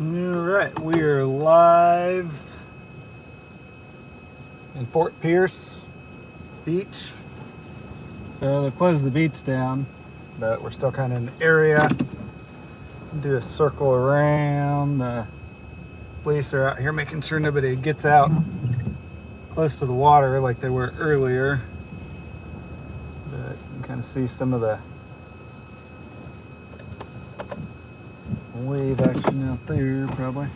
Alright, we are live in Fort Pierce Beach. So they've closed the beach down, but we're still kind of in the area. Do a circle around. The police are out here making sure nobody gets out close to the water like they were earlier. But you can kind of see some of the wave action out there, probably.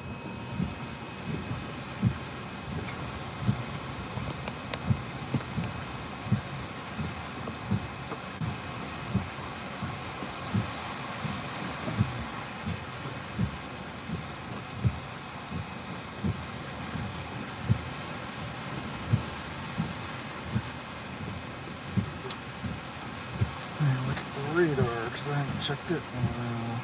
Look at the radar because I haven't checked it in a while.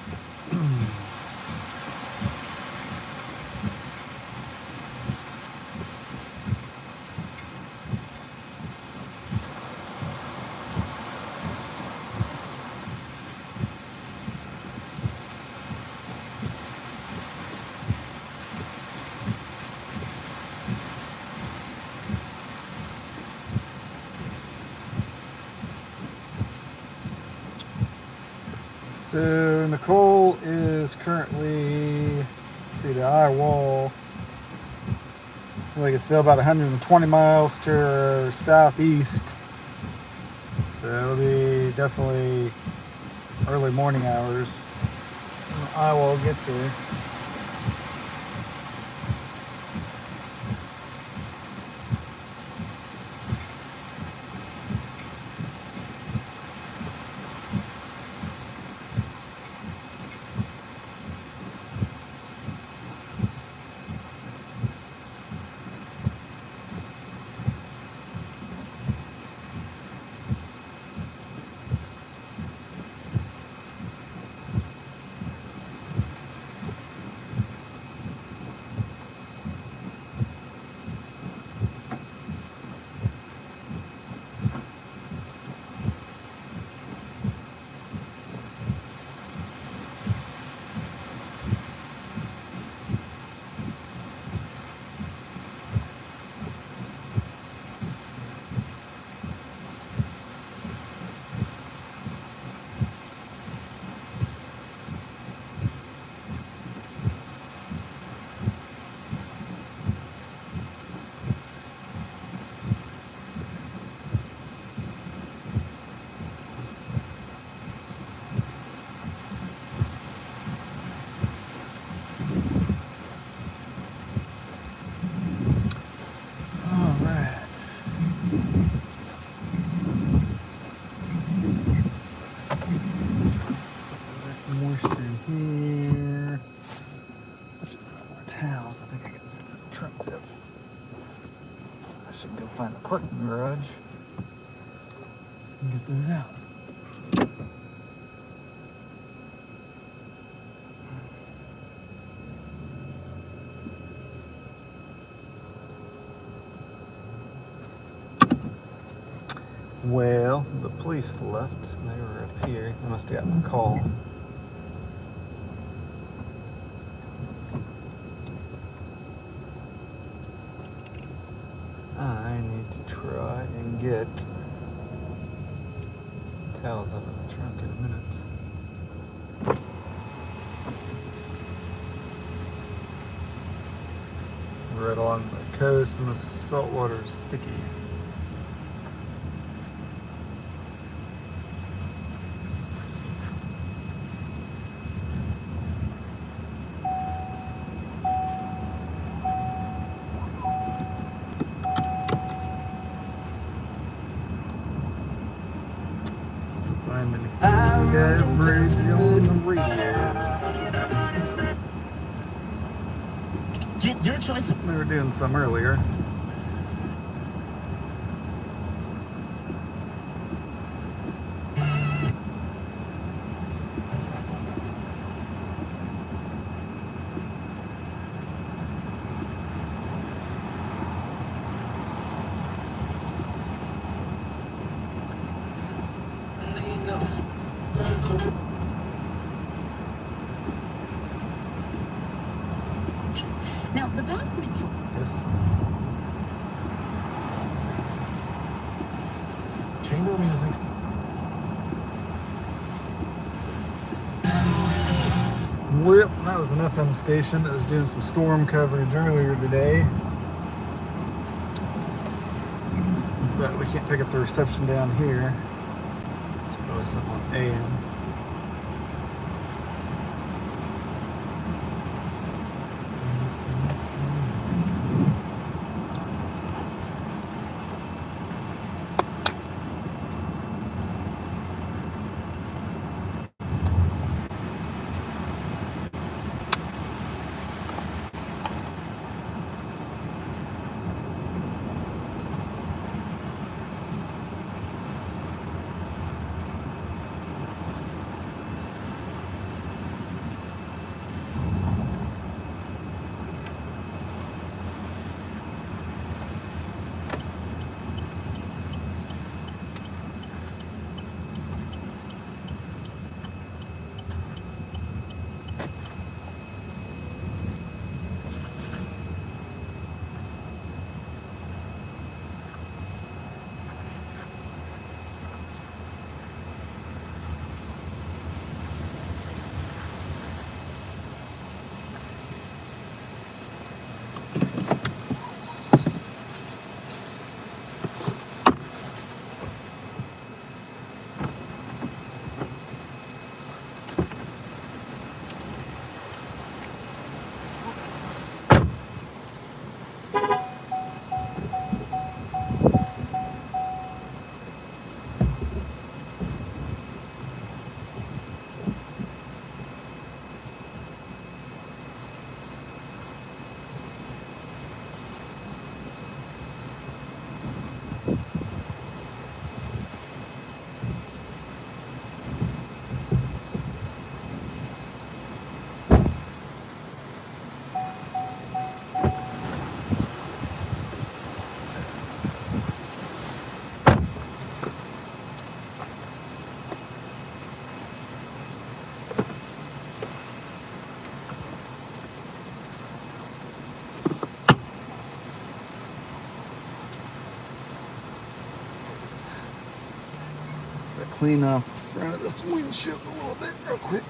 So Nicole is currently, let's see, the eye wall. I feel like it's still about 120 miles to our southeast. So it'll be definitely early morning hours when the eye wall gets here. All right. Some moisture in here. I should put more towels. I think I got some in the trunk tip. I should go find a parking garage and get those out. Well, the police left. They were up here. They must have gotten a call. I need to try and get some towels out of the trunk in a minute. Right along the coast, and the salt water is sticky. I'm in coverage on the radio. Your choice. They were doing some earlier. Now, the vast majority. Yes. Chamber music. Well, that was an FM station that was doing some storm coverage earlier today. But we can't pick up the reception down here. It's probably something on AM. Clean off the front of this windshield a little bit real quick.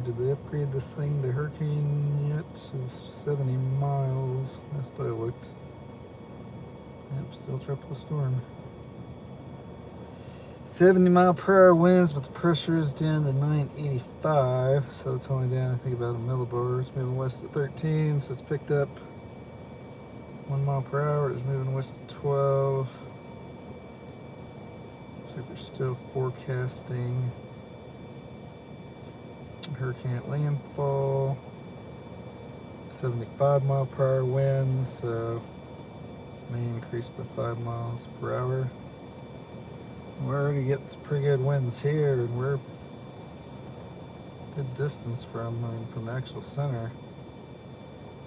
did they upgrade this thing to hurricane yet? So 70 miles. Last I looked. Yep, still tropical storm. 70-mile-per-hour winds, but the pressure is down to 985. So it's only down, I think, about a millibar. It's moving west at 13, so it's picked up 1 mile per hour. It's moving west at 12. Looks like they're still forecasting hurricane at landfall. 75-mile-per-hour winds, so may increase by 5 miles per hour. We're already getting some pretty good winds here, and we're a good distance from the actual center.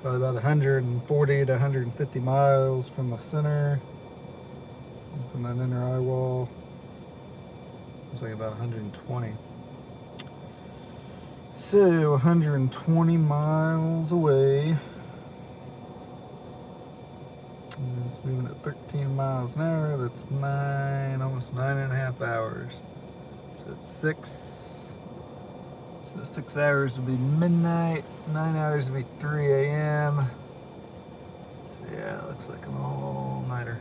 Probably about 140 to 150 miles from the center, and from that inner eye wall. It's like about 120. So 120 miles away. And it's moving at 13 miles an hour. That's almost 9.5 hours. So it's 6. So 6 hours would be midnight. 9 hours would be 3 a.m. So yeah, it looks like an all-nighter.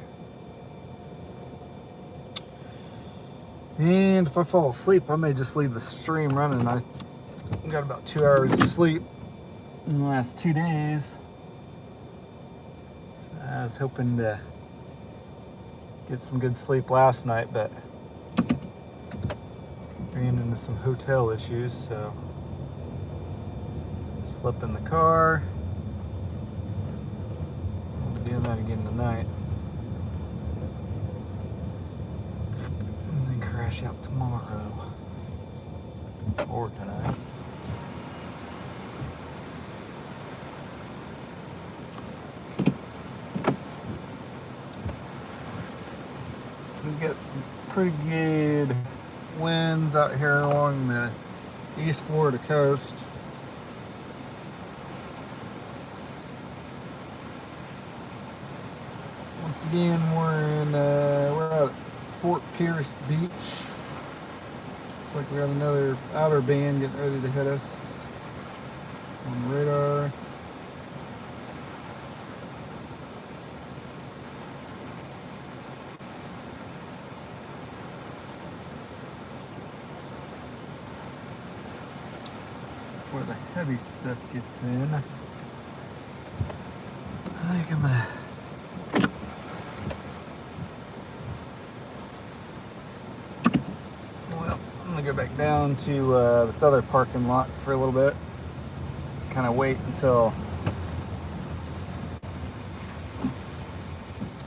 And if I fall asleep, I may just leave the stream running. I got about 2 hours of sleep in the last 2 days. So I was hoping to get some good sleep last night, but ran into some hotel issues, so slept in the car. I'll be doing that again tonight. And then crash out tomorrow. Or tonight. We've got some pretty good winds out here along the East Florida coast. Once again, we're out at Fort Pierce Beach. Looks like we got another outer band getting ready to hit us on the radar. Where the heavy stuff gets in, I think I'm gonna go back down to this other parking lot for a little bit. Kind of wait until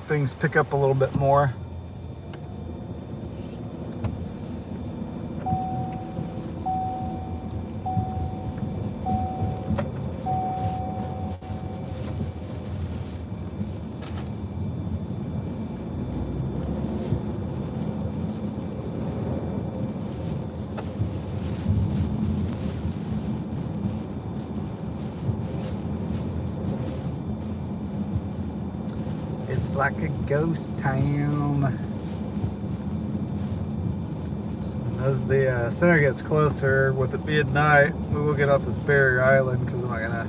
things pick up a little bit more. Like a ghost town. And as the center gets closer, with it being night, we will get off this barrier island because I'm not gonna.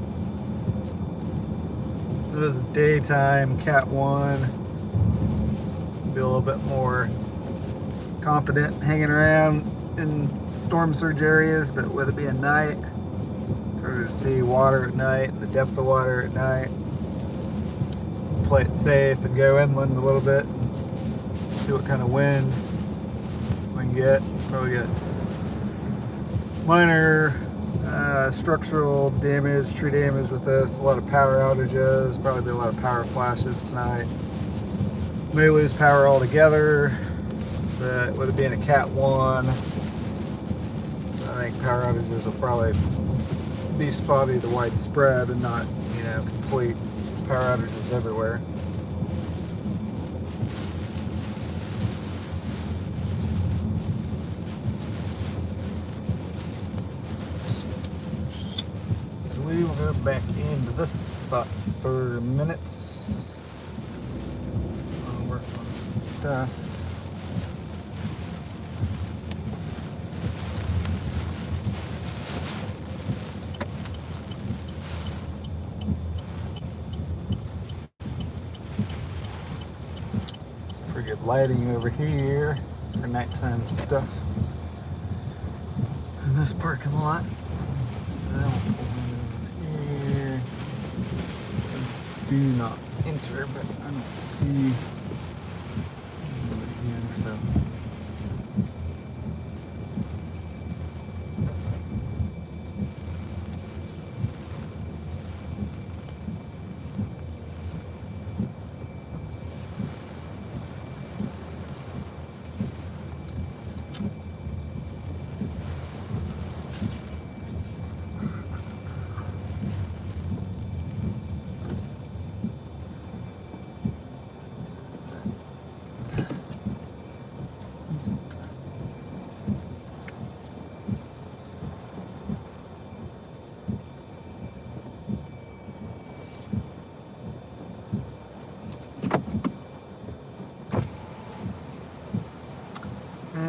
If it was daytime, Cat 1, be a little bit more confident hanging around in storm surge areas, but with it being night, it's harder to see water at night and the depth of water at night. Play it safe and go inland a little bit, see what kind of wind we can get. Probably get minor structural damage, tree damage with this, a lot of power outages, probably be a lot of power flashes tonight. May lose power altogether, but with it being a Cat 1, I think power outages will probably be spotty to widespread and not, complete power outages everywhere. So we will go back into this spot for minutes. I'll work on some stuff. lighting over here for nighttime stuff in this parking lot. So then we'll pull in here. Do not enter, but I don't see anybody here, so.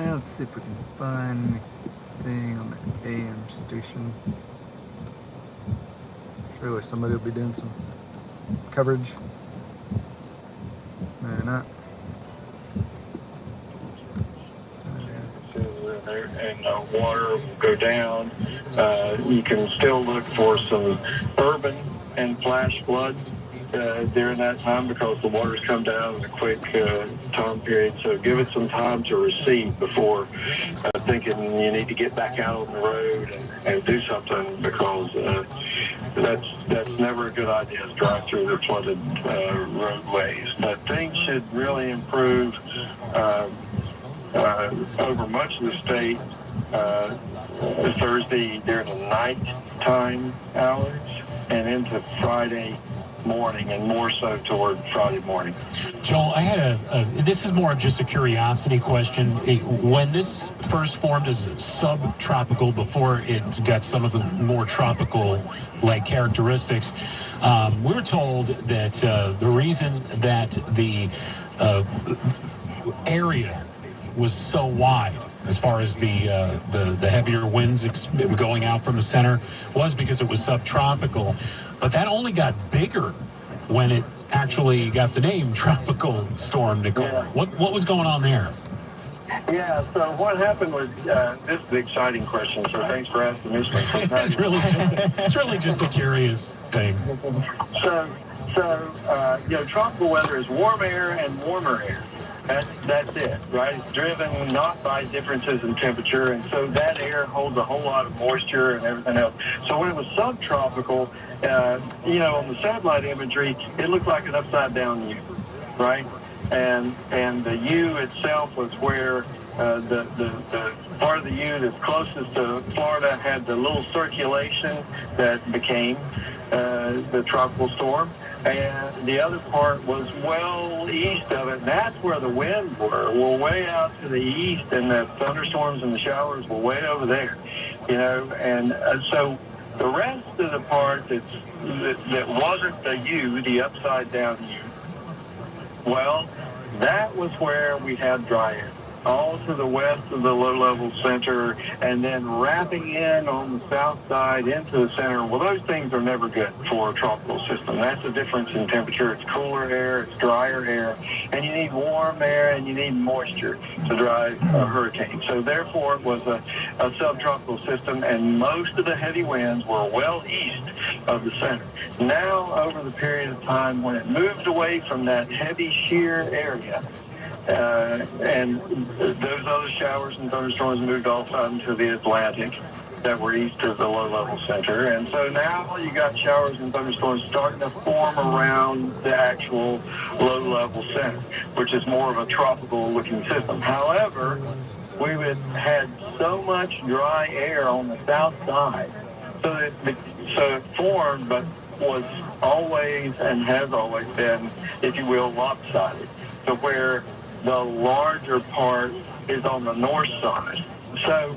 Let's see if we can find anything on the AM station. Surely somebody will be doing some coverage. Maybe not. And water will go down. You can still look for some urban and flash floods during that time because the waters come down in a quick time period. So give it some time to recede before thinking you need to get back out on the road and do something, because that's never a good idea to drive through the flooded roadways. But things should really improve over much of the state Thursday during the nighttime hours and into Friday morning, and more so toward Friday morning. Joel, I had this is more of just a curiosity question. When this first formed as subtropical, before it got some of the more tropical-like characteristics, we were told that the reason that the area was so wide as far as the heavier winds going out from the center was because it was subtropical. But that only got bigger when it actually got the name Tropical Storm Nicole. Yeah. What was going on there? Yeah, so what happened was, this is the exciting question, so thanks for asking this one. It's really just a curious thing. So tropical weather is warm air and warmer air. That's it, right? It's driven not by differences in temperature, and so that air holds a whole lot of moisture and everything else. So when it was subtropical, on the satellite imagery, it looked like an upside-down U, right? And the U itself was where the part of the U that's closest to Florida had the little circulation that became the tropical storm. And the other part was well east of it, and that's where the winds were. We're way out to the east, and the thunderstorms and the showers were way over there, and so the rest of the part that wasn't the U, the upside-down U, well, that was where we had dry air, all to the west of the low-level center, and then wrapping in on the south side into the center. Well, those things are never good for a tropical system. That's the difference in temperature. It's cooler air, it's drier air, and you need warm air and you need moisture to drive a hurricane. So therefore, it was a subtropical system, and most of the heavy winds were well east of the center. Now, over the period of time when it moved away from that heavy shear area, and those other showers and thunderstorms moved off out into the Atlantic that were east of the low-level center. And so now you got showers and thunderstorms starting to form around the actual low-level center, which is more of a tropical-looking system. However, we had so much dry air on the south side, so it formed, but was always and has always been, if you will, lopsided. So where the larger part is on the north side. So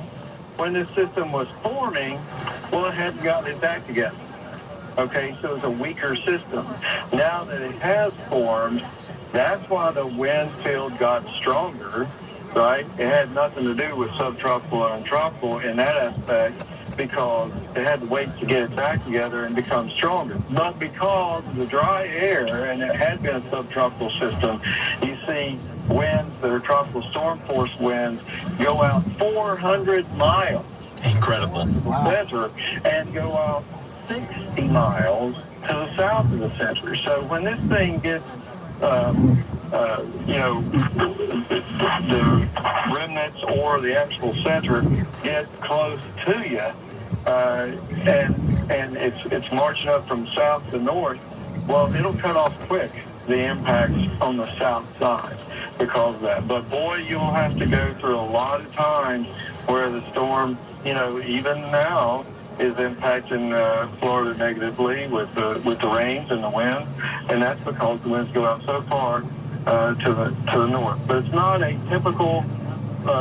when this system was forming, well, it hadn't gotten its act together. Okay, so it's a weaker system. Now that it has formed, that's why the wind field got stronger, right? It had nothing to do with subtropical and tropical in that aspect, because it had to wait to get its act together and become stronger. But because of the dry air, and it had been a subtropical system, you see winds that are tropical storm force winds go out 400 miles Incredible. Wow. center and go out 60 miles to the south of the center. So when this thing gets, the remnants or the actual center get close to you, and it's marching up from south to north, well, it'll cut off quick the impacts on the south side because of that. But boy, you'll have to go through a lot of times where the storm, even now, is impacting Florida negatively with the rains and the wind, and that's because the winds go out so far to the north. But it's not a typical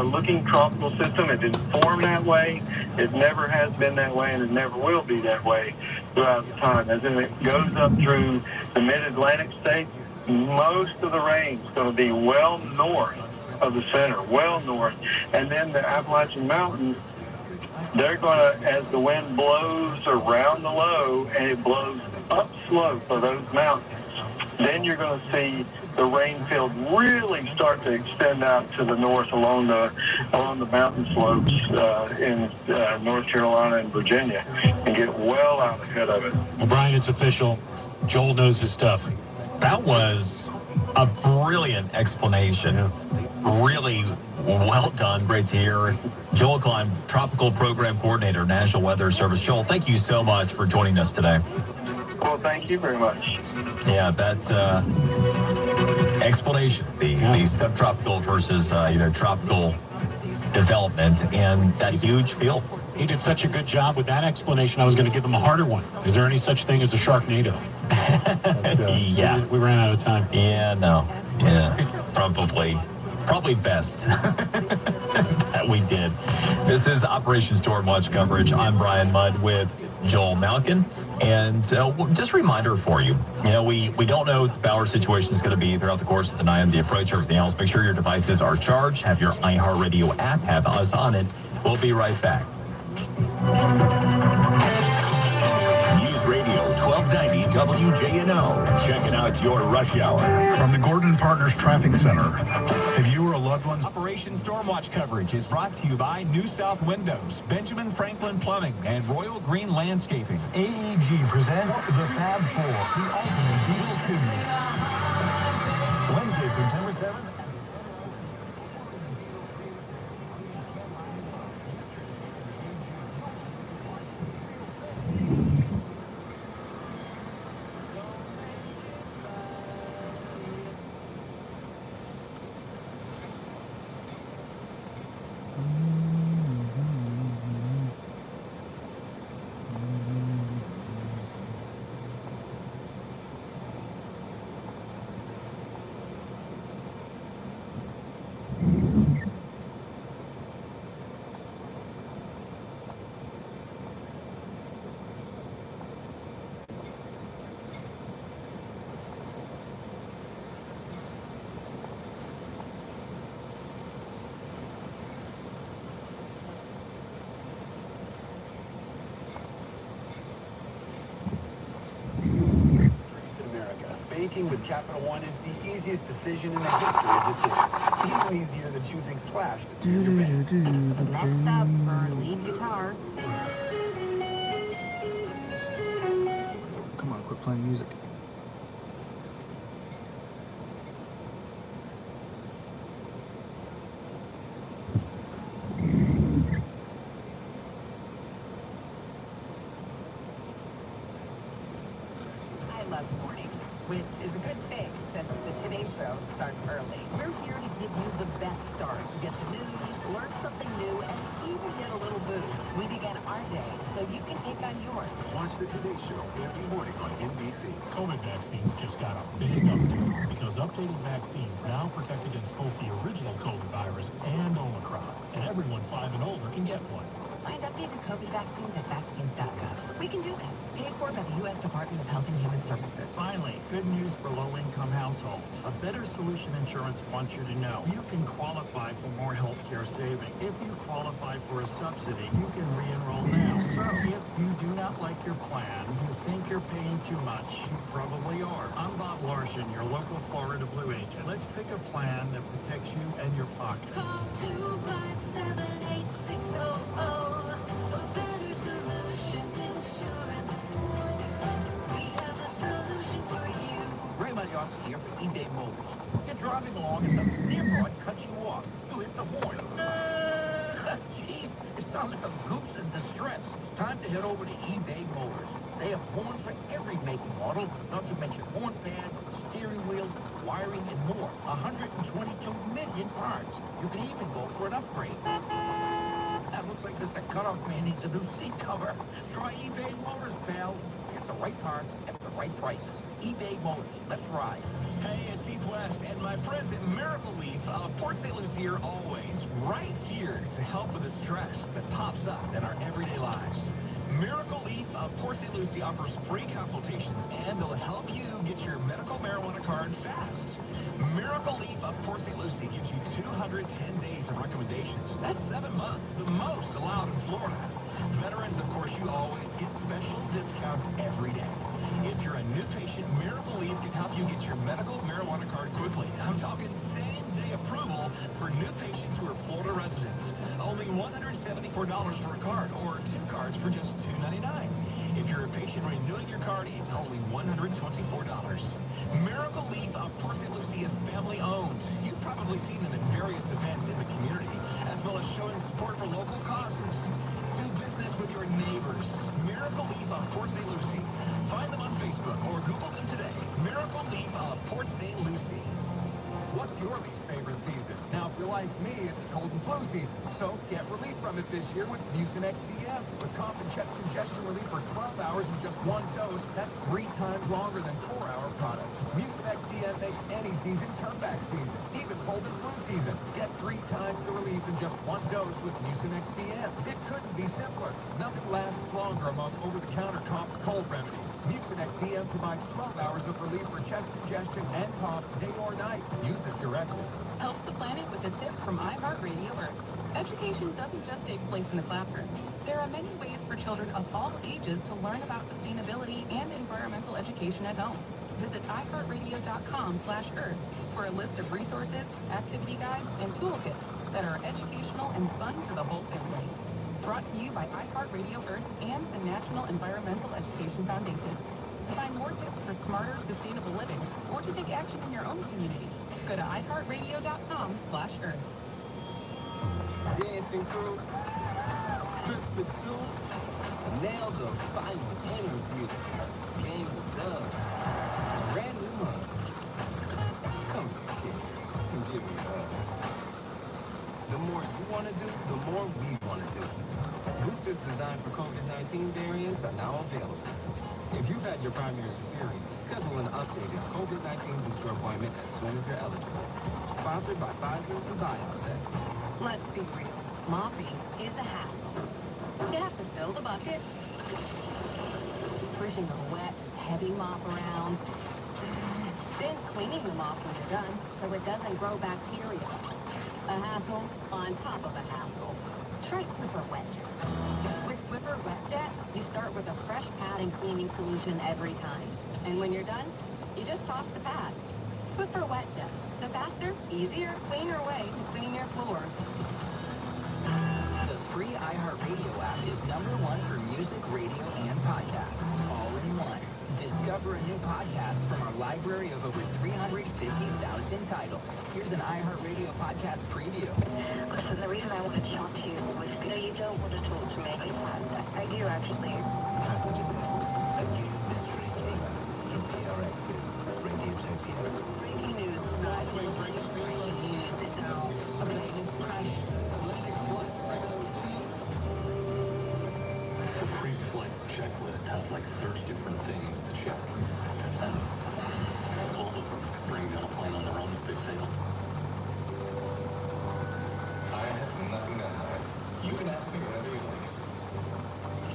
looking tropical system. It didn't form that way. It never has been that way, and it never will be that way throughout the time. As it goes up through the mid-Atlantic states, most of the rain is going to be well north of the center, well north. And then the Appalachian Mountains, they're going to, as the wind blows around the low and it blows upslope of those mountains, then you're going to see the rain field really start to extend out to the north along the mountain slopes in North Carolina and Virginia and get well out ahead of it. Well, Brian, it's official. Joel knows his stuff. That was a brilliant explanation. Really well done. Great to hear. Joel Klein, Tropical Program Coordinator, National Weather Service. Joel, thank you so much for joining us today. Well, thank you very much. Yeah, that explanation, the subtropical versus tropical development and that huge field. He did such a good job with that explanation, I was going to give him a harder one. Is there any such thing as a Sharknado? Yeah. We ran out of time. Yeah, no. Yeah, probably best that we did. This is Operation Storm Watch coverage. I'm Brian Mudd with Joel Malkin. And just a reminder for you, we don't know what the power situation is going to be throughout the course of the night and the approach, everything else. Make sure your devices are charged. Have your iHeartRadio app. Have us on it. We'll be right back. News Radio 1290 WJNO. Checking out your rush hour. From the Gordon Partners Traffic Center. If you or a loved one... Operation Stormwatch coverage is brought to you by New South Windows, Benjamin Franklin Plumbing, and Royal Green Landscaping. AEG presents the Fab Four, the ultimate Beatles tribute. Wednesday, September 7th. Banking with Capital One is the easiest decision in the history of decisions. Even easier than choosing Slash to do your bank. Next up for lead guitar. Come on, quit playing music. I love mornings, which is a good thing since the Today Show starts early. We're here to give you the best start. Get the news, learn something new, and even get a little boost. We begin our day so you can take on yours. Watch the Today Show every morning on NBC. COVID vaccines just got a big update because updated vaccines now protect against both the original COVID virus and Omicron. And everyone 5 and older can get one. Find updated COVID vaccines at vaccines.gov. We can do that. Paid for by the U.S. Department of Health and Human Services. Finally, good news for low-income households. A Better Solution Insurance wants you to know you can qualify for more health care savings. If you qualify for a subsidy, you can re-enroll now. So if you do you not like your plan? You think you're paying too much? You probably are. I'm Bob Larson, your local Florida Blue agent. Let's pick a plan that protects you and your pocket. Call 257-8600 for better solution insurance. We have a solution for you. Ray Mariotti here for eBay Motors. You're driving along and some nearby cuts you off. You hit the horn. Jeez, it sounds like a goose in distress. Time to head over to eBay Motors. They have horns for every make and model, not to mention horn pads, steering wheels, wiring, and more. 122 million parts. You can even go for an upgrade. That looks like Mr. Cutoff Man needs a new seat cover. Try eBay Motors, pal. Get the right parts at the right prices. eBay Motors. Let's ride. Hey, it's East West, and my friends at Miracle Leaf of Port St. Lucie are always right here to help with the stress that pops up in our everyday lives. Miracle Leaf of Port St. Lucie offers free consultations, and they'll help you get your medical marijuana card fast. Miracle Leaf of Port St. Lucie gives you 210 days of recommendations. That's 7 months, the most allowed in Florida. Veterans, of course, you always get special discounts every day. If you're a new patient, Miracle Leaf can help you get your medical marijuana card quickly. I'm talking same-day approval for new patients who are Florida residents. Only $174 for a card, or 2 cards for just $2.99. If you're a patient renewing your card, it's only $124. Miracle Leaf of Port St. Lucie is family-owned. You've probably seen them at various events in the community, as well as showing support for local causes. Do business with your neighbors. Miracle Leaf of Port St. Lucie. Find them on Facebook or Google them today. Miracle Leaf of Port St. Lucie. What's your least favorite season? Now, if you're like me, it's cold and flu season. So get relief from it this year with Mucin XDM. With cough and chest congestion relief for 12 hours in just 1 dose, that's 3 times longer than 4-hour products. Mucin XDM makes any season comeback season, even cold and flu season. Get 3 times the relief in just 1 dose with Mucin XDM. It couldn't be simpler. Nothing lasts longer among over-the-counter cough and cold remedies. Mucin XDM provides 12 hours of relief for chest congestion and cough day or night. Use it directly. Help the planet with a tip from iHeartRadio Earth. Education doesn't just take place in the classroom. There are many ways for children of all ages to learn about sustainability and environmental education at home. Visit iHeartRadio.com/Earth for a list of resources, activity guides, and toolkits that are educational and fun for the whole family. Brought to you by iHeartRadio Earth and the National Environmental Education Foundation. To find more tips for smarter, sustainable living, or to take action in your own community, go to iHeartRadio.com/Earth. Dancing crew, trip for 2, nailed the final interview. Game was done. Brand new month. Come here, kid. And give me a hug. The more you want to do, the more we want to do. Boosters designed for COVID-19 variants are now available. If you've had your primary series, schedule an updated COVID-19 booster appointment as soon as you're eligible. Sponsored by Pfizer and BioNTech. Let's be real. Mopping is a hassle. You have to fill the bucket, pushing a wet, heavy mop around, then cleaning the mop when you're done so it doesn't grow bacteria. A hassle on top of a hassle. Try Swiffer Wet Jet. With Swiffer Wet Jet, you start with a fresh pad and cleaning solution every time. And when you're done, you just toss the pad. Swiffer Wet Jet. The faster, easier, cleaner way to clean your floors. The free iHeartRadio app is #1 for music, radio, and podcasts, all in one. Discover a new podcast from our library of over 350,000 titles. Here's an iHeartRadio podcast preview. Listen, the reason I wanted to talk to you was, you don't want to talk to me. I do, actually. Breaking news. Breaking news. It's now a plane crash. The pre-flight checklist has like 30 different things to check. And all of them bring down a plane on their own if they fail. I have nothing to hide. You can ask me whatever you like.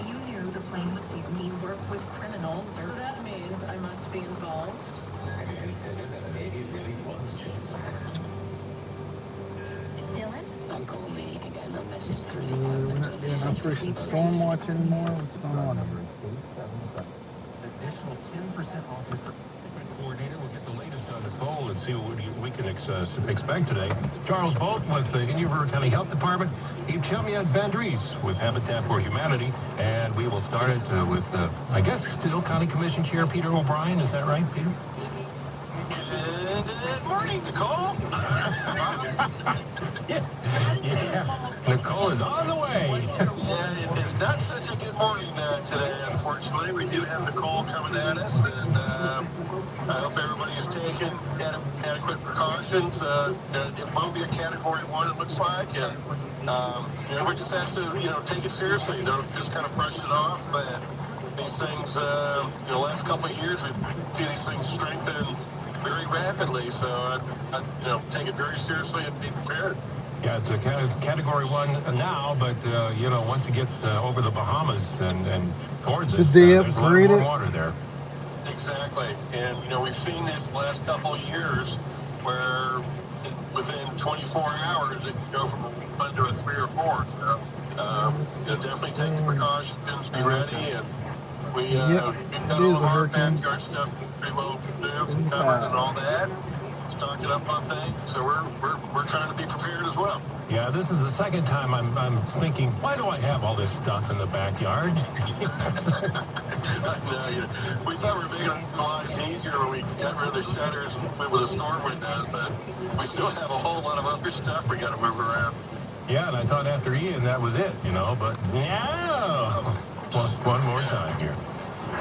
You knew the plane was doomed. You work with criminals. So that means I must be involved. Have you considered that maybe it really was just Dylan? Uncle me again on the history We're not doing Operation Stormwatch anymore? What's going on over here? Additional 10% off your coordinator. We'll get the latest on Nicole and see what we can expect today. Charles Bolt with the Indian River County Health Department. Eve Chemiad Bandries with Habitat for Humanity. And we will start it with, I guess, Still County Commission Chair Peter O'Brien. Is that right, Peter? Good morning, Nicole. Yeah. Nicole is on the way. Yeah, it's not such a good morning today, unfortunately. We do have Nicole coming at us, and I hope everybody is taking adequate precautions. It won't be a Category 1, it looks like, and we just have to, take it seriously. Don't just kind of brush it off. These things, the last couple of years, we've seen these things strengthen very rapidly, so I take it very seriously and be prepared. Yeah, it's a Category 1 now, but, once it gets over the Bahamas and towards us, Did they there's a lot upgrade more it? water there. Exactly. And, we've seen this last couple of years where within 24 hours it can go from a 1 to a 3 or 4. So definitely take the precautions, be ready, and we've got all of our backyard stuff pretty well covered and all that. Stocking up on things, so we're trying to be prepared as well. Yeah, this is the second time I'm thinking, why do I have all this stuff in the backyard? We thought we were making our lives easier when we got rid of the shutters and went with the storm windows, but we still have a whole lot of other stuff we got to move around. Yeah, and I thought after Ian that was it, but no! One more time here.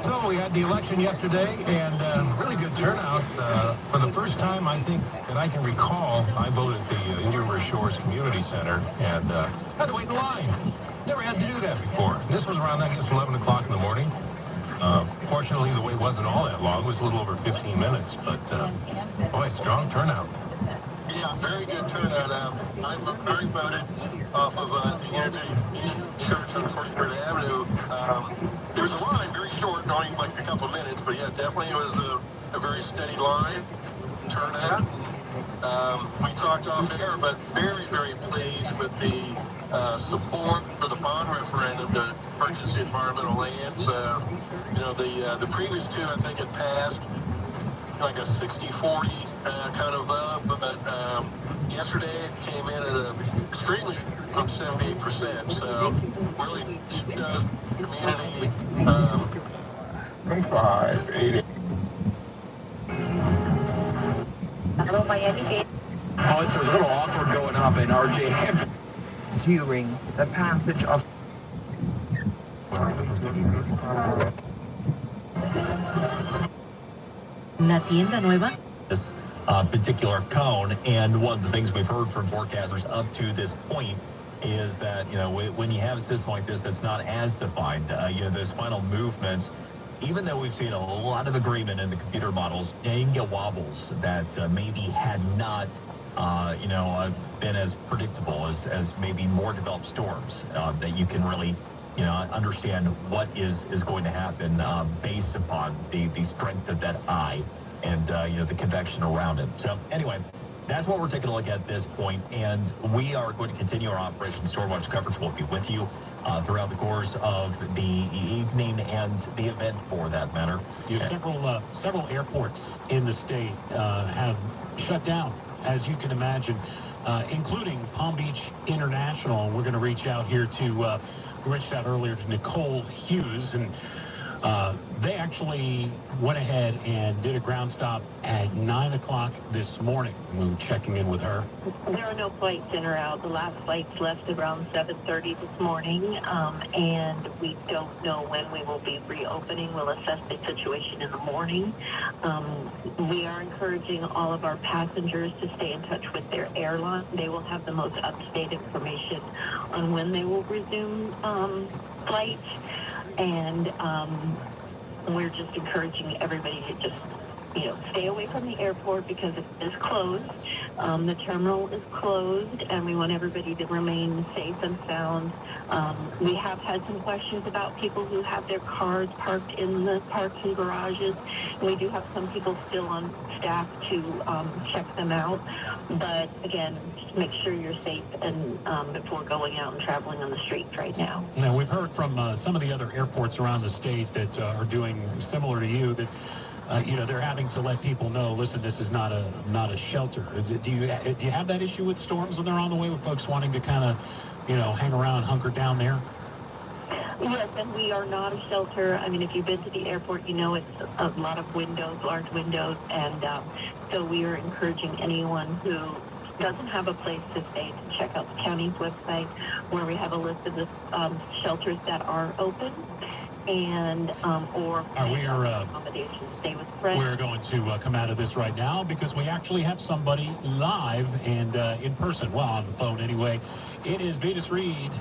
So we had the election yesterday, and really good turnout. For the first time, I think, that I can recall, I voted at the Indian River Shores Community Center, and had to wait in line. Never had to do that before. This was around, I guess, 11 o'clock in the morning. Fortunately, the wait wasn't all that long. It was a little over 15 minutes, but boy, strong turnout. Yeah, very good turnout. I voted off of the Unity Church on 43rd Avenue. There was a line, very short, going like a couple of minutes, but yeah, definitely it was a very steady line turnout. We talked off air, but very, very pleased with the support for the bond referendum to purchase the environmental lands. The previous two, I think, had passed like a 60-40 kind of vote, but yesterday it came in at a extremely from 78%. So really community 580. Oh, it's a little awkward going up in RJ during the passage of La tienda nueva. This particular cone, and one of the things we've heard from forecasters up to this point is that, when you have a system like this that's not as defined, those final movements, even though we've seen a lot of agreement in the computer models, you can get wobbles that maybe had not, been as predictable as maybe more developed storms, that you can really, understand what is going to happen based upon the strength of that eye and, the convection around it. So anyway, that's what we're taking a look at this point, and we are going to continue our Operation Stormwatch coverage. We'll be with you throughout the course of the evening and the event, for that matter. Several airports in the state have shut down, as you can imagine, including Palm Beach International. We're going to reach out here to, we reached out earlier to Nicole Hughes, and they actually went ahead and did a ground stop at 9 o'clock this morning. We were checking in with her. There are no flights in or out. The last flights left around 7:30 this morning, and we don't know when we will be reopening. We'll assess the situation in the morning. We are encouraging all of our passengers to stay in touch with their airline. They will have the most up-to-date information on when they will resume flights. And we're just encouraging everybody to just stay away from the airport because it is closed. The terminal is closed, and we want everybody to remain safe and sound. We have had some questions about people who have their cars parked in the parks and garages. We do have some people still on staff to check them out. But again, just make sure you're safe and before going out and traveling on the streets right now. Now, we've heard from some of the other airports around the state that are doing similar to you, that they're having to let people know, listen, this is not a shelter. Do you have that issue with storms when they're on the way, with folks wanting to kind of, hang around, hunker down there? Yes, and we are not a shelter. I mean, if you've been to the airport, it's a lot of windows, large windows, and so we are encouraging anyone who doesn't have a place to stay to check out the county's website, where we have a list of the shelters that are open, and or accommodations. Stay with friends. We're going to come out of this right now because we actually have somebody live and in person, well, on the phone anyway. It is Venus Reed,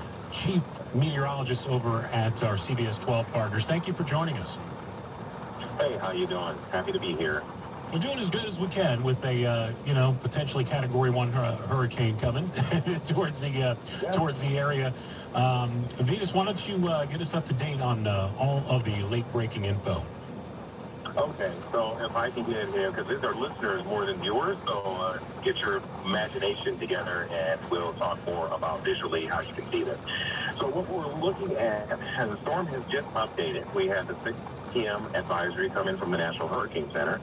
Chief Meteorologist over at our CBS 12 partners. Thank you for joining us. Hey, how you doing? Happy to be here. We're doing as good as we can with a, potentially Category 1 hurricane coming towards the area. Venus, why don't you get us up to date on all of the late-breaking info? Okay, so if I can get in here, because these are listeners more than viewers, so get your imagination together and we'll talk more about visually how you can see this. So what we're looking at, the storm has just updated. We had the 6 p.m. advisory come in from the National Hurricane Center,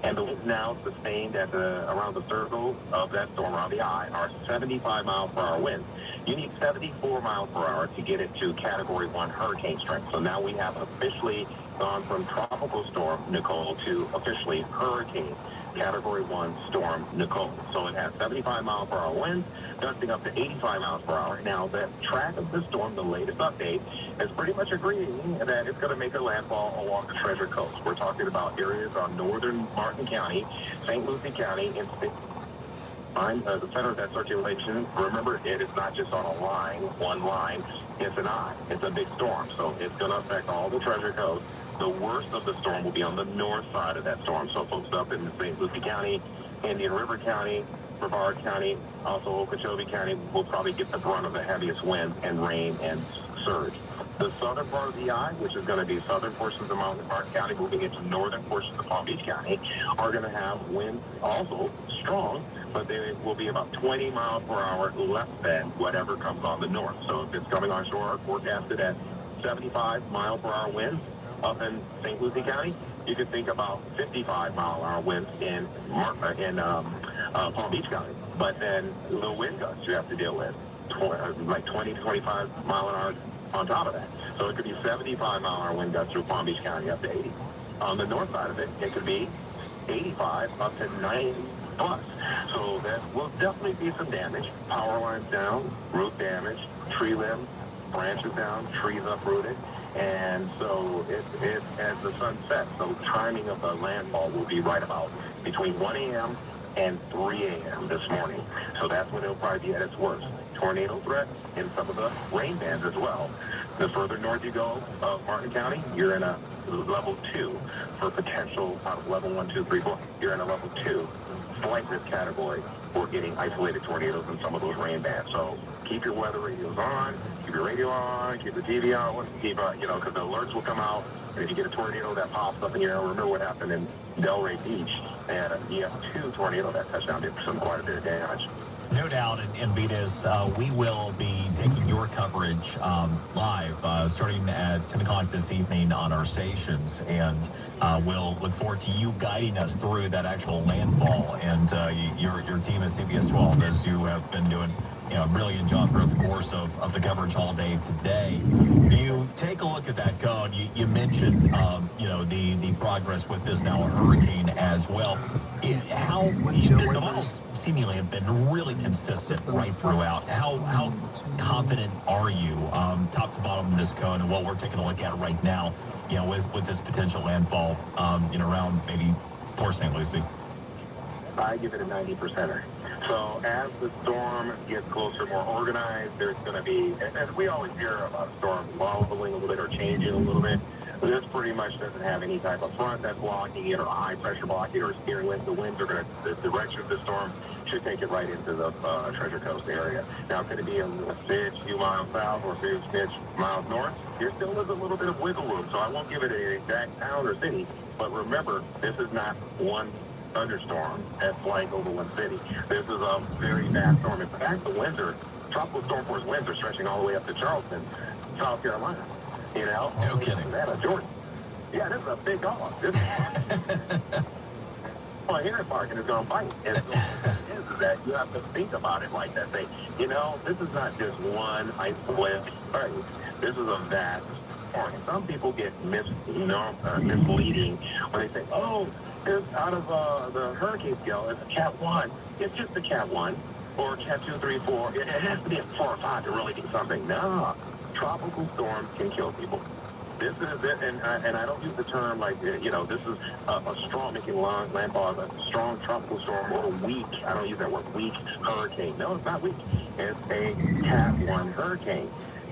and the winds now sustained at around the circle of that storm around the eye are 75 miles per hour winds. You need 74 miles per hour to get it to Category 1 hurricane strength. So now we have officially gone from tropical storm Nicole to officially hurricane Category 1 storm Nicole. So it has 75 miles per hour winds, gusting up to 85 miles per hour. Now, the track of the storm, the latest update, is pretty much agreeing that it's going to make a landfall along the Treasure Coast. We're talking about areas on northern Martin County, St. Lucie County, and the center of that circulation. Remember, it is not just on a line, one line. It's an eye. It's a big storm, so it's going to affect all the Treasure Coast. The worst of the storm will be on the north side of that storm. So folks up in St. Lucie County, Indian River County, Brevard County, also Okeechobee County will probably get the brunt of the heaviest winds and rain and surge. The southern part of the eye, which is going to be southern portions of Mountain Park County moving into northern portions of Palm Beach County, are going to have winds also strong, but they will be about 20 miles per hour less than whatever comes on the north. So if it's coming on shore, forecasted at 75 mile per hour winds up in St. Lucie County, you could think about 55 mile per hour winds in Palm Beach County. But then the wind gusts you have to deal with, like 20 to 25 mile an hour on top of that. So it could be 75 mile an hour wind gusts through Palm Beach County up to 80. On the north side of it, it could be 85 up to 90 plus. So that will definitely be some damage. Power lines down, roof damage, tree limbs, branches down, trees uprooted. And so it as the sun sets, the timing of the landfall will be right about between 1 a.m. and 3 a.m. this morning. So that's when it'll probably be at its worst. Tornado threat in some of the rain bands as well. The further north you go of Martin County, you're in a level 2 for potential out of level 1, 2, 3, 4. You're in a level 2 slight risk category for getting isolated tornadoes in some of those rain bands. So keep your weather radios on, keep your radio on, keep the TV on, keep, because the alerts will come out. And if you get a tornado that pops up in your area, remember what happened in Delray Beach. They had an EF2 tornado that touched down, did quite a bit of damage. No doubt, and Venus, we will be taking your coverage live starting at 10 o'clock this evening on our stations, and we'll look forward to you guiding us through that actual landfall. And your team at CBS 12, as you have been doing a brilliant job throughout the course of the coverage all day today. You take a look at that cone. You mentioned, the progress with this now hurricane as well. How the models seemingly have been really consistent right throughout. How confident are you, top to bottom, in this cone and what we're taking a look at right now, with this potential landfall, around maybe Port St. Lucie? I give it a 90%er. So as the storm gets closer, more organized, there's going to be, and we always hear about storms wobbling a little bit or changing a little bit. This pretty much doesn't have any type of front that's blocking it or high pressure blocking it or steering wind. The winds are going to, the direction of the storm should take it right into the Treasure Coast area. Now, could it be a few miles south or a few miles north? There still is a little bit of wiggle room, so I won't give it an exact town or city. But remember, this is not one thunderstorm that's flying over one city. This is a very vast storm. In fact, the winds are, tropical storm force winds are stretching all the way up to Charleston, South Carolina. You know? No kidding. Savannah, Jordan. Yeah, this is a big dog. This well, here at Parkin is going to bite. And is that you have to think about it like that. Say, you know, this is not just one isolated place. This is a vast storm. Some people get misleading when they say, oh, it's out of the hurricane scale. It's a Cat 1. It's just a Cat 1 or Cat 2, 3, 4. It has to be a 4 or 5 to really do something. No. Tropical storms can kill people. This is it, and I don't use the term like, you know, this is a strong, making landfall, a strong tropical storm or weak, I don't use that word, weak hurricane. No, it's not weak. It's a Cat 1 hurricane.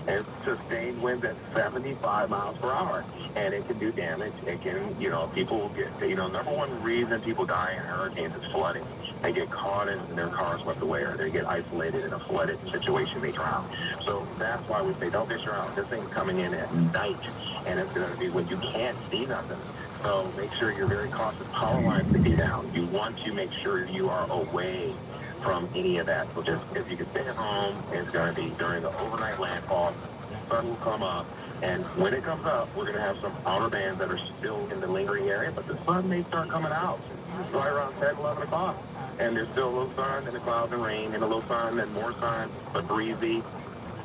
It's sustained winds at 75 miles per hour, and it can do damage. It can, you know, people get, you know, number one reason people die in hurricanes is flooding. They get caught in their cars swept away, or they get isolated in a flooded situation, they drown. So that's why we say don't fish around. This thing's coming in at night, and it's going to be when you can't see nothing. So make sure you're very cautious. Power lines to be down. You want to make sure you are away from any of that. So just if you can stay at home, it's going to be during the overnight landfall. Sun will come up, and when it comes up, we're going to have some outer bands that are still in the lingering area, but the sun may start coming out right around 10, 11 o'clock. And there's still a little sun and the clouds and rain and a little sun and more sun, but breezy.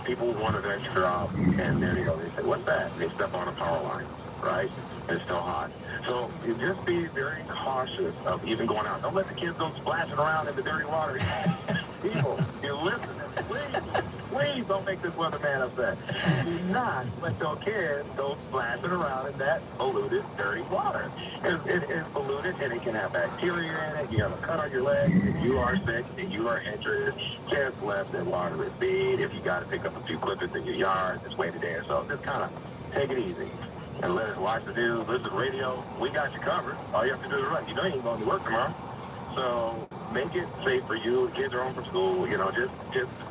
People want to venture out, and there you go. They say, what's that? They step on a power line, right? It's still hot. So you just be very cautious of even going out. Don't let the kids go splashing around in the dirty water. People, you're listening. Please don't make this weatherman upset. Do not let your kids go splashing around in that polluted, dirty water. It is polluted, and it can have bacteria in it. You have a cut on your leg, and you are sick, and you are injured. Just let the water recede. If you got to pick up a few clippings in your yard, just wait a day or so. Just kind of take it easy. And let us watch the news, listen to the radio. We got you covered. All you have to do is run. You know you ain't going to work tomorrow. So make it safe for you. The kids are home from school. You know, just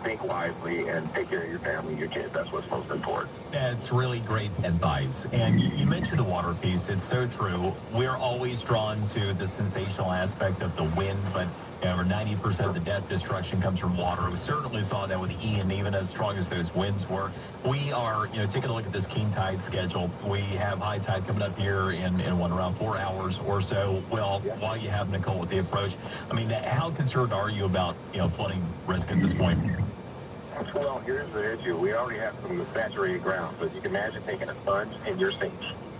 think wisely and take care of your family, your kids. That's what's most important. That's really great advice. And you mentioned the water piece. It's so true. We're always drawn to the sensational aspect of the wind, but over 90% of the death destruction comes from water. We certainly saw that with Ian, even as strong as those winds were. We are, you know, taking a look at this king tide schedule. We have high tide coming up here in around 4 hours or so. Well, while you have Nicole with the approach, I mean, how concerned are you about, you know, flooding risk at this point? Well, here's the issue. We already have some saturated ground. So you can imagine taking a sponge in your sink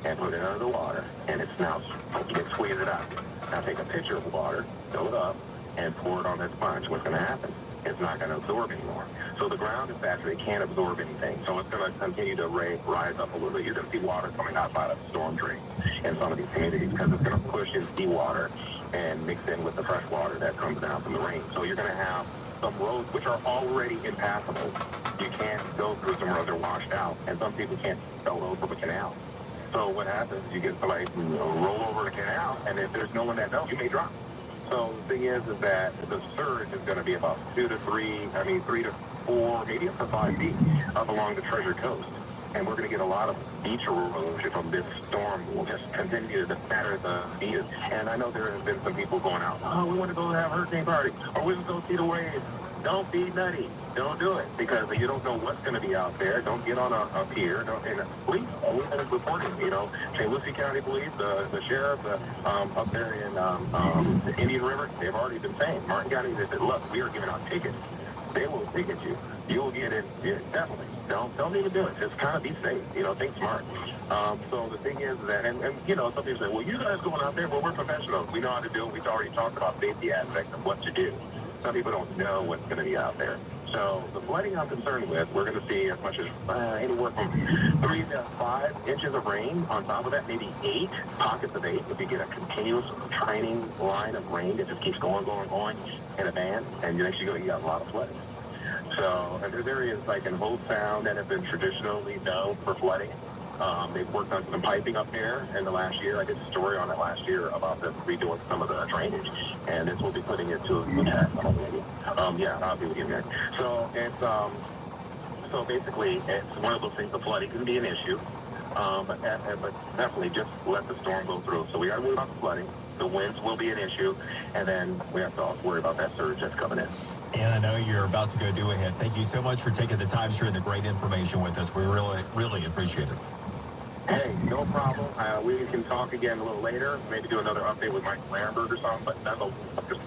and put it under the water, and it snouts. You can squeeze it out. Now take a pitcher of water, fill it up, and pour it on that sponge. What's going to happen? It's not going to absorb anymore. So the ground is saturated, can't absorb anything. So it's going to continue to rise up a little bit. You're going to see water coming outside of the storm drain in some of these communities because it's going to push in seawater and mix in with the fresh water that comes down from the rain. So you're going to have some roads which are already impassable. You can't go through some roads that are washed out, and some people can't go over the canal. So what happens is you get somebody roll over the canal, and if there's no one that knows, you may drop. So the thing is that the surge is going to be about 3 to 4, maybe up to 5 feet up along the Treasure Coast. And we're going to get a lot of beach erosion from this storm. We'll just continue to batter the beaches. And I know there have been some people going out, oh, we want to go have a hurricane party, or we just go see the waves. Don't be nutty. Don't do it, because you don't know what's going to be out there. Don't get on a pier. And police, we've been reporting, you know, St. Lucie County Police, the sheriff up there in the Indian River, they've already been saying, Martin County, they said, look, we are giving out tickets. They will ticket you. You will get it, definitely. Don't even do it. Just kind of be safe. You know, think smart. So the thing is that, and you know, some people say, well, you guys going out there, well, we're professionals. We know how to do it. We've already talked about safety aspects of what to do. Some people don't know what's going to be out there. So the flooding I'm concerned with, we're going to see as much as anywhere from 3 to 5 inches of rain. On top of that, maybe 8 pockets of 8. If you get a continuous training line of rain that just keeps going in a band, and next you got a lot of flooding. So, and there's areas like in Holt Sound that have been traditionally known for flooding. They've worked on some piping up there in the last year. I did a story on it last year about them redoing some of the drainage, and this will be putting it to test. Yeah, I'll be with you, man. So it's so basically it's one of those things. The flooding can be an issue, but definitely just let the storm go through. So we got to worry about the flooding. The winds will be an issue, and then we have to also worry about that surge that's coming in. And I know you're about to go do ahead. Thank you so much for taking the time, sharing the great information with us. We really, really appreciate it. Hey, no problem. We can talk again a little later. Maybe do another update with Mike Lambert or something, but that's just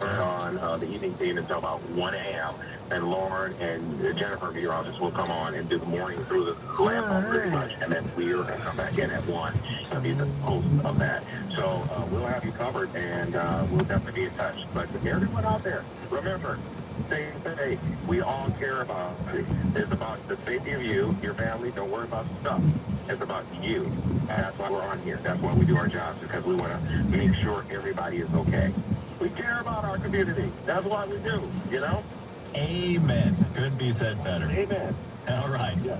on the evening team until about 1 a.m. And Lauren and Jennifer, meteorologists, will come on and do the morning through the lamp pretty much, and then we're going to come back in at 1 and be the host of that. So we'll have you covered, and we'll definitely be in touch. But everyone out there, remember, stay safe. We all care about it. It's about the safety of you, your family. Don't worry about stuff. It's about you. That's why we're on here. That's why we do our jobs, because we want to make sure everybody is okay. We care about our community. That's why we do, you know? Amen. Couldn't be said better. Amen. All right. Yeah.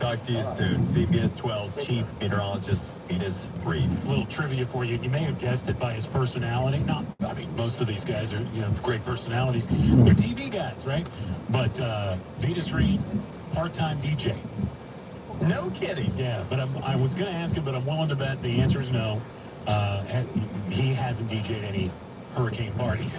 Talk to you soon. CBS 12's Chief Meteorologist, Venus Reed. A little trivia for you. You may have guessed it by his personality. I mean, most of these guys are, great personalities. They're TV guys, right? But Venus Reed, part-time DJ. No kidding. Yeah, but I was going to ask him, but I'm willing to bet the answer is no. He hasn't DJ'd any hurricane parties.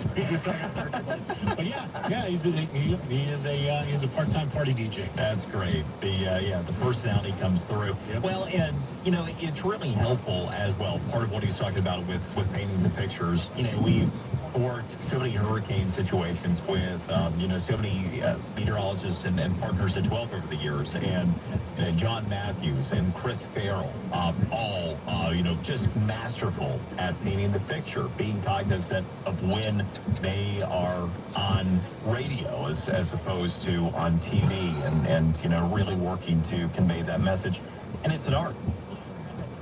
But yeah, he's a part-time party DJ. That's great. The personality comes through. Yep. Well, and it's really helpful as well. Part of what he's talking about with painting the pictures. We've worked so many hurricane situations with so many meteorologists and partners at 12 over the years, and John Matthews and Chris Farrell, all just masterful at painting the picture, being cognizant of when they are on radio as opposed to on TV, and really working to convey that message. And it's an art.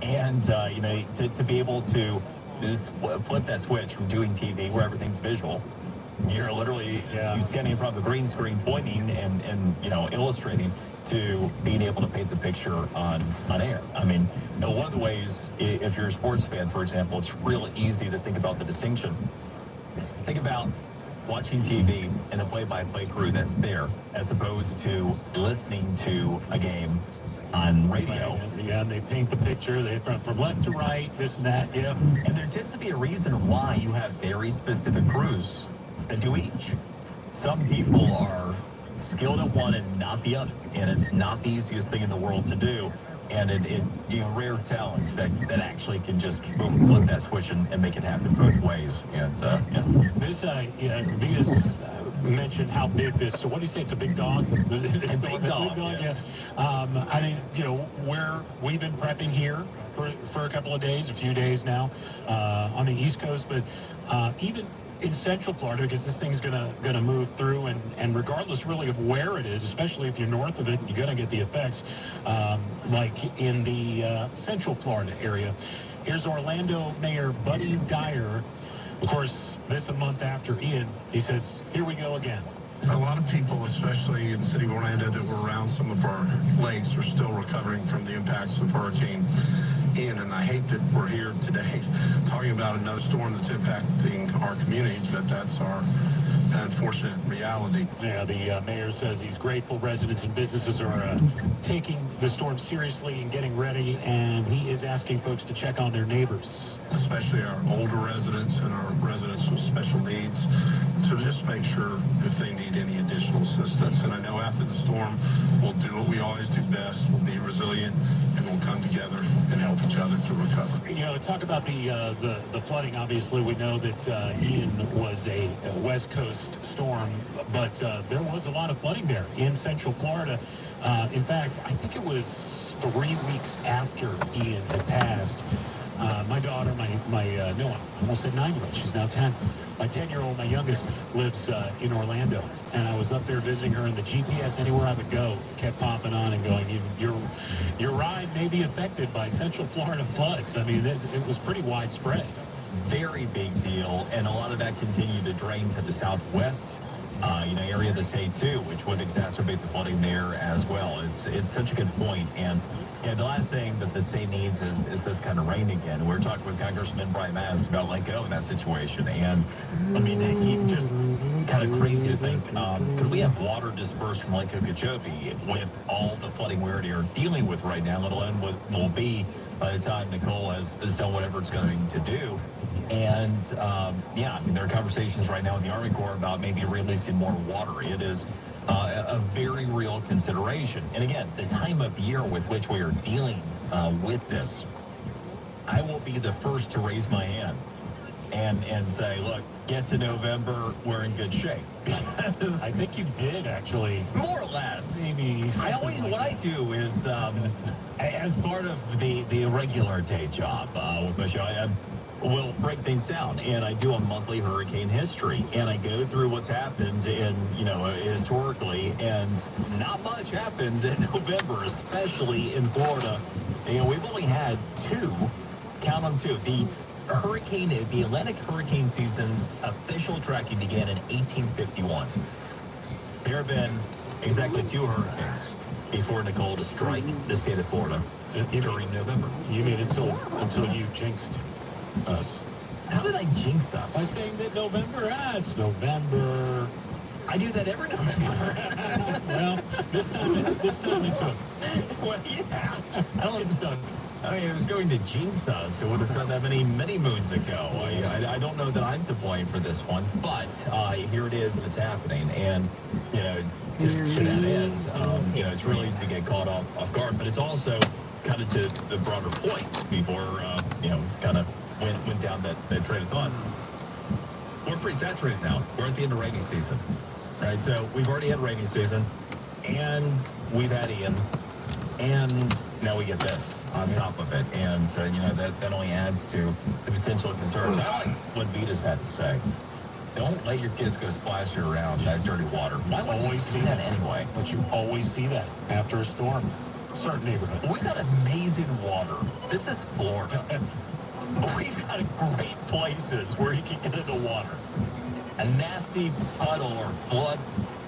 And to be able to just flip that switch from doing TV where everything's visual. You're literally you standing in front of a green screen pointing and illustrating, to being able to paint the picture on air. I mean, one of the ways, if you're a sports fan, for example, it's real easy to think about the distinction. Think about watching TV and a play-by-play crew that's there, as opposed to listening to a game on radio. Yeah, they paint the picture. They from left to right, this and that. Yeah, and there tends to be a reason why you have very specific crews that do each. Some people are skilled at one and not the other, and it's not the easiest thing in the world to do. And it rare talents that actually can just boom, flip that switch and make it happen both ways. And this Venus mentioned how big this. So what do you say? It's a big dog. A big dog. Yes. Yeah. I mean, where we've been prepping here for a couple of days, a few days now, on the East Coast, but even in Central Florida, because this thing's gonna move through, and regardless really of where it is, especially if you're north of it, you're gonna get the effects, like in the Central Florida area. Here's Orlando Mayor Buddy Dyer. Of course, this a month after Ian, he says, "Here we go again." A lot of people, especially in the city of Orlando, that were around some of our lakes, are still recovering from the impacts of Hurricane Ian, and I hate that we're here today talking about another storm that's impacting our communities, but that's our unfortunate reality. Yeah, the mayor says he's grateful residents and businesses are taking the storm seriously and getting ready, and he is asking folks to check on their neighbors. Especially our older residents and our residents with special needs, to just make sure if they need any additional assistance. And I know after the storm, we'll do what we always do best. We'll be resilient, and we'll come together and help each other to recover. Talk about the flooding. Obviously, we know that Ian was a West Coast storm, but there was a lot of flooding there in Central Florida. In fact, I think it was 3 weeks after Ian had passed. My daughter, I almost said 9-year-old, she's now 10. My 10-year-old, my youngest, lives in Orlando, and I was up there visiting her, and the GPS anywhere I would go kept popping on and going, your ride may be affected by Central Florida floods. I mean, it was pretty widespread. Very big deal, and a lot of that continued to drain to the southwest area of the state too, which would exacerbate the flooding there as well. It's such a good point. And the last thing that the state needs is this kind of rain again. We were talking with Congressman Brian Mast about letting go in that situation. And I mean, he just kind of crazy to think, could we have water dispersed from Lake Okeechobee with all the flooding we already are dealing with right now, let alone what will be by the time Nicole has done whatever it's going to do. And, I mean, there are conversations right now in the Army Corps about maybe releasing more water. It is a very real consideration. And again, the time of year with which we are dealing with this, I will be the first to raise my hand and say, look, get to November, we're in good shape. I think you did, actually. More or less. Maybe. What I do is, as part of the regular day job with my show, I will break things down, and I do a monthly hurricane history, and I go through what's happened in, historically, and not much happens in November, especially in Florida. We've only had count them two. The Atlantic hurricane season's official tracking began in 1851. There have been exactly 2 hurricanes before Nicole to strike the state of Florida during November. You made it until you jinxed us. How did I jinx us? By saying that November, it's November. I do that every November. Well, this time it took. Well, yeah. I mean, it was going to jinx us. It would have done that many moons ago. I don't know that I'm to blame for this one, but here it is and it's happening. And, to that end, it's really easy to get caught off guard, but it's also kind of to the broader point. People are, kind of went down that train of thought. We're pretty saturated now. We're at the end of rainy season, right? So we've already had rainy season, and we've had Ian, and now we get this on top of it. And, that only adds to the potential concerns. I like what Vita's had to say. Don't let your kids go splashing around in that dirty water. Why would you always see that anyway? But you always see that after a storm. Certain neighborhoods. We got amazing water. This is Florida. We've got great places where you can get into water. A nasty puddle or flood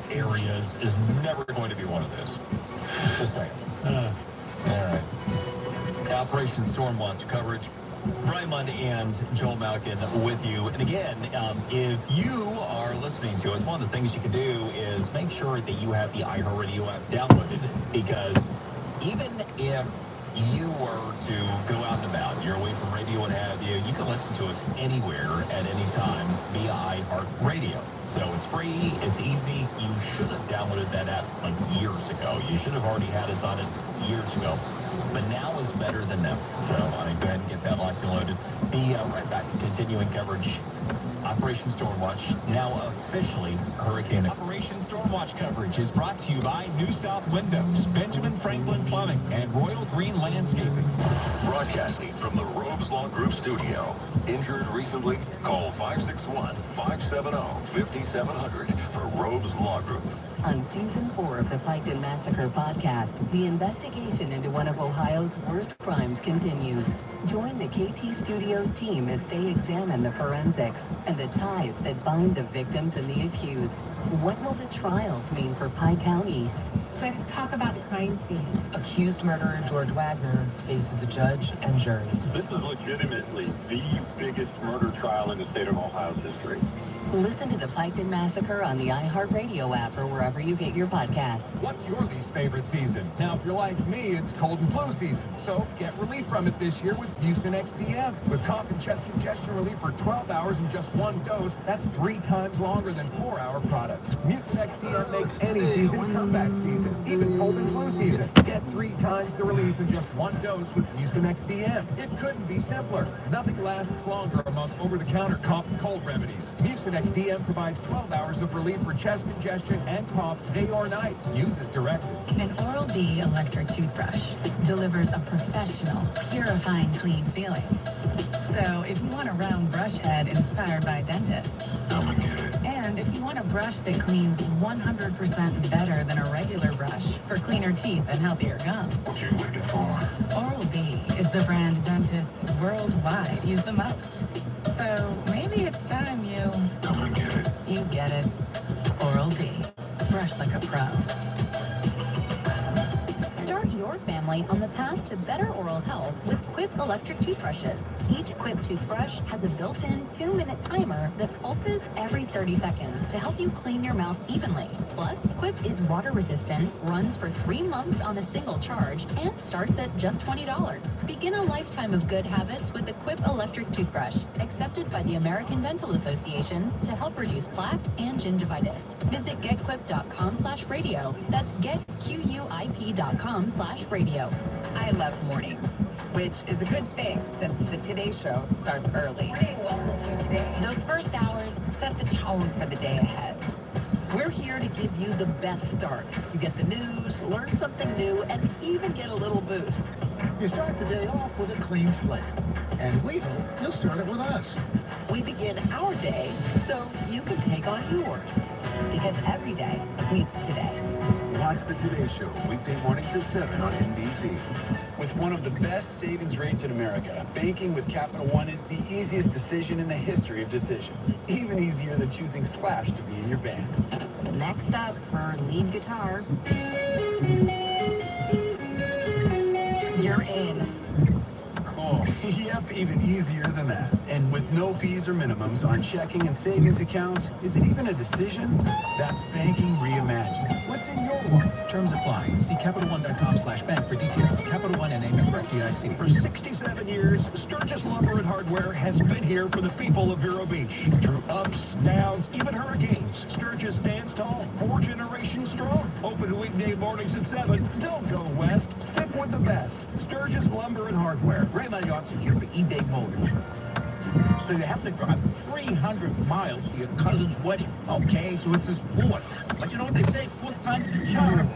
areas is never going to be one of those. Just saying. All right. Operation Storm Watch coverage. Brian Mudd and Joel Malkin with you. And again, if you are listening to us, one of the things you can do is make sure that you have the iHeartRadio app downloaded, because even if you were to go out and about, you're away from radio, what have you, you can listen to us anywhere at any time via iHeartRadio. So it's free, it's easy. You should have downloaded that app like years ago. You should have already had us on it years ago. But now is better than never. So I go ahead and get that locked and loaded. Be right back. Continuing coverage. Operation Stormwatch, now officially Hurricane. Operation Stormwatch coverage is brought to you by New South Windows, Benjamin Franklin Plumbing, and Royal Green Landscaping. Broadcasting from the Robes Law Group studio. Injured recently? Call 561-570-5700 for Robes Law Group. On Season 4 of the Piketon Massacre podcast, the investigation into one of Ohio's worst crimes continues. Join the KT Studios team as they examine the forensics and the ties that bind the victims and the accused. What will the trials mean for Pike County? Let's talk about the crime scene. Accused murderer George Wagner faces a judge and jury. This is legitimately the biggest murder trial in the state of Ohio's history. Listen to the Piketon Massacre on the iHeartRadio app or wherever you get your podcasts. What's your least favorite season? Now, if you're like me, it's cold and flu season. So get relief from it this year with Mucinex DM. With cough and chest congestion relief for 12 hours in just 1 dose, that's 3 times longer than 4-hour products. Mucinex DM makes any season comeback season, even cold and flu season. Get 3 times the relief in just 1 dose with Mucinex DM. It couldn't be simpler. Nothing lasts longer among over-the-counter cough and cold remedies. Mucinex DM provides 12 hours of relief for chest congestion and cough day or night. Use as directed. An Oral-B electric toothbrush delivers a professional, purifying, clean feeling. So if you want a round brush head inspired by dentists, and if you want a brush that cleans 100% better than a regular brush for cleaner teeth and healthier gums, What you looking for? Oral-B is the brand dentists worldwide use the most. So maybe it's time you get it. Oral Oral-B. Brush like a pro. Start your family on the path to better oral health with Quip electric toothbrushes. Each Quip toothbrush has a built-in 2-minute timer that pulses every 30 seconds to help you clean your mouth evenly. Plus, Quip is water-resistant, runs for 3 months on a single charge, and starts at just $20. Begin a lifetime of good habits with the Quip electric toothbrush, accepted by the American Dental Association to help reduce plaque and gingivitis. Visit getquip.com/radio. That's getquip.com/radio. I love mornings, which is a good thing since the Today Show starts early. Welcome to Today. Those first hours set the tone for the day ahead. We're here to give you the best start. You get the news, learn something new, and even get a little boost. You start the day off with a clean slate, and we hope you'll start it with us. We begin our day so you can take on yours. Because every day meets today. Watch the Today Show, weekday mornings at 7 on NBC. With one of the best savings rates in America, banking with Capital One is the easiest decision in the history of decisions. Even easier than choosing Slash to be in your band. Next up for lead guitar. You're in. Oh, yep, even easier than that. And with no fees or minimums on checking and savings accounts, is it even a decision? That's banking reimagined. What's in your wallet? Terms apply. See CapitalOne.com/bank for details. Capital One and a member FDIC. For 67 years, Sturgis Lumber and Hardware has been here for the people of Vero Beach. Through ups, downs, even hurricanes, Sturgis stands tall, 4 generations strong. Open weekday mornings at 7. Don't go west. Stick with the best. Sturgis Lumber and Hardware. Ray Magliozzi here for eBay Motors. So you have to drive 300 miles to your cousin's wedding. Okay, so it's his fourth. But you know what they say, fourth time's the charm.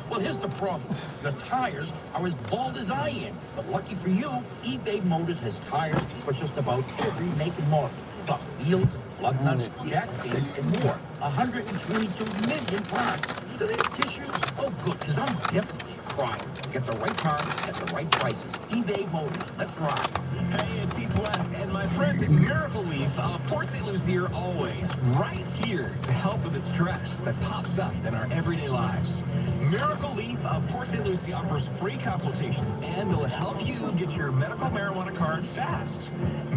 Well, here's the problem. The tires are as bald as I am. But lucky for you, eBay Motors has tires for just about every make and model. Plus wheels, lug nuts, jack stands, and more. 122 million parts. Do they have tissues? Oh, good, because I'm definitely trying. Get the right car at the right prices. eBay Motors. Let's ride. Hey, it's Pete West and my friends at Miracle Leaf of Port St. Lucie here always, right here to help with the stress that pops up in our everyday lives. Miracle Leaf of Port St. Lucie offers free consultations and will help you get your medical marijuana card fast.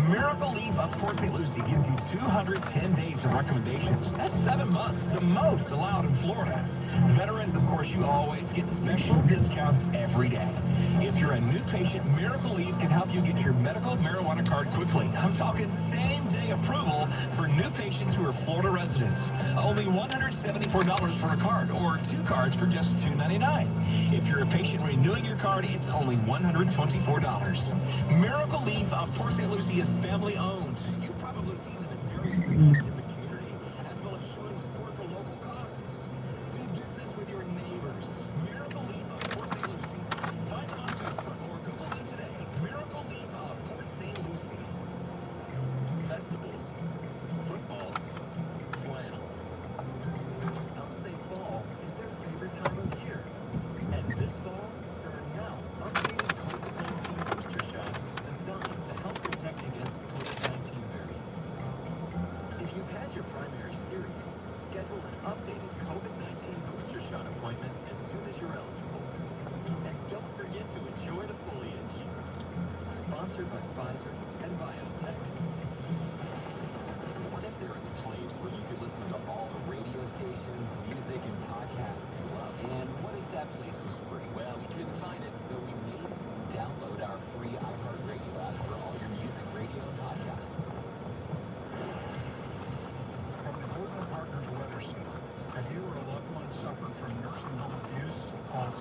Miracle Leaf of Port St. Lucie gives you 210 days of recommendations. That's 7 months, the most allowed in Florida. Veterans, of course, you always get special discounts every day. If you're a new patient, Miracle Leaf can help you get your medical marijuana card quickly. I'm talking same-day approval for new patients who are Florida residents. Only $174 for a card, or 2 cards for just $299. If you're a patient renewing your card, it's only $124. Miracle Leaf of Port St. Lucie is family-owned. You've probably seen them in various events in the community, as well as showing support for local causes. Do business with your neighbors. Miracle Leaf of Port St. Lucie. Find them on Facebook or Google them today. Miracle Leaf of Port St. Lucie. Festivals, football, flannels. Some say fall is their favorite time of year. And this fall, there are now updated COVID-19 booster shots designed to help protect against COVID-19 variants. If you've had your primary series, schedule an updated COVID-19 booster shot appointment as soon as you're eligible. And don't forget to enjoy the foliage. Sponsored by Pfizer and BioNTech. What if there was a place where you could listen to all the radio stations, music, and podcasts you love? And what if that place was free? Well, we couldn't find it, so we made it. Download our free iHeartRadio app for all your music, radio, and podcasts. From the Golden Partners Weather Center, have you or a loved one suffered from nursing home abuse? Call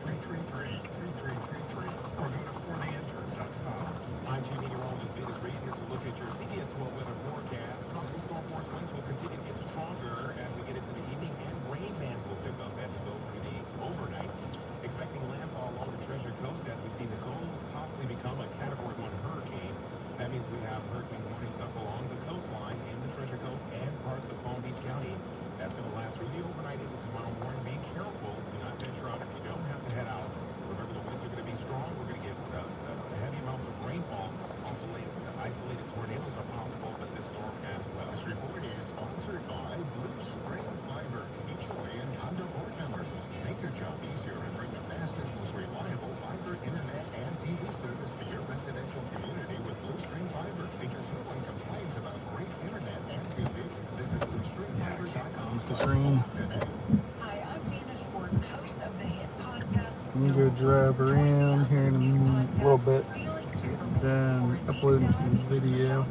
772-333-3333 or go to fortheanswer.com. I'm Jim Meteorologist Venus Reed here to look at your CBS 12 weather forecast. Tropical storm force winds will continue to get stronger as we get into the evening, and rain bands will pick up as we go through the overnight. Expecting landfall along the Treasure Coast as we see Nicole possibly become a Category 1 hurricane. That means we have hurricane warnings up along the coastline in the Treasure Coast and parts of Palm Beach County. That's going to last through the overnight into tomorrow morning. Be careful. Do not venture out if you don't have to head out. Remember, the winds are going to be strong. We're going to get heavy amounts of rainfall. Also, isolated tornadoes are possible, but this storm as well. This report is sponsored by Blue screen. I'm gonna go drive around here in a little bit, then uploading some video.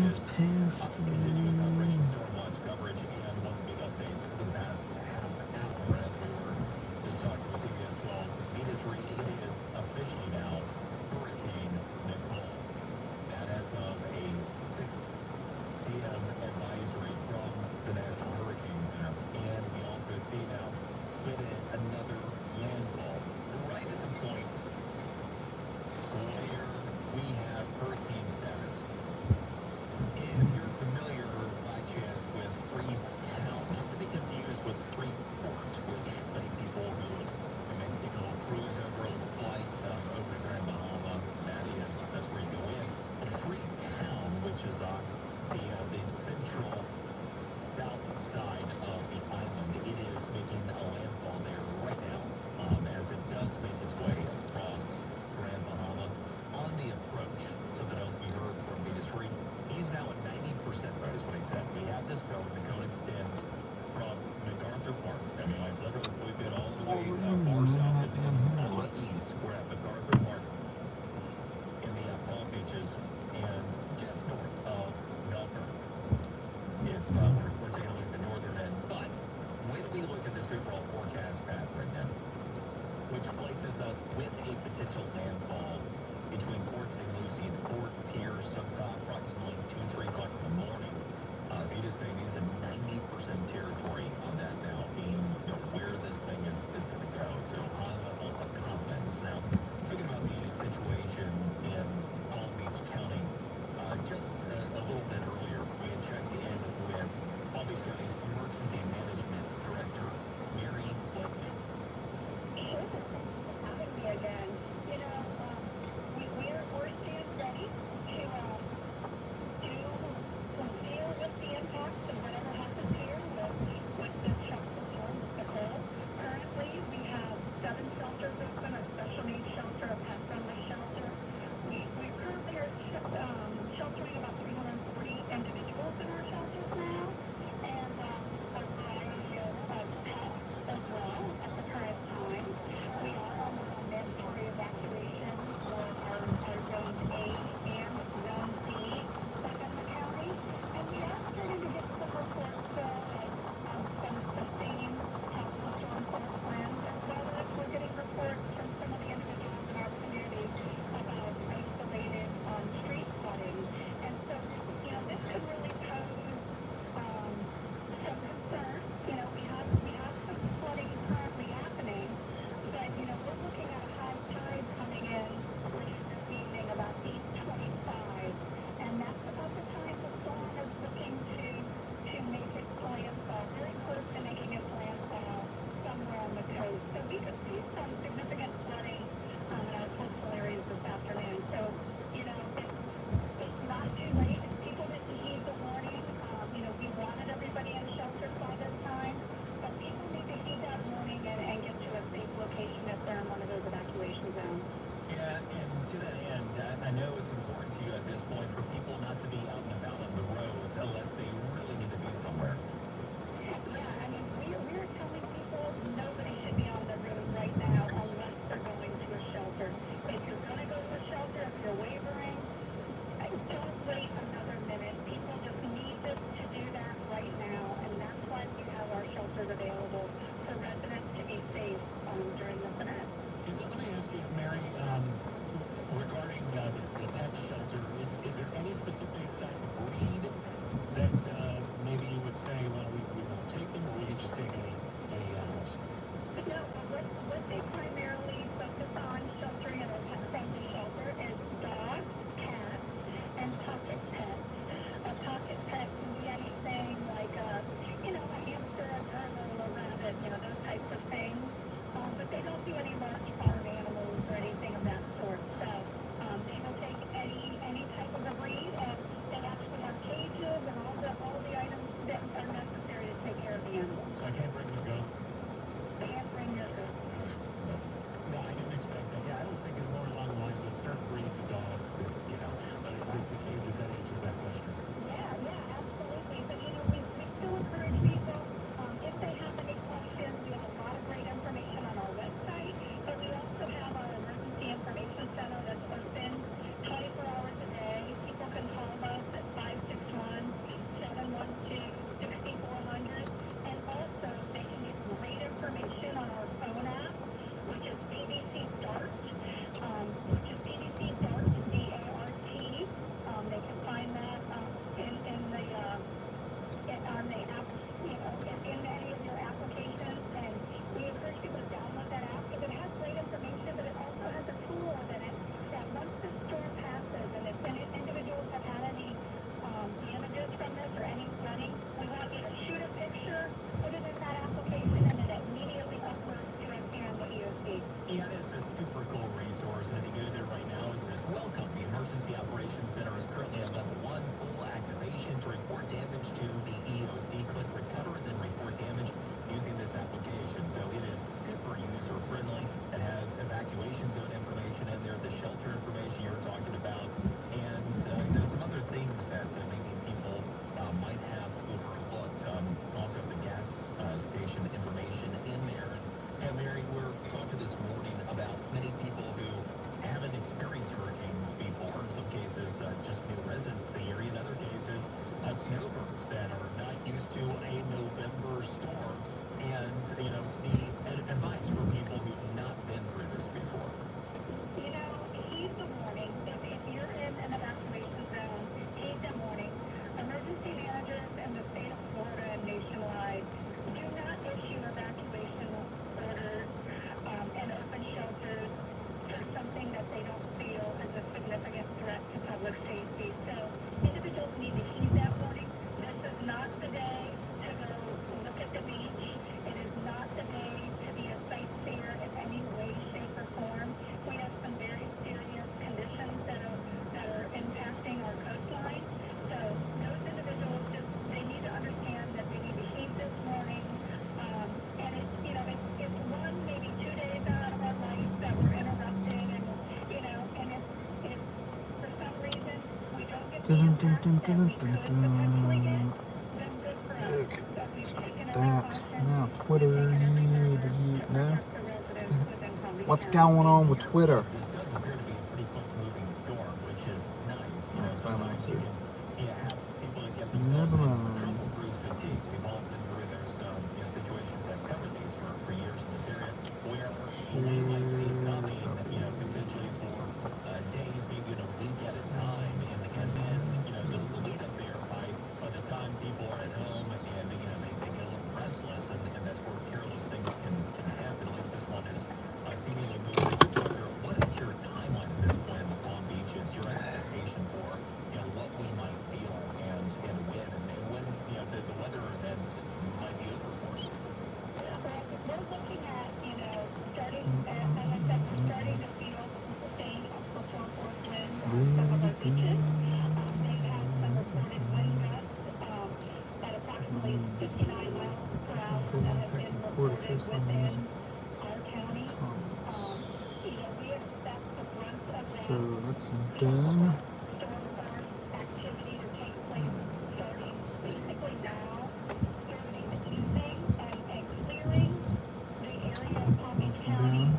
It's past officially now Hurricane Nicole. That as of a 6 p.m. advisory from the National Hurricane Center. And we also see now getting another landfall right at the point where we have hurricane status. If you're familiar by chance with Freetown, not to be confused with Freeport, which many people who may take a little cruise over a little flight over to Grand Bahama, that's where you go in. But Freetown, which is on the central south side of the island, it is making a landfall there right now as it does make its way across Grand Bahama on the approach. Something else we heard from Venus Reed. He's now at 90%. That is what he said. We have this going. The cone extends from MacArthur Park. I mean, like literally, we've been all the way far south and all the east. We're at MacArthur Park in the Palm Beaches and just north of Melbourne. If we're taking a look at the northern end, but when we look at this overall forecast path right now, which places us with a potential landfall between Port St. Lucie and Port Pier sometime approximately 2-3 o'clock in the morning. Vita's saying he's in 90% territory on that now, being where this thing is going to go. So high level of confidence. Now, speaking about the situation in Palm Beach County, just a little bit earlier, we had checked in with Palm Beach County's Emergency Management Director, Mary Blakely. Having me again. We're staying ready to Okay, so that. Now, Twitter, did you know? What's going on with Twitter? Never mind. So that's done. Let's see. That's done.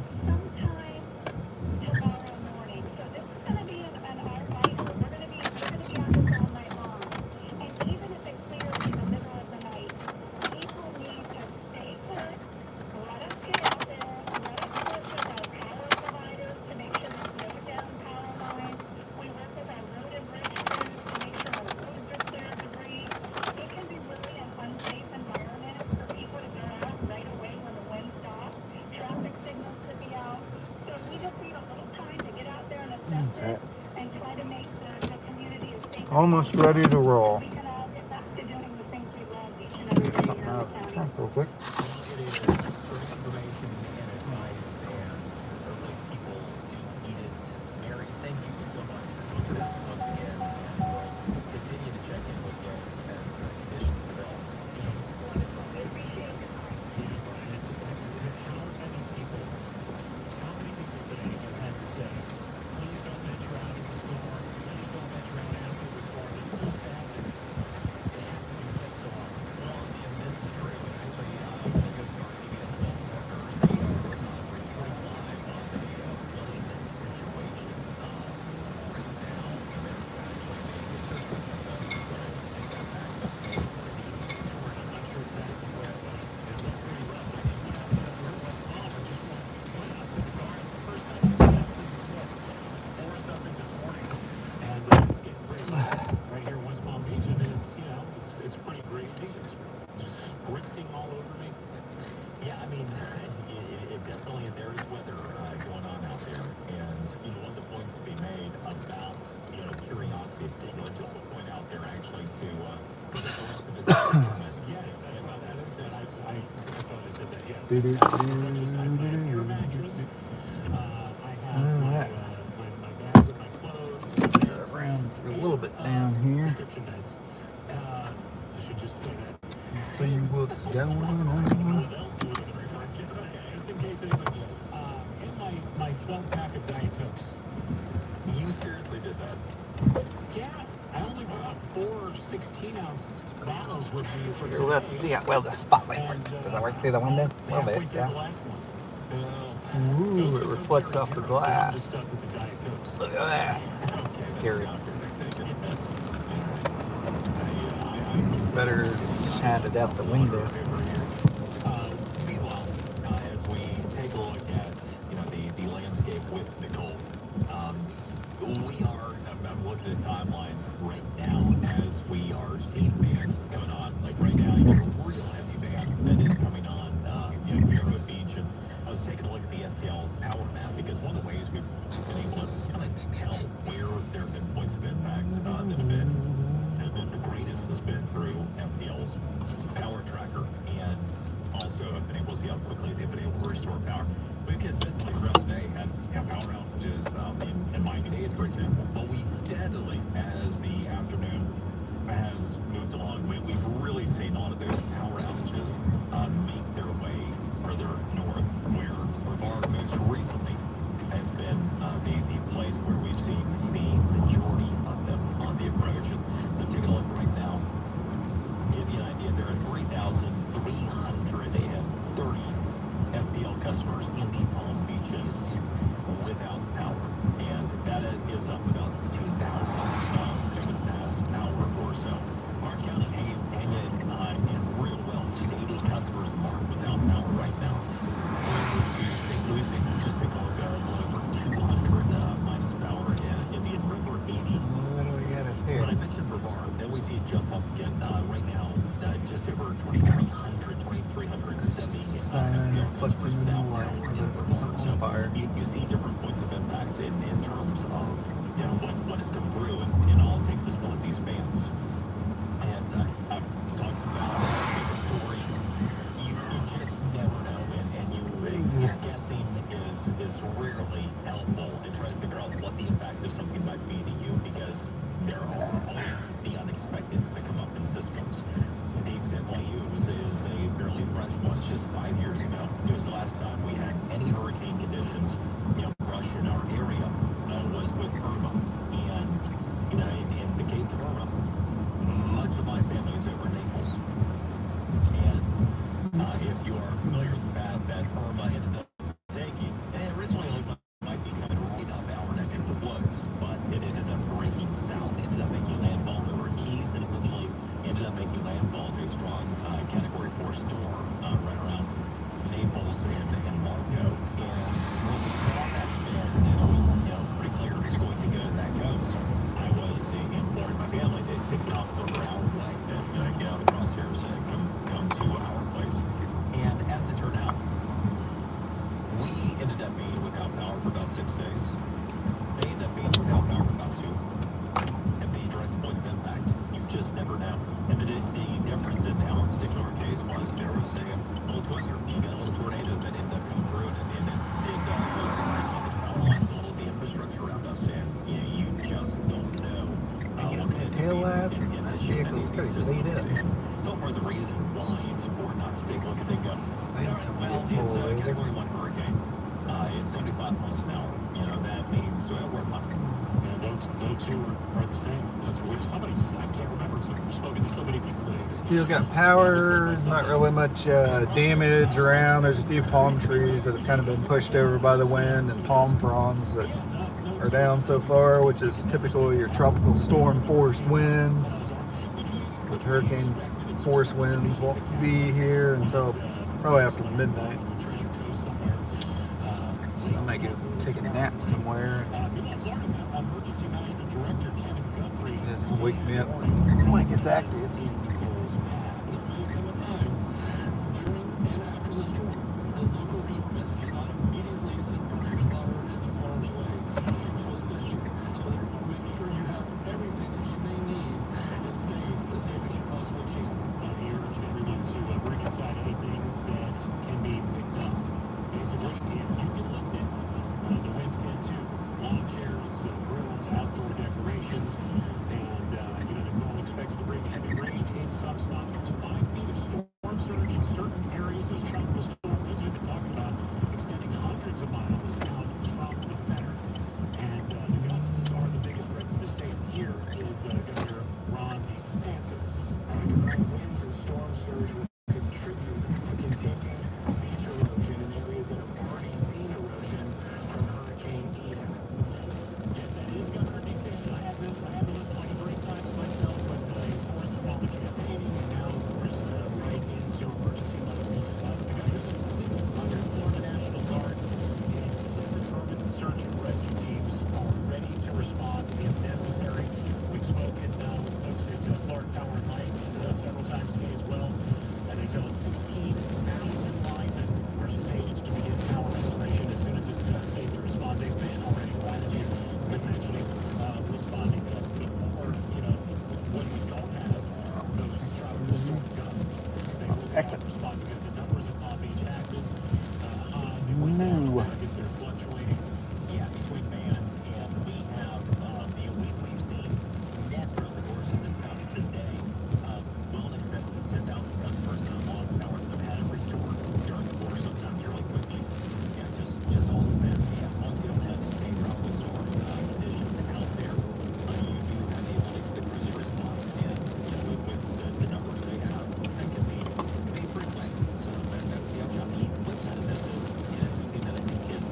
Okay. Almost ready to roll. Get something out of the trunk real quick. Alright. Around a little bit down here. Let's see what's going on. My 12-pack of Diet Cokes. You seriously did that? Yeah, I only bought 4 16-ounce bottles with me for Let's see how well the spotlight works. Does it work through the window? A little bit, yeah. Ooh, it reflects off the glass. Look at that. Scary. Better shine it out the window. Meanwhile, as we take a look at the landscape with Nicole, we are. I'm looking at the timeline right now as we are seeing bands going on. Like right now, you have a real heavy band that is coming on Vero Beach, and I was taking a look at the FPL power map because one of the ways we've been able to kind of tell where there have been points of impact that have been the greatest has been through FPL's power tracker. And reflecting in the light where there's something on fire. You see different points of impact in terms of what has come through, and all it takes is one of these bands. And I've talked about the story. You just never know, and guessing is rarely helpful in trying to figure out what the impact of something might be to you, because there are always the unexpecteds that come up in systems. The example I use is a fairly fresh one. Just 5 years ago, it was the last time we had any hurricane conditions, rush in our area, was with Irma. And, in the case of Irma, much of my family is over in Naples. And if you are familiar with the path that Irma ended up taking, and originally it might be kind of right up our neck of the woods, but it ended up breaking south, ended up making landfall over Keys, and eventually ended up making landfall as a strong Category 4 storm right around Naples and Marco. And when we saw that event, and it was pretty clear it was going to go to that coast, I was informed my family to take it off over our way, and get out of the crosshairs and come to our place. And as it turned out, we ended up being without power for about 6 days. They ended up being without power for about 2. And the direct points of impact, you just never know. And the difference in our particular case was there was a little twister. You got a little tornado that ended up coming through, and it did power lines, all of the infrastructure around us, and you just don't know what kind of Tail lights, and that vehicle's pretty beat up. so far the reason why it's important not to take a look at the gun. Well, it's a Category 1 hurricane. It's 75 miles an hour. That means we're fine. Those two are the same. I can't remember. I've spoken to so many people. Still got power, not really much damage around. There's a few palm trees that have kind of been pushed over by the wind, and palm fronds that are down so far, which is typical of your tropical storm force winds. But hurricane force winds won't be here until probably after midnight. So I might go take a nap somewhere. This can wake me up when it gets active. Flip side of this is, it's something that I think is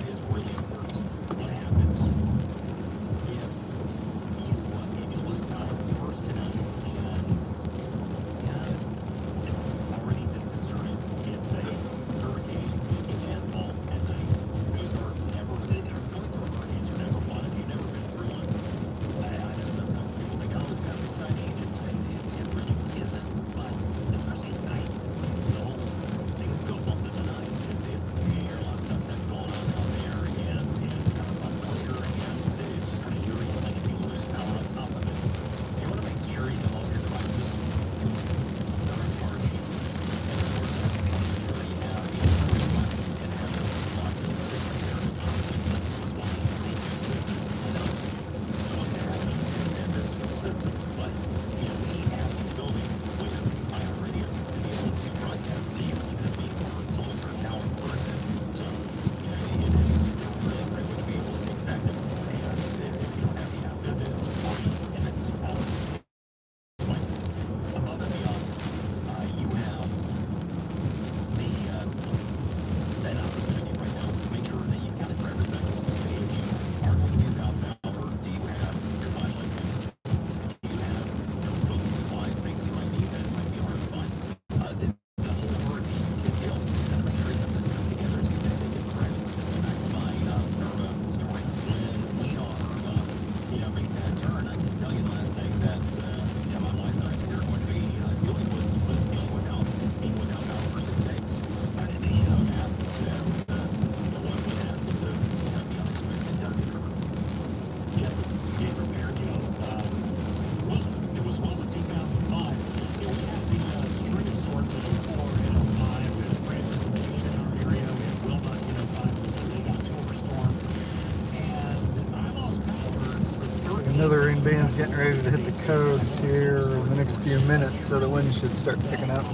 band's getting ready to hit the coast here in the next few minutes, so the wind should start picking up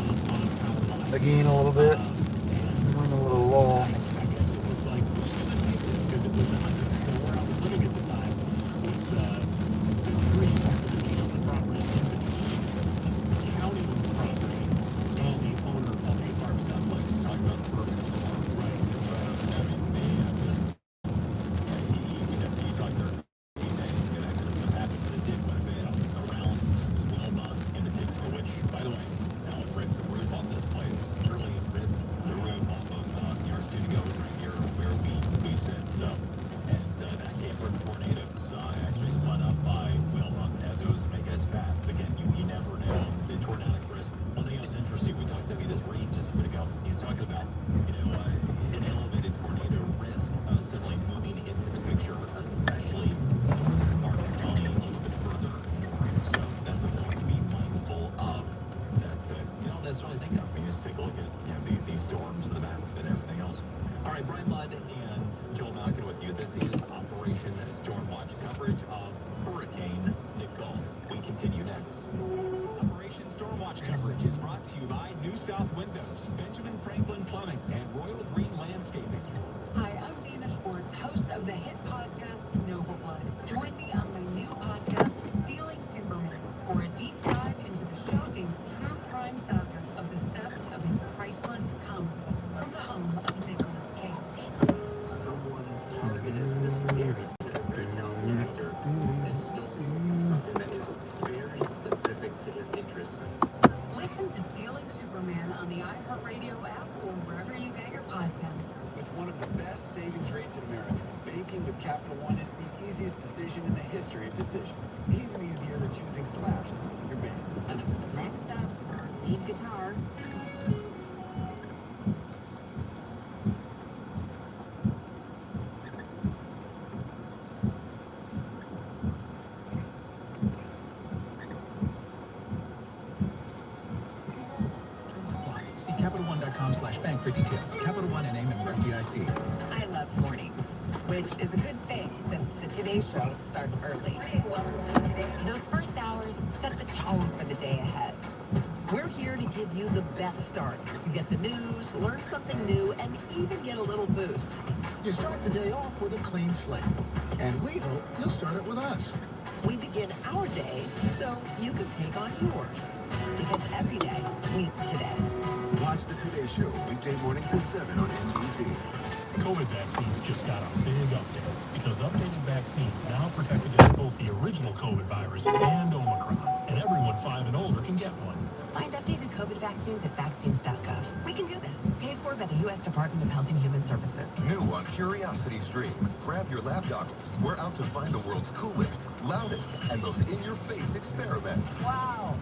again a little bit. We're in a little lull. Hurricane Nicole. We continue next. Operation Stormwatch coverage is brought to you by New South Windows, Benjamin Franklin Plumbing, and Royal Green Landscaping. Hi, I'm Dana Schwartz, host of the hit podcast Noble Blood. Join me on my new podcast, Stealing Superman, for a deep dive into the shocking true crime saga of the theft of a priceless comic from the home of Nicolas Cage. Someone targeted Mr. Harris, a known actor, and stole something that is very specific to his interests. Listen to Stealing Superman on the iHeartRadio app or wherever you get your podcasts. With one of the best savings rates in America, banking with Capital One is the easiest decision in the history of decisions. Even easier than choosing Slash to be your bank. Next up, lead guitar. See CapitalOne.com/bank for details. Capital One and member FDIC. I love morning, which is a good thing since the Today Show starts early. Those first hours set the tone for the day ahead. We're here to give you the best start. You get the news, learn something new, and even get a little boost. You start the day off with a clean slate. And we hope you'll start it with us. We begin our day so you can take on yours. Because every day meets today. Watch the Today Show weekday mornings at 7 on NBC. COVID vaccines just got a big update because updated vaccines now protect against both the original COVID virus and Omicron, and everyone 5 and older can get one. Find updated COVID vaccines at vaccines.gov. We can do this. Paid for by the U.S. Department of Health and Human Services. New on Curiosity Stream. Grab your lab goggles. We're out to find the world's coolest, loudest, and most in-your-face experiments. Wow,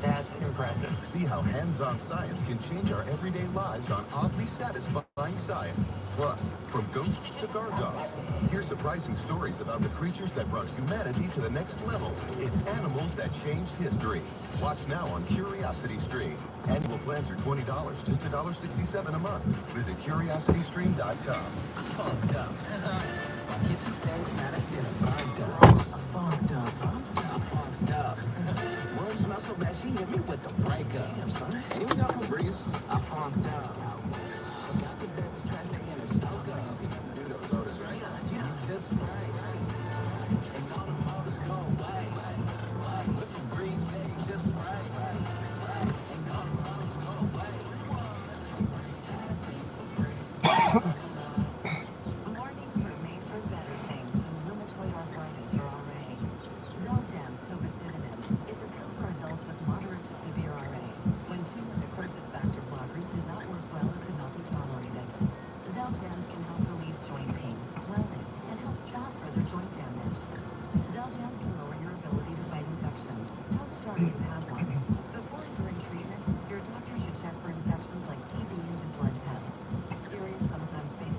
that's impressive. See how hands-on science can change our everyday lives on oddly satisfying science. Plus, from ghosts to guard dogs, hear surprising stories about the creatures that brought humanity to the next level. It's animals that changed history. Watch now on Curiosity Stream. Annual plans are $20, just $1.67 a month. Visit CuriosityStream.com. Funked up. My kitchen stinks, man, it's dinner. Funked up. Funked up. Funked up. Room smells so bad, she hit me with the breakup. Any we talking breeze? I funked up. Forgot the dirty trash they in a stoke up. Do those loaders, right? Yeah, just right. And all the motors go away. With the green thing, just right. And all the motors go away. Warnings for made for better things in rheumatoid arthritis or RA. Zoltan tofacitinib is a pill for adults with moderate to severe RA. When two necrosis factor blockers did not work well or could not be tolerated. Zoltan can help relieve joint pain, swelling, and help stop further joint damage. Zoltan can lower your ability to fight infections. Don't start if you have one. Before and during treatment, your doctor should check for infections like TB and blood tests. Serious, sometimes fatal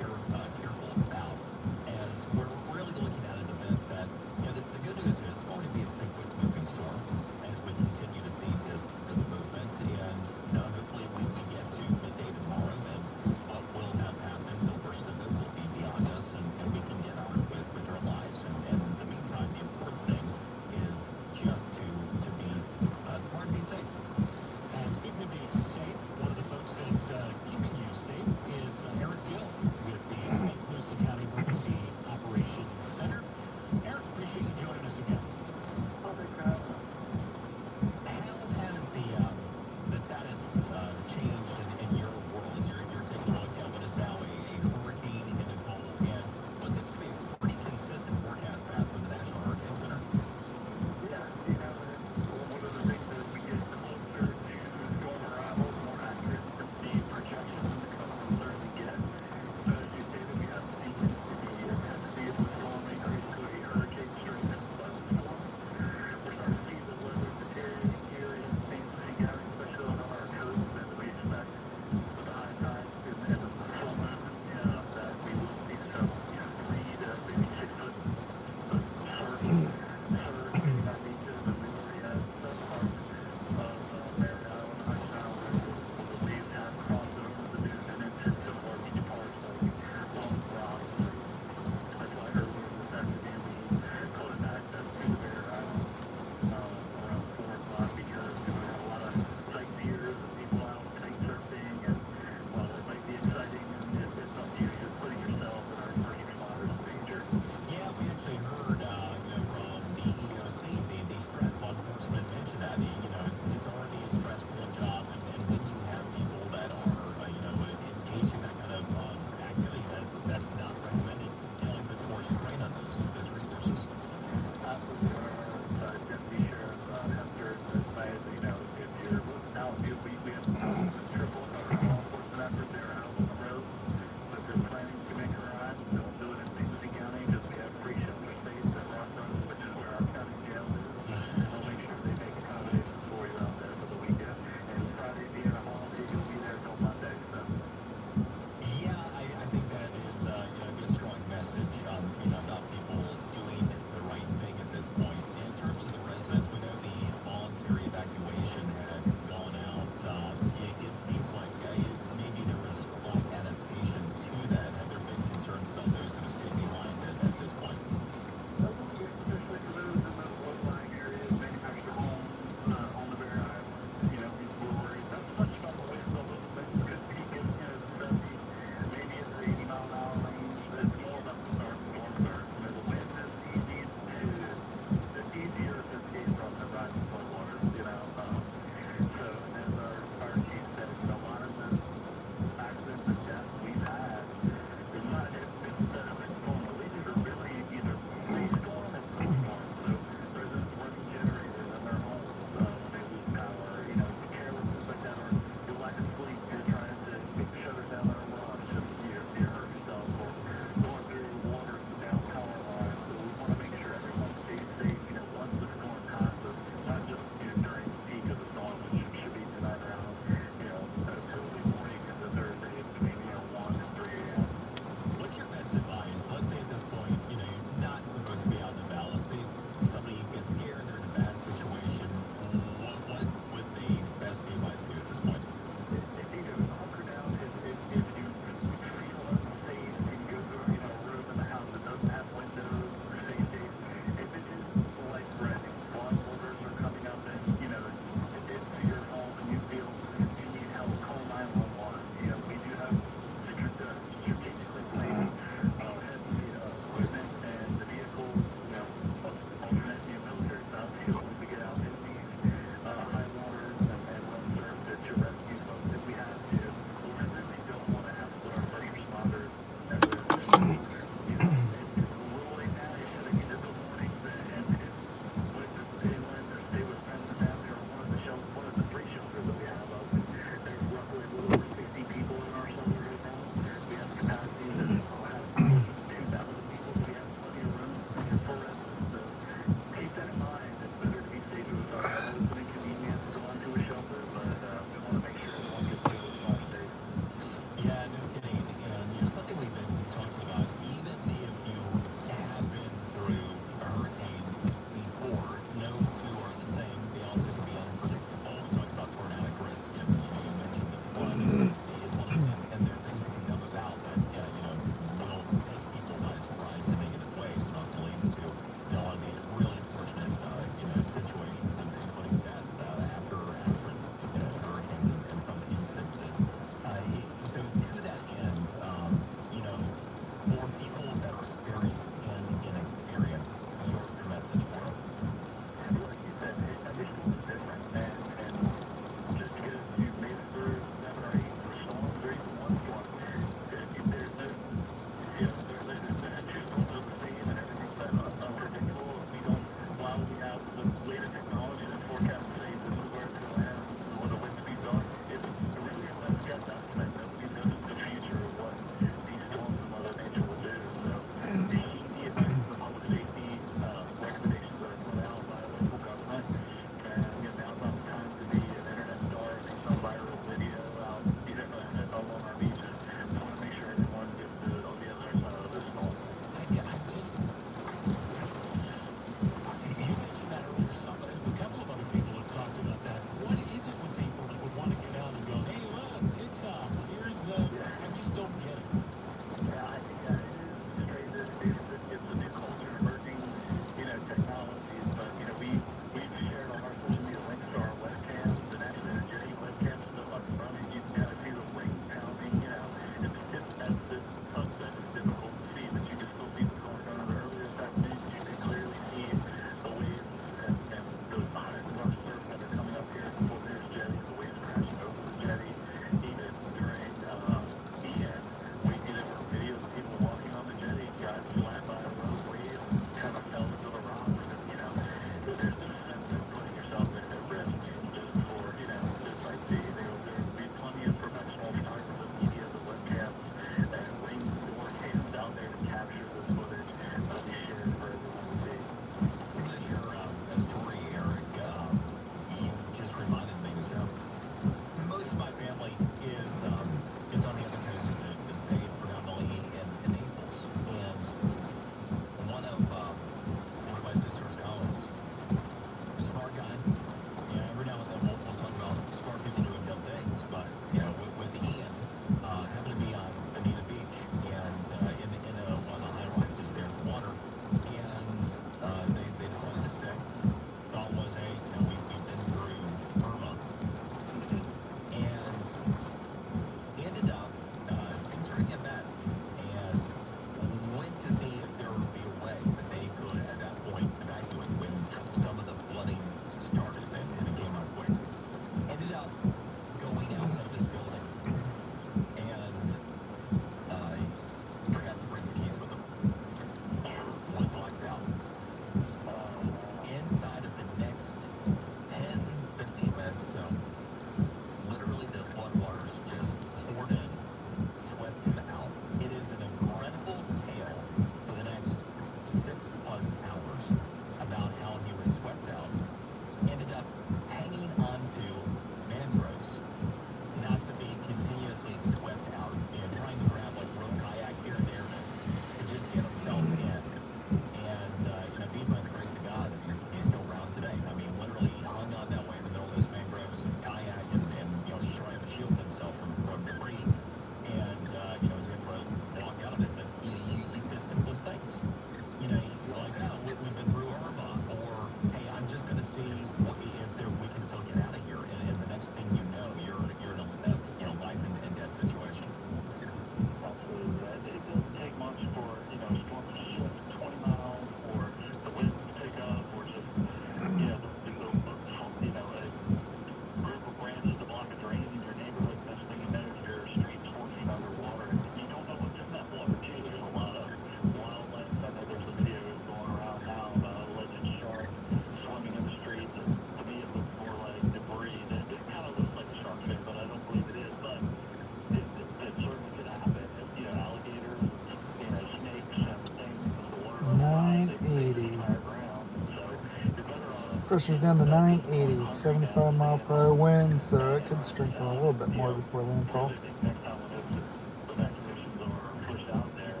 Pressure's down to 980, 75 mile per hour wind, so it could strengthen a little bit more before landfall. Next time when the evacuations are pushed out there,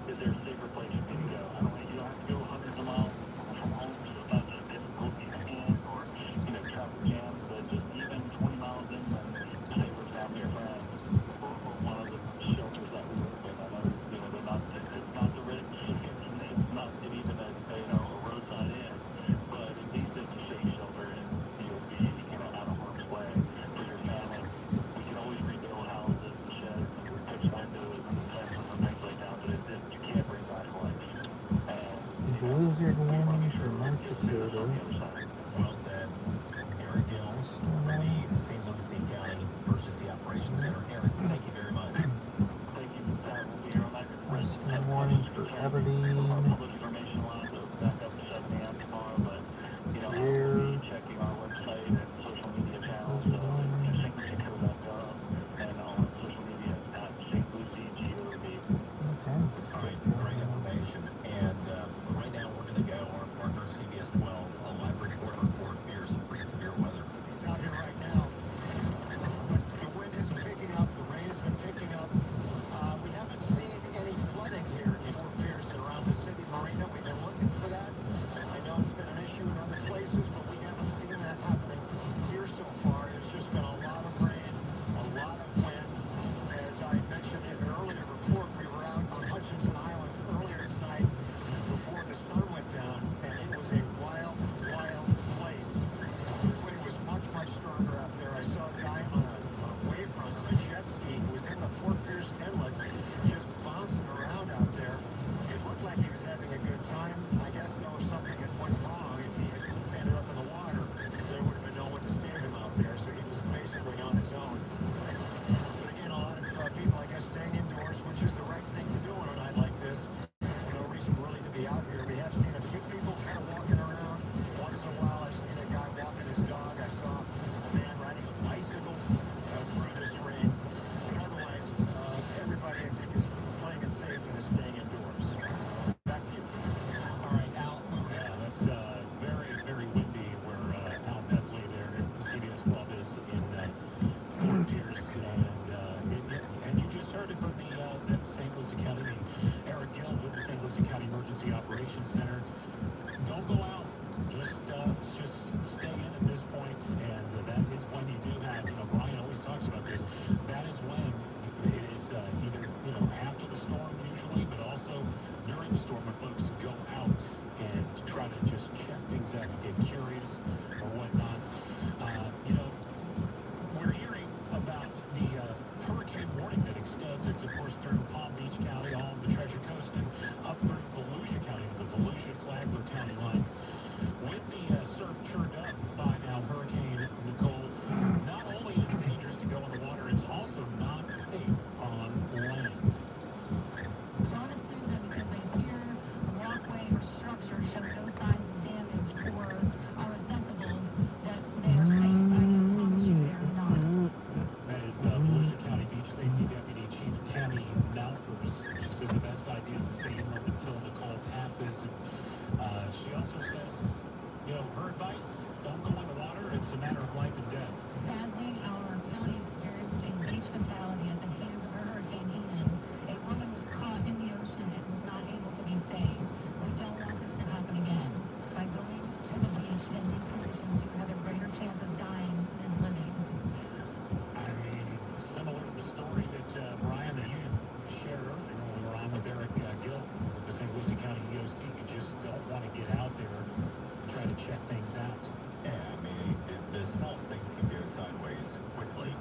is there a safer place for me to go? I don't know, you don't have to go hundreds of miles from home to about the difficulty at hand or, traffic jams, but just even 20 miles inland, stay with family or friends or one of the shelters that we work with. I know, they're not, it's not the rich, it's not even a roadside inn, but at least it's a safe shelter and you'll be, out of harm's way for your family. We can always rebuild houses and sheds and fix windows and fences and things like that, but you can't bring back life. And Blizzard warning for North Dakota. Well said. Eric Gill, the St. Lucie County Emergency Operations Center. Eric, thank you very much. Thank you. We'll be here all night. Storm warning for Aberdeen. Public information lines will back up to 7 a.m. tomorrow, but, Here. I'll be checking our website and social media channels, stlucieco.gov, and on social media at St. Lucie GOV. Okay, just All right, great information. And right now we're going to go our partner CBS 12, a live reporter for Fort some pretty severe weather. He's out here right now. The wind has been picking up, the rain has been picking up. We haven't seen any flooding here in Fort Pierce and around the city marina. We've been looking for that. I know it's been an issue in other places, but we haven't seen that happening here so far. It's just been a lot of rain, a lot of wind. As I mentioned in an earlier report, we were out on Hutchinson Island earlier tonight before the sun went down, and it was a wild, wild place. The wind was much, much stronger out there. I saw a guy on a wavefront on a jet ski who was in the Fort Pierce Inlet just bouncing around out there. It looked like he was having a good time. I guess, though, if something had went wrong, if he had ended up in the water, there would have been no one to save him out there, so he was basically on his own. But again, a lot of people, I guess, staying indoors, which is the right thing to do on a night like this. No reason really to be out here. We have seen a few people kind of walking around. Once in a while, I've seen a guy walking his dog. I saw a man riding a bicycle through this rain. But otherwise, everybody, I think, is playing it safe and is staying indoors. Back to you. All right, Al. That's very, very windy where Al Medley there at CBS 12 is in Fort Pierce. And you just heard it from the St. Lucie County, Eric Gill with the St. Lucie County Emergency Operations Center. Don't go out. Just stay in at this point. And that is when you do have, Brian always talks about this. That is when it is either, after the storm usually, but also during the storm when folks go out and try to just check things out and get curious or whatnot. We're hearing about the hurricane warning that extends. It's, of course, through Palm Beach County, all of the Treasure Coast, and up through Volusia County, the Volusia-Flagler County line. With the surf churned up by now Hurricane Nicole, not only is it dangerous to go in the water, it's also not safe on land. Don't assume that because they hear a walkway or structure show no signs of damage or are sensible that they are safe. I can promise you they are not. That is Volusia County Beach Safety Deputy Chief Tammy Malfers. She says the best idea is to stay inland until Nicole passes. And she also says, her advice, don't go in the water. It's a matter of life and death. Sadly, our county experienced a beach fatality at the hands of Hurricane Ian. A woman was caught in the ocean and was not able to be saved. We don't want this to happen again. By going to the beach in these conditions, you have a greater chance of dying than living. I mean, similar to the story that, Brian, that you shared earlier when we were on with Eric Gill with the St. Lucie County EOC. You just don't want to get out there and try to check things out. Yeah, I mean, the smallest things can go sideways quickly.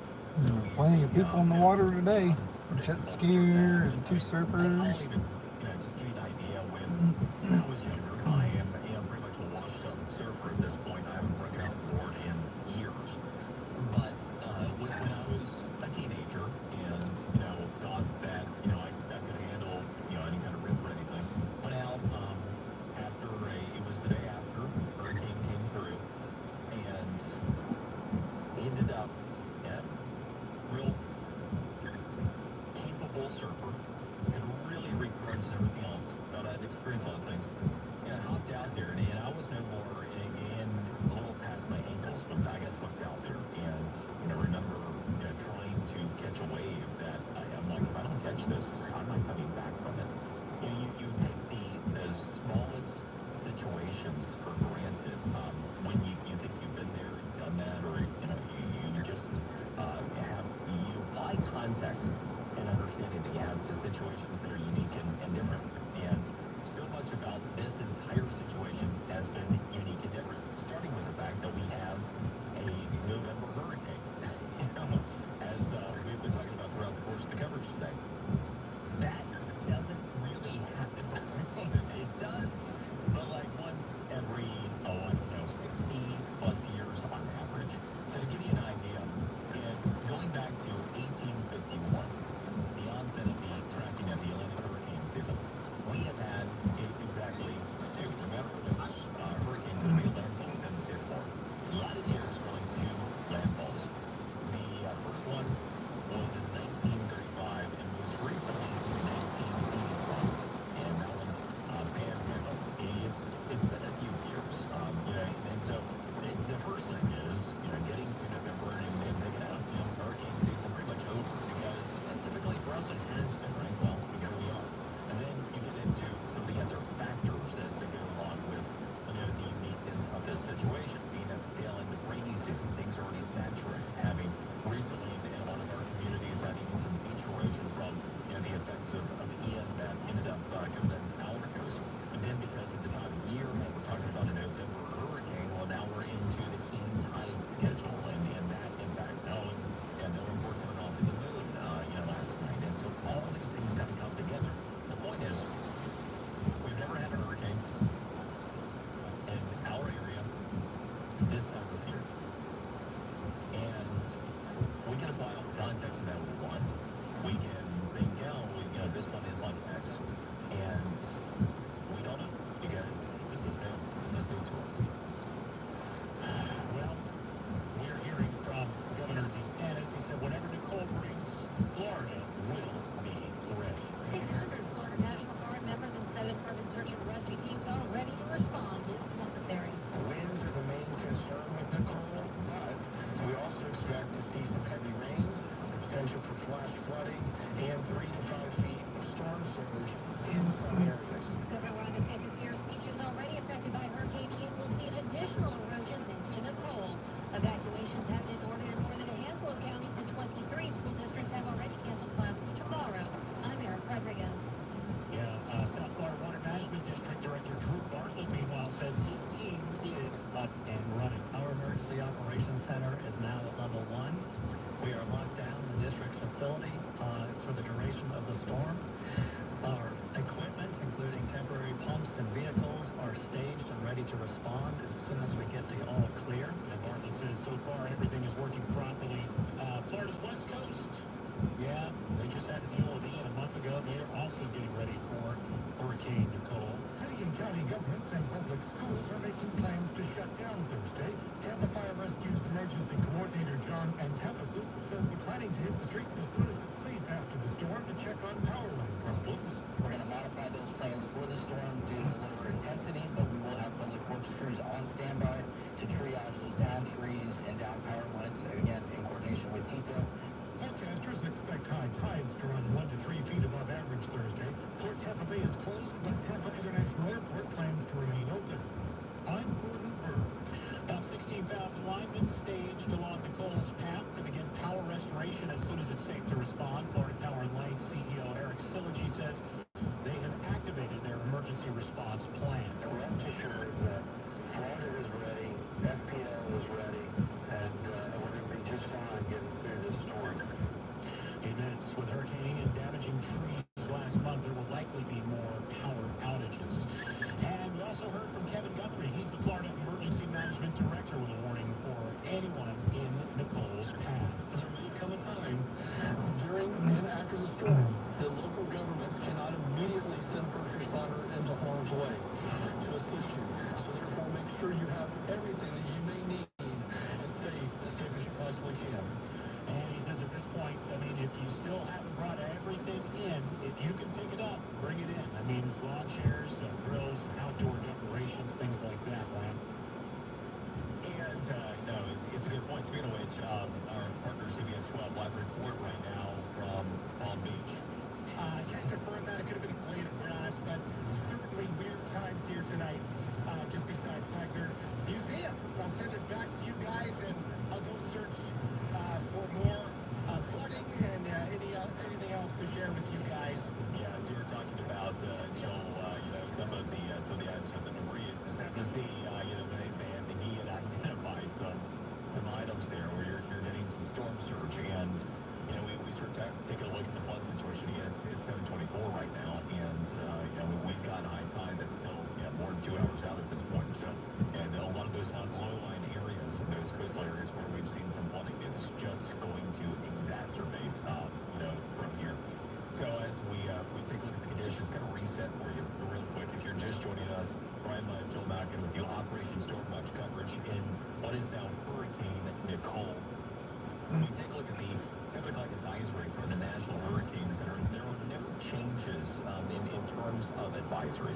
Plenty of people in the water today. Jet skier and 2 surfers. Just to give you an idea, when I was younger, I am pretty much a washed-up surfer at this point. I haven't broken out board in years. But when I was a teenager and, thought that, I could handle, any kind of rip or anything, went out it was the day after hurricane came through, and ended up at real capable surfer, could really recreate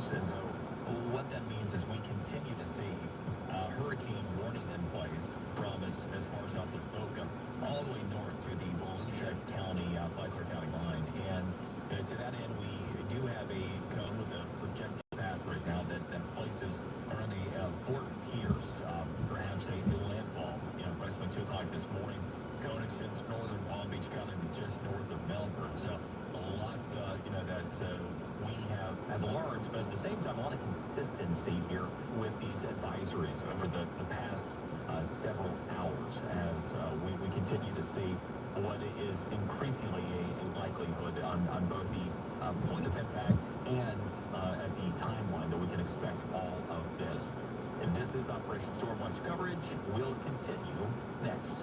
And so what that means is we continue to see hurricane warning in place from as far south as Boca all the way north to the Volusia County, Flagler County line. And to that end, we do have a cone with a projected path right now that places around the Fort Pierce, perhaps a landfall. Approximately 2 o'clock this morning. Cone extends northern Palm Beach County just north of Melbourne. So a lot, that we have learned, but at the same time, a lot of consistency here with these advisories over the past several hours as we continue to see what is increasingly a likelihood on both the point of impact and at the timeline that we can expect all of this. And this is Operation Stormwatch coverage. Will continue next.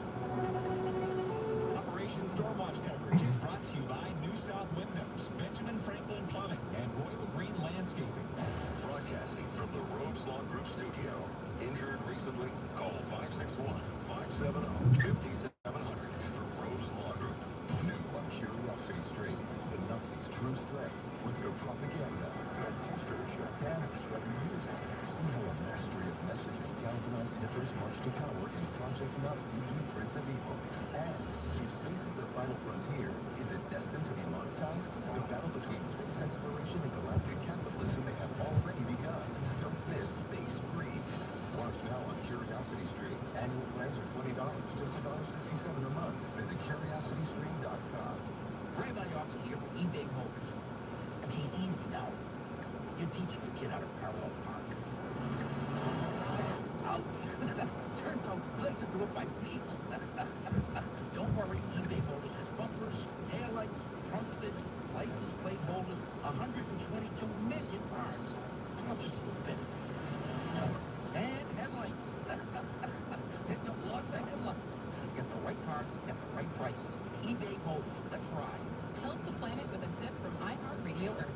Operation Stormwatch coverage is brought to you by New South Windows, Benjamin Franklin Plumbing, and Royal Green Landscaping. Broadcasting from the Rhodes Law Group studio. Injured recently? Call 561-570-5700 for Rhodes Law Group. New on Curiosity Street. The Nazis' true strength was their propaganda. Their posters, their banners, their music. Symbol of mastery of messaging galvanized Hitler's march to power in Project Nazi Blueprints of Evil. And Deep Space is the final frontier. Is it destined to be monetized? The battle between space exploration and galactic capitalism may have already begun. Don't miss Space Free. Watch now on Curiosity Street. Annual plans are $20, just $1.67 a month. Visit CuriosityStream.com. Everybody off here for eBay Motors. Okay, easy now. You're teaching your kid how to parallel park. Ouch. Turns out good to do it by people. Don't worry, eBay Motors has bumpers, taillights, trunk lights, license plate holders, 122 million parts. How much is it fit? And headlights. Hit the blood back and luck. Get the right parts at the right prices. eBay Motors. Let's ride. Help the planet with a tip from iHeartRadio Earth.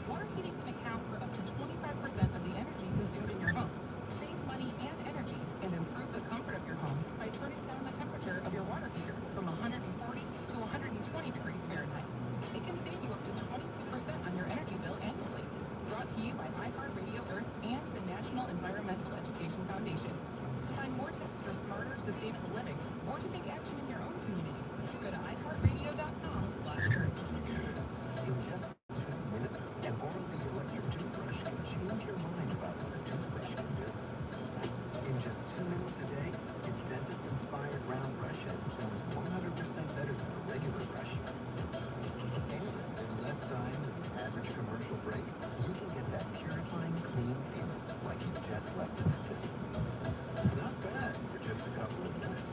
Water heating can account for up to 25% of the energy consumed in your home. Save money and energy and improve the comfort of your home by turning down the temperature of your water heater from 140 to 120 degrees Fahrenheit. It can save you up to 22% on your energy bill annually. Brought to you by iHeartRadio Earth and the National Environmental Education Foundation. To find more tips for smarter, sustainable living or to take action in your own community, go to iHeartRadio.com/Earth. In just 2 minutes, an orally electric toothbrush can change your mind about what a toothbrush can do. In just 2 minutes a day, its dentist-inspired round brush head sounds 100% better than a regular brush. And in less time than the average commercial break, you can get that purifying clean feeling like you just left the city. Not bad for just a couple of minutes.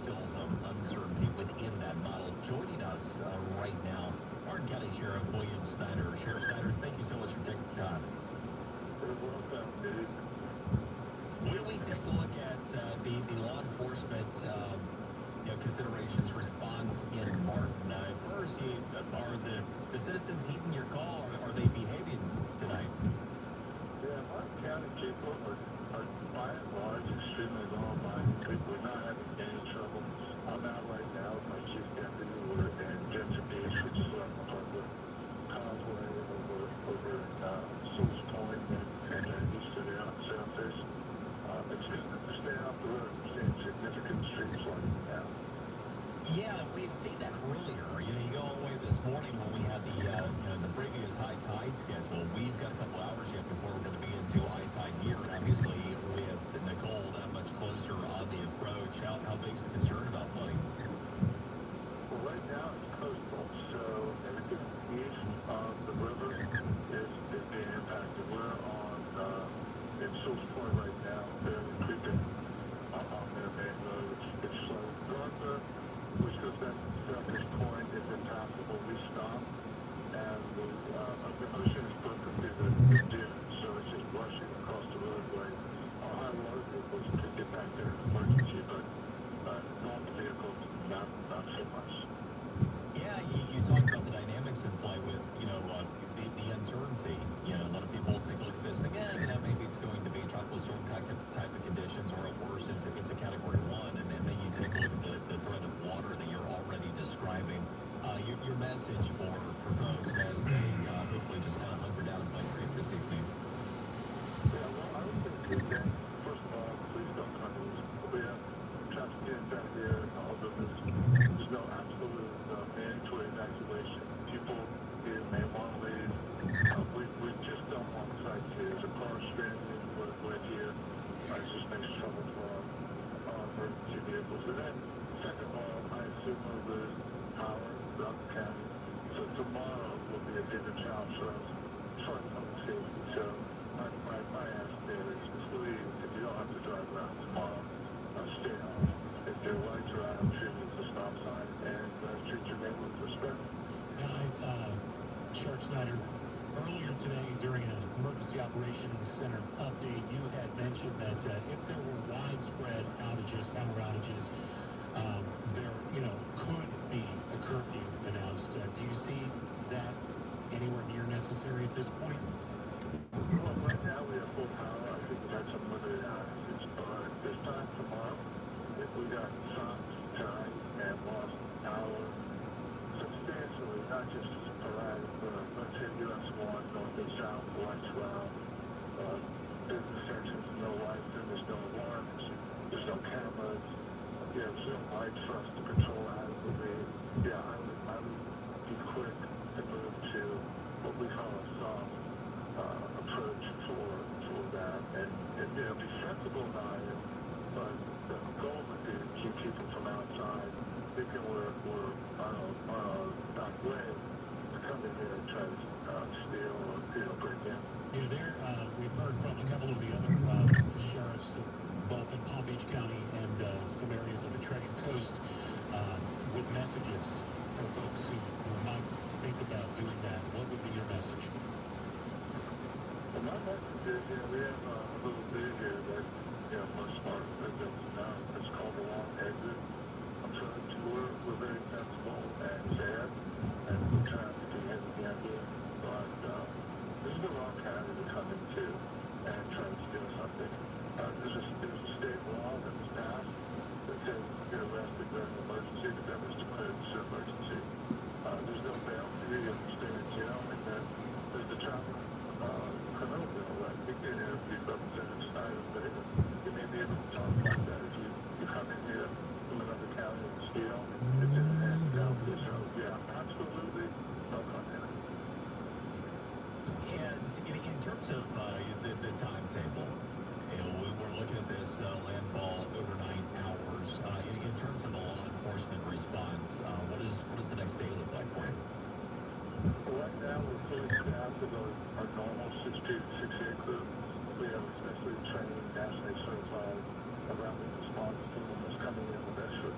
there's still some uncertainty within that model. Joining us right now, Martin County Sheriff William Snyder. Sheriff Snyder, thank you so much for taking the time. When we take a look at the law enforcement considerations response in Martin, first, are the citizens heeding your call, or are they behaving tonight? Yeah, Martin County people are by and large extremely law-abiding. We're not having any trouble. I'm out right now with my chief deputy. We're in Denver Beach, which is on the public causeway over Sills Point and then east of the Sailfish. It's good to stay off the road. We're seeing significant street flooding now. Yeah, we've seen that earlier. You go all the way this morning when we had the previous high tide schedule. We've got a couple hours yet before we're going to be into high tide year. Obviously, with Nicole that much closer on the approach, how big's the concern about flooding? Well, right now it's coastal, so everything east of the river is being impacted. We're on in Sills Point right now. They're creeping on their main road. It's flooded. Garza, which goes back to Sailfish Point, is impassable. We stop, and the ocean is broken through the dune, so it's just rushing across the roadway. Our high water vehicles could get back there in emergency, but normal vehicles, not so much. Yeah, you talked about the dynamics in play with, the uncertainty. A lot of people take a look at this again, maybe it's going to be tropical storm type of conditions, or at worst, it's a category 1, and then you take a look at the threat of water that you're already describing. Your message for folks as they hopefully just kind of hunker down and play safe this evening. Yeah, well, I would say two things. First of all, please don't come to this. We have traffic jams out here, all of this. There's no absolute mandatory evacuation. People here may want to leave. We just don't want sightseers. There's a car stranded right here. It just makes trouble for our emergency vehicles. And then, second of all, I assume we'll lose power throughout the county. So tomorrow will be a bigger challenge for us as far as public safety. So my ask there is, please, if you don't have to drive around tomorrow, stay home. If there are lights around, treat it as a stop sign, and treat your neighbor with respect. Sheriff Snyder, earlier today during an emergency operations center update, you had mentioned that if there were widespread outages, power outages, there could be a curfew announced. Do you see that anywhere near necessary at this point? Well, right now we have full power. I think we've had some limited outages, but this time tomorrow, if we got sun tonight and lost power substantially, not just sporadic, but let's say US 1, north and south, lights round, business sections, no lights, and there's no alarms, there's no cameras, there's no lights for us to control adequately. Yeah, I would be quick to move to what we call a soft approach for that, and be sensible about it, but the goal would be to keep people from outside thinking we're on our back way to come in here and try to steal or break in. We've heard from a couple of the other sheriffs, both in Palm Beach County and some areas of the Treasure Coast, with messages for folks who might think about doing that. What would be your message? Well, my message is, we have a little bit here that, most smart residents know. It's called the long exit. I'm trying to we're very sensible and fair, and we're trying to do everything here. But this is the wrong county to come into and try to steal something. There's a state law that was passed that says you're arrested during an emergency. The governor's declared it's an emergency. There's no bail for you. You have to stay in jail. And then there's the traffic criminal bill. I think they have the Representative Snyder, but you may be able to talk about that if you come in here from another county and steal. It's in the hand down for you. So, yeah, absolutely no comment. And in terms of the timetable, we're looking at this landfall overnight hours. In terms of a law enforcement response, what does the next day look like for you? Well, right now we're fully staffed with our normal 6P to 6A crew. We have a specially trained, nationally certified around the response team that's coming in with extra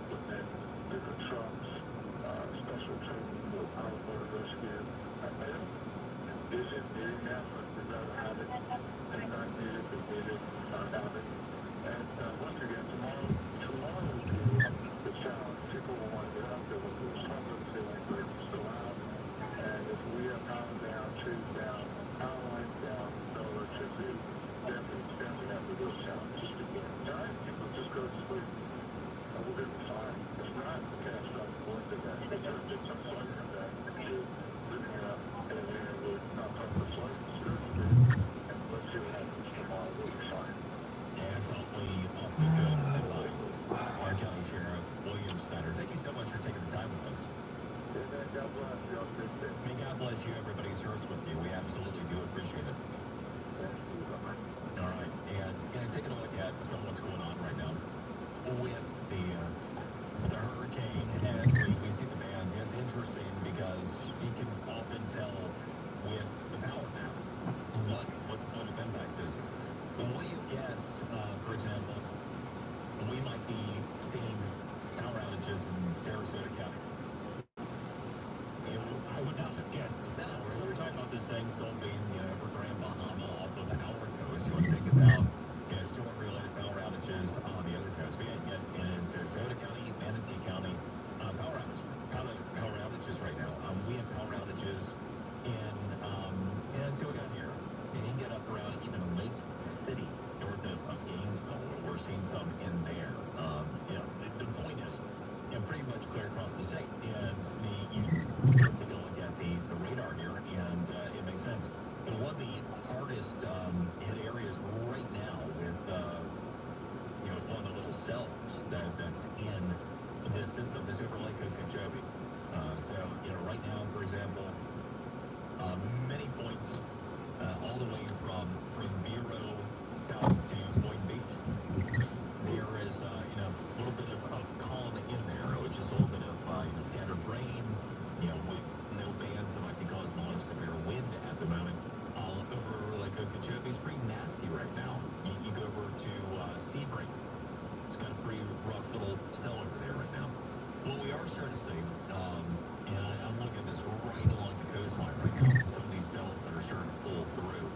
seen some in there. The point is, pretty much clear across the state. And you start to look at the radar here, and it makes sense. But one of the hardest hit areas right now with one of the little cells that's in this system is over Lake Okeechobee. Right now, for example, many points all the way from Vero south to Boynton Beach. There is a little bit of calm in there, which is a little bit of scattered rain, with no bands that might be causing a lot of severe wind at the moment. All over Lake Okeechobee is pretty nasty right now. You go over to Sebring. It's got a pretty rough little cell over there right now. What we are starting to see, and I'm looking at this right along the coastline right now, some of these cells that are starting to pull through.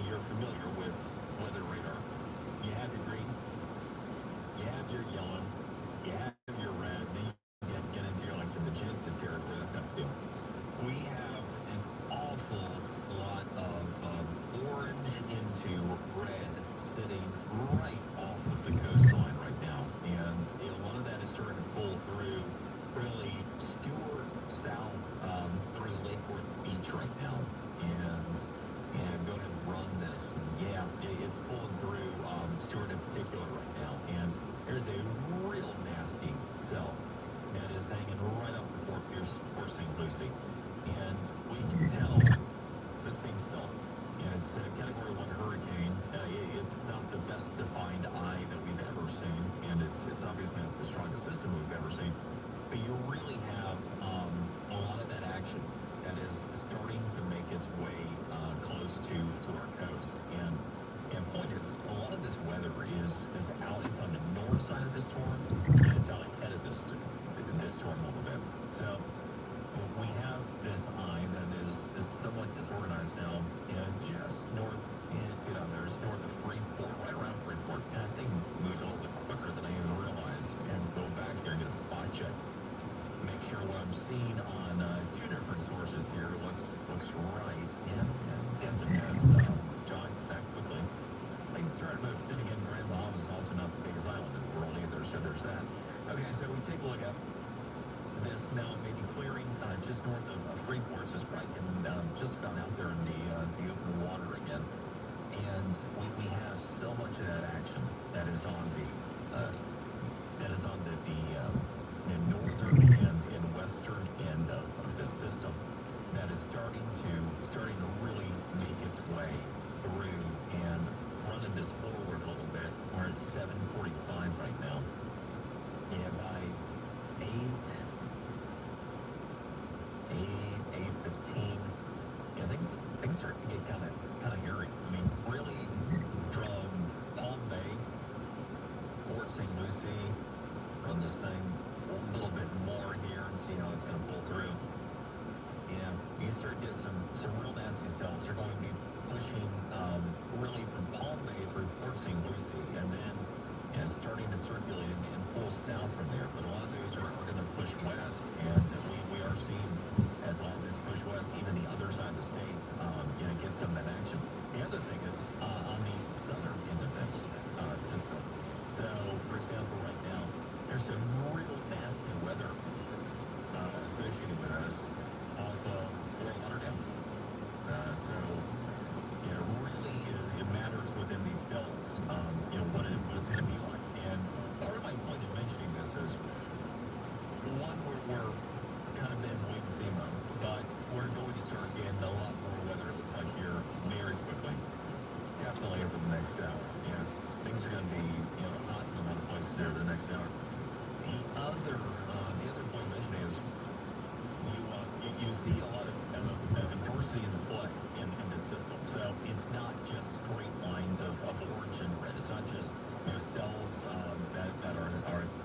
You're familiar with weather radar. You have your green, you have your yellow, you have your red, then you get into your like the magenta territory, that type of deal. We have an awful lot of orange into red sitting right off of the coastline right now, and a lot of that is starting to pull through really Stewart south through Lake Worth Beach right now, and go ahead and run this. Yeah, it's pulling through Stewart in particular right now, and there's a real nasty cell that is hanging right up before Port St. Lucie, and we can tell this thing's still, and it's a Category 1 hurricane. It's not the best defined eye that we've ever seen, and it's obviously not the strongest system we've ever seen, but you really have a lot of that action that is starting to make its way close to our coast. And point is, a lot of this weather is out. It's on the north side of this storm, and it's out ahead of this storm a little bit. So we have this eye that is somewhat disorganized now, and just north, and see down there, it's north of Freeport, right around Freeport. And I think moves a little bit quicker than I even realized. And go back here and get a spot check. Make sure what I'm seeing on two different sources here looks right. And yes, it has. John's back quickly. Things started to move. Then again, Grand Bahama is also not the biggest island in the world either, so there's that. Okay, so we take a look at this now, maybe clearing just north of Freeport, so it's probably just about out there in the open water again. And we have so much of that action that is on the northern and western end of the system that is starting to really make its way through and running this forward a little bit. We're at 7:45 right now, and by 8:15, things start to get kind of hairy. I mean, really, from Palm Bay, Port St. Lucie, run this thing a little bit more here and see how it's going to pull through. And you start to get some real nasty cells. They're going to be pushing really from Palm Bay through Port St. Lucie, and then starting to circulate and pull south from there. But a lot of those are going to push west, and we are seeing as a lot of this push west, even the other side of the state, get some of that action. The other thing is on the southern end of this system. So, for example, right now, there's some real nasty weather associated with us off of Fort Lauderdale. Really, it matters within these cells, what it's going to be like. And part of my point in mentioning this is, one, we're kind of in wait-and-see mode, but we're going to start getting a lot more weather, it looks like, here very quickly. Definitely over the next hour. Yeah, things are going to be hot in a lot of places over the next hour. The other point mentioning is you see a lot of diversity in the play in this system. So it's not just straight lines of orange and red. It's not just cells that are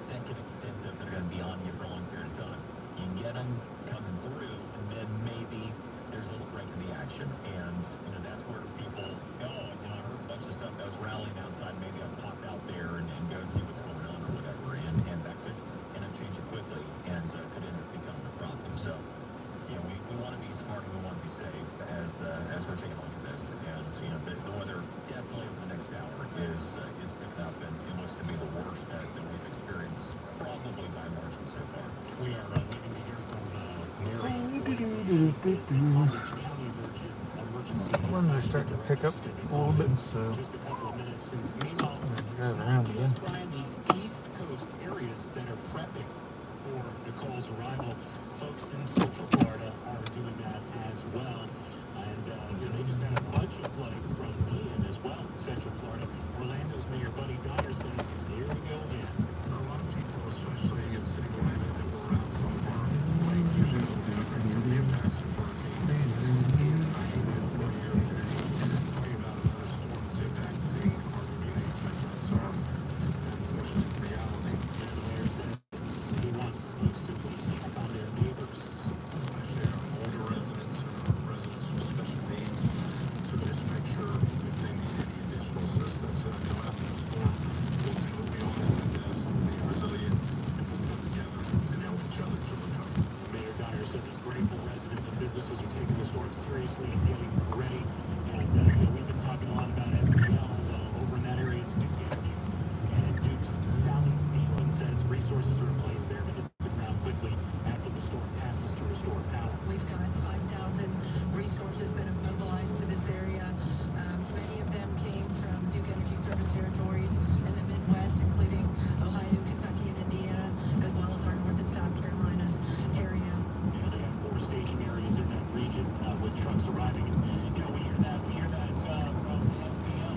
thick and extensive that are going to be on you for a long period of time. You can get them coming through, and then maybe there's a little break in the action, and that's where people go. I heard a bunch of stuff that was rallying outside. Maybe I'll pop out there and go see what's going on or whatever, and that could end up changing quickly and could end up becoming a problem. So we want to be smart and we want to be safe as Winds are starting to pick up a little bit, so drive around again. The East Coast areas that are prepping for Nicole's arrival, folks in Central Florida are doing that as well. And they just had a bunch of flooding from Ian as well in Central Florida. Orlando's Mayor Buddy Dyer says, here we go again. So a lot of people, especially in the city of Orlando, that were around some of our lakes, usually will do it from the impacts of Hurricane Ian. And I hate that we're here today talking about another storm that's impacting our community, but that's our unfortunate reality. The mayor says he wants folks to please check on their neighbors. Especially our older residents and our residents with special needs. So just make sure if they need any additional assistance come after the storm, we'll do what we always do is be resilient and we'll come together and help each other to recover. Mayor Dyer says he's grateful residents and businesses are taking the storm seriously and getting ready. And we've been talking a lot about FPL over in that area. It's Duke Energy. And Duke's Sally Thielen says resources are in place there to hit the ground quickly after the storm passes to restore power. We've got 5,000 resources that have mobilized to this area. Many of them came from Duke Energy service territories in the Midwest, including Ohio, Kentucky, and Indiana, as well as our North and South Carolina area. They have 4 staging areas in that region with trucks arriving. And, we hear that from FPL.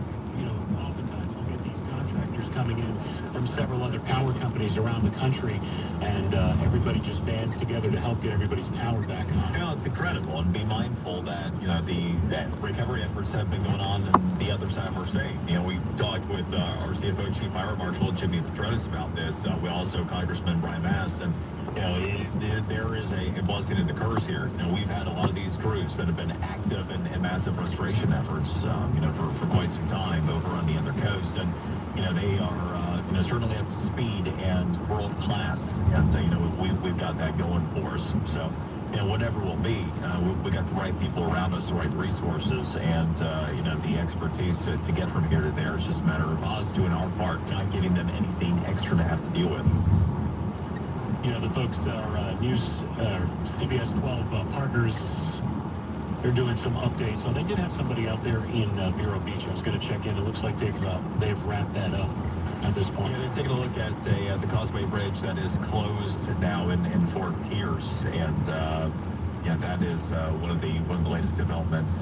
Oftentimes we'll get these contractors coming in from several other power companies around the country, and everybody just bands together to help get everybody's power back on. It's incredible, and be mindful that that recovery efforts have been going on, and the others have our say. We talked with our CFO, Chief Fire Marshal Jimmy Petronis about this. We also Congressman Brian Mass, and there is a blessing and a curse here. We've had a lot of these crews that have been active in massive restoration efforts, for quite some time over on the other coast, and they are certainly up to speed and world class, and we've got that going for us. So. Whatever will be, we got the right people around us, the right resources, and the expertise to get from here to there. It's just a matter of us doing our part, not giving them anything extra to have to deal with. The folks, our news, CBS 12 partners, they're doing some updates. So they did have somebody out there in Vero Beach. I was going to check in. It looks like they've wrapped that up at this point. They're taking a look at the Causeway Bridge that is closed now in Fort Pierce, and that is one of the latest developments.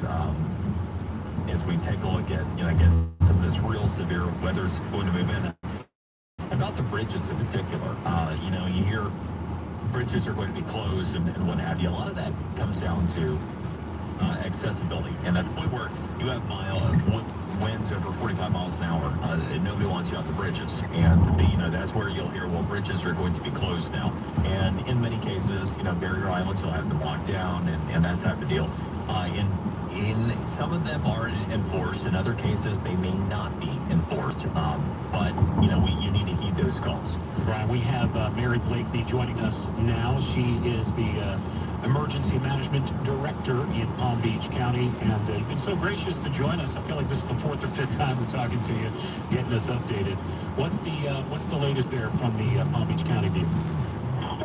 As we take a look at again some of this real severe weather's going to move in. About the bridges in particular, you hear bridges are going to be closed and what have you. A lot of that comes down to accessibility, and at the point where you have winds over 45 miles an hour, and nobody wants you off the bridges, and that's where you'll hear, well, bridges are going to be closed now, and in many cases, barrier islands will have them locked down and that type of deal. In some of them are enforced, in other cases they may not be enforced, but you need to heed those calls. Brian, we have Mary Blakely joining us now. She is the Emergency Management Director in Palm Beach County, and you've been so gracious to join us. I feel like this is the 4th or 5th time we're talking to you, getting us updated. What's the latest there from the Palm Beach County view?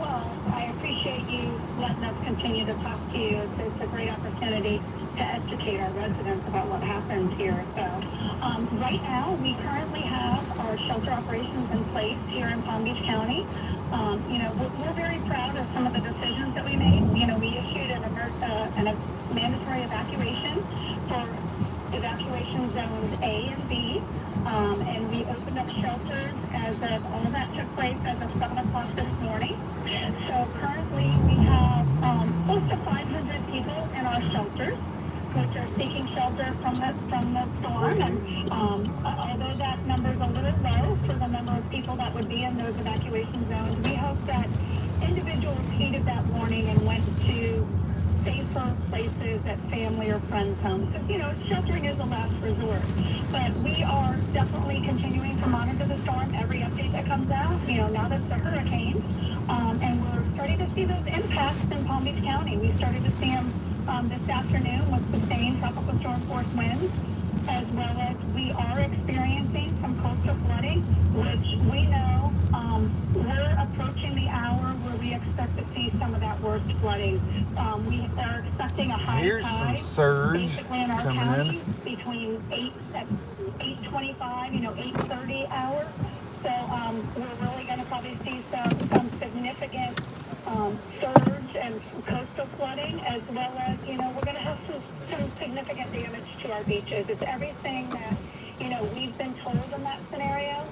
Well, I appreciate you letting us continue to talk to you. It's a great opportunity to educate our residents about what happens here. So right now, we currently have our shelter operations in place here in Palm Beach County. We're very proud of some of the decisions that we made. We issued a mandatory evacuation for evacuation zones A and B, and we opened up shelters as of all of that took place as of 7 o'clock this morning. So currently we have close to 500 people in our shelters, which are seeking shelter from the storm. And although that number is a little low for the number of people that would be in those evacuation zones, we hope that individuals heeded that warning and went to safer places at family or friends' homes. Sheltering is a last resort. But we are definitely continuing to monitor the storm, every update that comes out, now that it's a hurricane. And we're starting to see those impacts in Palm Beach County. We started to see them this afternoon with sustained tropical storm force winds, as well as we are experiencing some coastal flooding, which we know we're approaching the hour where we expect to see some of that worst flooding. We are expecting a high Here's some tide surge basically in our coming county in. between 8:25, 8:30 hour. So we're really going to probably see some significant surge and coastal flooding, as well as, we're going to have some significant damage to our beaches. It's everything that, we've been told in that scenario,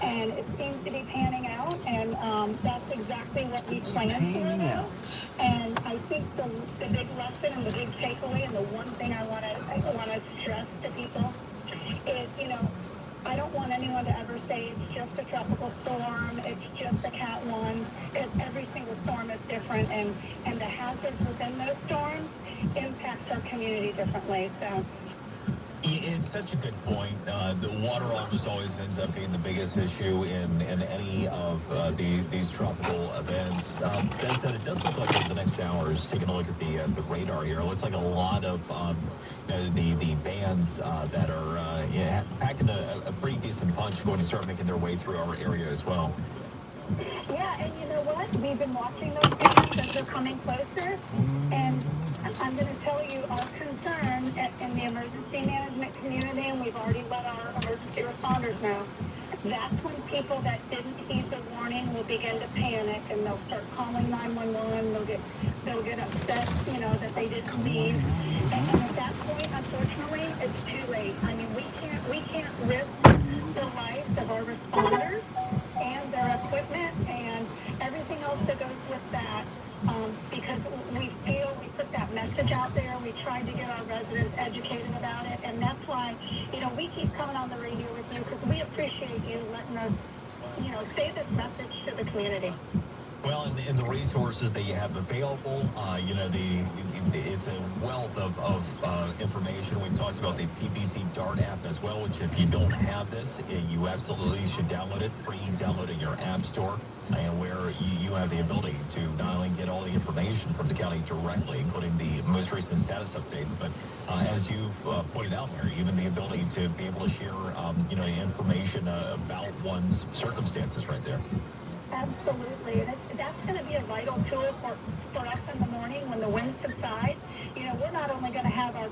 and it seems to be panning out, and that's exactly what we planned for. And I think the big lesson and the big takeaway, and the one thing I want to stress to people is, I don't want anyone to ever say it's just a tropical storm, it's just a Cat 1. Every single storm is different, and the hazards within those storms impact our community differently. So. It's such a good point. The water almost always ends up being the biggest issue in any of these tropical events. That said, it does look like over the next hours, taking a look at the radar here, it looks like a lot of the bands that are packing a pretty decent punch going to start making their way through our area as well. Yeah, and you know what? We've been watching those bands as they're coming closer, and I'm going to tell you our concern in the emergency management community, and we've already let our emergency responders know. That's when people that didn't heed the warning will begin to panic, and they'll start calling 911. They'll get upset, that they didn't leave. And at that point, unfortunately, it's too late. I mean, we can't risk the lives of our responders and their equipment and everything else that goes with that, because we feel we put that message out there. We tried to get our residents educated about it, and that's why, we keep coming on the radio with you, because we appreciate you letting us, say this message to the community. Well, and the resources that you have available, it's a wealth of information. We've talked about the PBC DART app as well, which if you don't have this, you absolutely should download it. Free download it in your app store, and where you have the ability to not only get all the information from the county directly, including the most recent status updates, but as you've pointed out there, even the ability to be able to share, information about one's circumstances right there. Absolutely, and that's going to be a vital tool for us in the morning when the wind subsides. We're not only going to have our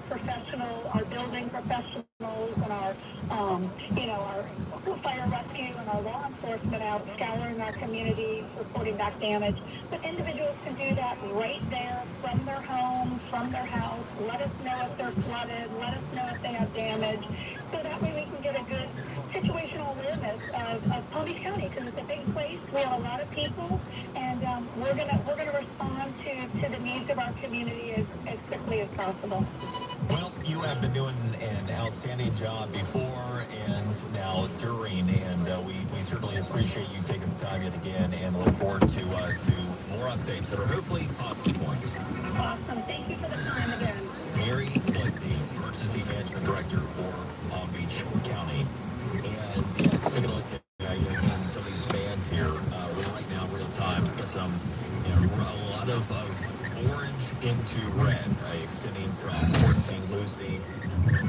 building professionals and our fire rescue and our law enforcement out scouring our community, reporting back damage, but individuals can do that right there from their home, from their house. Let us know if they're flooded. Let us know if they have damage, so that way we can get a good situational awareness of Palm Beach County, because it's a big place. We have a lot of people, and we're gonna respond to the needs of our community as quickly as possible. Well, you have been doing an outstanding job before and now during, and we certainly appreciate you taking the time yet again, and look forward to more updates that are hopefully positive ones. Awesome. Thank you for the time again. Mary Blakely, Emergency Management Director for Palm Beach County. And taking a look at some of these bands here, right now, real time, some, a lot of orange into red, extending from Port St. Lucie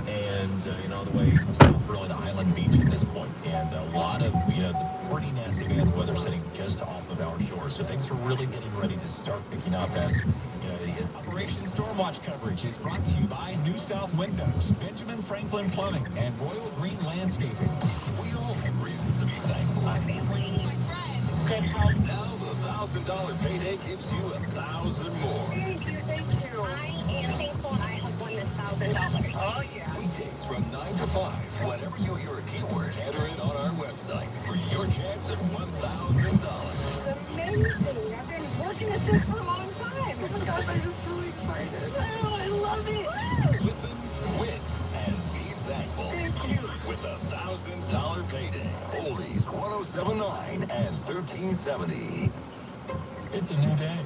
and, all the way south, really to Island Beach at this point. And a lot of, the pretty nasty bad weather sitting just off of our shore. So things are really getting ready to start picking up as, it's Operation Stormwatch coverage is brought to you by New South Windows, Benjamin Franklin Plumbing, and Royal Green Landscaping. We all have reasons to be thankful. My family, my friends, good health. Now the $1,000 payday gives you $1,000 more. Thank you. I am thankful I have won this $1,000. Oh, yeah. Weekdays from 9 to 5. Whenever you hear a keyword, enter it on our website for your chance at $1,000. It's amazing. I've been working at this for a long time. Oh my gosh, I'm just really excited. Oh, I love it. Listen, win, and be thankful. Thank you. With a $1,000 payday. Oldies 107.9 and 1370. It's a new day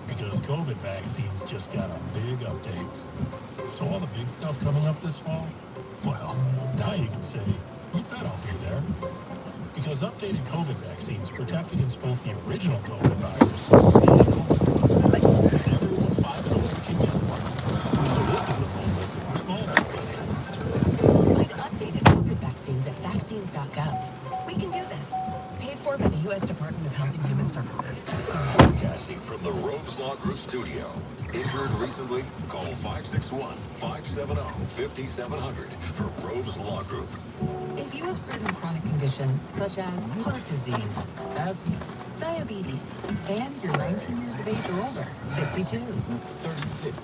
because COVID vaccines just got a big update. So all the big stuff coming up this fall, well, now you can say, you bet I'll be there. Because updated COVID vaccines protect against both the original COVID virus and the COVID virus. Everyone 5 and older can get one. So this is a moment to remote. Find updated COVID vaccines at vaccines.gov. We can do this. Paid for by the U.S. Department of Health and Human Services. injured recently? Call 561-570-5700 for Rove's Law Group. If you have certain chronic conditions, such as heart disease, asthma, diabetes, and you're 19 years of age or older, 52, 36,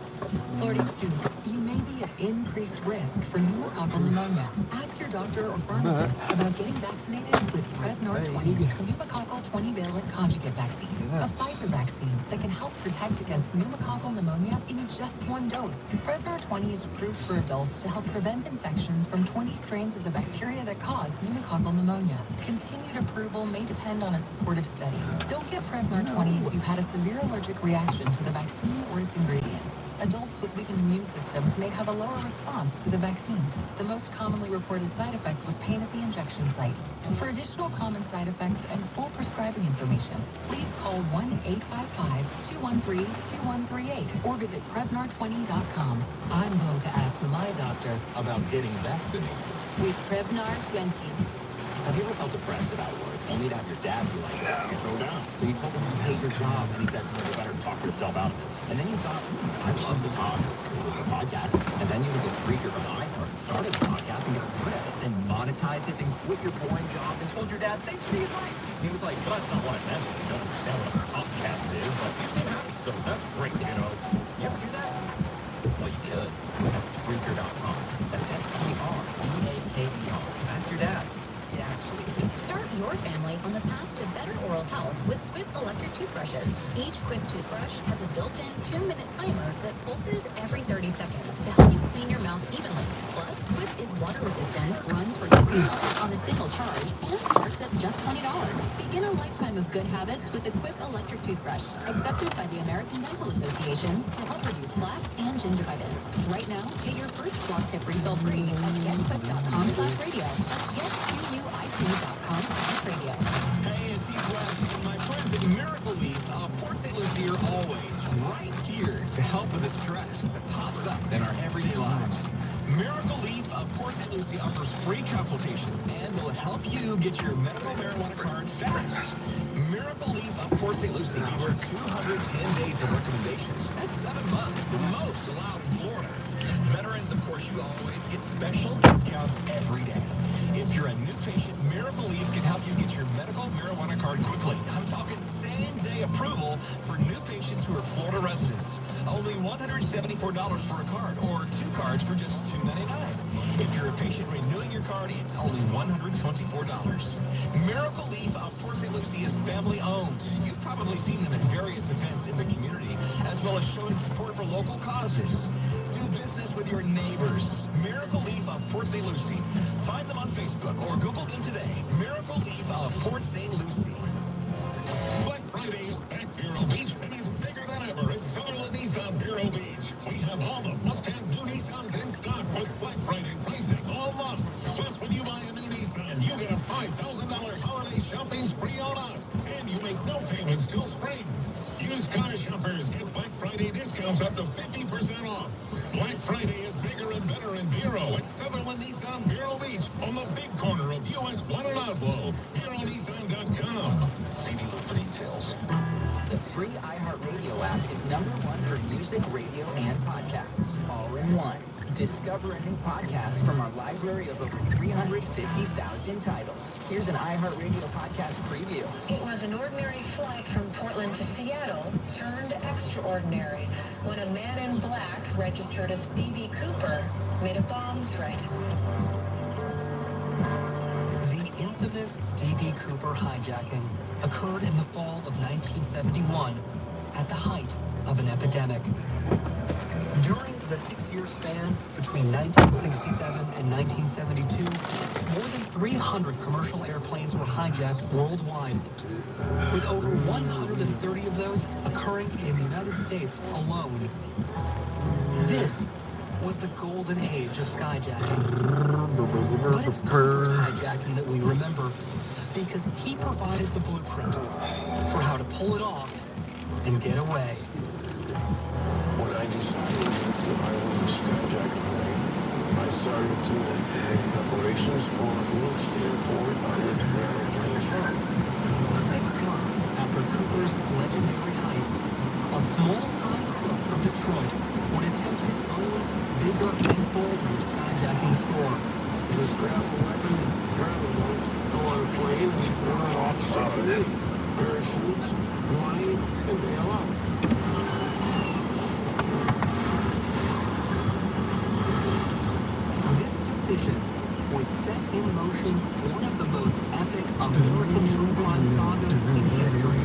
42, you may be at increased risk for pneumococcal pneumonia. Ask your doctor or pharmacist about getting vaccinated with Prevnar 20, the pneumococcal 20-valent conjugate vaccine, a Pfizer vaccine that can help protect against pneumococcal pneumonia in just one dose. Prevnar 20 is approved for adults to help prevent infections from 20 strains of the bacteria that cause pneumococcal pneumonia. Continued approval may depend on a supportive study. Don't get Prevnar 20 if you've had a severe allergic reaction to the vaccine or its ingredients. Adults with weakened immune systems may have a lower response to the vaccine. The most commonly reported side effect was pain at the injection site. For additional common side effects and full prescribing information, please call 1-855-213-2138 or visit Prevnar20.com. I'm going to ask my doctor about getting vaccinated with Prevnar 20. Have you ever felt depressed about work, only to have your dad be like, go down? So you told him you hate your job, and he said, you better talk yourself out of it. And then you thought, I love to talk, it was a podcast. And then you would get freaker from iHeart, started a podcast and got good at it, then monetized it, and quit your boring job, and told your dad, thanks for the advice. He was like, well, that's not what I meant. You don't understand what a podcast is, but you seem happy, so that's great, You ever do that? Well, you could. That's Spreaker.com. That's Spreaker. Ask your dad. Start your family on the path to better oral health with Quip electric toothbrushes. Each Quip toothbrush has a built-in 2-minute timer that pulses every 30 seconds to help you clean your mouth evenly. Plus, Quip is water resistant, runs for 2 months on a single charge, and starts at just $20. Begin a lifetime of good habits with the Quip electric toothbrush, accepted by the American Dental Association to help reduce plaque and gingivitis. Right now, get your first floss tip refill free at getquip.com/radio. That's getquip.com/radio. Hey, it's East West. My friends at Miracle Leaf of Port St. Lucie are always right here to help with the stress that pops up in our everyday lives. Miracle Leaf of Port St. Lucie offers free consultation and will help you get your medical marijuana card fast. Miracle Leaf of Port St. Lucie offers 210 days of recommendations. That's 7 months, the most allowed in Florida. Veterans, of course, you always get special discounts every day. If you're a new patient, Miracle Leaf can help you get your medical marijuana card quickly. I'm talking same-day approval for new patients who are Florida residents. Only $174 for a card, or 2 cards for just $299. If you're a patient renewing your card, it's only $124. Miracle Leaf of Port St. Lucie is family-owned. You've probably seen them at various events in the community, as well as showing support for local causes. Do business with your neighbors. Miracle Leaf of Port St. Lucie. Find them on Facebook or Google them today. Miracle Leaf of Port St. Lucie. Black Friday at Vero Beach and is bigger than ever at Sutherland Nissan Vero Beach. We have all the must-have new Nissans in stock with Black Friday pricing all month. Plus, when you buy a new Nissan, you get a $5,000 holiday shopping spree on us. And you make no payments till spring. Used car shoppers get Black Friday discounts up to 50% off. Black Friday is bigger and better in Vero at Sutherland Nissan Vero Beach on the big corner of US 1 and Oslo. VeroNissan.com. See dealer for details. The free iHeartRadio app is #1 for music, radio, and podcasts. All in one. Discover a new podcast from our library of over 350,000 titles. Here's an iHeartRadio podcast preview. It was an ordinary flight from Portland to Seattle turned extraordinary when a man in black, registered as D.B. Cooper, made a bomb threat. The infamous D.B. Cooper hijacking occurred in the fall of 1971 at the height of an epidemic. During the 6-year span between 1967 and 1972, more than 300 commercial airplanes were hijacked worldwide, with over 130 of those occurring in the United States alone. This was the golden age of skyjacking. But it's Cooper's hijacking that we remember, because he provided the blueprint for how to pull it off and get away. When I decided that I wanted to skyjack a plane, I started to make preparations for Newark Airport on which the airplane is from. 6 months after Cooper's legendary heist, a small-time crook from Detroit unleashing one of the most epic American true crime sagas in history.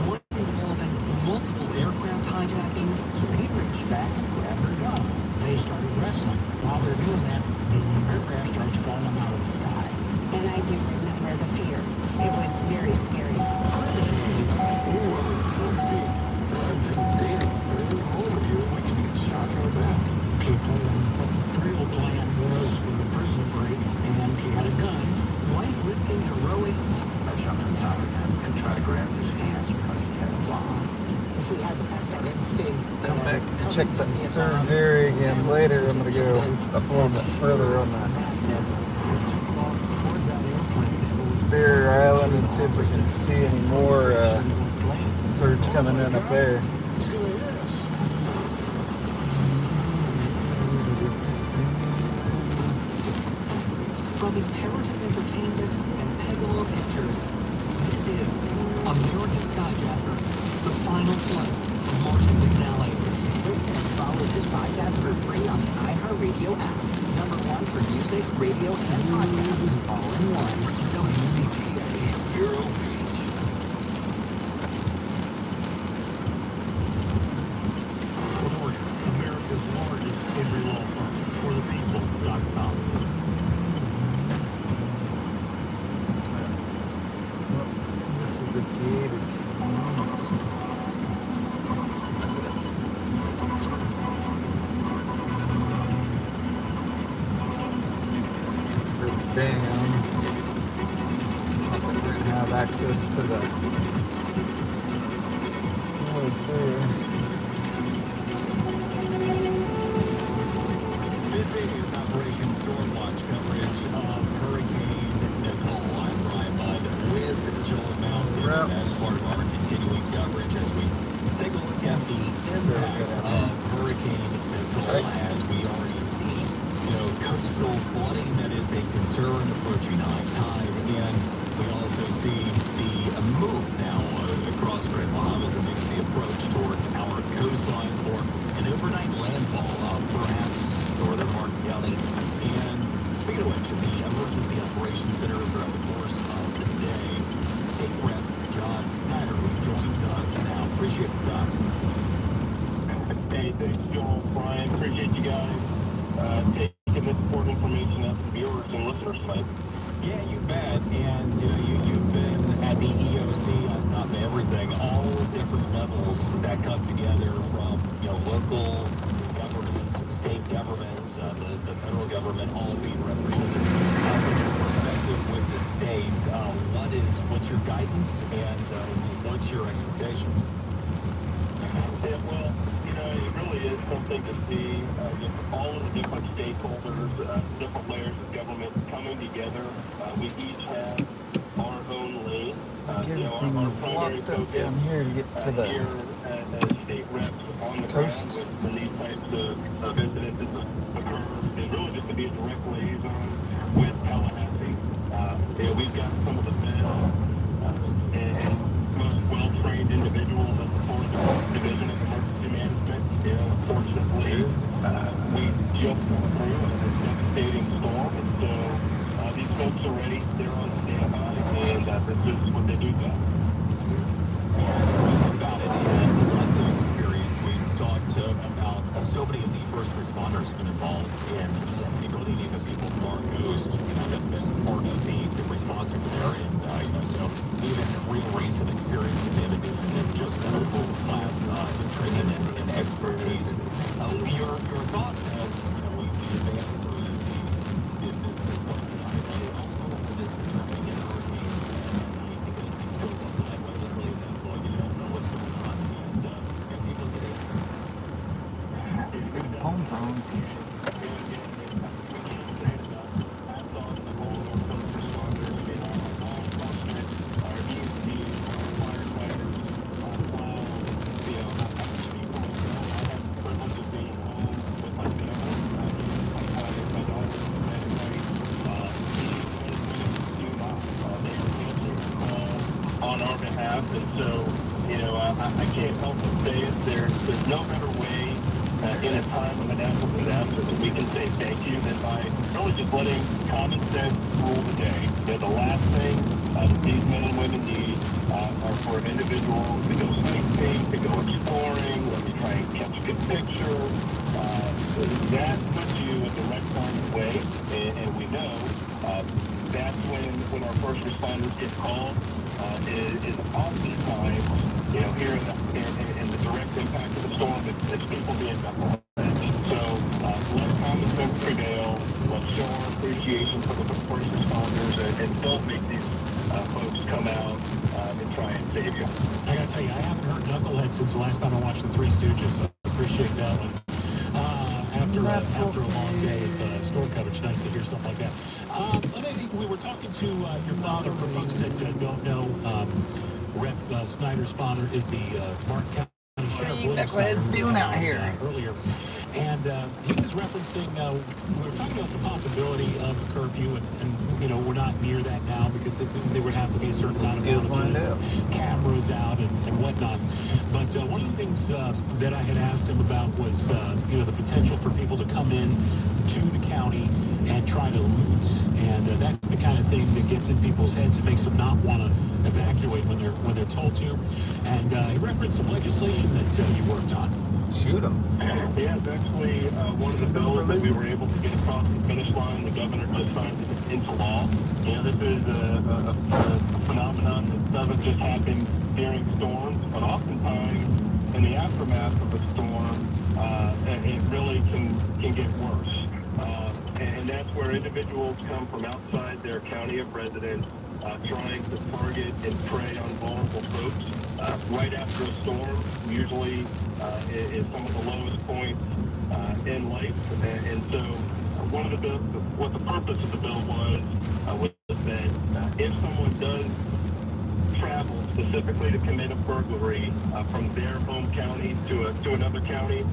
One involving multiple aircraft hijackings. He reached back and grabbed her gun. They started wrestling. While they're doing that, the aircraft starts falling out of the sky. And I do remember the fear. It was very scary. People, the real plan was for the prison break, and he had a gun. Weightlifting heroic. I jumped on top of him and tried to grab his hands because he had a bomb. He had that instinct. Come back and check that surge area again later. I'm going to go up a little bit further on that Bear Island and see if we can see any more surge coming in up there. From Imperative Entertainment and Pegalo Pictures, this is American Skyjacker, the final flight from Mars McNally. Listen and follow this podcast for free on the iHeartRadio app. #1 for music, radio, and podcasts, all in one. WCTA Bureau Beach. America's largest injury law firm, for the people.com. This is a gated community. Further down, not that we're going to have access to the wood there. This is Operation Storm Watch coverage of Hurricane Nicole. I'm Brian Mudd with Joel Mountain as part of our continuing coverage as we take a look at the impact of Hurricane Nicole as we already see, coastal flooding that is a concern approaching high tide, and we also see the move now across Grand Bahamas that makes the approach towards our coastline for an overnight landfall of perhaps northern Martin County. And speaking of which, the Emergency Operations Center throughout the course of the day, State Rep John Snyder, who joins us now. Appreciate the time. Hey, thanks, Joel, Brian. Appreciate you guys taking this important information out to the viewers and listeners tonight. Yeah, you bet. And you've been at the EOC on top of everything, all different levels that come together from local governments, state governments, the federal government, all being represented. From your perspective with the state, what's your guidance and what's your expectation? Yeah, well, it really is something to see all of the different stakeholders, different layers of government coming together. We each have our own lane. Our primary focus down here to get to the here as state reps on the coast. ground when these types of incidents occur is really just to be a direct liaison with Tallahassee. We've got some of the best and most well-trained individuals at the Fourth Division of Emergency Management. Fortunately, we just went through a devastating storm, and so these folks are ready. They're on standby, and this is what they do best. About it, and lots of experience. We've talked about so many of the first responders have been involved in including even people from our coast have been part of the response over there, and so even real recent experience in just medical class training and expertise. Your thoughts as we advance through the this is something in hurricanes because things go up that way. Literally, you don't know what's going on, and people get big home phones. On our behalf, and so I can't help but say it. There's no better way in a time of a natural disaster that we can say thank you, than by really just letting common sense rule the day. The last thing that these men and women need are for individuals to go sightseeing, to go exploring, let me try and catch a good picture. That puts you in direct harm's way, and we know that's when our first responders get called. Is oftentimes, here in the direct impact of the storm, it's people being knuckleheads. So let common sense prevail. Let's show our appreciation for the first responders, and don't make these folks come out and try and save you. I gotta tell you, I haven't heard knucklehead since the last time I watched the Three Stooges, so I appreciate that one. After a long day of storm coverage, nice to hear stuff like that. We were talking to your father. For folks that don't know, Rep. Snyder's father is the Martin County Sheriff. William Snyder, doing out here? Earlier. And he was referencing, we were talking about the possibility of a curfew, and we're not near that now because there would have to be a certain amount of cameras out and whatnot. But one of the things that I had asked him about was, the potential for people to come in to the county and try to loot. And that's the kind of thing that gets in people's heads and makes them not want to evacuate when they're told to. And he referenced some legislation that you worked on. Shoot them. Yeah, it's actually one of the bills that we were able to get across the finish line. The governor just signed it into law. This is a phenomenon that doesn't just happen during storms, but oftentimes in the aftermath of a storm, it really can get worse. And that's where individuals come from outside their county of residence, trying to target and prey on vulnerable folks. Right after a storm, usually is some of the lowest points in life. And so what the purpose of the bill was that if someone does travel specifically to commit a burglary from their home county to another county,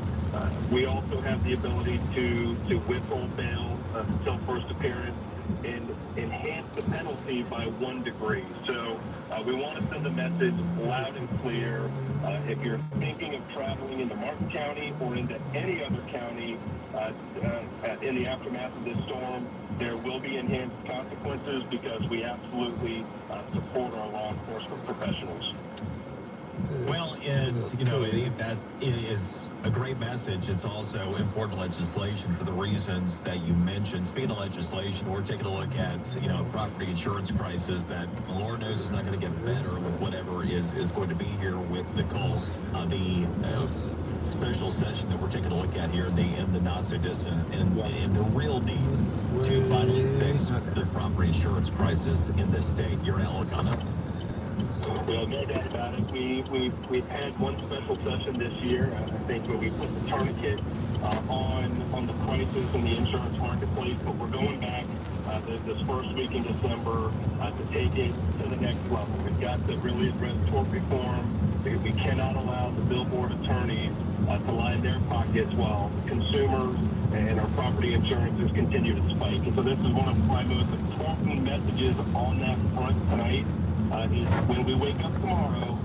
we also have the ability to withhold bail until first appearance and enhance the penalty by 1 degree. So we want to send a message loud and clear. If you're thinking of traveling into Martin County or into any other county in the aftermath of this storm, there will be enhanced consequences because we absolutely support our law enforcement professionals. Well, that is a great message. It's also important legislation for the reasons that you mentioned. Speaking of legislation, we're taking a look at, property insurance prices that the Lord knows is not going to get better with whatever is going to be here with Nicole. The special session that we're taking a look at here in the not so distant and the real need to finally fix the property insurance prices in this state. Your outlook on that? Well, no doubt about it. We've had one special session this year, I think, where we put the tourniquet on the prices in the insurance marketplace, but we're going back this first week in December to take it to the next level. We've got to really address tort reform. We cannot allow the billboard attorneys to line their pockets while consumers and our property insurances continue to spike. And so this is one of my most important messages on that front tonight. Is when we wake up tomorrow,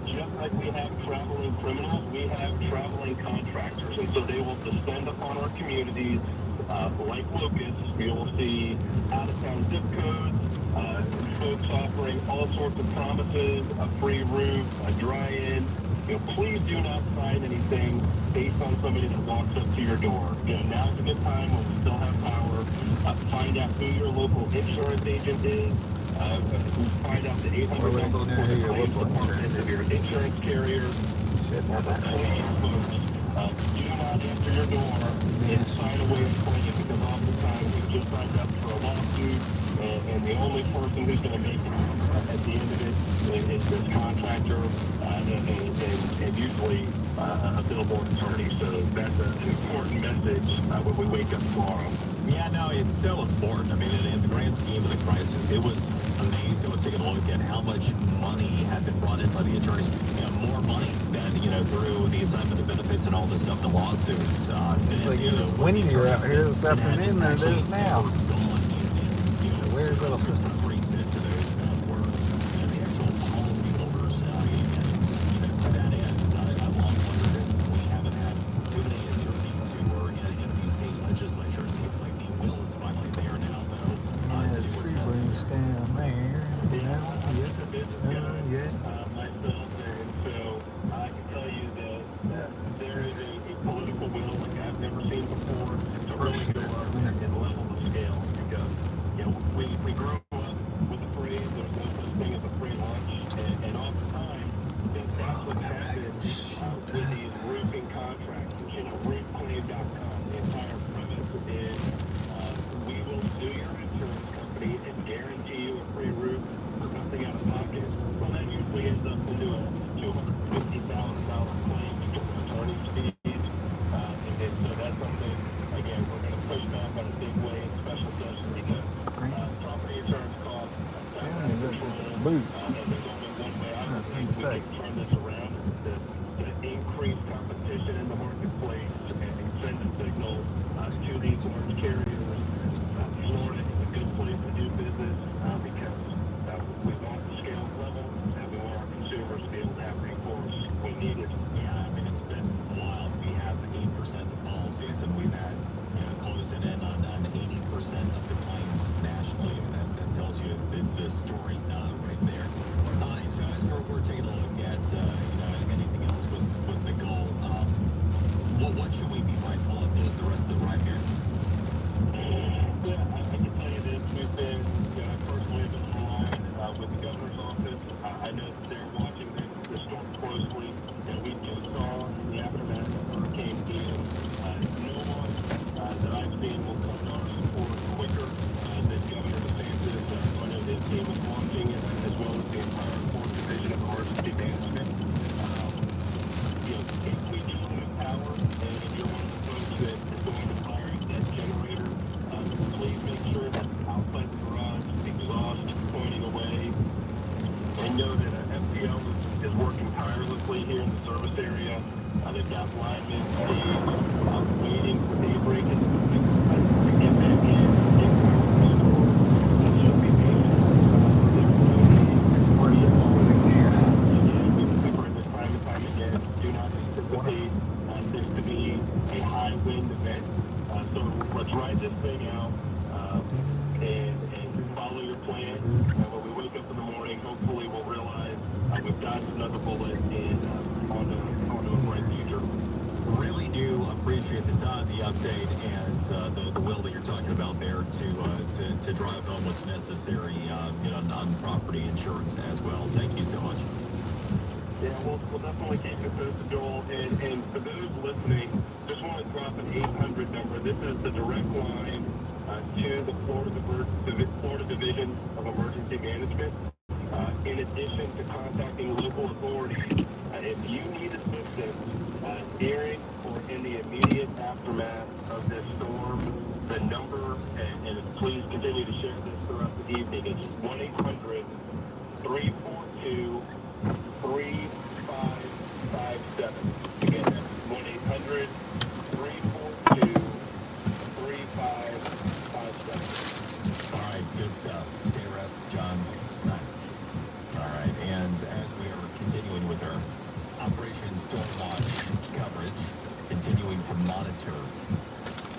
just like we have traveling criminals, we have traveling contractors. And so they will descend upon our communities like locusts. You will see out-of-town zip codes, folks offering all sorts of promises, a free roof, a dry-in. Please do not sign anything based on somebody that walks up to your door. Now's a good time when we still have power. Find out who your local insurance agent is. Find out the 800 number for the claims department of your insurance carrier. Please, folks, do not answer your door and sign away a claim, because oftentimes we've just signed up for a lawsuit, and the only person who's going to make it at the end of it is this contractor and usually a billboard attorney. So that's an important message when we wake up tomorrow. Yeah, no, it's so important. I mean, in the grand scheme of the crisis, it was amazing. It was taking a look at how much money had been brought in by the attorneys. More money than, through the assignment of benefits and all this stuff, the lawsuits. Seems like it was windier out here this afternoon than it is now. A weird little system. business guy myself, and so I can tell you that there is a political will like I've never seen before to really go up and level the scale, because we grew up with the phrase there's no such thing as a free lunch, and oftentimes that's what's happened with these roofing contractors. Roofclaim.com, the entire premise is we will sue your insurance company and guarantee you a free roof for nothing out of pocket. Well, that usually ends up into a $250,000 claim for attorney's fees. And so that's something, again, we're going to push back on a big way in special session, because property insurance costs out of control. And there's only one way I believe we can turn this around, is to increase competition in the marketplace and send a signal to these large carriers. Florida is a good place to do business because we want the scale level, and we want our consumers to be able to have recourse when needed. Yeah, I mean, it's been wild. We have 8% of policies, and we've had closing in on 80% of the claims nationally. And that tells you the story right there. So as we're taking a look at anything else with Nicole, what should we be mindful of the rest of the ride here? Yeah, I can tell you this. We've been, I personally have been online with the governor's office. I know that they're watching the storm closely. We just saw the aftermath of Hurricane Ian. No one that I've seen will come to our support quicker than Governor DeSantis. I know his team is launching, as well as the entire 4th Division of Emergency Management. If we do lose power, and if you're one of the folks that is going to fire that generator, please make sure that outside the garage, exhaust pointing away, and know that FPL is working tirelessly here in the service area. They've got linemen waiting for daybreak to get back in, get power restored. So be patient. There's no need for you all. Again, we've heard this time and time again. Do not anticipate this to be a high wind event. So let's ride this thing out and follow your plan. When we wake up in the morning, hopefully we'll realize we've dodged another bullet and onto a bright future. Really do appreciate the time, the update, and the will that you're talking about there to drive home what's necessary, on property insurance as well. Thank you so much. Yeah, we'll definitely keep it posted, Joel. And for those listening, just want to drop an 800 number. This is the direct line to the Florida Division of Emergency Management. In addition to contacting local authorities, if you need assistance during or in the immediate aftermath of this storm, the number, and please continue to share this throughout the evening, it's 1-800-342-3557. Again, that's 1-800-342-3557. All right, good stuff. State Rep John Snyder. All right, and as we are continuing with our Operation Storm Watch coverage, continuing to monitor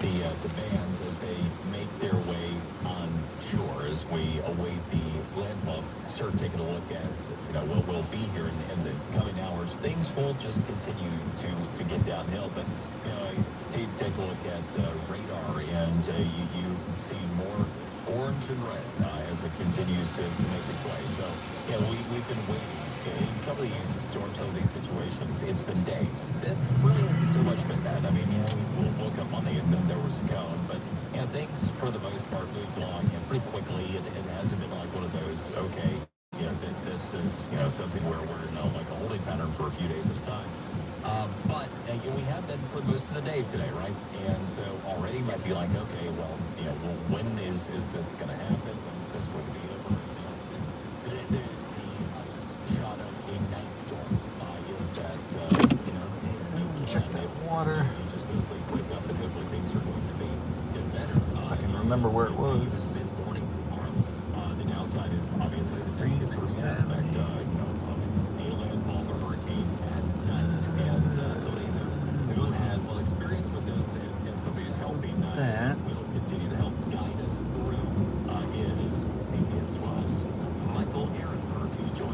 the bands as they make their way on shore, as we await the landfall. Start taking a look at what will be here in the coming hours. Things will just continue to get downhill, but take a look at radar, and you see more orange and red as it continues to make its way. So we've been waiting. In some of these storms, some of these situations, it's been days. This really hasn't so much been that. I mean, we woke up Monday and then there was a cone, but things for the most part moved along pretty quickly. It hasn't been like one of those, okay, this is something where we're in like a holding pattern for a few days at a time. But we have been for most of the day today, right? And so already might be like, okay, well, when is this going to happen? When is this going to be over? The shot of a night storm is that, check that water. You just basically wake up and hopefully things are going to be better. I can remember where it was. Mid-morning tomorrow. The downside is obviously the dangerous aspect of a landfall or hurricane at night. And somebody who has experience with this and somebody who's helping will continue to help guide us through is CBS 12's Michael Aaron Murphy joins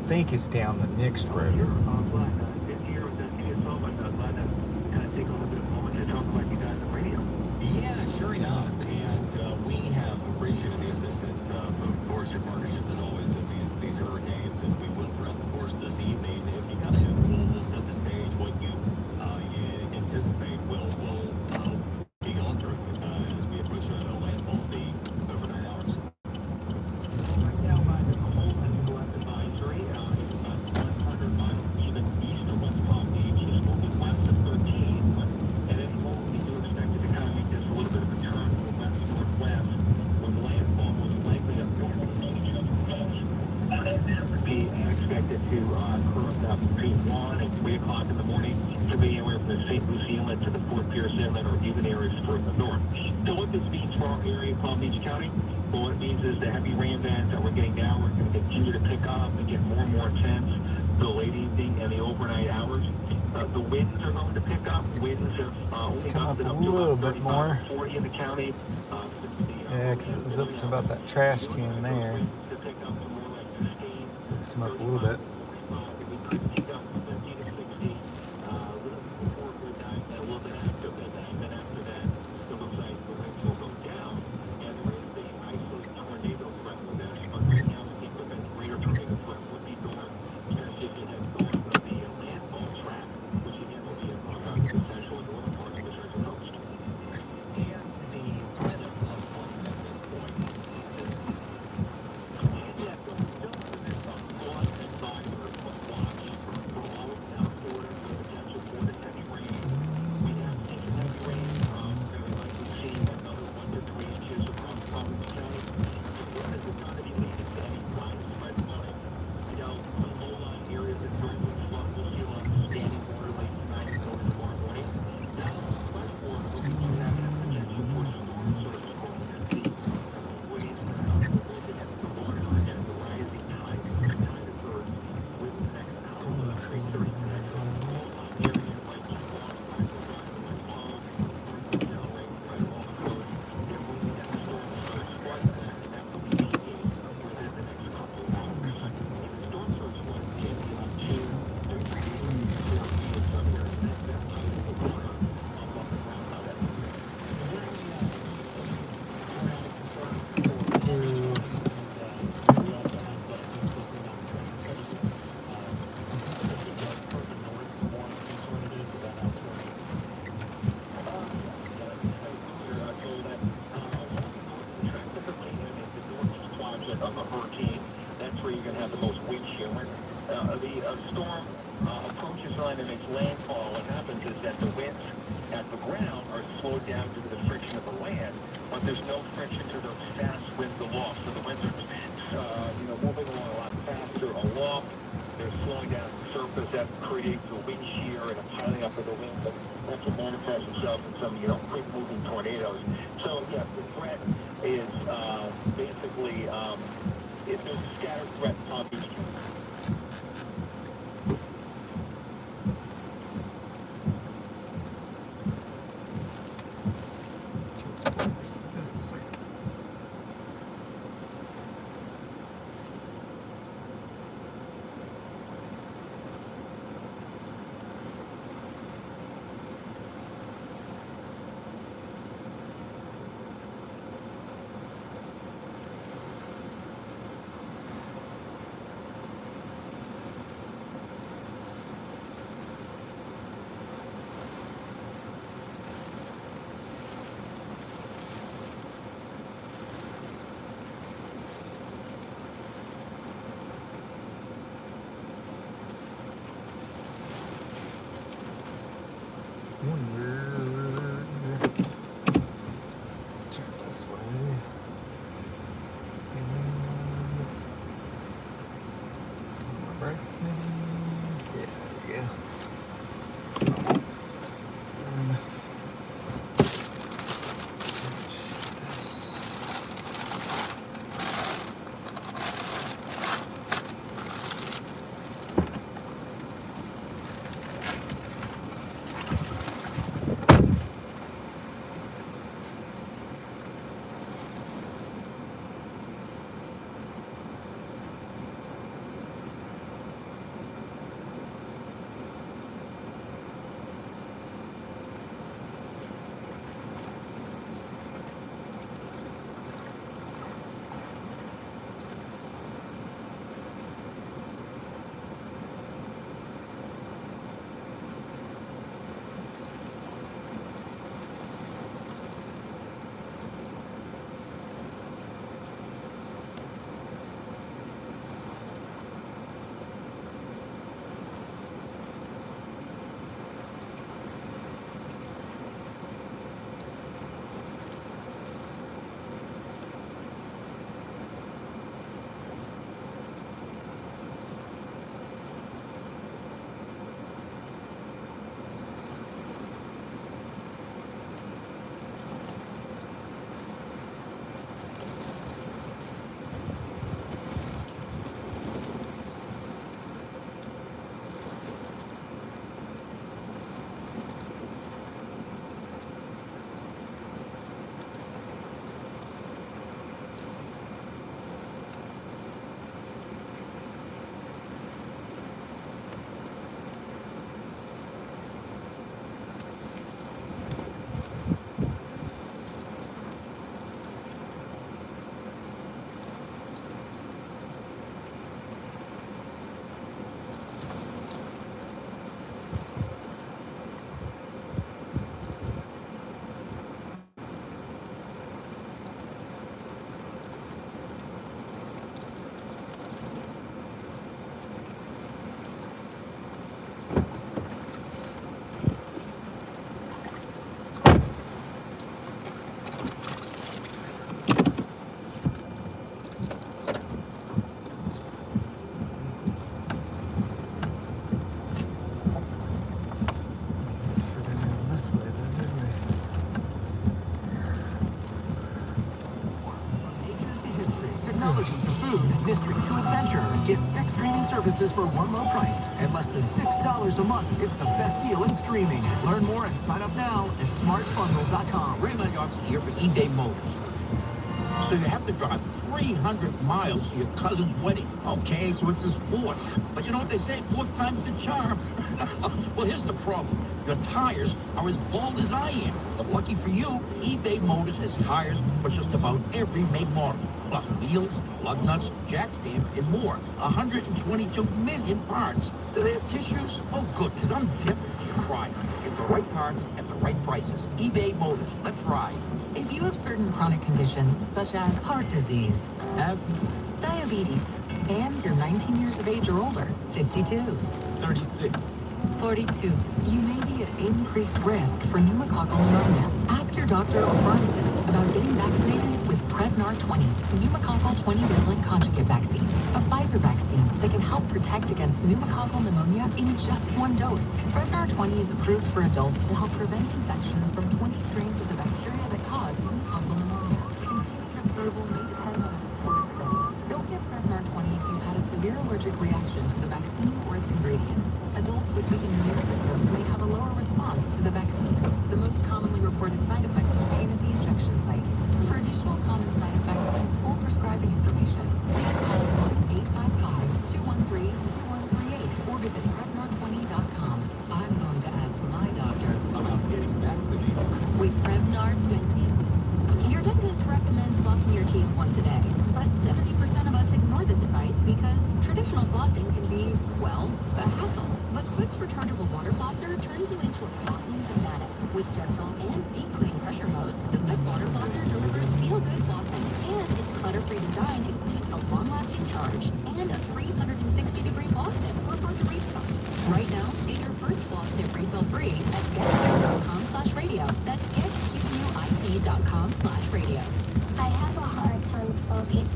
think it's down the next road. This year with that TSO, but glad to kind of take a little bit of a moment to talk about you guys on radio. Yeah, sure enough. And we have appreciated the assistance from Forestry Partnership as always in these hurricanes, and we will throughout the course this evening. If you kind of set the stage, what you anticipate will be gone through as we approach landfall the overnight hours. Right now, Nicole has a blast advisory. It's about 100 miles even east of West Palm Beach. It's moving west of 13, and it will be expected to kind of make this a little bit of a turn to the west-northwest with landfall most likely up north of the beach. Would be expected to occur about between 1 and 3 o'clock in the morning. Could be anywhere from the St. Lucie Inlet to the Fort Pierce Inlet, or even areas further north. So what this means for our area, Palm Beach County, well, what it means is the heavy rain bands that we're getting now are going to continue to pick up and get more and more intense the late evening and the overnight hours. The winds are going to pick up. Winds have only come up gusted a up to little about bit 35 more. to 40 in the county. Yeah, because it was up to about that trash can there. So it's come up a little bit. Of a hurricane, that's where you're going to have the most wind shear. When the storm approaches land and makes landfall, what happens is that the winds at the ground are slowed down due to the friction of the land, but there's no friction to those fast winds aloft. So the winds are, moving along a lot faster aloft. They're slowing down the surface. That creates a wind shear and a piling up of the wind, but that can manifest itself in some, quick-moving tornadoes. So, yeah, the threat is basically, if there's a scattered threat, Palm Beach. Just a second. Turn this way. And my brakes maybe. Yeah, there we go. And services for one low price at less than $6 a month. It's the best deal in streaming. Learn more and sign up now at smartbundle.com. Ray Lagos here for eBay Motors. So you have to drive 300 miles to your cousin's wedding. Okay, so it's his fourth. But you know what they say, fourth time's the charm. Well, here's the problem. Your tires are as bald as I am. But lucky for you, eBay Motors has tires for just about every make model. Plus wheels, lug nuts, jack stands, and more. 122 million parts. Do they have tissues? Oh, good, because I'm different. Try. Get the right parts at the right prices. eBay Motors. Let's ride. If you have certain chronic conditions, such as heart disease, Asthma, diabetes, and you're 19 years of age or older, 52, 36. 42, you may be at increased risk for pneumococcal pneumonia. Ask your doctor or pharmacist about getting vaccinated with Prevnar 20, the pneumococcal 20-valent conjugate vaccine, a Pfizer vaccine that can help protect against pneumococcal pneumonia in just one dose. Prevnar 20 is approved for adults to help prevent infections from 20 strains of the bacteria that cause pneumococcal pneumonia. Continued approval may depend on a supportive study. Don't get Prevnar 20 if you've had a severe allergic reaction to the vaccine or its ingredients. Adults with weakened immune systems may have a lower response to the vaccine. The most commonly reported side effect is pain at the injection site. For additional common side effects and full prescribing information, please call 1-855-213-2138 or visit Prevnar20.com. I'm going to ask my doctor About getting vaccinated. with Prevnar 20. Your dentist recommends flossing your teeth once a day, but 70% of us ignore this advice because traditional flossing can be, well, a hassle. But Quip's rechargeable water flosser turns you into a flossing fanatic. With gentle and deep clean pressure modes, the Quip water flosser delivers feel-good flossing, and its clutter-free design includes a long-lasting charge and a 360-degree floss tip for further reach times. Right now, get your first floss tip refill free at getquip.com/radio. That's getquip.com/radio. I have a hard time focusing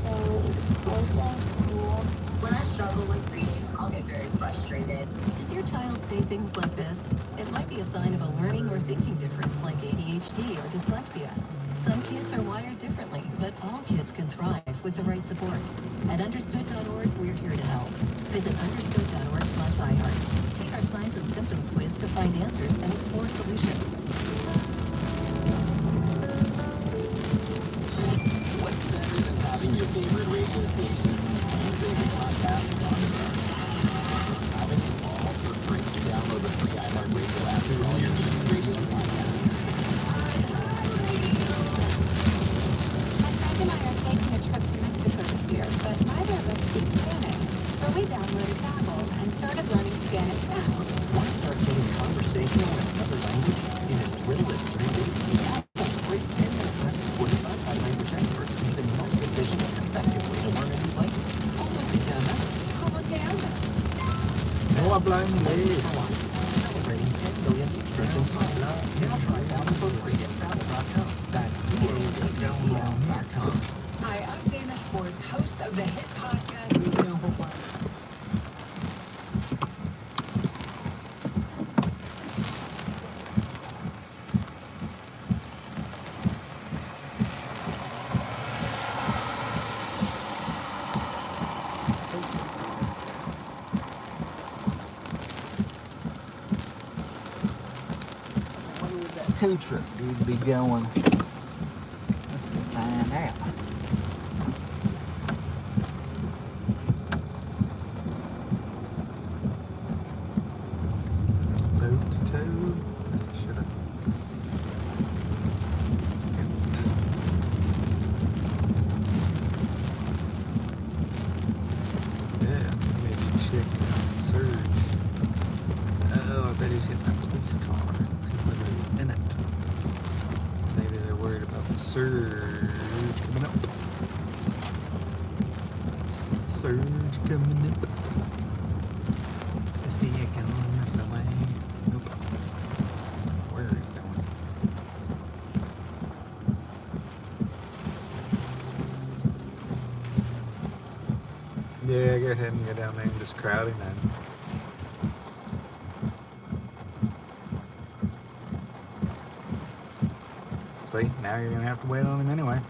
mostly in school. When I struggle with reading, I'll get very frustrated. Does your child say things like this? It might be a sign of a learning or thinking difference like ADHD or dyslexia. Some kids are wired differently, but all kids can thrive with the right support. At understood.org, we're here to help. Visit understood.org/iHeart. Take our signs and symptoms quiz to find answers and explore solutions. What's better than having your favorite radio station? You favorite podcast on the go. Having it all for free. Download the free iHeartRadio app for all your music radio podcasts. My friend and I are taking a trip to Mexico this year, but neither of us speak Spanish. So we downloaded Babbel and started learning Spanish now. Want to start getting conversational in another language? In as little as 3 weeks, Babbel's free 10-minute lessons for sign language experts is the most efficient and effective way to learn a new language. ¿Cómo se llama? ¿Cómo te llamas? No habla inglés. Celebrating 10 million subscriptions online. Now try Babbel for free at Babbel.com. That's BABBEL.com. Hi, I'm Dana Schwartz, host of the hit podcast, Number One. Where would that tow truck dude be going? Let's go find out. Boat tow. Should have. Yeah, maybe check surge. Oh, I bet he's in that police car. Nobody's in it. Maybe they're worried about the surge coming up. Surge coming up. Is he going this way? Nope. Where is he going? Yeah, go ahead and go down there and just crowd him in. See, now you're gonna have to wait on him anyway.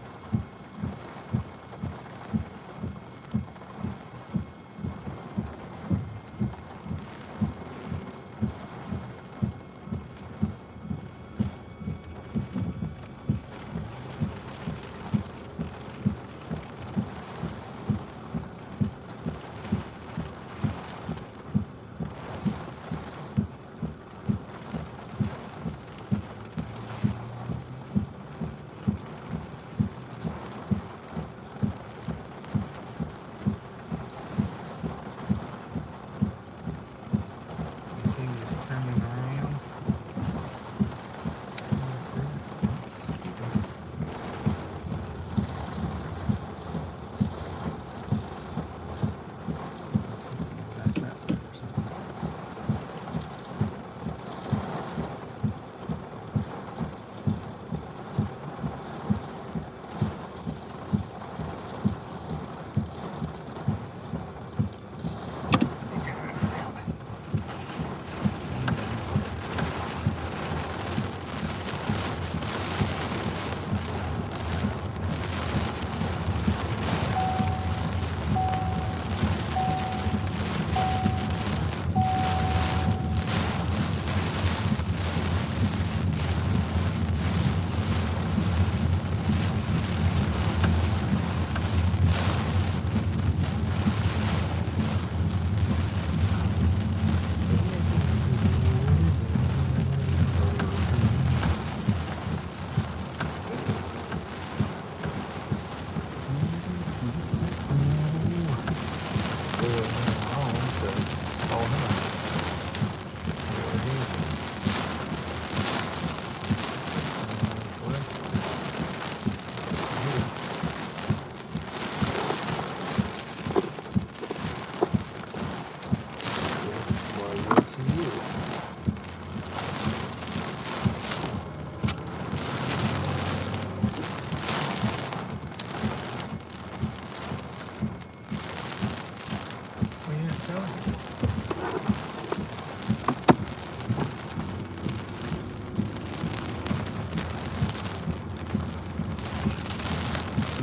follow him out.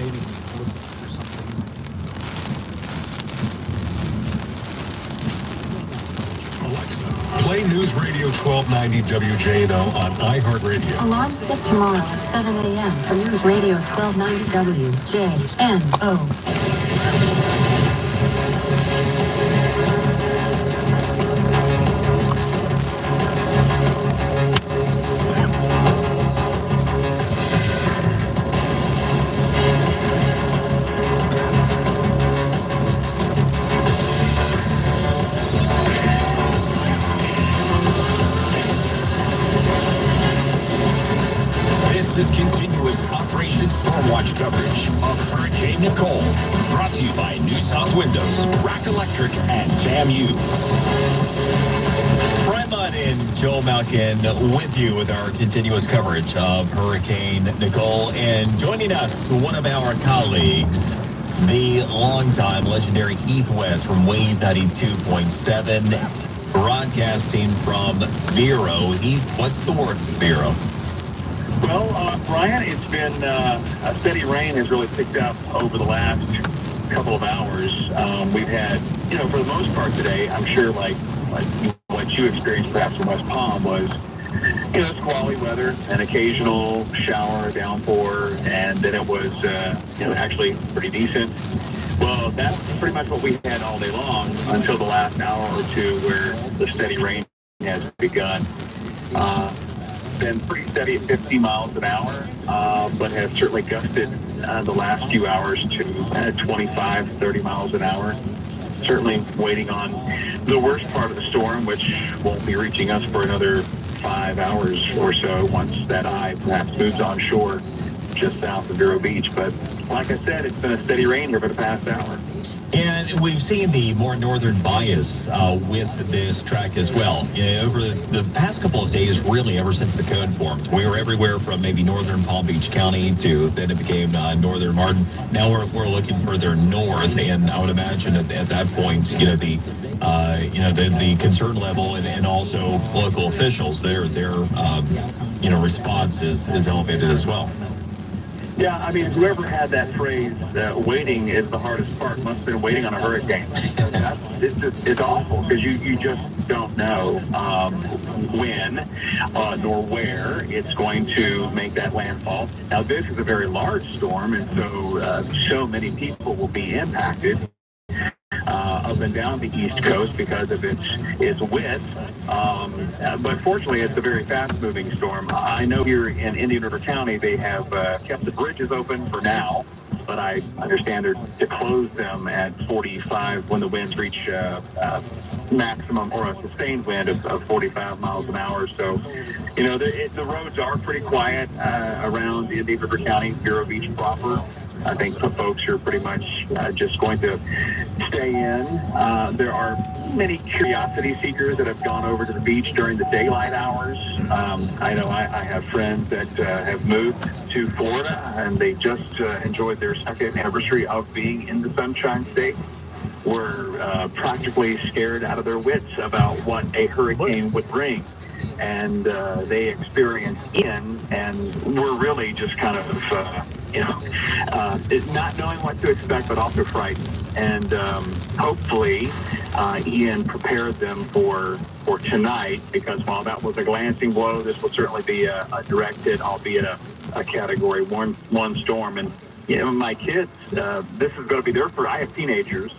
Maybe he's looking for something. Alexa, play News Radio 1290 WJNO on iHeartRadio. Alarm set tomorrow at 7 a.m. for News Radio 1290 WJNO. This is continuous Operation Stormwatch coverage of Hurricane Nicole. Brought to you by New South Windows, Rack Electric, and JAMU. Brian Mudd and Joel Malkin with you with our continuous coverage of Hurricane Nicole. And joining us, one of our colleagues, the longtime legendary Heath West from Wave 92.7, broadcasting from Vero. Heath, what's the word, Vero? Well, Brian, it's been a steady rain has really picked up over the last couple of hours. We've had, for the most part today, I'm sure like what you experienced perhaps in West Palm was, squally weather, an occasional shower, downpour, and then it was, actually pretty decent. Well, that's pretty much what we had all day long until the last hour or two where the steady rain has begun. Been pretty steady at 50 miles an hour, but has certainly gusted the last few hours to 25, 30 miles an hour. Certainly waiting on the worst part of the storm, which won't be reaching us for another 5 hours or so once that eye perhaps moves on shore just south of Vero Beach. But like I said, it's been a steady rain here for the past hour. And we've seen the more northern bias with this track as well. Over the past couple of days, really ever since the cone formed, we were everywhere from maybe northern Palm Beach County to then it became northern Martin. Now we're looking further north, and I would imagine at that point, the concern level and also local officials, their response is elevated as well. Yeah, I mean, whoever had that phrase, waiting is the hardest part, must have been waiting on a hurricane. It's awful because you just don't know when nor where it's going to make that landfall. Now, this is a very large storm, and so many people will be impacted up and down the East Coast because of its width. But fortunately, it's a very fast-moving storm. I know here in Indian River County, they have kept the bridges open for now, but I understand they're to close them at 45 when the winds reach maximum or a sustained wind of 45 miles an hour. So, the roads are pretty quiet around Indian River County, Vero Beach proper. I think the folks are pretty much just going to stay in. There are many curiosity seekers that have gone over to the beach during the daylight hours. I know I have friends that have moved to Florida, and they just enjoyed their second anniversary of being in the Sunshine State. Were practically scared out of their wits about what a hurricane would bring. And they experienced Ian, and we're really just kind of, not knowing what to expect, but also frightened. And hopefully, Ian prepared them for tonight, because while that was a glancing blow, this will certainly be a direct hit, albeit a Category 1 storm. And my kids, this is going to be their first. I have teenagers,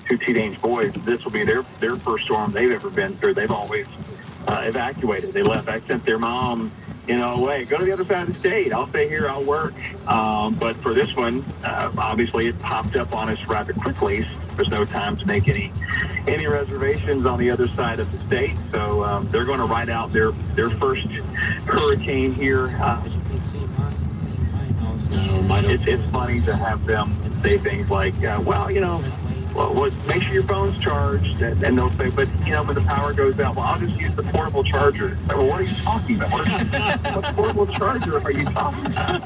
2 teenage boys. This will be their first storm they've ever been through. They've always evacuated. They left. I sent their mom, away. Go to the other side of the state. I'll stay here. I'll work. But for this one, obviously it popped up on us rather quickly. There's no time to make any any reservations on the other side of the state. So they're going to ride out their first hurricane here. It's funny to have them say things like, well, make sure your phone's charged, and they'll say, but when the power goes out, well, I'll just use the portable charger. Well, what are you talking about? What portable charger are you talking about?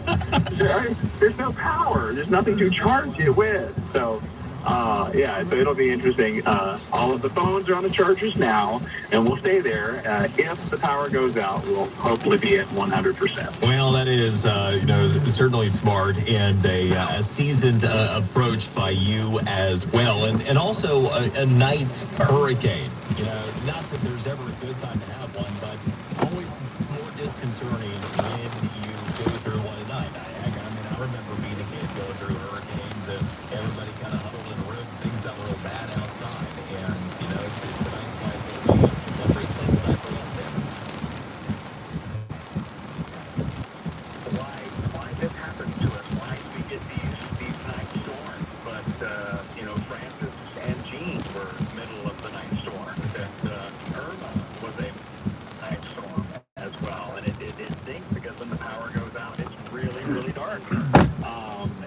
There's no power. There's nothing to charge it with. So so it'll be interesting. All of the phones are on the chargers now, and we'll stay there. If the power goes out, we'll hopefully be at 100%. Well, that is, certainly smart and a seasoned approach by you as well. And also a night hurricane. Not that there's ever a good time to have one, but always more disconcerting when you go through one at night. I remember being a kid going through hurricanes and everybody kind of huddled in a room. Things got real bad outside. And, it's a nice life. A great place to for those families. Why this happens to us? Why do we get these night storms? But Francis and Jean were middle of the night storm, and Irma was a night storm as well. And it stinks because when the power goes out, it's really, really dark.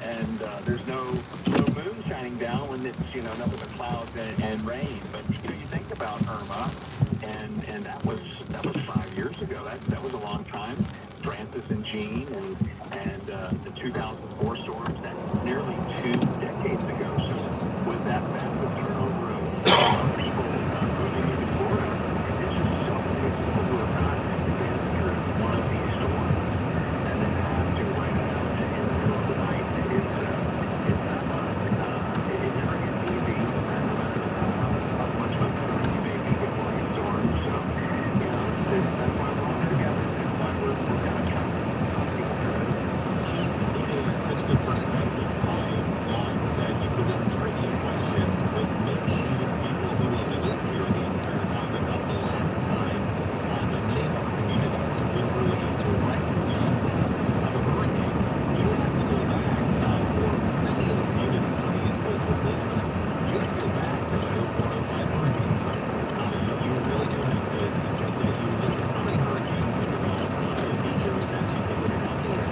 And there's no moon shining down when it's nothing but clouds and rain. But you think about Irma, and that was 5 years ago. That was a long time. Francis and Jean and the 2004 storms, that's nearly 2 decades ago. So with that massive turnover of people moving into Florida, it's just so many people who have not been through one of these storms and then have to ride it out in the middle of the night. It's not fun. It never gets easy, no matter how much of a current you may be before these storms. So, that's why we're all together. That's why we're kind of trying to help people through it. Such good perspective. I long said you could have trivia questions with maybe even people who have lived here the entire time about the last time that many of our communities went through a direct landfall of a hurricane. You have to go back for many of the communities on the East Coast of Florida. You have to go back to the 405 hurricane. So you really do have to check that. You mentioned how many hurricanes have developed in the years since you take over out there.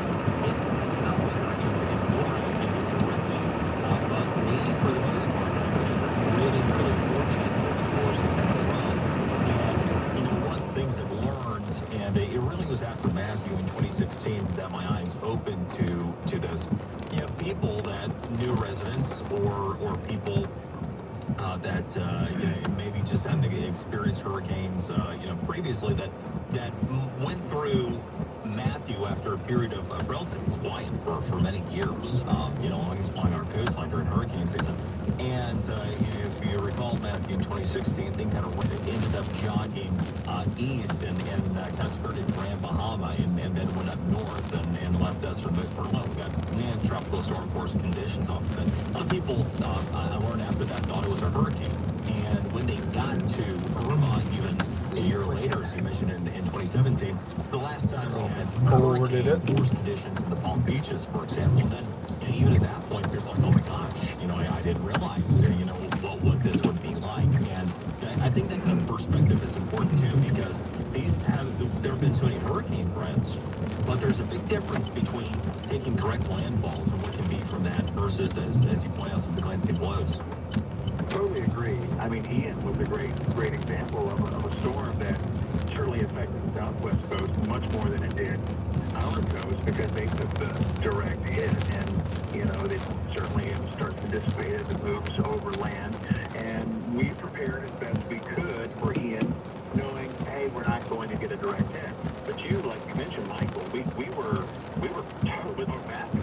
It's something but we, for the most part, really, really fortunate over the course of that run. And, one of the things I've learned, and it really was after Matthew in 2016 that my eyes opened to those, people that new residents or people that maybe just hadn't experienced hurricanes, previously that went through Matthew after a period of relative quiet for many years, along our coastline during hurricane season. And if you recall, Matthew in 2016, they kind of ended up jogging east and kind of skirted Grand Bahama and then went up north and left us for the most part alone. We got tropical storm force conditions off of it. A lot of people, I learned after that, thought it was a hurricane. And when they got to Irma, even a year later, as you mentioned in 2017, the last time we had hurricane force conditions in the Palm Beaches, for example, and then even at that point, people are like, oh my gosh, I didn't realize, what this would be like. And I think that kind of perspective is important too, because there have been so many hurricane threats, but there's a big difference between taking direct landfalls and what can be from that versus, as you point out, some of the glancing blows. I totally agree. I mean, Ian was a great example of a storm that certainly affected the southwest coast much more than it did our coast because they took the direct hit, and it certainly starts to dissipate as it moves over land. And we prepared as best we could for Ian, knowing, hey, we're not going to get a direct hit. But like you mentioned, Michael, we were totally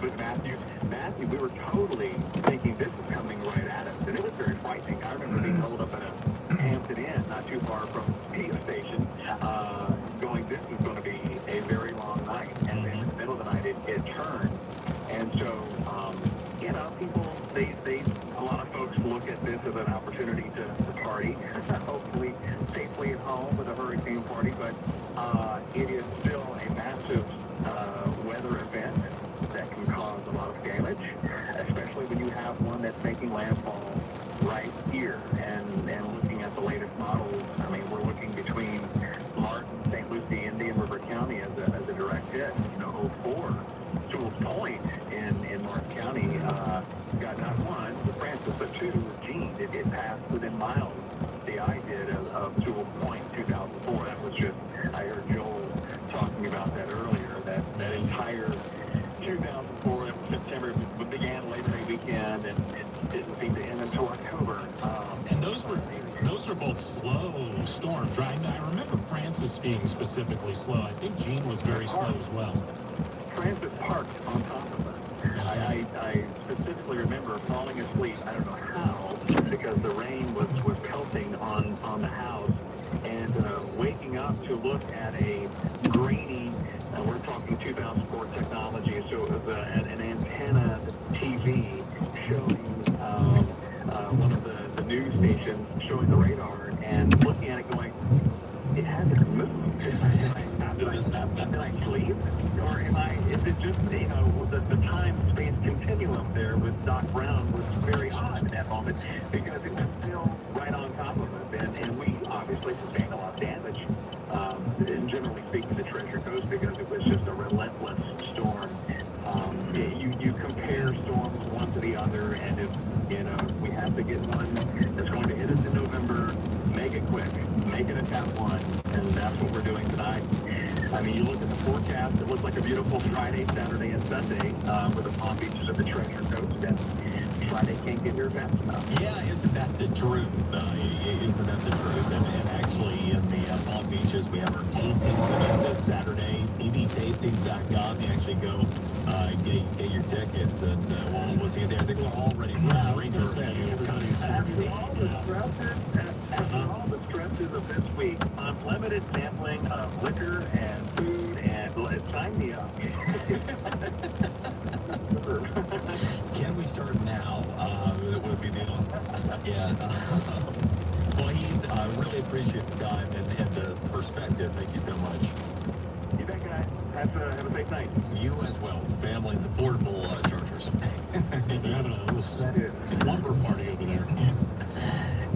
with Matthew, we were totally thinking this is coming right at us, and it was very frightening. I remember being holed up at a Hampton Inn, not too far from the radio station, going, this is going to be a very long night. And then in the middle of the night, it turned. And so, people, a lot of folks look at this as an opportunity to party, hopefully safely at home with a hurricane party, but it is still a massive weather event that can cause a lot of damage, especially when you have one that's making landfall right here and looking passed within miles. The I did of Jewel Point 2004. That was just, I heard Joel talking about that earlier, that entire 2004, September, began Labor Day weekend and it didn't seem to end until October. And those were both slow storms, right? I remember Francis being specifically slow. I think Gene was very slow as well. Francis parked on top of us. I specifically remember falling asleep, I don't know how, because the rain was pelting on the house, and waking up to look at a grainy, we're talking 2004 technology, so it was an antenna TV showing one of the news stations showing the radar, and looking at it going, it hasn't moved. Did I sleep? Or is it just, the time-space continuum there with Doc Brown was very odd at that moment, because it was still right on top of us, and we obviously sustained a lot of damage, and generally speaking, the Treasure Coast, because it was just a relentless storm. You compare storms one to the other, and if we have to get one that's going to hit us in November, make it quick, make it a tap one, and that's what we're doing tonight. I mean, you look at the forecast, it looks like a beautiful Friday, Saturday, and Sunday with the Palm Beaches of the Treasure Coast, and Friday can't get here fast enough. Yeah, isn't that the truth? Isn't that the truth? And actually, in the Palm Beaches, we have our tasting coming this Saturday. pbtastings.com. You actually go get your tickets, and we'll see you there. I think we're already After all the stresses of this week, unlimited sampling of liquor and food, and sign me up. Can we start now? That would be the yeah. Well, Heath, really appreciate the time and the perspective. Thank you so much. You bet, guys. Have a safe night. You as well. Family, the portable chargers. They're having a little slumber party over there.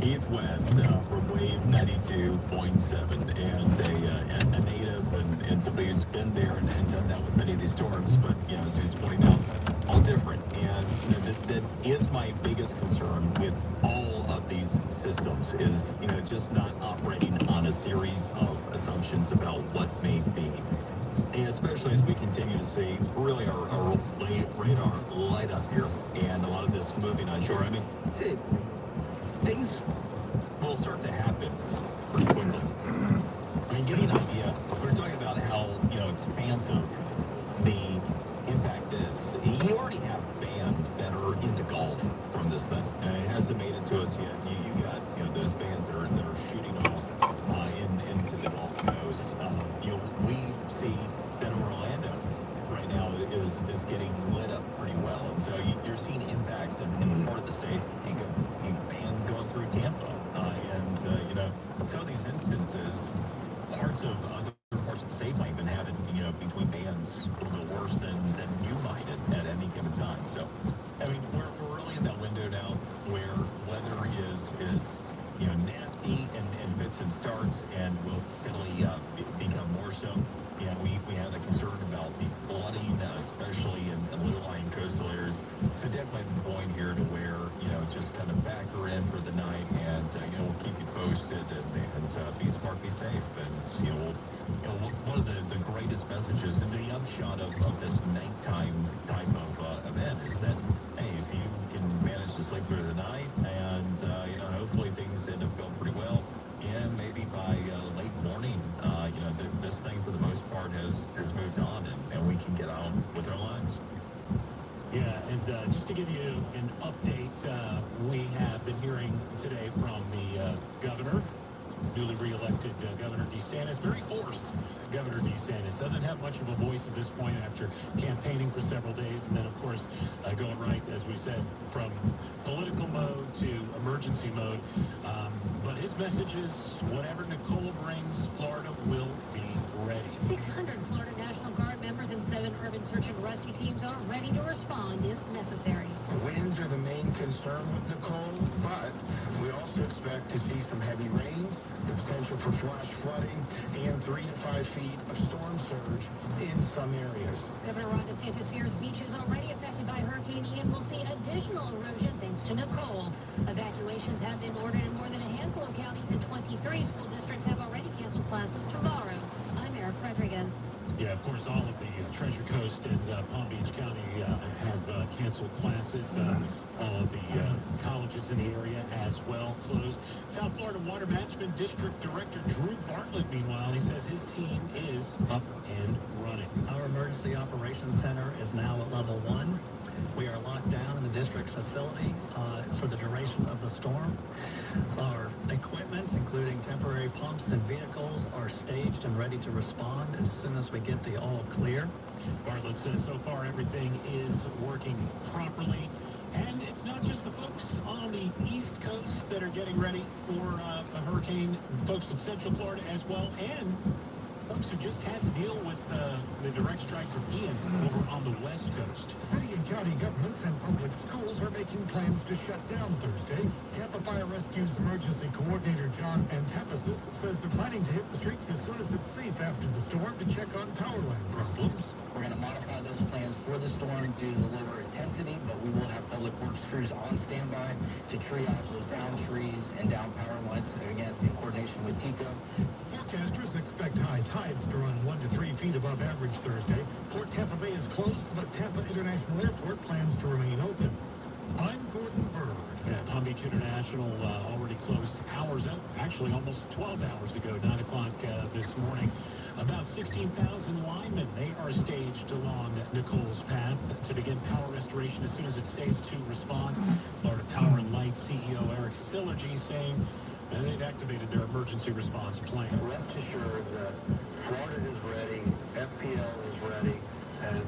Heath West from Wave 92.7, and a native and somebody who's been there and done that with many of these storms, but as he's pointing out, all different. And that is my biggest concern with all of these systems is just not operating on a series of assumptions about what may be. And especially as we continue to see really our radar light up here and a lot of this moving on shore. I mean, things will start to happen pretty quickly. I mean, give you an idea. We're talking about how, expansive the impact is. You already have bands that are in the Gulf from this thing. And it hasn't made it to us yet. You got, those bands that are shooting off into the Gulf Coast. We see that Orlando right now is getting lit up pretty well. And so you're seeing impacts in part of the state. You band going through Tampa. Some of these instances, other parts of the state might even have it, between bands a little worse than you might at any given time. So, I mean, we're really in that window now where weather is nasty and fits and starts and will steadily become more so. We have a concern about the flooding, especially in low-lying coastal areas. So definitely the point here to where, just kind of back her in for the night, and, we'll keep you posted, and be smart, be safe. And, one of the greatest messages in the upshot of this nighttime type of event is that, hey, if you can manage to sleep through the night, and, hopefully things end up going pretty well, and maybe by late morning, this thing for the most part has moved on, and we can get on with our lives. Yeah, and just to give you an update, we have been hearing today from the governor, newly reelected Governor DeSantis, very hoarse Governor DeSantis. Doesn't have much of a voice at this point after campaigning for several days, and then, of course, going right, as we said, from political mode to emergency mode. But his message is, whatever Nicole brings, Florida will be ready. 600 Florida National Guard members and 7 urban search and rescue teams are ready to respond if necessary. The winds are the main concern with Nicole, but we also expect to see some heavy rains, the potential for flash flooding and 3 to 5 feet of storm surge in some areas. Governor Ron DeSantis fears beaches already affected by Hurricane Ian will see additional erosion thanks to Nicole. Evacuations have been ordered in more than a handful of counties, and 23 school districts have already canceled classes tomorrow. I'm Eric Rodriguez. Yeah, of course, all of the Treasure Coast and Palm Beach County have canceled classes. All of the colleges in the area as well closed. South Florida Water Management District Director Drew Bartlett, meanwhile, he says his team is up and running. Our Emergency Operations Center is now at level 1. We are locked down in the district facility for the duration of the storm. Our equipment, including temporary pumps and vehicles, are staged and ready to respond as soon as we get the all clear. Bartlett says so far everything is working properly. And it's not just the folks on the East Coast that are getting ready for a hurricane, folks in Central Florida as well, and folks who just had to deal with the direct strike from Ian over on the West Coast. City and county governments and public schools are making plans to shut down Thursday. Tampa Fire Rescue's emergency coordinator John Antapasis says they're planning to hit the streets as soon as it's safe after the storm to check on power line problems. We're going to modify those plans for the storm due to the lower intensity, but we will have public works crews on standby to triage those down trees and down power lines, again, in coordination with TECO. Forecasters expect high tides to run 1 to 3 feet above average Thursday. Port Tampa Bay is closed, but Tampa International Airport plans to remain open. I'm Gordon Berg. Yeah, Palm Beach International already closed hours out, actually almost 12 hours ago, 9 o'clock this morning. About 16,000 linemen, they are staged along Nicole's path to begin power restoration as soon as it's safe to respond. Florida Power and Light CEO Eric Sillergy saying they've activated their emergency response plan. Rest assured that Florida is ready, FPL is ready, and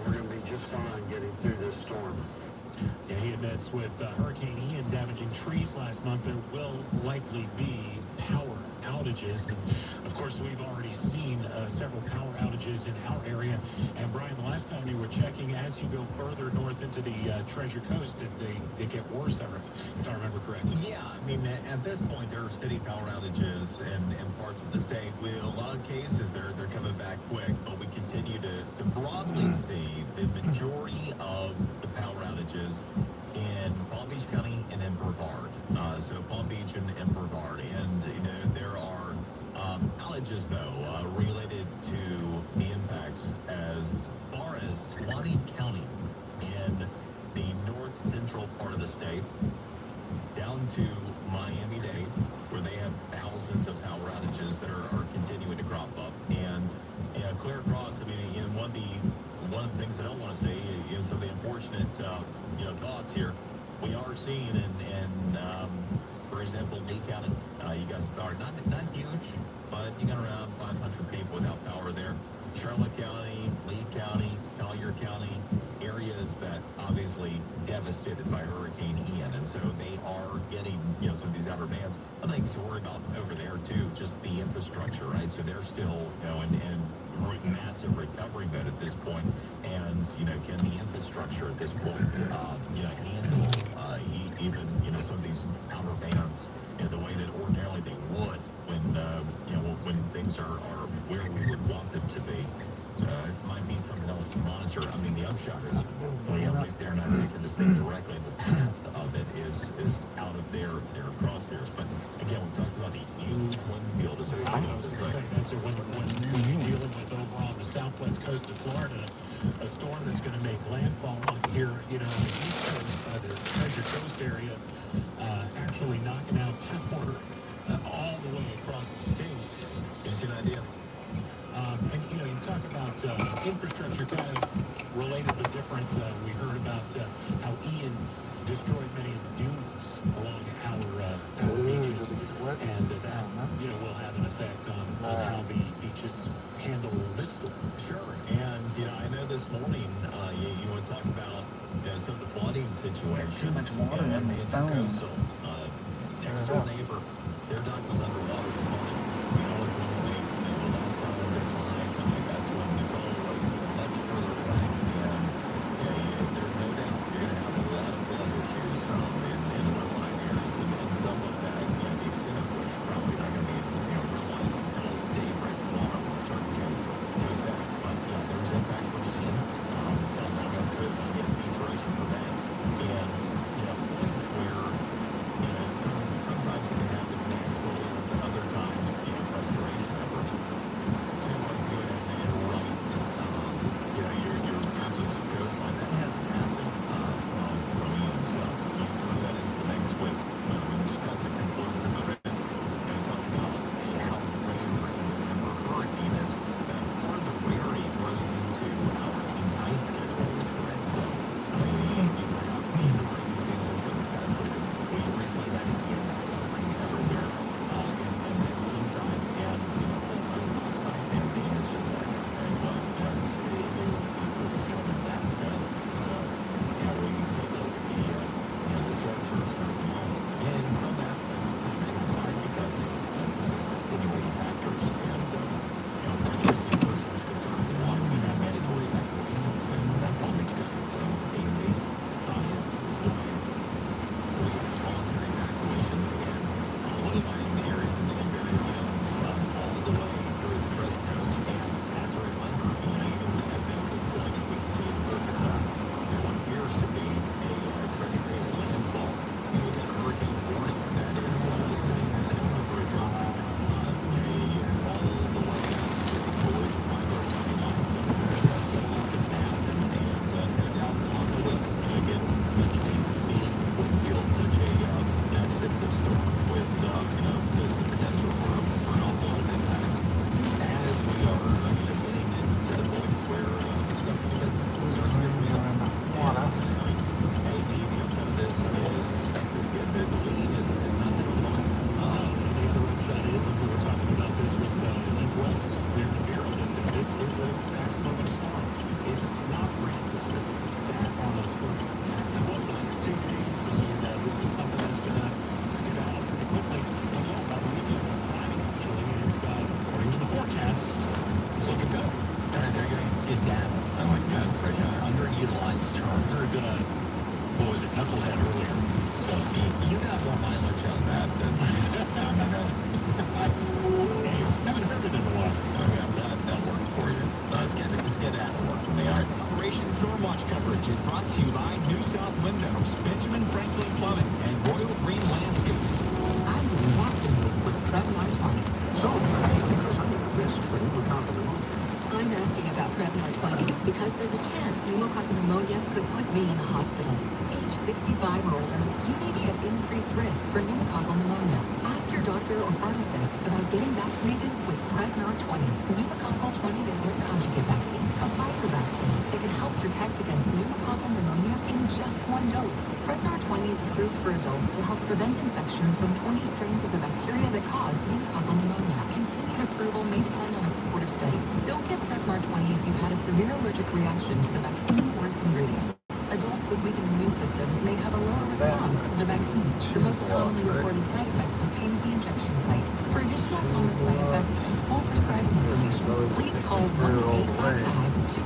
we're going to be just fine getting through this storm. Yeah, he admits with Hurricane Ian damaging trees last month, there will likely be power outages. And of course, we've already seen several power outages in our area. And Brian, the last time you were checking, as you go further north into the Treasure Coast, they get worse, if I remember correctly. Yeah, I mean, at this point, there are steady power outages in parts of the state. With a lot of cases, they're coming back quick, but we continue to broadly see the majority of the power outages in Palm Beach County and in Brevard. So Palm Beach and Brevard. And, you know, there are outages, though, related to the impacts as far as Suwannee County in the north central part of the state, down to Miami-Dade, where they have thousands of power outages that are continuing to crop up. And clear across, I mean, you know, one of the things I don't want to say is some of the unfortunate, thoughts here. We are seeing in for example, Lee County, you guys are not huge, but you got around 500 people without power there. Charlotte County, Lee County, Collier County, areas that obviously devastated by Hurricane Ian, and so they are getting, some of these outer bands. Other things to worry about over there too, just the infrastructure, right? So they're still, in massive recovery mode at this point, and can the infrastructure at this point, handle even some of these outer bands in the way that ordinarily they would when things are where we would want them to be. It might be something else to monitor. I mean, the upshot is, at least they're not taking this thing directly. The path of it is out of their crosshairs. But again, we talked about the huge wind field associated with this thing. That's when you're dealing with over on the southwest coast of Florida, a storm that's going to make landfall here, on the east coast, the Treasure Coast area, actually knocking out power all the way across the state. Gives you an idea. And you talk about infrastructure kind of related but different. We heard about how Ian destroyed many of the dunes along our beaches, and that will have an effect on how the beaches handle this storm. Sure, and I know this morning you want to talk about some of the flooding situations. Too much water in the phone. Next door neighbor, their dock was underwater this morning. The last time there was a high coming, that's when Nicole was much further away. And there's no doubt you're going to have a lot of flood issues in the low-lying areas, and some of that, the extent of which probably not going to be really infection from 20 strains of the bacteria that cause pneumococcal pneumonia. Continued approval may depend on a supportive study. Don't get Prevnar 20 if you've had a severe allergic reaction to the vaccine or its ingredients. Adults with weakened immune systems may have a lower response to the vaccine. The most commonly reported side effect was pain at the injection site. For additional common side effects and full prescribing information, please call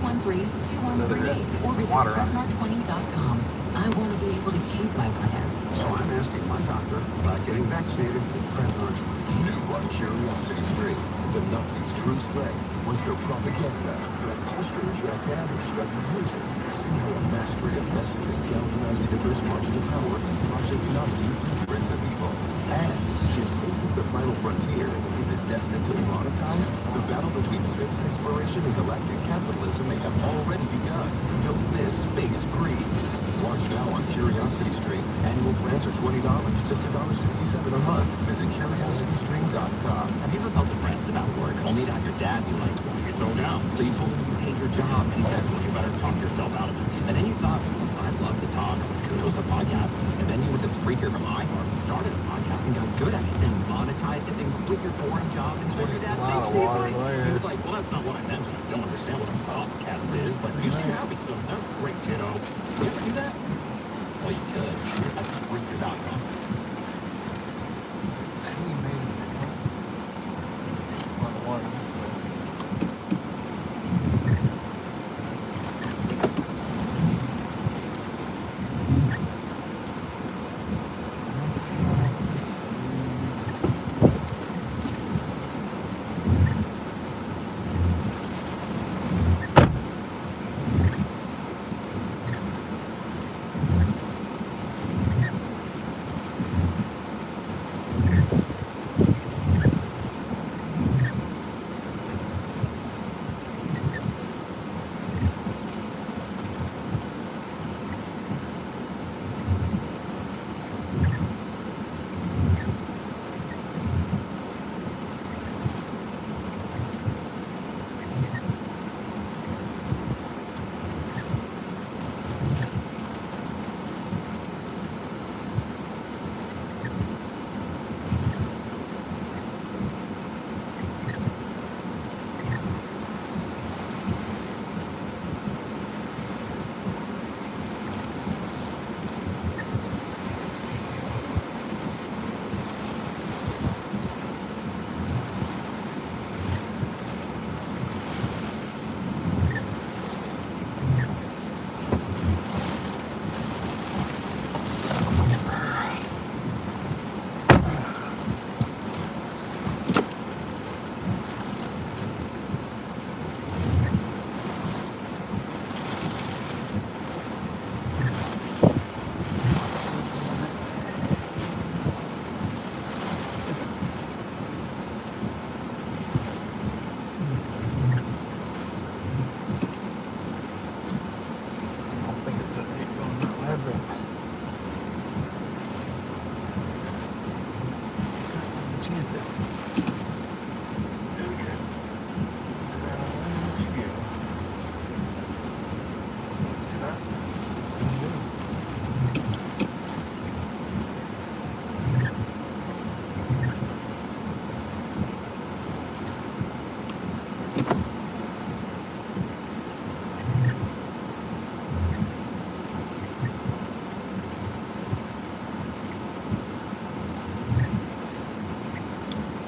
1-855-213-2138 or visit Prevnar20.com. I want to be able to keep my plan. So I'm asking my doctor about getting vaccinated with Prevnar 20. New on Curiosity Stream. The Nazis' true strength was their propaganda. Their posters, their banners, their music. See how a mastery of messaging galvanized Hitler's march to power and Project Nazi, Prince of Evil. And if space is the final frontier, is it destined to be monetized? The battle between space exploration and galactic capitalism may have already begun. Don't miss Space Greed. Watch now on Curiosity Stream. Annual plans are $20, just $1.67 a month. Visit CuriosityStream.com. Have you ever felt depressed about work, only to have your dad be like, you're so down? So you told him you hate your job, and he said, well, you better talk yourself out of it. And then you thought, I'd love to talk. Kudos a podcast. And then you went to Spreaker from iHeart, started a podcast, and got good at it, and monetized it, and quit your boring job, and told your dad, thanks for your advice. He was like, well, that's not what I meant. I don't understand what a podcast is, but you seem happy, so that's great, kiddo. Will you ever do that? Well, you could. That's Spreaker.com.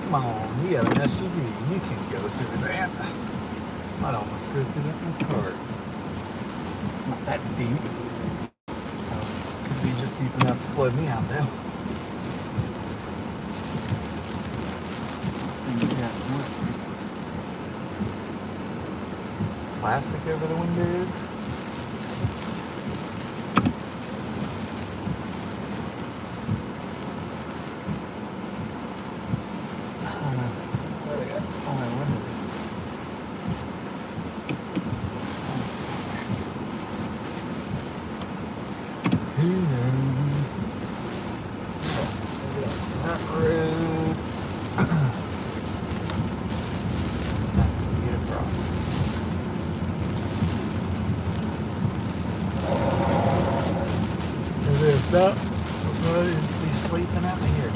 Come on, you have an SUV. You can go through that. Might almost go through that in this car. It's not that deep. Could be just deep enough to flood me out though. This plastic over the windows. Who knows? That road. Get across. As if that would be sleeping out here.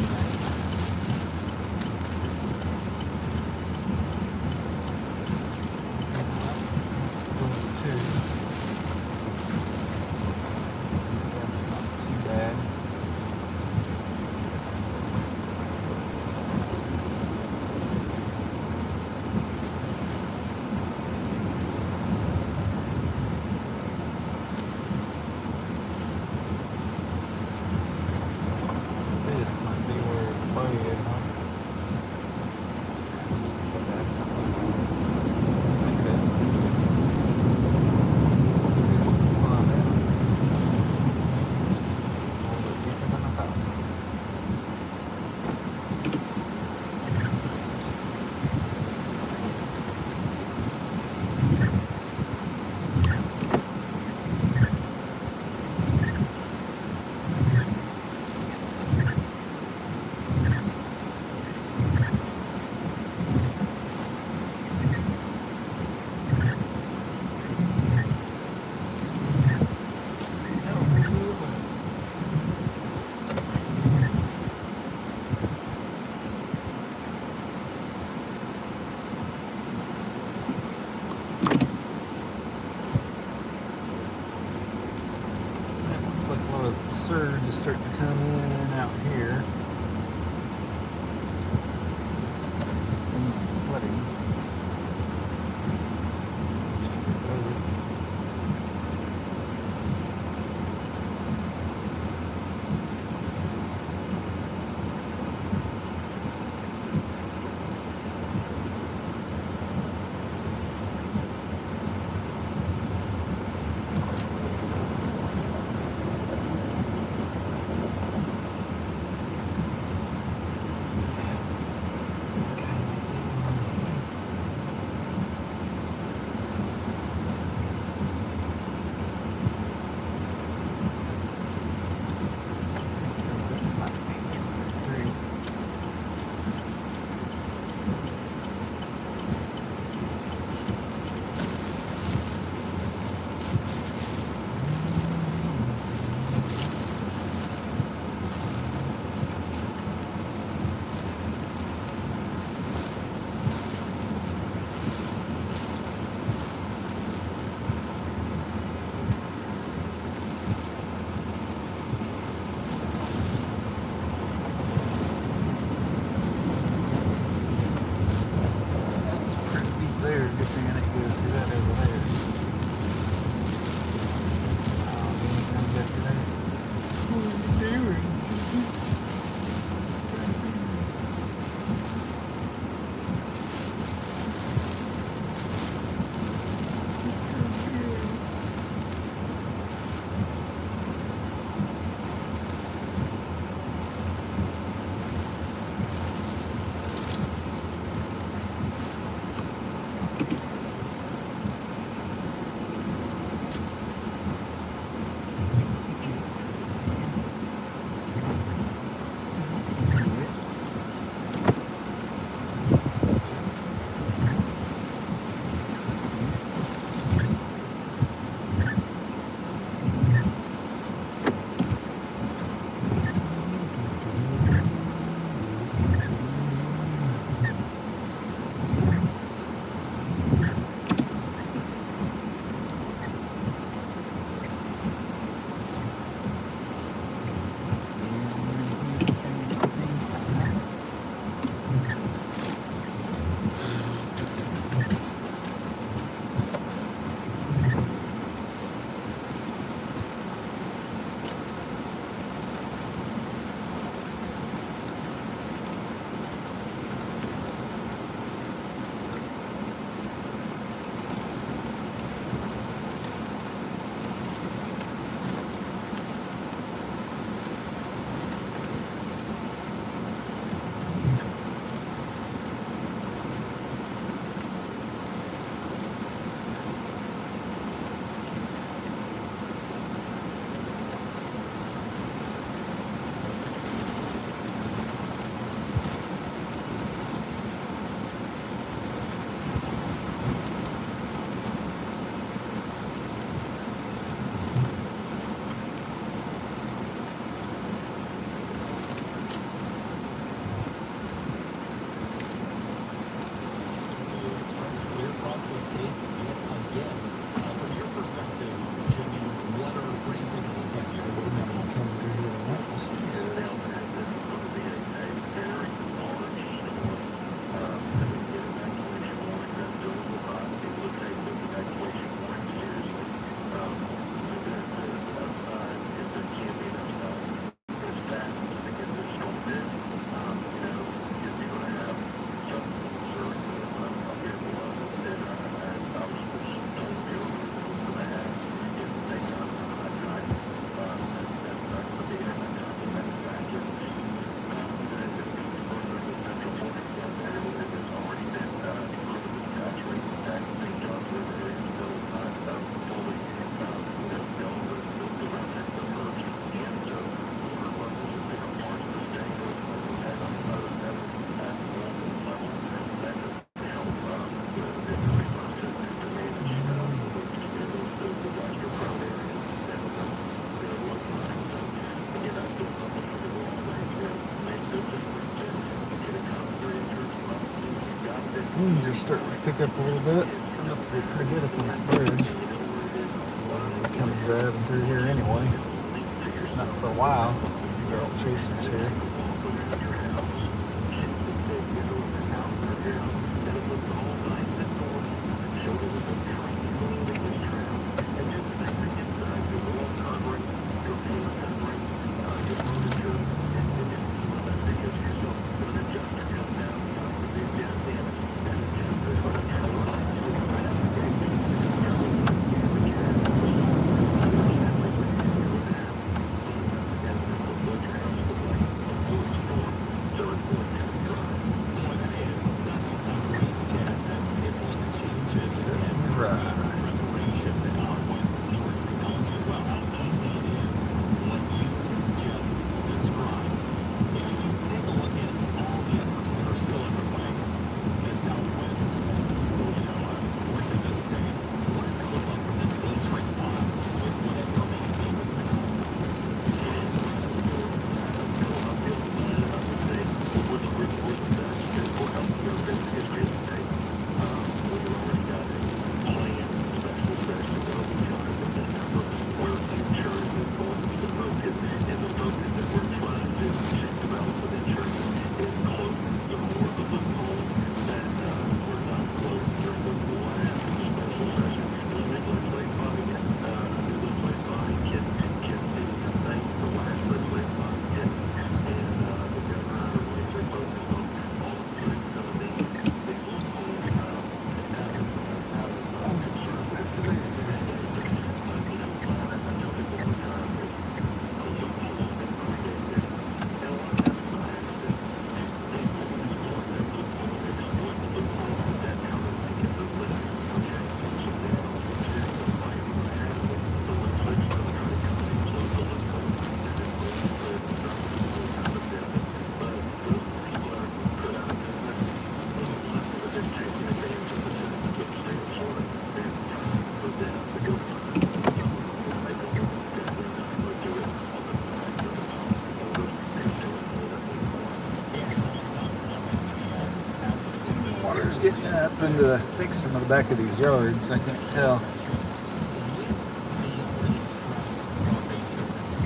surge is starting to come in out here. Just flooding. There, good thing I didn't go through that over there. Anything comes after that? What are you doing? Winds are starting to pick up a little bit. I'm about to be pretty good up on that bridge. Coming driving through here anyway. Not for a while. Girl chasers here. Water's getting up into, I think, some of the back of these yards. I can't tell.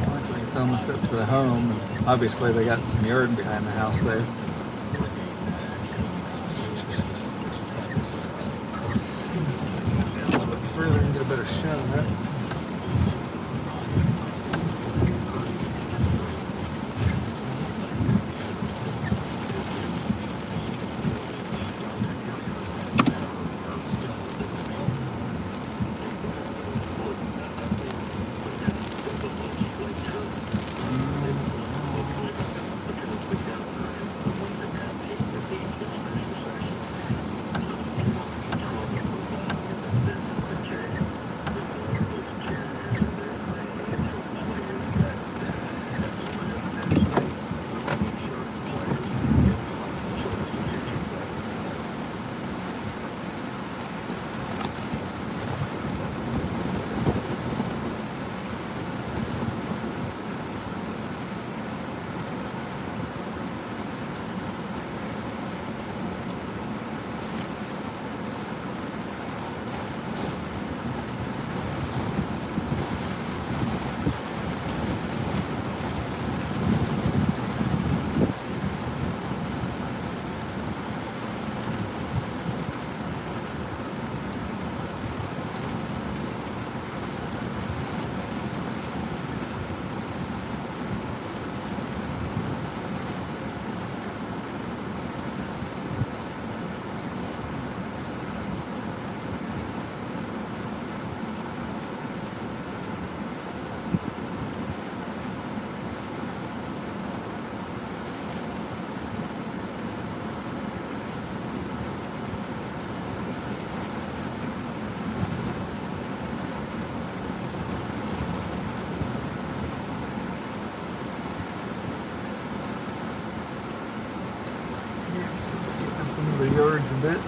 It looks like it's almost up to the home. And obviously, they got some yard behind the house there. A little bit further and get a better shot of that. The yards a bit.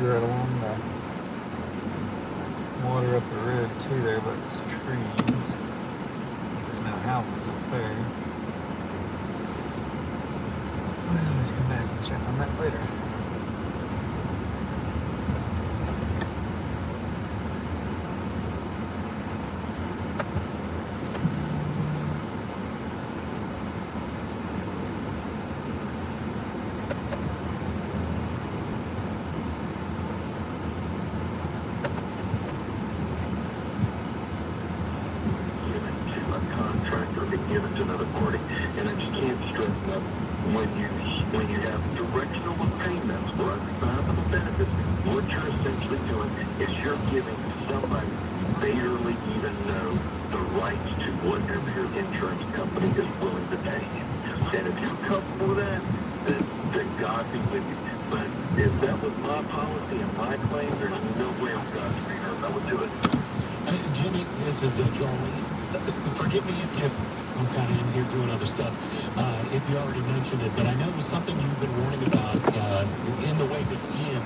right along the water up the road too there, but it's trees. There's no houses up there. We'll always come back and check on that later. Given to another party, and I just can't stress enough when you have directional payments for undefinable benefits, what you're essentially doing is you're giving somebody they barely even know the rights to whatever your insurance company is willing to pay you. And if you're comfortable with that, then God be with you. But if that was my policy and my claim, there's no way on God's green earth I would do it. Jimmy, this is Joel. Forgive me if I'm kind of in here doing other stuff, if you already mentioned it, but I know it was something you've been warning about in the wake of Ian.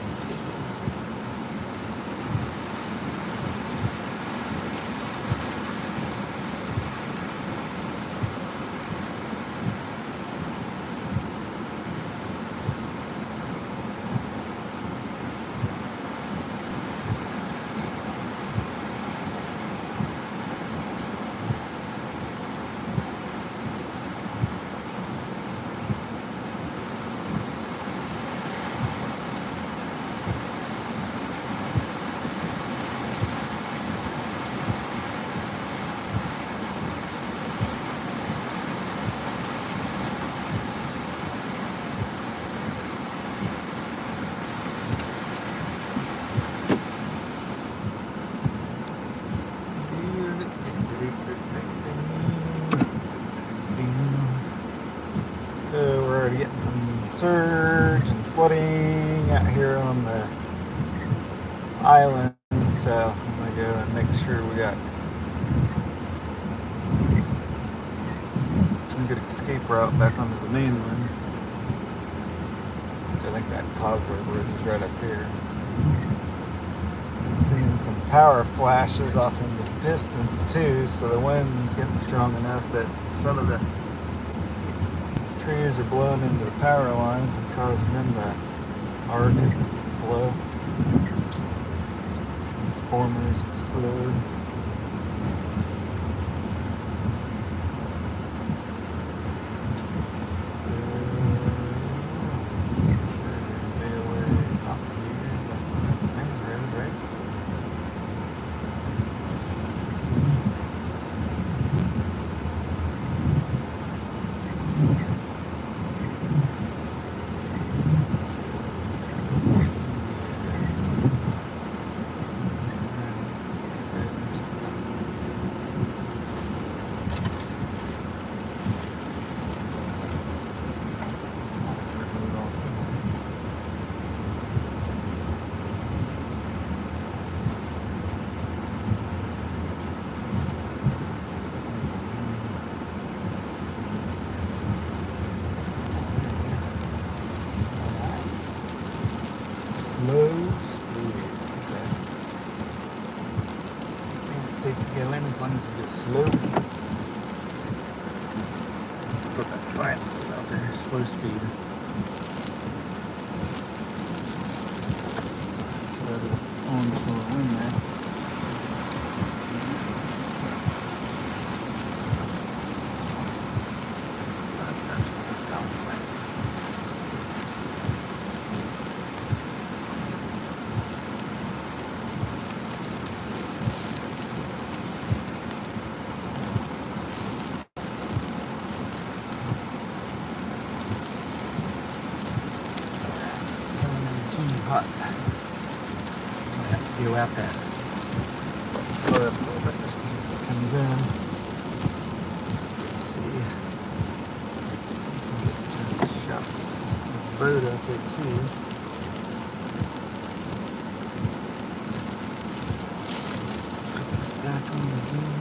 So we're already getting some surge and flooding out here on the island, so I'm gonna go and make sure we got a good escape route back onto the mainland. I think that causeway bridge is right up here. I'm seeing some power flashes off in the distance too, so the wind's getting strong enough that some of the trees are blowing into the power lines and causing them to arc and blow. Transformers explode. Slow speed. Okay. It's safe to go in as long as we go slow. That's what that sign says out there. Slow speed. So on for a win there. Hot. I'm gonna have to go out that flood up a little bit just in case it comes in. Let's see. Get shots. The boat out there too. Put this back on again.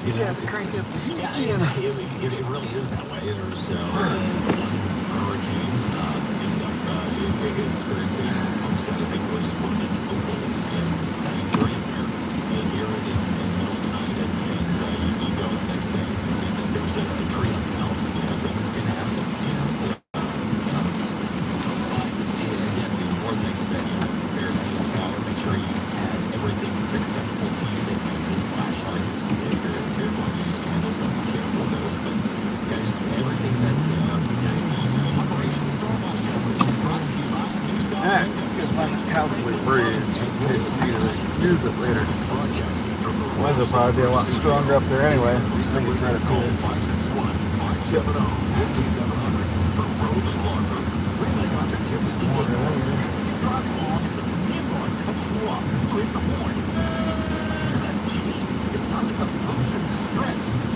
You know, crank up the heat yeah, again. it really is that way. There's one hurricane ended up experiencing pumps that I think was one in Nicole and 93 there. And here it is in the middle of the night, and you go the next day and see that there's a tree on the house. You know, things can happen. You know, but again, the important thing is that you have prepared to use power. Make sure you had everything accessible to you. That you use flashlights. If you're going to use candles, don't be careful of those. But yeah, just everything that Operation Storm Watch coverage is brought to you by New Alright, let's go find the Cowboy Bridge just in case we need to use it later. The weather will probably be a lot stronger up there anyway. I think it's right up here. Yep. Let's go get some water later.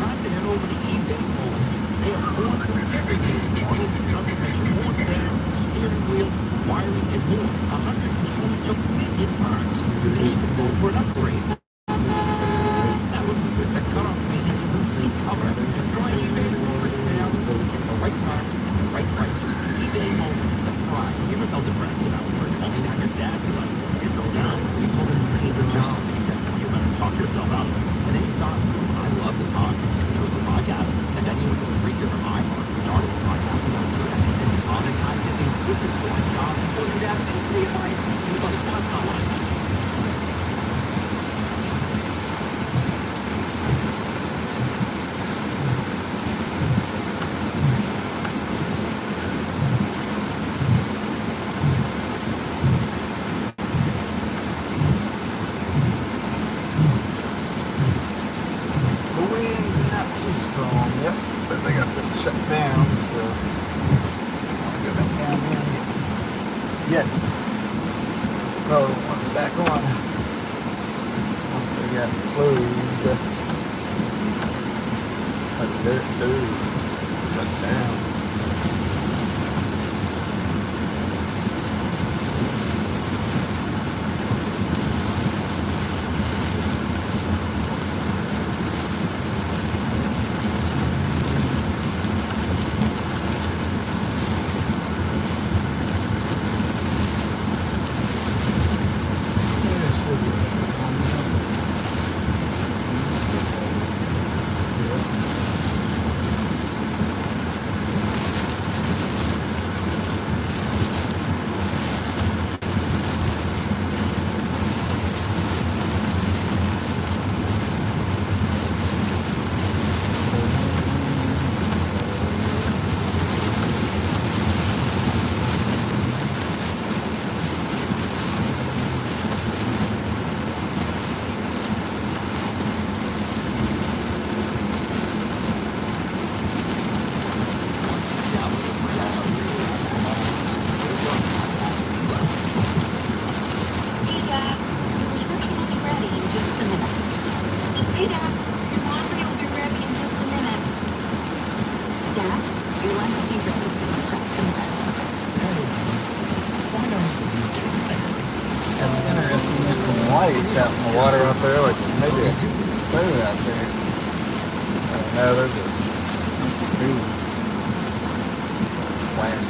Time to head over to eBay Motors. They have corners for everything. Models, nothing makes more down, steering wheel, wiring, and more. 122 million parts. You need to go for an upgrade. That was the cutoff measure to complete cover. Join eBay Motors now. Get the right parts, the right prices. eBay Motors. That's right. You ever felt depressed without work? Only now your dad is like, you go down. We told him to keep the job. You better talk yourself out of it. And then he thought, I love to talk. Chose the podcast. And then he was a freaker from iHeart. Started the podcast. And he monetized it. This is for a job. For your dad. He was like, that's not what I meant. The winds are not too strong yet, but they got this shut down, so I want to go back down there yet. So probably want to back on once they got closed. Shut down. Light out in the water out there, like maybe a boat out there. No, there's a big plant.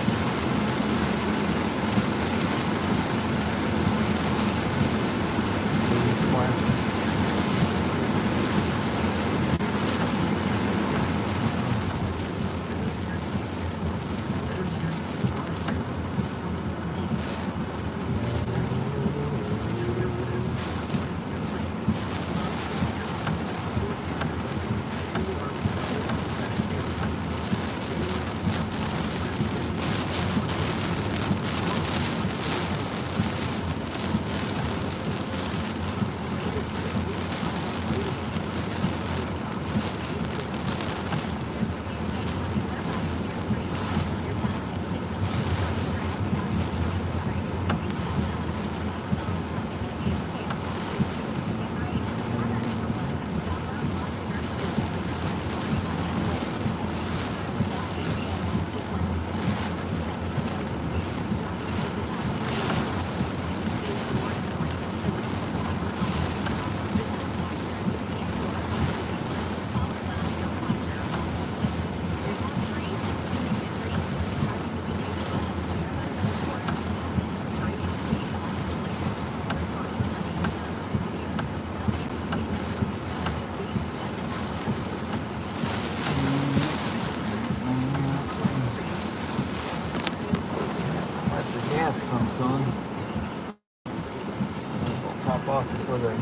they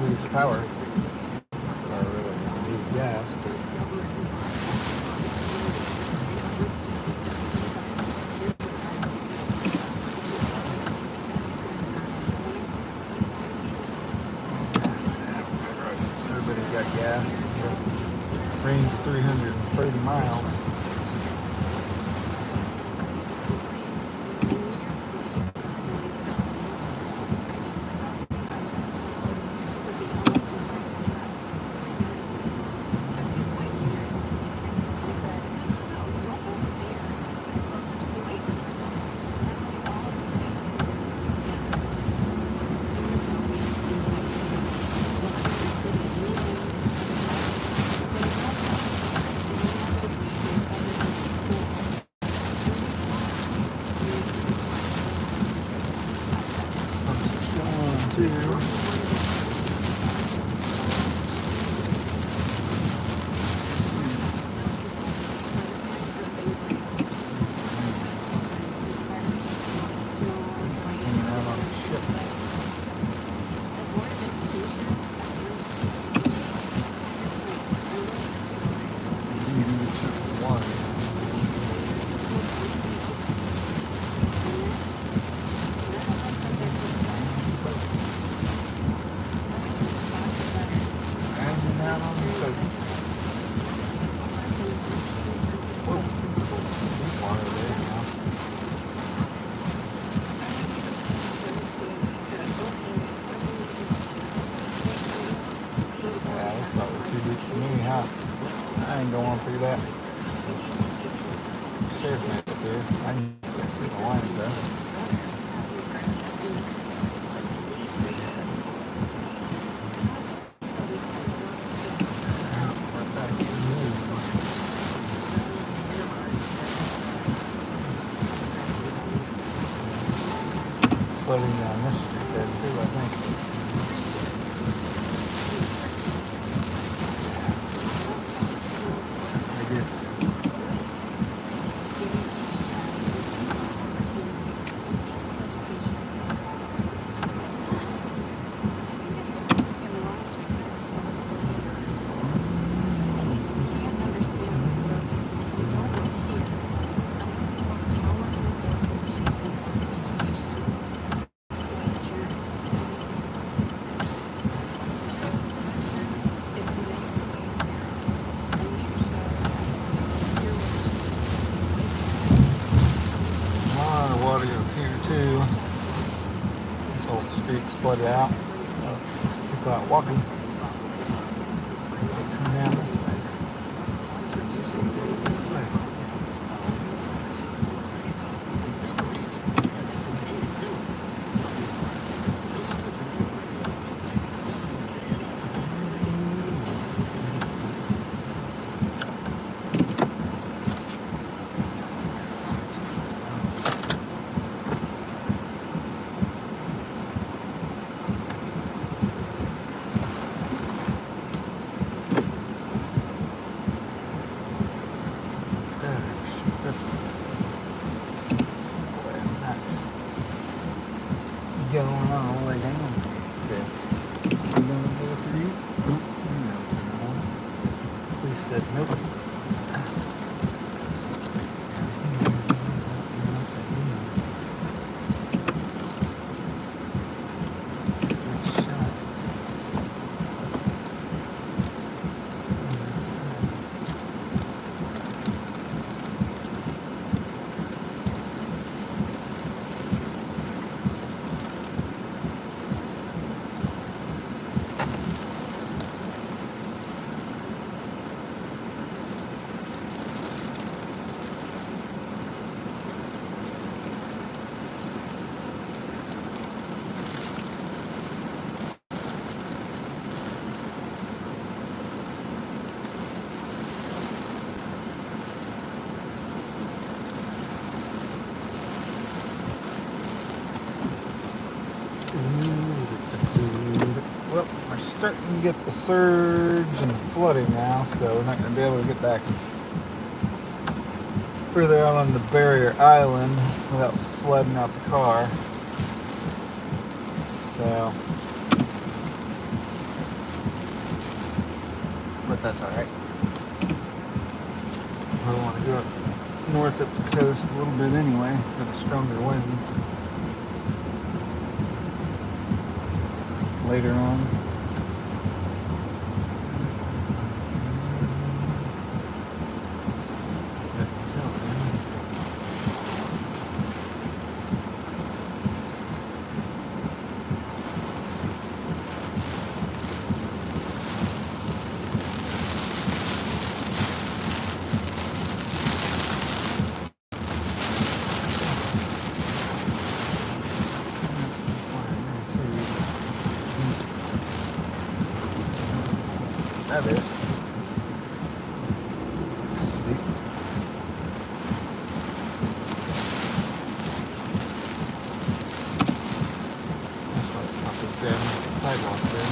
lose power. Or really lose gas. But everybody's got gas. Range 330 miles. I ain't going through that. Sheriff man up there. I can still see the lines though. Flooding down this street there too, I think. Flooded out. People out walking. Come down this way. This way. Going all the way down still. You gonna go for you? Nope. No. Please said nope. Well, we're starting to get the surge and flooding now, so we're not going to be able to get back further out on the barrier island without flooding out the car. So but that's alright. I want to go up north up the coast a little bit anyway for the stronger winds later on. That is. Sidewalk there.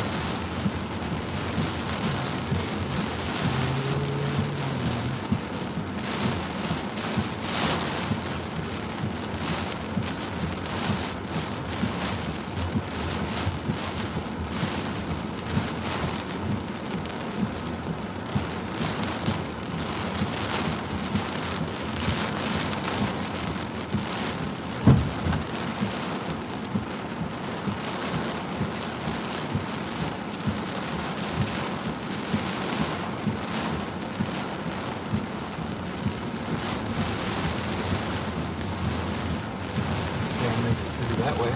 That way.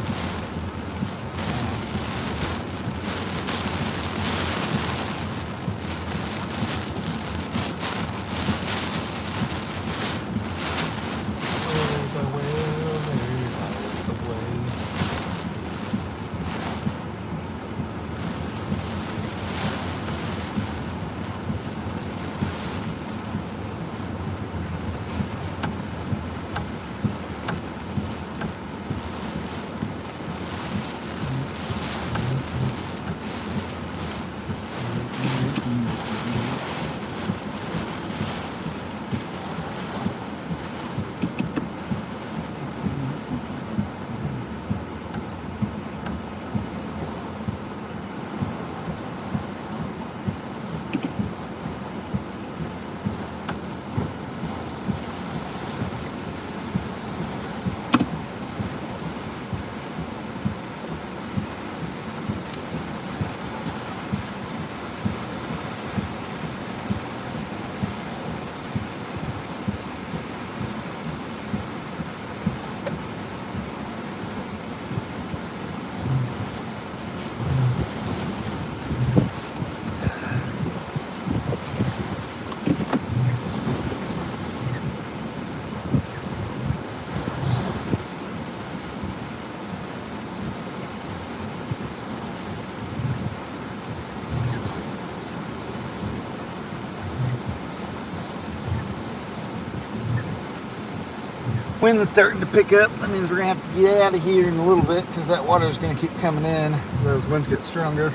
Wind's starting to pick up. That means we're gonna have to get out of here in a little bit because that water is gonna keep coming in. Those winds get stronger.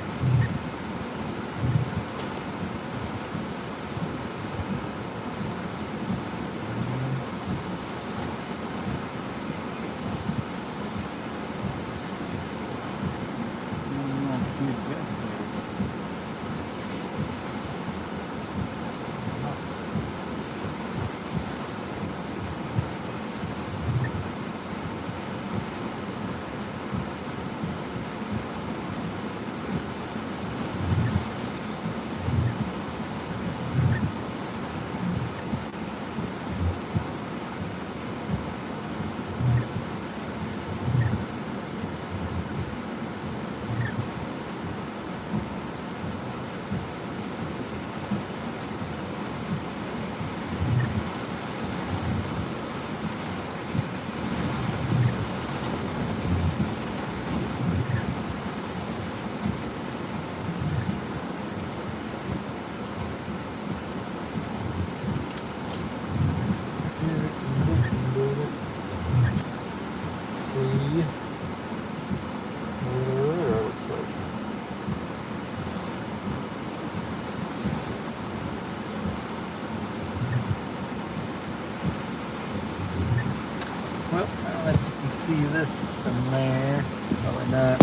See this from there. Probably not.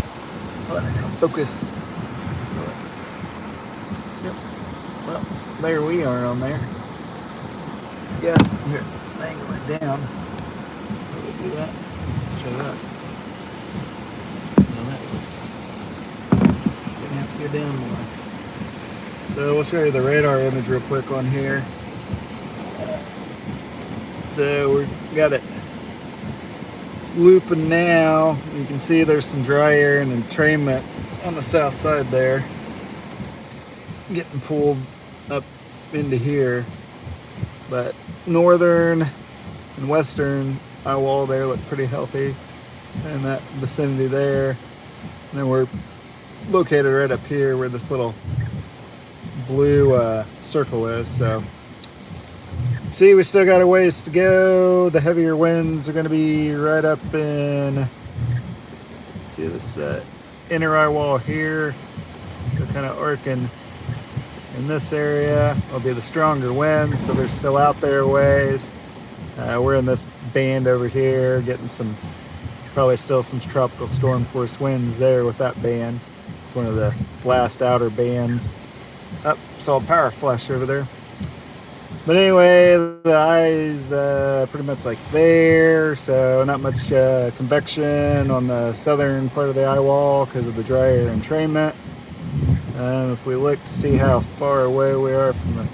But focus. Yep. Well. there we are on there. Yes, here, angle it down. How do we do that? Let's try that. No, that works. Gonna have to go down more. So we'll show you the radar image real quick on here. So we got it looping now. You can see there's some dry air and entrainment on the south side there, getting pulled up into here. But northern and western eye wall there look pretty healthy in that vicinity there. And then we're located right up here where this little blue circle is. So see, we still got a ways to go. The heavier winds are going to be right up in, let's see, this inner eye wall here. So kind of arcing in this area will be the stronger winds, so they're still out there a ways. We're in this band over here, getting some, probably still some tropical storm force winds there with that band. It's one of the last outer bands. Oh, saw a power flash over there. But anyway, the eye's pretty much like there, so not much convection on the southern part of the eye wall because of the dry air entrainment. If we look to see how far away we are from this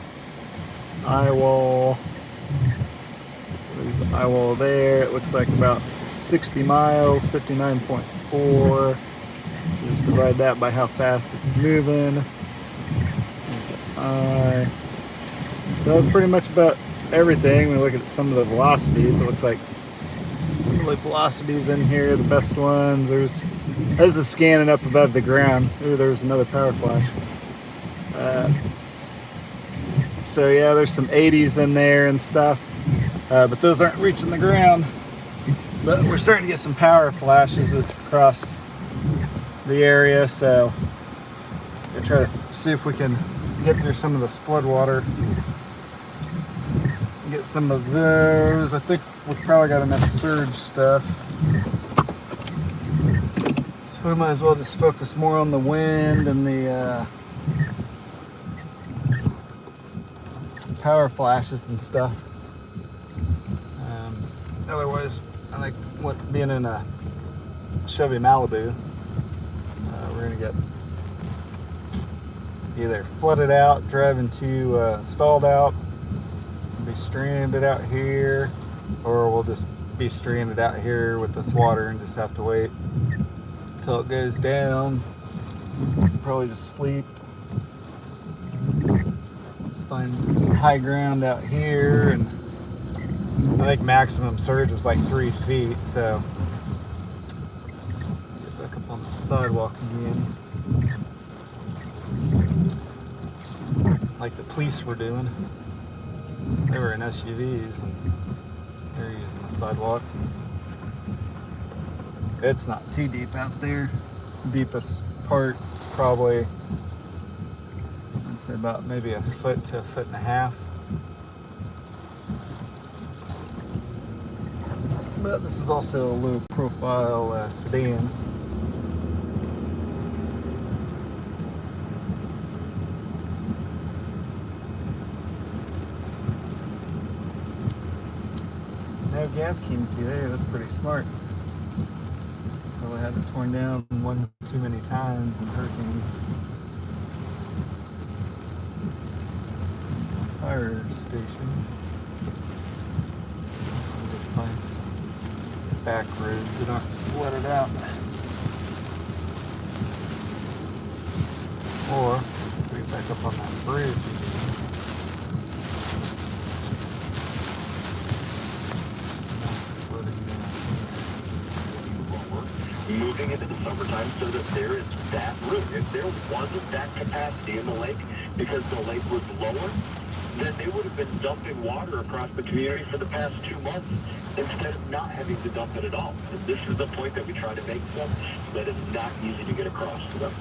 eye wall, so there's the eye wall there. It looks like about 60 miles, 59.4. So just divide that by how fast it's moving. There's the eye. So that's pretty much about everything. We look at some of the velocities. It looks like some of the velocities in here, the best ones. This is scanning up above the ground. Ooh, there's another power flash. So yeah, there's some 80s in there and stuff, but those aren't reaching the ground. But we're starting to get some power flashes across the area, so we'll try to see if we can get through some of this flood water. Get some of those. I think we've probably got enough surge stuff. So we might as well just focus more on the wind and the power flashes and stuff. Otherwise, I think being in a Chevy Malibu, we're gonna get either flooded out, driving to stalled out, be stranded out here, or we'll just be stranded out here with this water and just have to wait until it goes down. Probably just sleep. Just find high ground out here, and I think maximum surge was like 3 feet, so get back up on the sidewalk again, like the police were doing. They were in SUVs and they're using the sidewalk. It's not too deep out there. Deepest part probably, I'd say about maybe a foot to a foot and a half. But this is also a low profile sedan. No gas can key there, that's pretty smart. Probably had it torn down one too many times in hurricanes. Fire station. We'll find some back roads that aren't flooded out. Or we get back up on that bridge. Moving into the summertime so that there is that room. If there wasn't that capacity in the lake because the lake was lower, then they would have been dumping water across the community for the past 2 months instead of not having to dump it at all. And this is the point that we try to make to them, that it's not easy to get across to them.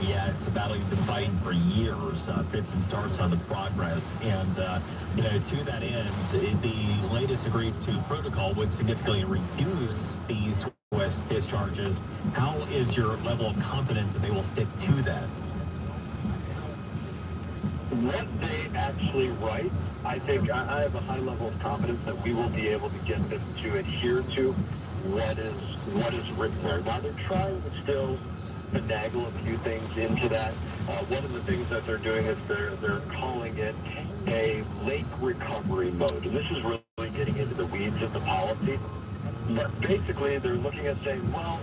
Yeah, it's a battle you've been fighting for years, fits and starts on the progress. And, to that end, the latest agreed to protocol would significantly reduce these west discharges. How is your level of confidence that they will stick to that? What they actually write, I think I have a high level of confidence that we will be able to get them to adhere to what is written there. Now they're trying to still finagle a few things into that. One of the things that they're doing is they're calling it a lake recovery mode, and this is really getting into the weeds of the policy. But basically, they're looking at saying, well,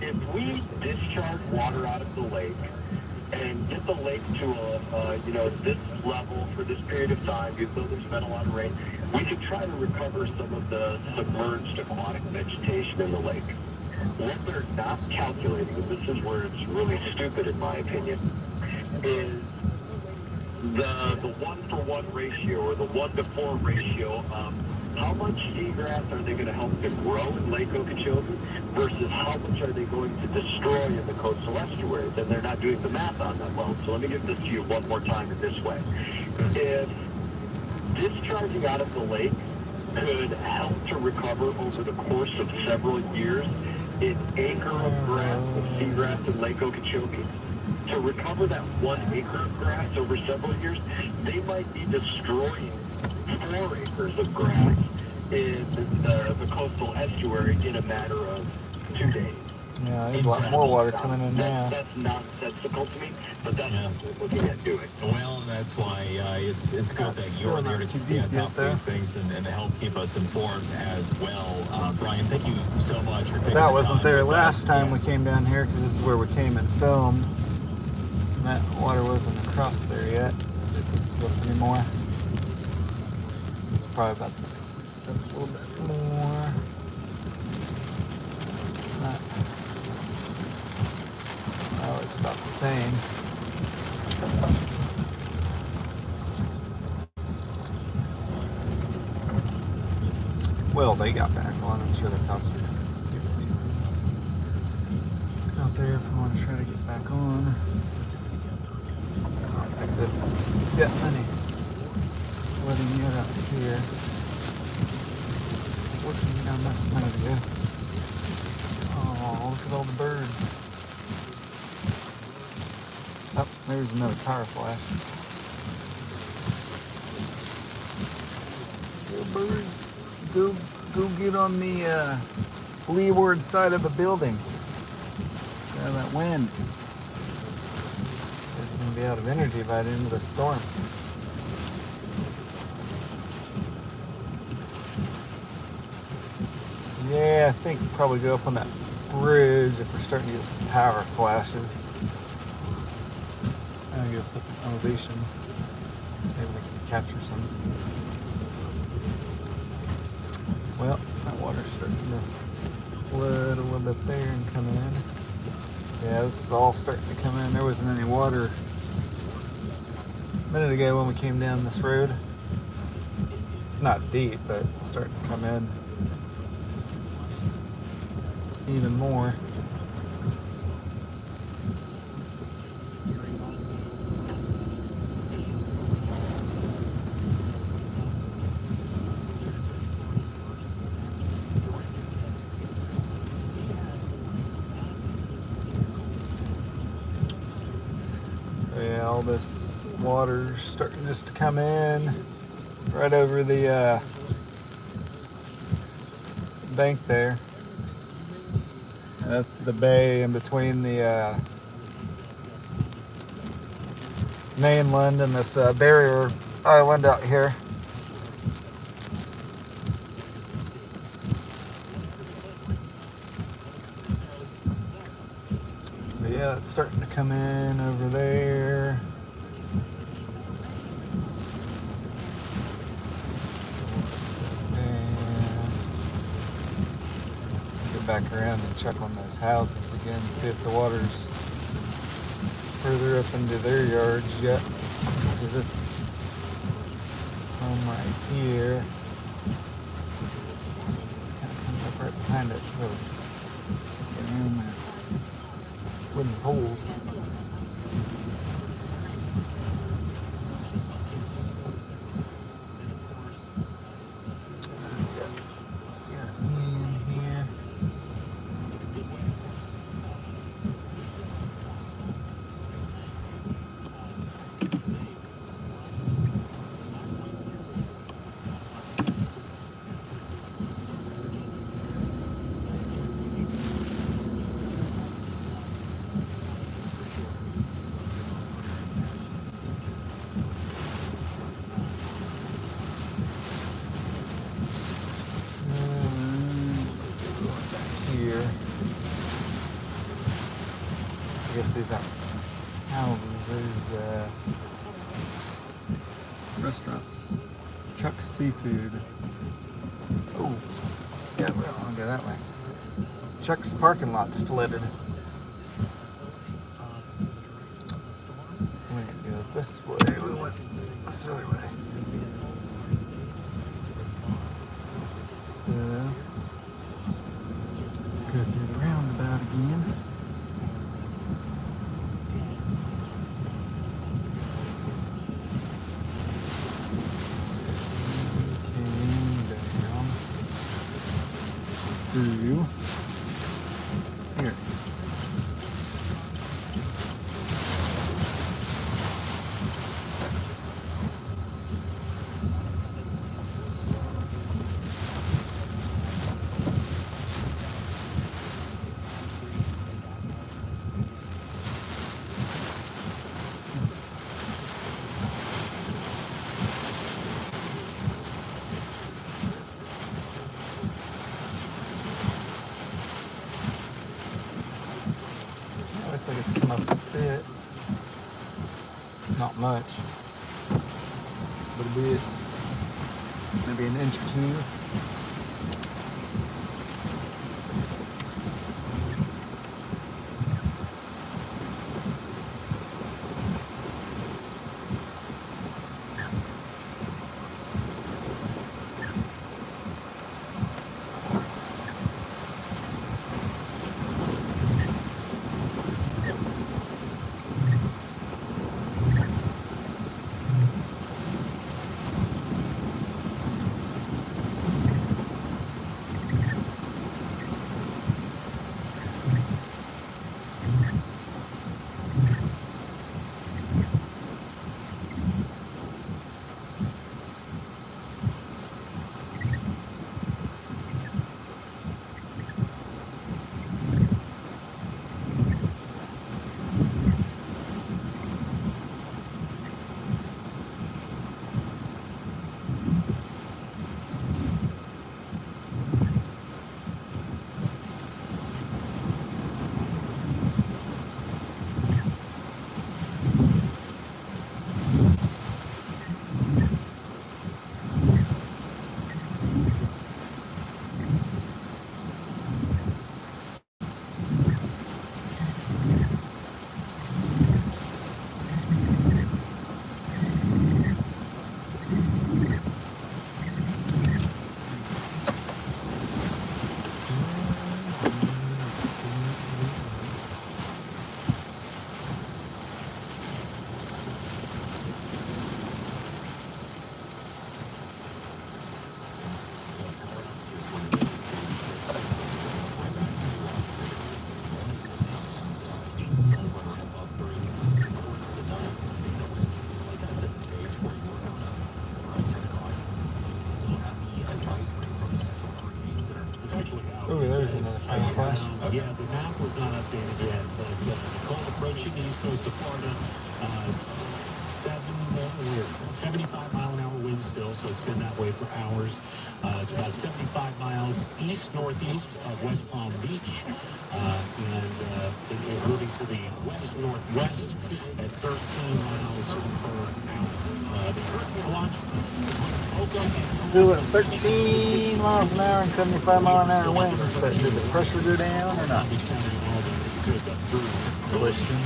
if we discharge water out of the lake and get the lake to this level for this period of time, even though there's been a lot of rain, we could try to recover some of the submerged aquatic vegetation in the lake. What they're not calculating, and this is where it's really stupid in my opinion, is the 1-for-1 ratio or the 1-to-4 ratio of how much seagrass are they going to help to grow in Lake Okeechobee versus how much are they going to destroy in the coastal estuaries, and they're not doing the math on that well. So let me give this to you one more time in this way. If discharging out of the lake could help to recover over the course of several years an acre of grass, of seagrass in Lake Okeechobee, to recover that 1 acre of grass over several years, they might be destroying 4 acres of grass in the coastal estuary in a matter of 2 days. Yeah, there's a lot more water coming in now. That's nonsensical to me, but that's what we're looking at doing. Well, that's why it's good that you're there to stay on top of these things and to help keep us informed as well. Brian, thank you so much for taking That the wasn't time there with last us. time we came down here because this is where we came and filmed. And that water wasn't across there yet. Let's see if this is up anymore. Probably about a little bit more. It's not. Oh, it's about the same. Well, they got back on. I'm sure the cops are out there if I want to try to get back on. Like this. It's got plenty. Letting it out here. Working down this kind of view. Oh, look at all the birds. Oh, there's another car flash. Go birds. Go get on the leeward side of the building. Grab that wind. They're going to be out of energy by the end of the storm. Yeah, I think we'll probably go up on that bridge if we're starting to get some power flashes. I'm going to go flip the elevation. Maybe we can capture some. Well, that water's starting to flood a little bit there and come in. Yeah, this is all starting to come in. There wasn't any water a minute ago when we came down this road. It's not deep, but it's starting to come in even more. So yeah, all this water's starting just to come in right over the bank there. That's the bay in between the mainland and this barrier island out here. But yeah, it's starting to come in over there. Back around and check on those houses again, see if the water's further up into their yards yet. See this home right here. It's kind of coming up right behind it too. Around there. Wooden poles. these aren't houses, there's restaurants. Chuck's Seafood. Oh, yeah, we don't want to go that way. Chuck's parking lot's flooded. We didn't go this way, we went this other way. So, go through the roundabout again. Through here. Looks like it's come up a bit. Not much, but a bit. Maybe an inch or two. Oh, there's another final flash. Yeah, the map was not updated yet, but Nicole approaching the east coast of Florida. 75 mile an hour wind still, so it's been that way for hours. It's about 75 miles east-northeast of West Palm Beach, and it is moving to the west-northwest at 13 miles per hour. The hurricane watch. Still at 13 miles an hour and 75 mile an hour winds, but did the pressure go down or not? That's the question.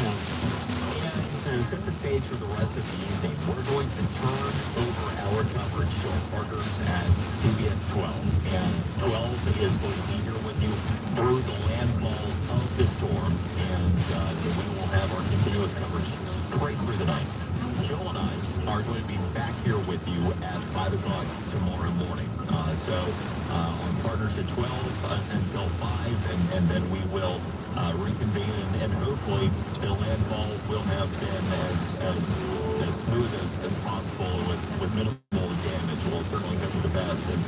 To set the stage for the rest of the evening, we're going to turn over our coverage to our partners at CBS 12. And 12 is going to be here with you through the landfall of the storm. And we will have our continuous coverage right through the night. Joe and I are going to be back here with you at 5 o'clock tomorrow morning. On partners at 12 until 5, and then we will reconvene, and hopefully the landfall will have been as smooth as possible with minimal damage. We'll certainly hope for the best, and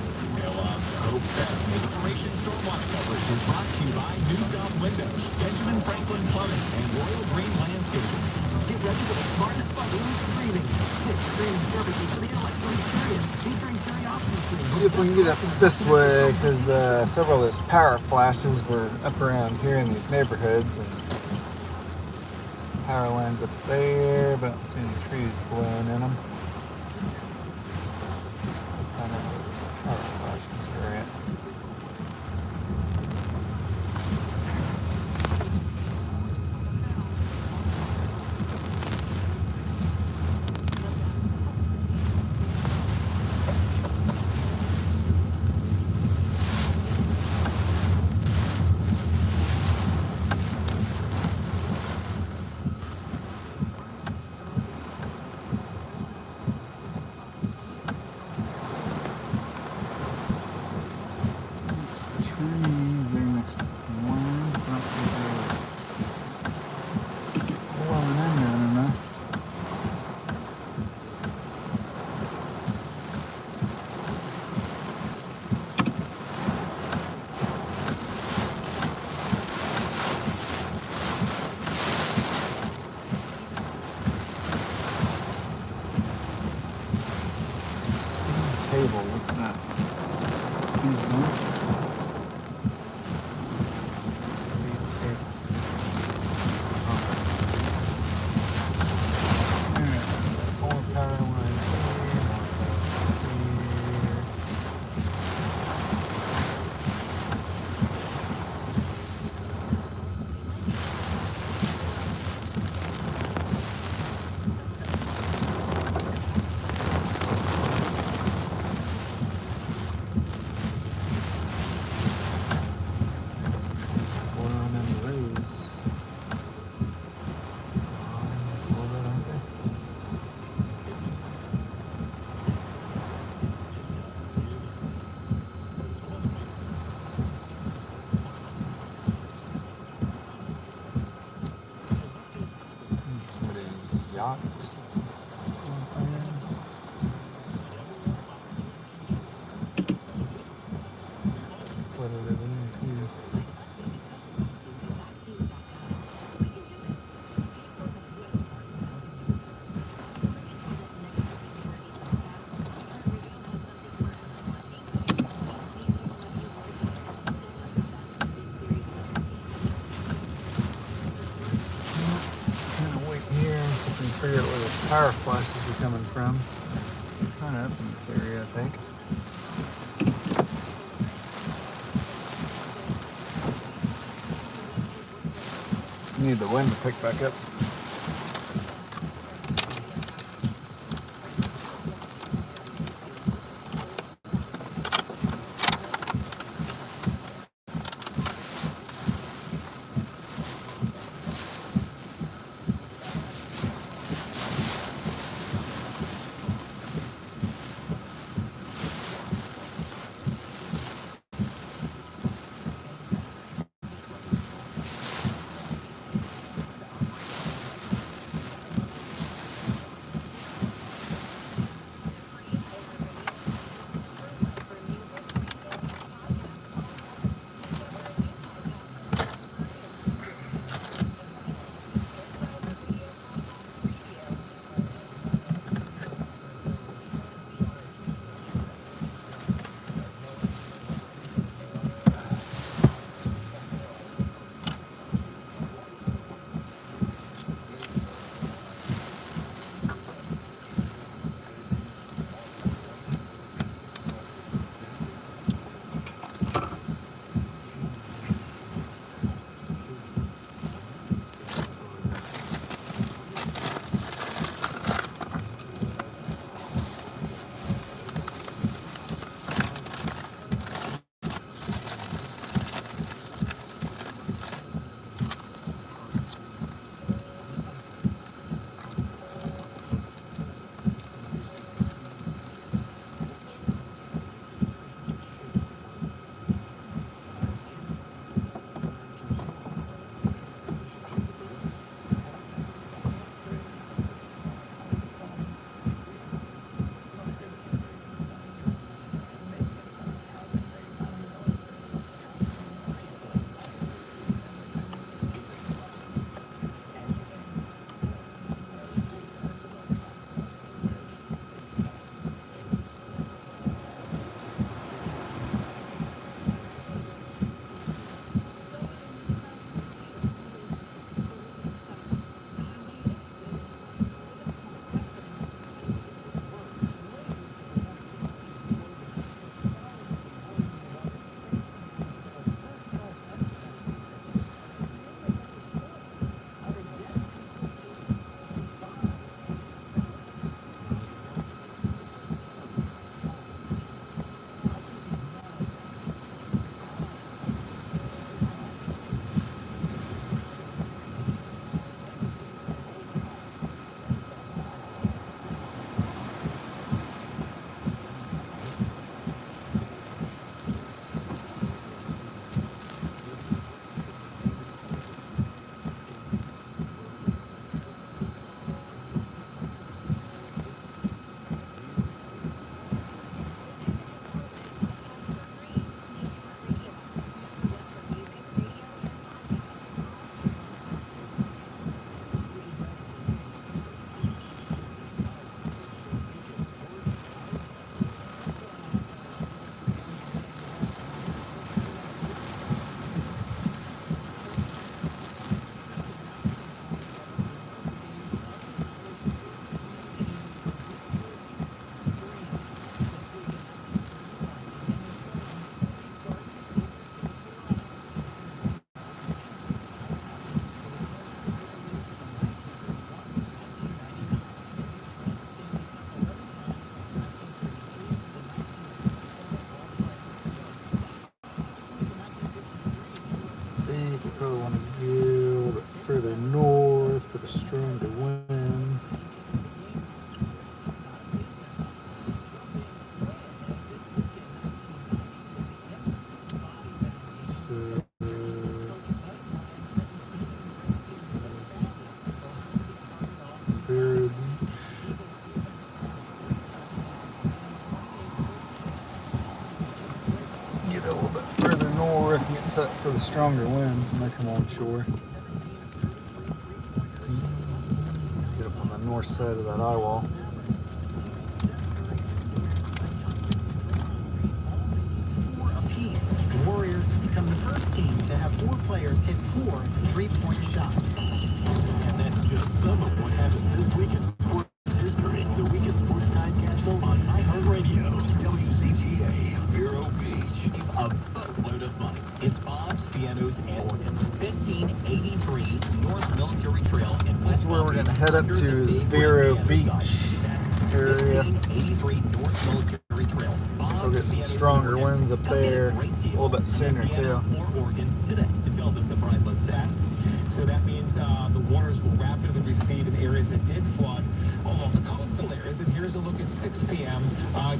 hope that the Operation Stormwatch coverage is brought to you by New South Windows, Benjamin Franklin Plumbing, and Royal Green Landscaping. Get ready for the smartest balloon streaming. 6 streaming services for the electric experience, featuring curiosity streams. See if we can get up this way, because several of those power flashes were up around here in these neighborhoods, and power lines up there, but I don't see any trees blowing in them. Find out where those power flashes are at. Trees there next to some lines, but I don't think they're blowing in there enough. Speed table, what's that? Speed bump? Speed table. Alright, more power lines here, more power here. Blowing into those. Lines a little bit, aren't they? Somebody's yacht. Flooded it in too. Kind of wait here and see if we can figure out where those power flashes are coming from. Kind of up in this area, I think. Need the wind to pick back up. set for the stronger winds when they come on shore. Get up on the north side of that eye wall. The Warriors become the first team to have 4 players hit 4 3-point shots. And that's just some of what happened this week in sports history. The Weekend Sports Time Capsule on iHeartRadio. WCTA, Vero Beach. A boatload of money. It's bombs, pianos, and organs. 1583 North Military Trail in West That's where we're going to head up to is Vero Beach area. 1583 North Military Trail. We'll get some stronger winds up there a little bit sooner too. Or Oregon today. Developing the brine blood sass. So that means the waters will rapidly recede in areas that did flood along the coastal areas. And here's a look at 6 p.m.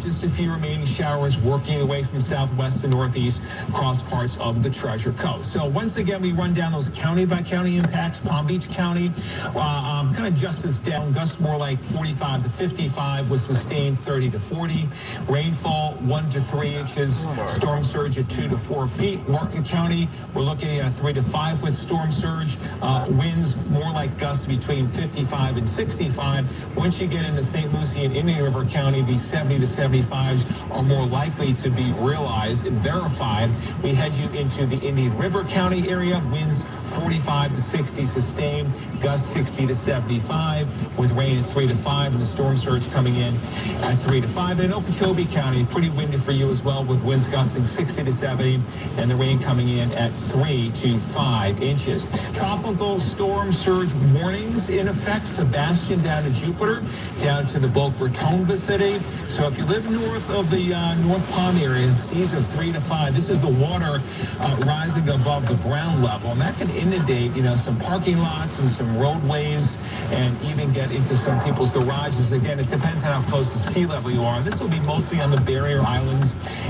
Just a few remaining showers working away from southwest and northeast across parts of the Treasure Coast. So once again, we run down those county by county impacts. Palm Beach County kind of justice down. Gusts more like 45 to 55 with sustained 30 to 40. Rainfall 1 to 3 inches. Storm surge at 2 to 4 feet. Martin County, we're looking at a 3 to 5 with storm surge. Winds more like gusts between 55 and 65. Once you get into St. Lucie and Indian River County, the 70 to 75s are more likely to be realized and verified. We head you into the Indian River County area. Winds 45 to 60 sustained, gusts 60 to 75, with rain at 3 to 5, and the storm surge coming in at 3 to 5. And in Okeechobee County, pretty windy for you as well, with winds gusting 60 to 70, and the rain coming in at 3 to 5 inches. Tropical storm surge warnings in effect. Sebastian down to Jupiter, down to the Boca Raton vicinity. So if you live north of the North Palm area, seas of 3 to 5, this is the water rising above the ground level, and that can inundate, some parking lots and some roadways, and even get into some people's garages. Again, it depends on how close to sea level you are. This will be mostly on the barrier islands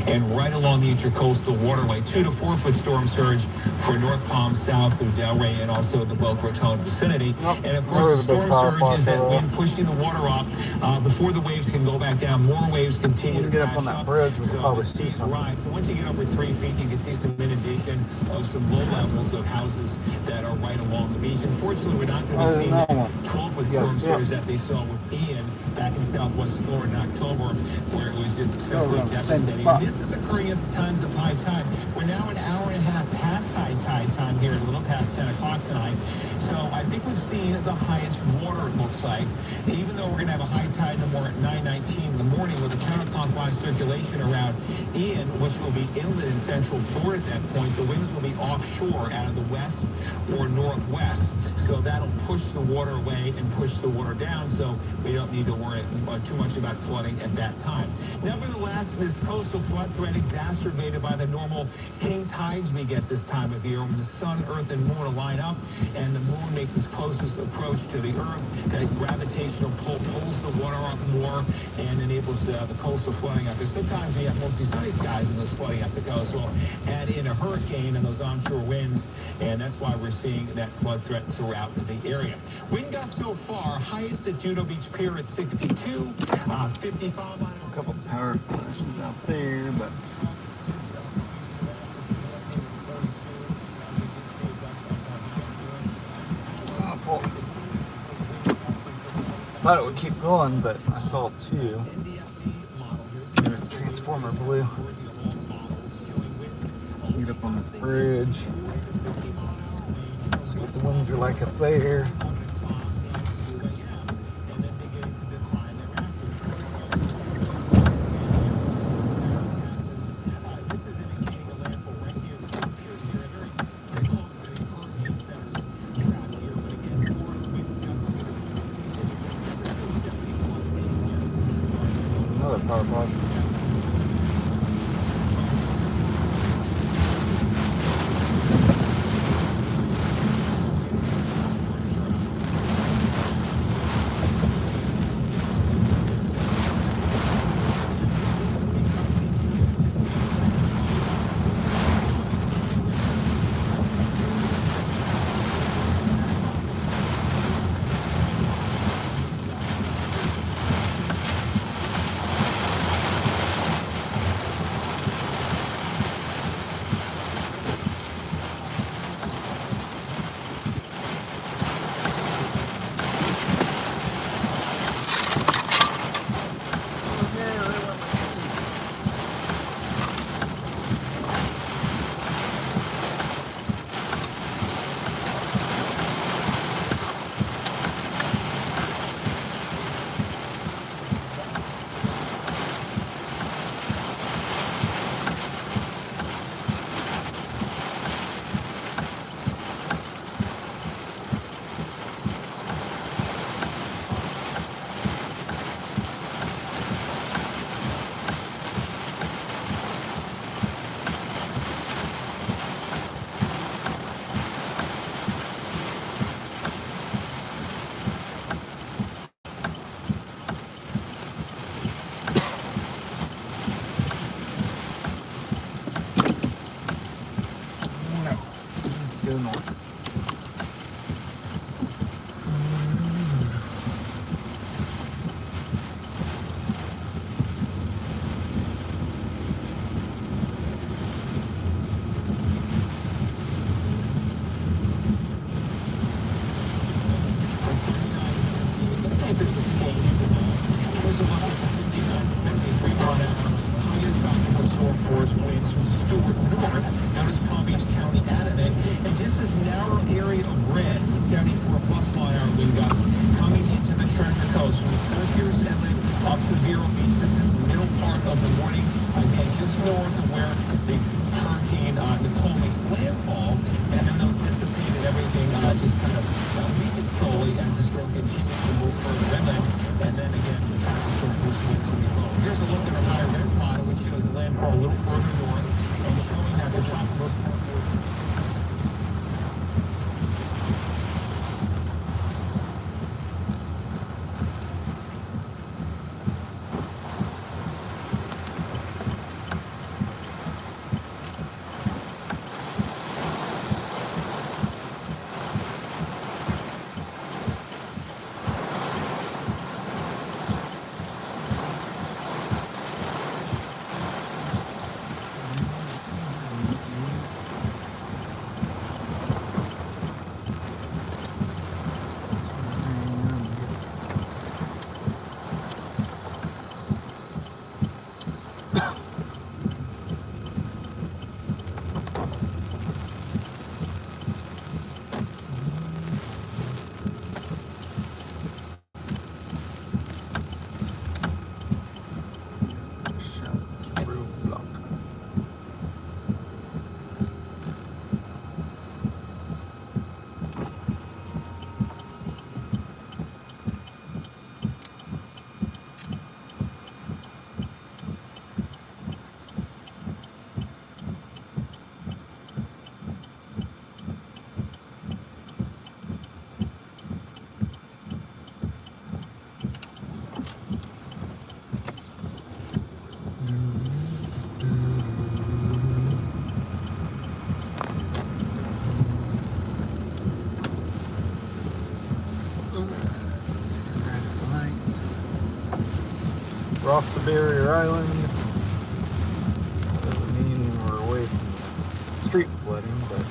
and right along the intercoastal waterway. 2 to 4 foot storm surge for North Palm, south of Delray, and also the Boca Raton vicinity. And of course, the storm surge is that wind pushing the water up before the waves can go back down. More waves continue to get up on that bridge, we can probably see something. So once you get over 3 feet, you can see some inundation of some low levels of houses that are right along the beach. Unfortunately, we're not going to see that 12-foot storm surge that they saw with Ian back in southwest Florida in October, where it was just simply devastating. And this is occurring at the times of high tide. We're now an hour and a half past high tide time here, a little past 10 o'clock tonight. So I think we've seen the highest water, it looks like. Even though we're going to have a high tide no more at 9:19 in the morning with a counterclockwise circulation around Ian, which will be inland in central Florida at that point, the winds will be offshore out of the west or northwest. So that'll push the water away and push the water down, so we don't need to worry too much about flooding at that time. Nevertheless, this coastal flood threat exacerbated by the normal king tides we get this time of year, when the sun, earth, and moon align up, and the moon makes its closest approach to the earth. That gravitational pull pulls the water up more and enables the coastal flooding up there. Sometimes we have mostly sunny skies and those flooding up the coast. We'll add in a hurricane and those onshore winds, and that's why we're seeing that flood threat throughout the area. Wind gusts so far, highest at Juno Beach Pier at 62, 55 on a couple power flashes out there, but thought it would keep going, but I saw 2. Transformer blue. Get up on this bridge. See what the winds are like up there. Another power pod. go north. North of where the Hurricane Nicole makes landfall, and then those dissipated everything just kind of weakened slowly as the storm continues to move further inland, and then again the tropical storm moves winds will be low. Here's a look at our high res model, which shows the landfall a little further north and showing that the tropical storm We're off the barrier island. That doesn't mean we're away from street flooding, but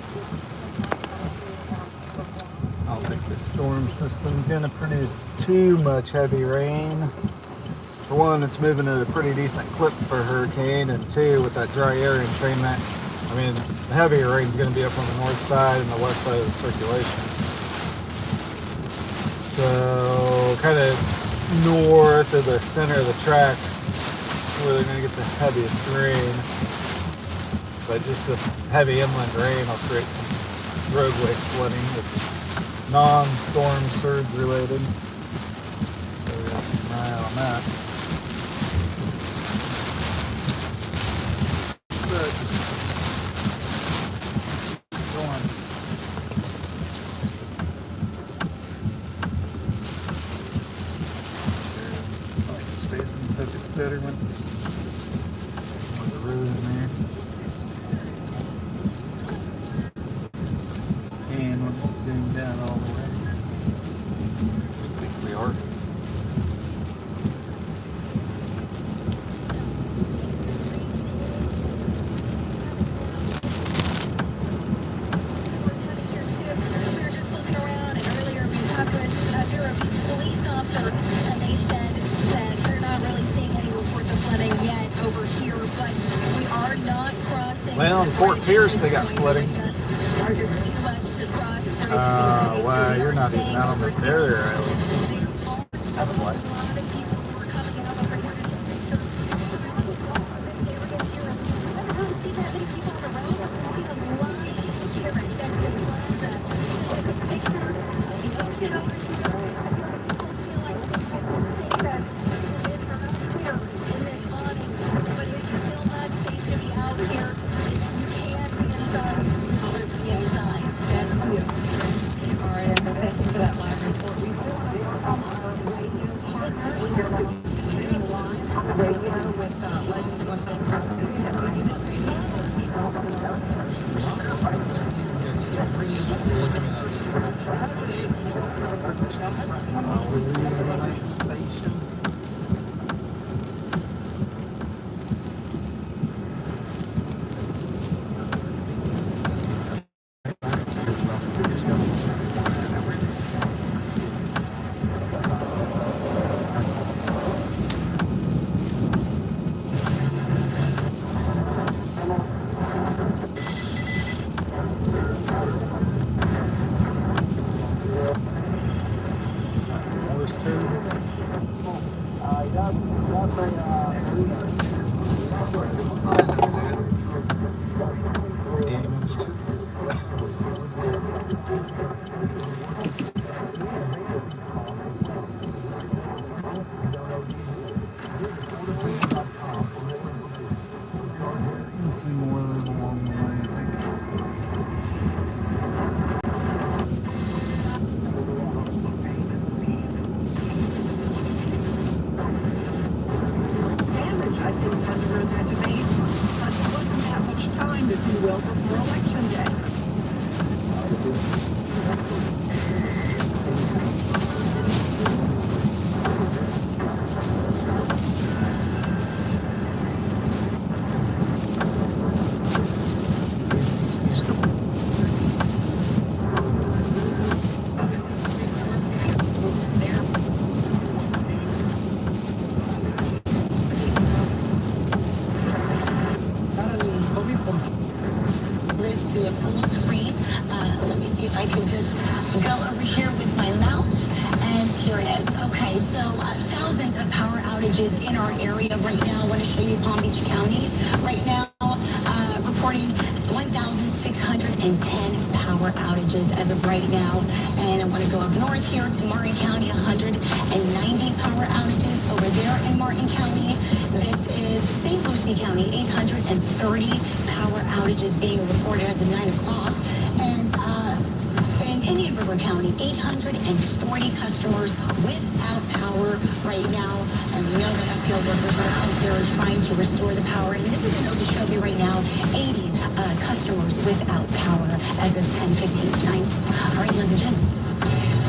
I don't think this storm system's gonna produce too much heavy rain. For one, it's moving at a pretty decent clip for a hurricane, and two, with that dry air entrainment, I mean, the heavier rain's gonna be up on the north side and the west side of the circulation. So, kind of north of the center of the tracks where they're going to get the heaviest rain, but just this heavy inland rain will create some roadway flooding that's non-storm surge related, so we got to keep an eye out on that. But go on. Stays in focus better when it's on the road in there. And when it's zoomed out all the way. I think we are. Well, in Fort Pierce, they got flooding. Wow, you're not even out on the barrier island. That's why. There's a sign over there that's damaged. We'll see more of them along the way, I think. Damage, I think, Senator, that debate. But there wasn't that much time, if you will, before Election Day. Let's do a full screen. Let me see if I can just go over here with my mouse. And here it is. Okay, so thousands of power outages in our area right now. I want to show you Palm Beach County right now, reporting 1,610 power outages as of right now. And I want to go up north here to Martin County, 190 power outages over there in Martin County. This is St. Lucie County, 830 power outages being reported as of 9 o'clock. And in Indian River County, 840 customers without power right now. And we know that field workers are out there trying to restore the power. And this is in Okeechobee right now, 80 customers without power as of 10:15 tonight. All right, Linda Jen.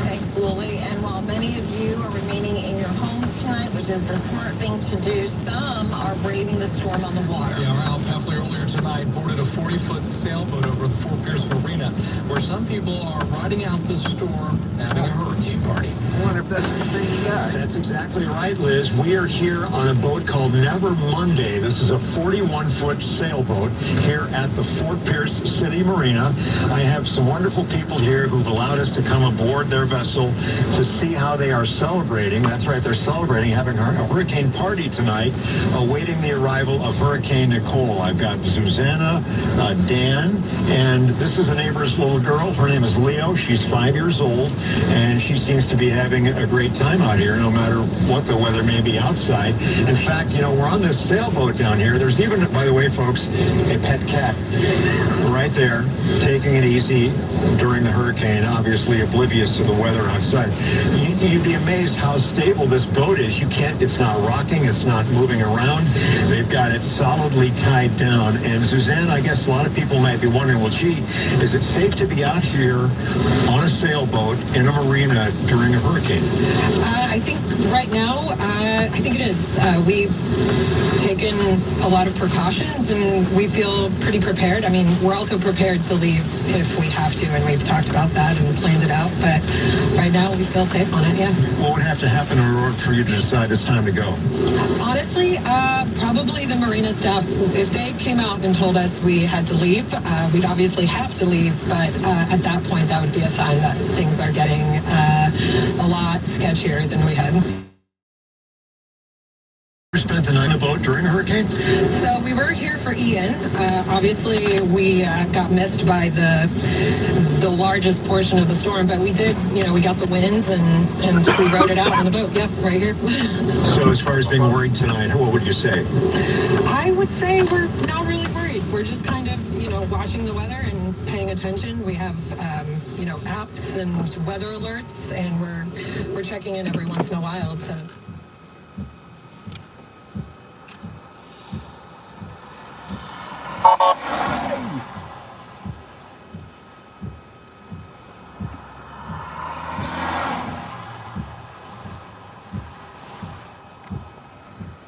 Thanks, Lily. And while many of you are remaining in your homes tonight, which is the smart thing to do, some are braving the storm on the water. Yeah, Ralph Heffler earlier tonight boarded a 40-foot sailboat over the Fort Pierce Marina, where some people are riding out the storm, having a hurricane party. I wonder if that's the same guy. That's exactly right, Liz. We are here on a boat called Never Monday. This is a 41-foot sailboat here at the Fort Pierce City Marina. I have some wonderful people here who've allowed us to come aboard their vessel to see how they are celebrating. That's right, they're celebrating, having a hurricane party tonight, awaiting the arrival of Hurricane Nicole. I've got Susanna, Dan, and this is a neighbor's little girl. Her name is Leo. She's 5 years old, and she seems to be having a great time out here, no matter what the weather may be outside. In fact, you know, we're on this sailboat down here. There's even, by the way, folks, a pet cat right there, taking it easy during the hurricane, obviously oblivious to the weather outside. You'd be amazed how stable this boat is. It's not rocking, it's not moving around. They've got it solidly tied down. And Suzanne, I guess a lot of people might be wondering, well, gee, is it safe to be out here on a sailboat in a marina during a hurricane? I think right now, I think it is. We've taken a lot of precautions and we feel pretty prepared. I mean, we're also prepared to leave if we have to, and we've talked about that and planned it out. But right now, we feel safe on it, yeah. What would have to happen in order for you to decide it's time to go? Honestly, probably the marina staff. If they came out and told us we had to leave, we'd obviously have to leave. But at that point, that would be a sign that things are getting a lot sketchier than we had. Spent the night on a boat during a hurricane? So we were here for Ian. Obviously, we got missed by the largest portion of the storm, but we did, we got the winds and we rode it out on the boat. Yeah, right here. So as far as being worried tonight, what would you say? I would say we're not really worried. We're just kind of, watching the weather and paying attention. We have, apps and weather alerts, and we're checking in every once in a while to...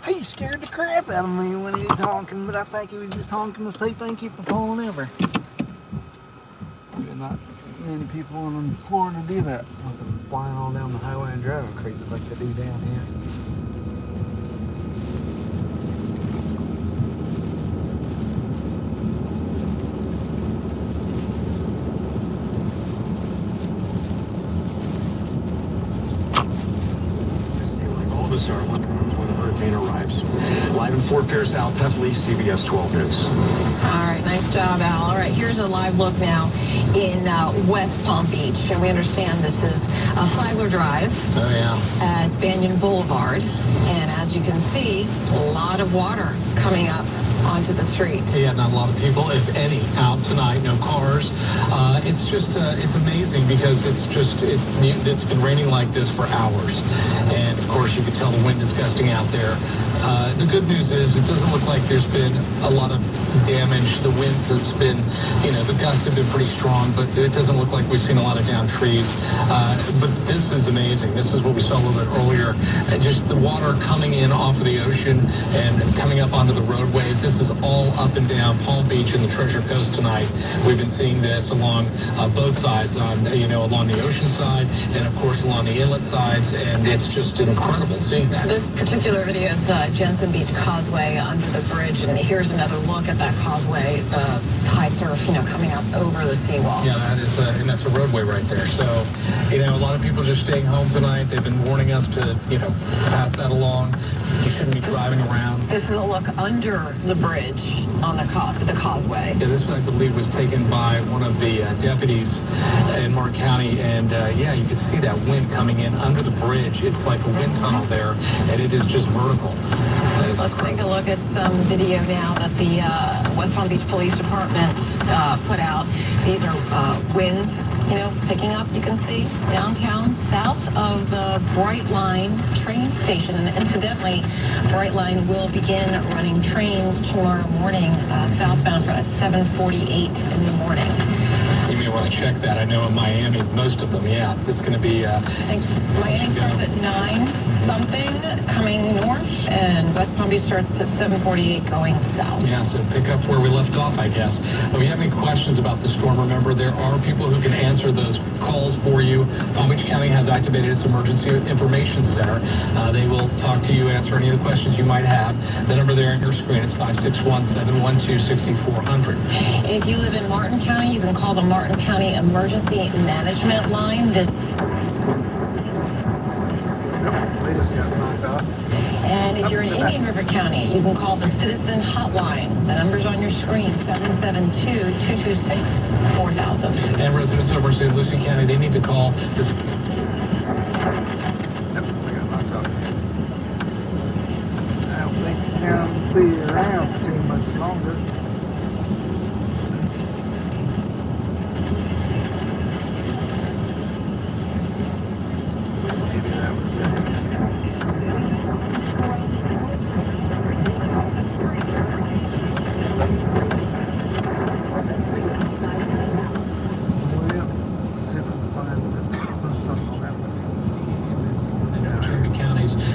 He scared the crap out of me when he was honking, but I think he was just honking to say thank you for pulling over. Not many people in Florida do that. With them flying all down the highway and driving crazy like they do down here. All of us are when the hurricane arrives. live in Fort Pierce, Al Peffley, CBS 12 News. All right, nice job, Al. All right, here's a live look now in West Palm Beach. And we understand this is Flagler Drive at Banyan Boulevard. And as you can see, a lot of water coming up onto the street. Yeah, not a lot of people, if any, out tonight. No cars. It's just, it's amazing because it's been raining like this for hours. And of course, you can tell the wind is gusting out there. The good news is it doesn't look like there's been a lot of damage. The winds has been, the gusts have been pretty strong, but it doesn't look like we've seen a lot of downed trees. But this is amazing. This is what we saw a little bit earlier. And just the water coming in off of the ocean and coming up onto the roadway. This is all up and down Palm Beach and the Treasure Coast tonight. We've been seeing this along both sides, along the ocean side and, of course, along the inlet sides. And it's just incredible seeing that. This particular video is Jensen Beach Causeway under the bridge, and here's another look at that causeway, high surf, coming up over the seawall. Yeah, that is, and that's a roadway right there. So, a lot of people are just staying home tonight. They've been warning us to, pass that along. You shouldn't be driving around. This is a look under the bridge on the causeway. Yeah, this one I believe was taken by one of the deputies in Mark County, and you can see that wind coming in under the bridge. It's like a wind tunnel there, and it is just vertical. Let's take a look at some video now that the West Palm Beach Police Department put out. These are winds, picking up, you can see, downtown, south of the Brightline train station. And incidentally, Brightline will begin running trains tomorrow morning, southbound at 7:48 in the morning. You may want to check that. I know in Miami, most of them, it's going to be... I think Miami starts at 9-something coming north, and West Palm Beach starts at 7:48 going south. Yeah, so pick up where we left off, I guess. If you have any questions about the storm, remember there are people who can answer those calls for you. Palm Beach County has activated its Emergency Information Center. They will talk to you, answer any of the questions you might have. The number there on your screen is 561-712-6400. If you live in Martin County, you can call the Martin County Emergency Management Line. And if you're in Indian River County, you can call the Citizen Hotline. The number's on your screen, 772-226-4000. And residents over St. Lucie County, they need to call this. I don't think he'll be around too much longer.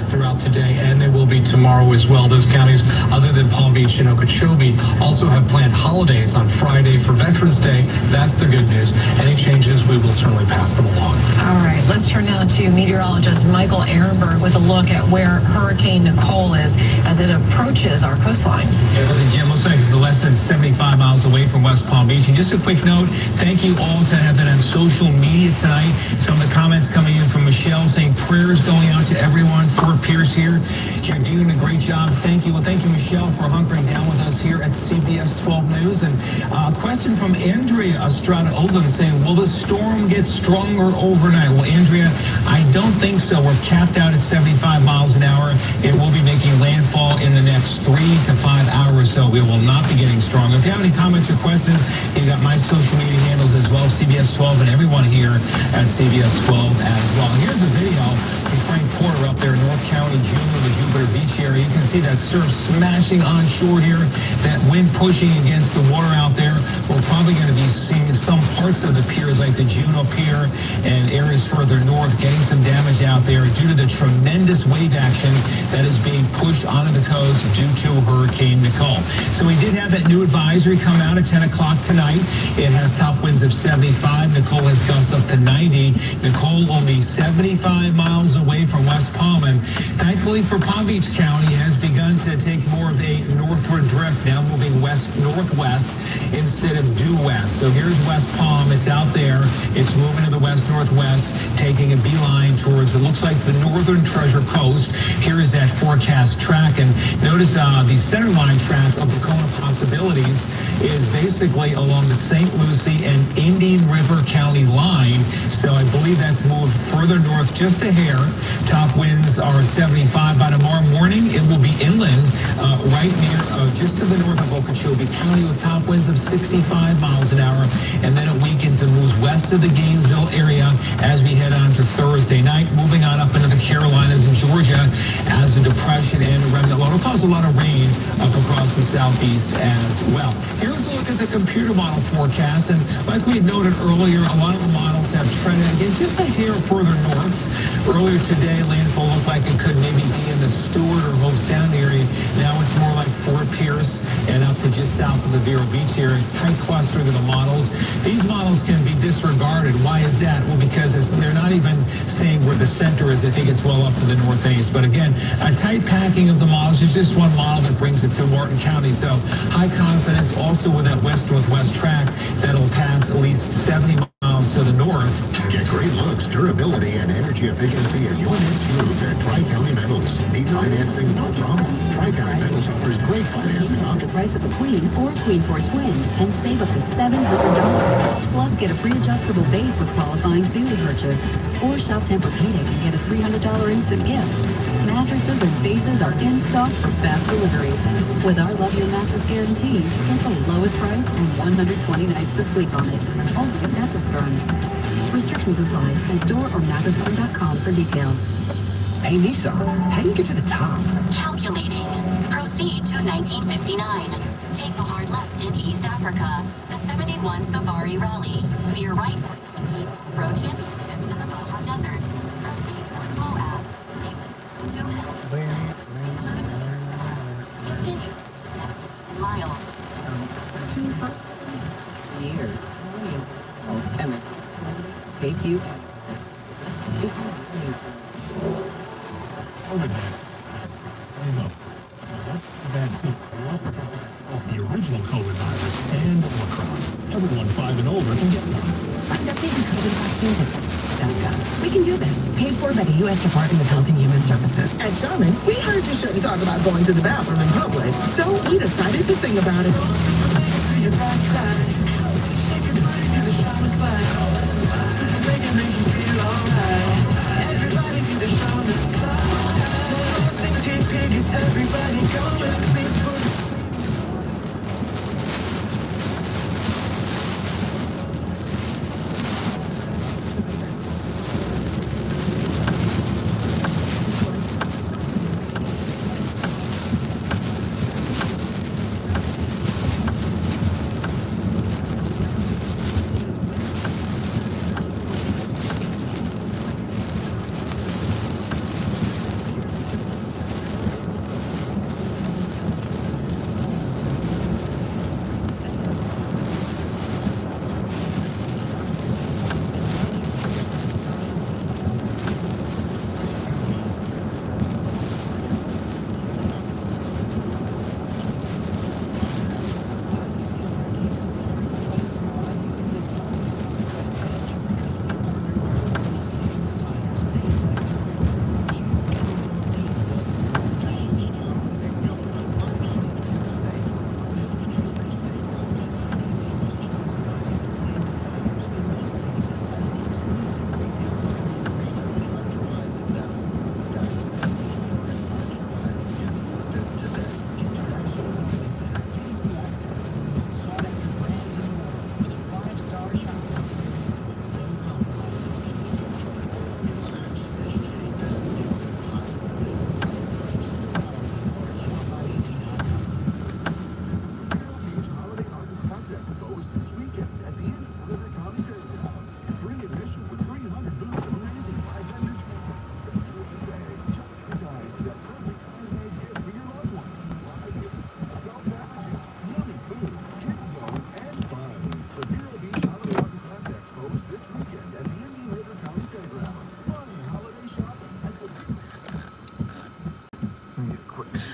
Throughout today, and they will be tomorrow as well. Those counties, other than Palm Beach and Okeechobee, also have planned holidays on Friday for Veterans Day. That's the good news. Any changes, we will certainly pass them along. All right, let's turn now to meteorologist Michael Ehrenberg with a look at where Hurricane Nicole is as it approaches our coastline. Yeah, Jim, looks like it's less than 75 miles away from West Palm Beach. And just a quick note, thank you all that have been on social media tonight. Some of the comments coming in from Michelle saying prayers going out to everyone. Fort Pierce here. You're doing a great job. Thank you. Well, thank you, Michelle, for hunkering down with us here at CBS 12 News. And a question from Andrea Estrada Oldham saying, will the storm get stronger overnight? Well, Andrea, I don't think so. We're capped out at 75 miles an hour. It will be making landfall in the next 3 to 5 hours, so we will not be getting stronger. If you have any comments or questions, you got my social media handles as well, CBS 12, and everyone here at CBS 12 as well. Here's a video from Frank Porter up there in North County, Junior, the Jupiter Beach area. You can see that surf smashing on shore here, that wind pushing against the water out there. We're probably going to be seeing some parts of the piers like the Juneau Pier and areas further north getting some damage out there due to the tremendous wave action that is being pushed onto the coast due to Hurricane Nicole. So we did have that new advisory come out at 10 o'clock tonight. It has top winds of 75. Nicole has gusts up to 90. Nicole only 75 miles away from West Palm, and thankfully for Palm Beach County, it has begun to take more of a northward drift, now moving west-northwest instead of due west. So here's West Palm. It's out there. It's moving to the west-northwest, taking a beeline towards, it looks like, the northern Treasure Coast. Here is that forecast track, and notice notice the center line track of the Kona Possibilities is basically along the St. Lucie and Indian River County line. So I believe that's moved further north just a hair. Top winds are 75. By tomorrow morning, it will be inland, right near, just to the north of Okeechobee County, with top winds of 65 miles an hour. And then it weakens and moves west of the Gainesville area as we head on to Thursday night, moving on up into the Carolinas and Georgia as a depression and a remnant low. It'll cause a lot of rain up across the southeast as well. Here's a look at the computer model forecast. And like we noted earlier, a lot of the models have trended again just a hair further north. Earlier today, landfall looked like it could maybe be in the Stewart or Hope Sound area. Now it's more like Fort Pierce and up to just south of the Vero Beach area. Tight clustering of the models. These models can be disregarded. Why is that? Well, because they're not even saying where the center is. They think it's well up to the northeast. But again, a tight packing of the models. There's just one model that brings it to Martin County. So high confidence also with that west-northwest track that'll pass at least 70 miles to the north. Get great looks, durability, and energy efficiency in your next move at Tri-County Metals. Need financing? No problem. Tri-County Metals offers great financing options. The price of the Queen or Queen for a twin and save up to $700. Plus, get a free adjustable base with qualifying single purchase. Or shop Tempur-Pedic and get a $300 instant gift. Mattresses and bases are in stock for fast delivery. With our Love Your Mattress guarantee, get the lowest price and 120 nights to sleep on it. Only at Mattress Firm. Restrictions apply. See store or mattressfirm.com for details. Hey, Lisa, how do you get to the top? Calculating. Proceed to 1959. Take a hard left in East Africa. The 71 Safari Rally. Veer right for Road Championships in the Baja Desert. Proceed towards Moab. Take 2 hills. Continue. Mile. Years. Take you. The original COVID virus and Omicron. Everyone 5 and over can get one. Find updated COVID vaccine.gov. We can do this. Paid for by the U.S. Department of Health and Human Services. At Shaman, we heard you shouldn't talk about going to the bathroom in public, so we decided to sing about it. Everybody go and please put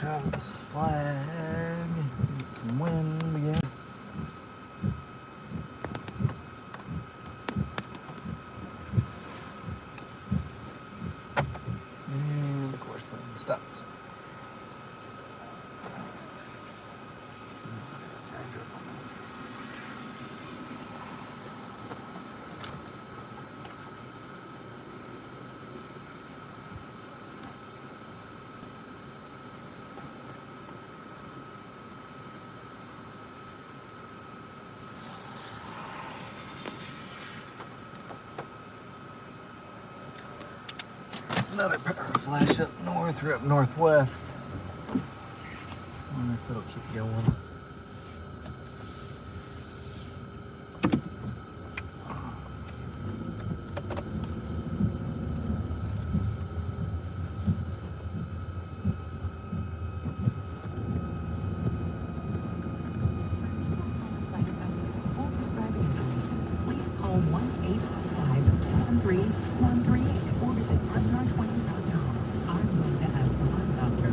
Shot of this flag. Get some wind again. And of course, then stopped. another power flash up north or up northwest. I wonder if it'll keep going. Please call 1-855-273-138 or visit PrestonR20.com. I'm going to ask my doctor.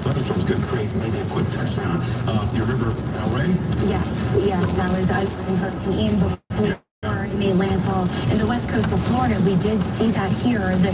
thunderstorms could create maybe a quick touchdown. You remember El Rey? Yes, that was Hurricane Ian before it made landfall in the west coast of Florida. We did see that here. The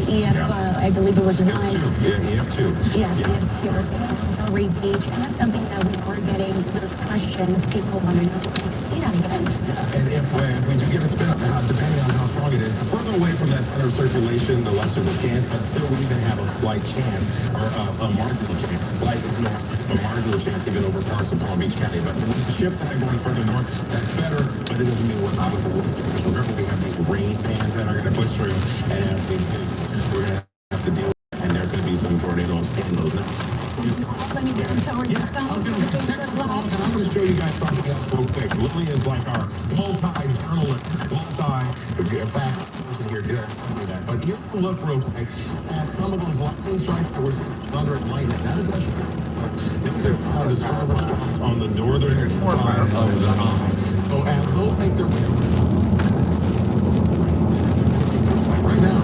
I believe it was one. Yeah, EF2. Yes, EF2. Beach, and that's something that we are getting those questions. People want to know if we see that again. And if we do get a spin up, depending on how strong it is, the further away from that center of circulation, the lesser the chance, but still we even have a slight chance, or a marginal chance. Slight is not a marginal chance even over parts of Palm Beach County. But with the shift that going further north, that's better, but it doesn't mean we're out of the woods. Because remember, we have these rain bands that are going to push through, and as they do, we're going to have to deal with it, and there could be some tornadoes in those now. Let me get towards the phone. I'm going to show you guys something else real quick. Lily is like our multi-journalist, multi-fact person here to do that. But here, look real quick at some of those lightning strikes that were thunder and lightning. That is actually these are the stronger strikes on the northern side of the eye. So as those make their way right now,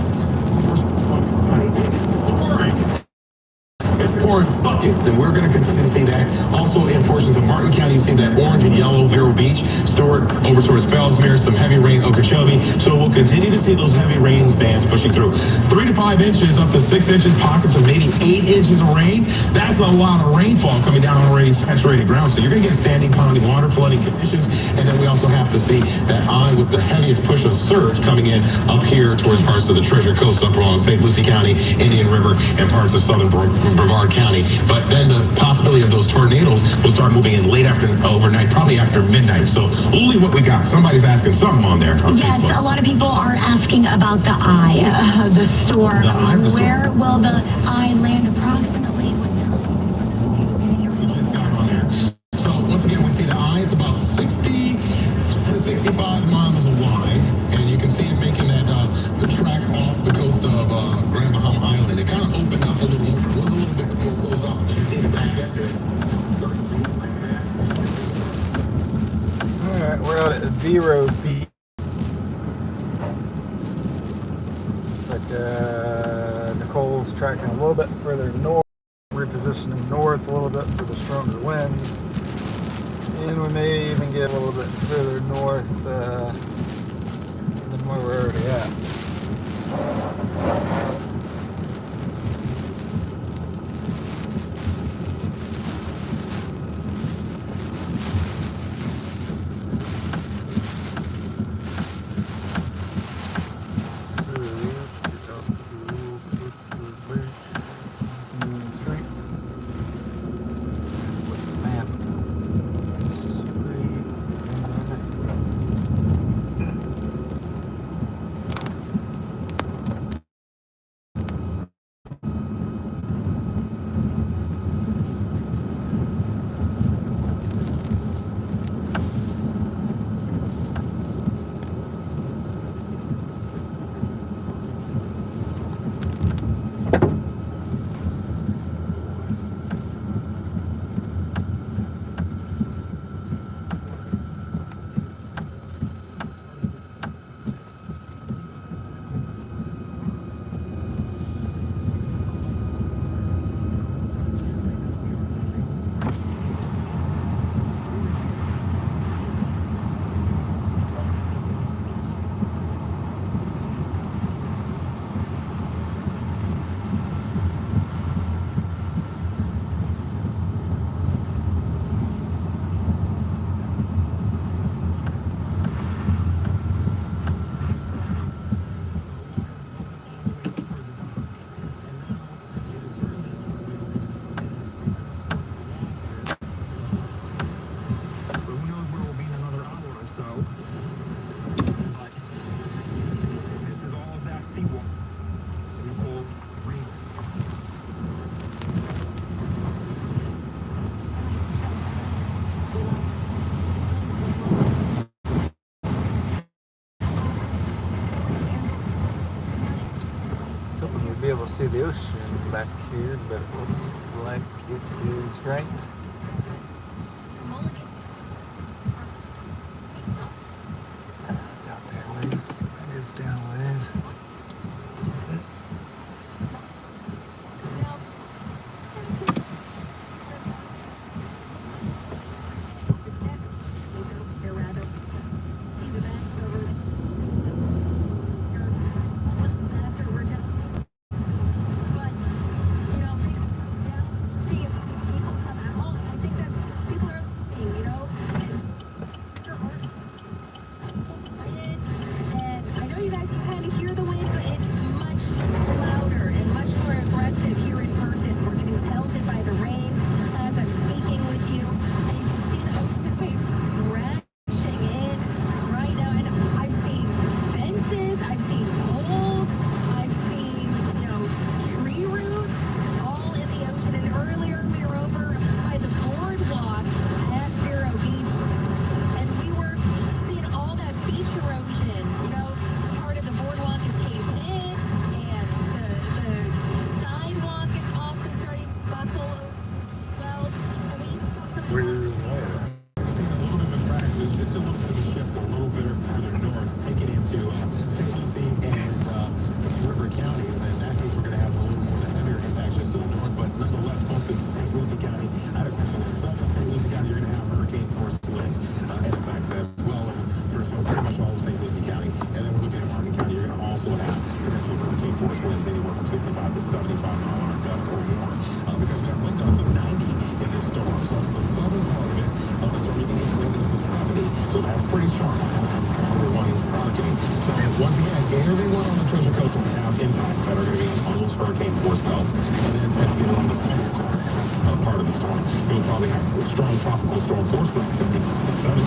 pouring buckets, and we're going to continue to see that. Also in portions of Martin County, you see that orange and yellow, Vero Beach, Stewart, over towards Fellsmere, some heavy rain, Okeechobee. So we'll continue to see those heavy rain bands pushing through. 3 to 5 inches, up to 6 inches, pockets of maybe 8 inches of rain. That's a lot of rainfall coming down on already saturated ground. So you're going to get standing, ponding, water flooding conditions. And then we also have to see that eye with the heaviest push of surge coming in up here towards parts of the Treasure Coast, up along St. Lucie County, Indian River, and parts of southern Brevard County. But then the possibility of those tornadoes will start moving in late overnight, probably after midnight. So only what we got. Somebody's asking something on there on yes, Facebook. A lot of people are asking about the eye, the storm. The eye of the storm. Where will the eye land approximately? We just got on there. So once again, we see the eye is about 60 to 65 miles wide, and you can see it making that the track off the coast of Grand Bahama Island. It kind of opened up a little more. It was a little bit more closed off. You can see the back after it. Alright, we're out at Vero Beach. Looks like Nicole's tracking a little bit further north, repositioning north a little bit for the stronger winds. And we may even get a little bit further north than where we're already at. Be able to see the ocean back here, but it looks like it is right. It's out there a ways. It is down a ways. 3 years later. We're seeing a little bit of a traction, just a little bit of a shift, a little bit further north, taking into St. Lucie and River counties. And in that case, we're going to have a little more of the heavier impacts just to the north. But nonetheless, folks, in St. Lucie County, I had a question. In southern St. Lucie County, you're going to have hurricane force winds and effects as well as pretty much all of St. Lucie County. And then we're looking at Martin County. You're going to also have potential hurricane force winds anywhere from 65 to 75-mile-an-hour gusts or more because we have wind gusts of 90 in this storm. So the southern part of it, the storm, you can get wind gusts of 70. So that's pretty sharp. Hurricane. So once again, everyone on the Treasure Coast will have impacts that are going to be on those hurricane force belts. And then as you get on the southern part of the storm, you'll probably have strong tropical storm force winds of 70.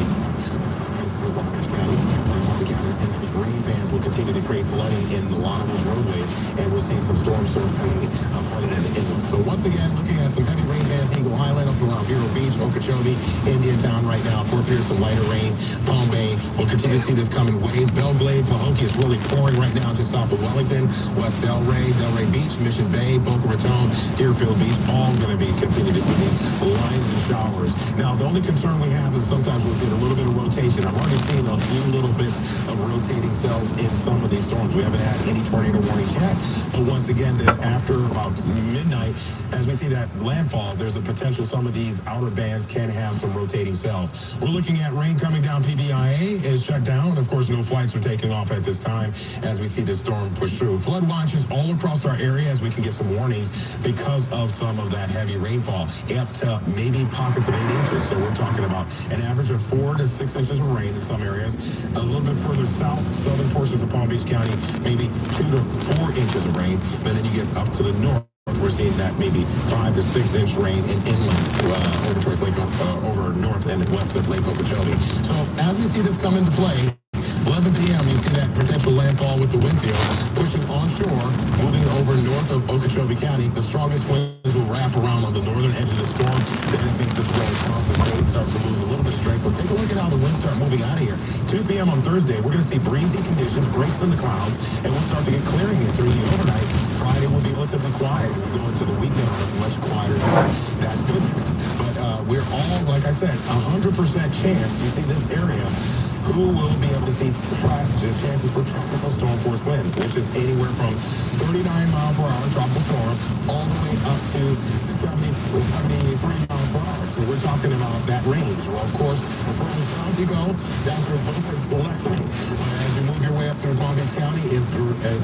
And those rain bands will continue to create flooding in a lot of those roadways, and we'll see some storm surge being flooded in the inland. So once again, looking at some heavy rain bands, Eagle Highland up around Vero Beach, Okeechobee, Indiantown right now, Fort Pierce, some lighter rain, Palm Bay. We'll continue to see this coming ways. Belglade, Pahokee is really pouring right now just south of Wellington, West Delray Beach, Mission Bay, Boca Raton, Deerfield Beach, all going to be continue to see these lines and showers. Now, the only concern we have is sometimes we'll get a little bit of rotation. I've already seen a few little bits of rotating cells in some of these storms. We haven't had any tornado warnings yet, but once again, after about midnight, as we see that landfall, there's a potential some of these outer bands can have some rotating cells. We're looking at rain coming down. PBIA is shut down. Of course, no flights are taking off at this time as we see this storm push through. Flood watches all across our area as we can get some warnings because of some of that heavy rainfall, up to maybe pockets of 8 inches. So we're talking about an average of 4 to 6 inches of rain in some areas. A little bit further south, southern portions of Palm Beach County, maybe 2 to 4 inches of rain. And then you get up to the north, we're seeing that maybe 5 to 6 inch rain in inland over towards Lake, over north and west of Lake Okeechobee. So as we see this come into play, 11 p.m., you see that potential landfall with the wind field pushing onshore, moving over north of Okeechobee County. The strongest winds will wrap around on the northern edge of the storm. Then it makes its way across the state, starts to lose a little bit of strength. But take a look at how the winds start moving out of here. 2 p.m. on Thursday, we're going to see breezy conditions, breaks in the clouds, and we'll start to get clearing in through the overnight. Friday will be relatively quiet. We'll go into the weekend on a much quieter day. That's good news. But we're all, like I said, 100% chance you see this area. Who will be able to see chances for tropical storm force winds, which is anywhere from 39 mile per hour tropical storm all the way up to 73 miles per hour. So we're talking about that range. Well, of course, the further south you go, that's where both is lessening. As you move your way up through Palm Beach County, is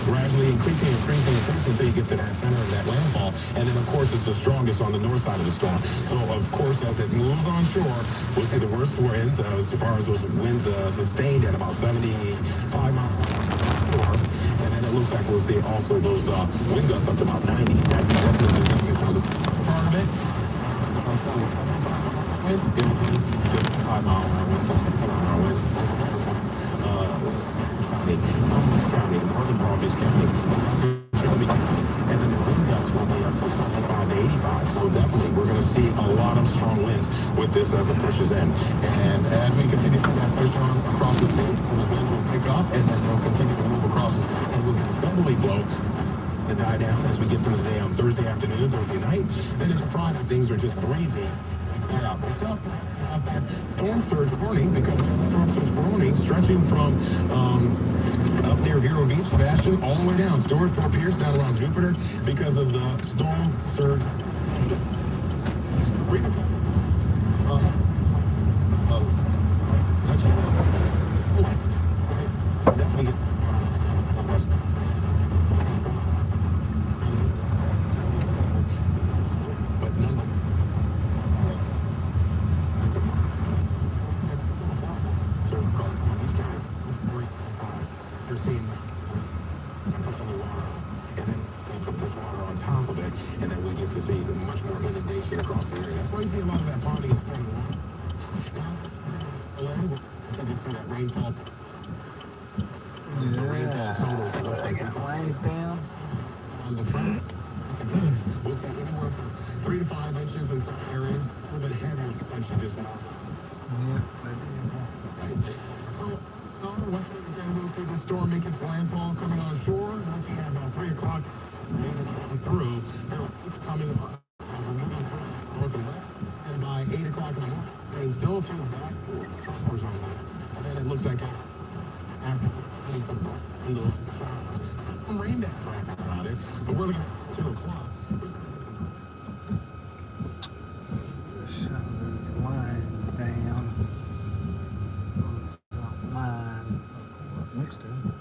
gradually increasing until you get to that center of that landfall. And then, of course, it's the strongest on the north side of the storm. So, of course, as it moves onshore, we'll see the worst winds as far as those winds sustained at about 75 miles per hour. And then it looks like we'll see also those wind gusts up to about 90. That's definitely the part of it. It will be 55 mile an hour winds, 60 mile an hour winds. County, northern Palm Beach County, and then the wind gusts will be up to 75 to 85. So definitely, we're going to see a lot of strong winds with this as it pushes in. And as we continue to see that push on across the state, those winds will pick up, and then they'll continue to move across, and we'll get steadily flow to die down as we get through the day on Thursday afternoon, Thursday night. Then it's Friday, things are just breezy. That storm surge warning, because of the storm surge warning stretching from up near Vero Beach, Sebastian, all the way down Stewart, Fort Pierce, down around Jupiter, because of the storm surge. Definitely. They got lines down. On the front, we'll see anywhere from 3 to 5 inches in some areas, a little bit heavier punching just now. Yeah, maybe. We'll see the storm make its landfall coming on shore. Looking at about 3 o'clock, through. It's coming north and west, and by 8 o'clock. o'clock in the morning. And still a few back truckers on that. And then it looks like after putting some windows and clouds, some rain that crap about it. But we're looking at 2 o'clock. Shut these lines down. Mine. Next to him.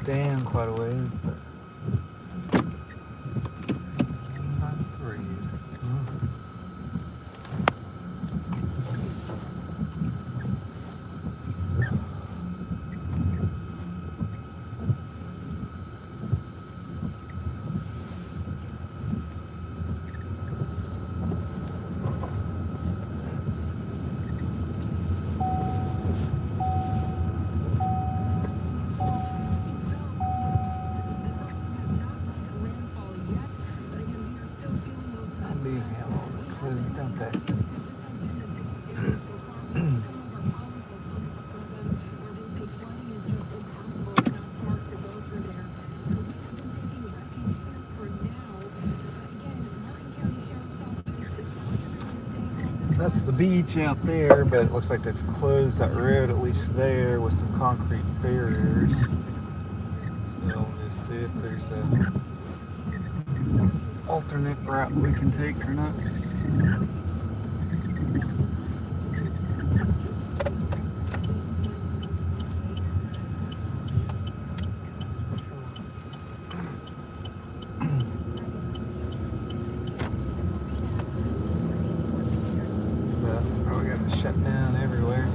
Down quite a ways, but not breathe. Don't they? That's the beach out there, but it looks like they've closed that road at least there with some concrete barriers. So we'll just see if there's a alternate route we can take or not. But probably got it shut down everywhere.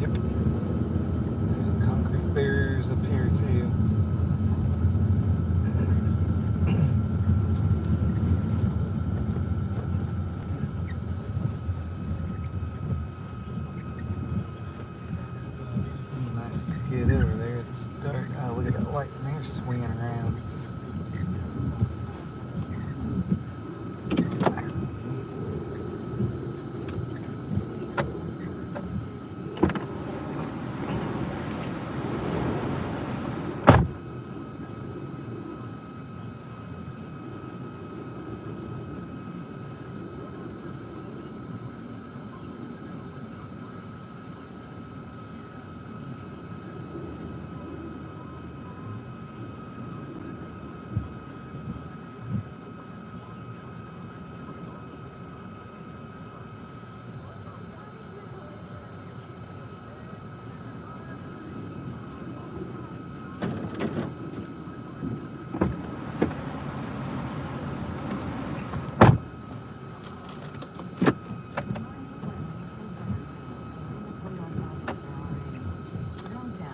Yep. And concrete barriers up here too. Nice to get over there. It's dark. Oh, look at that light in there swinging around.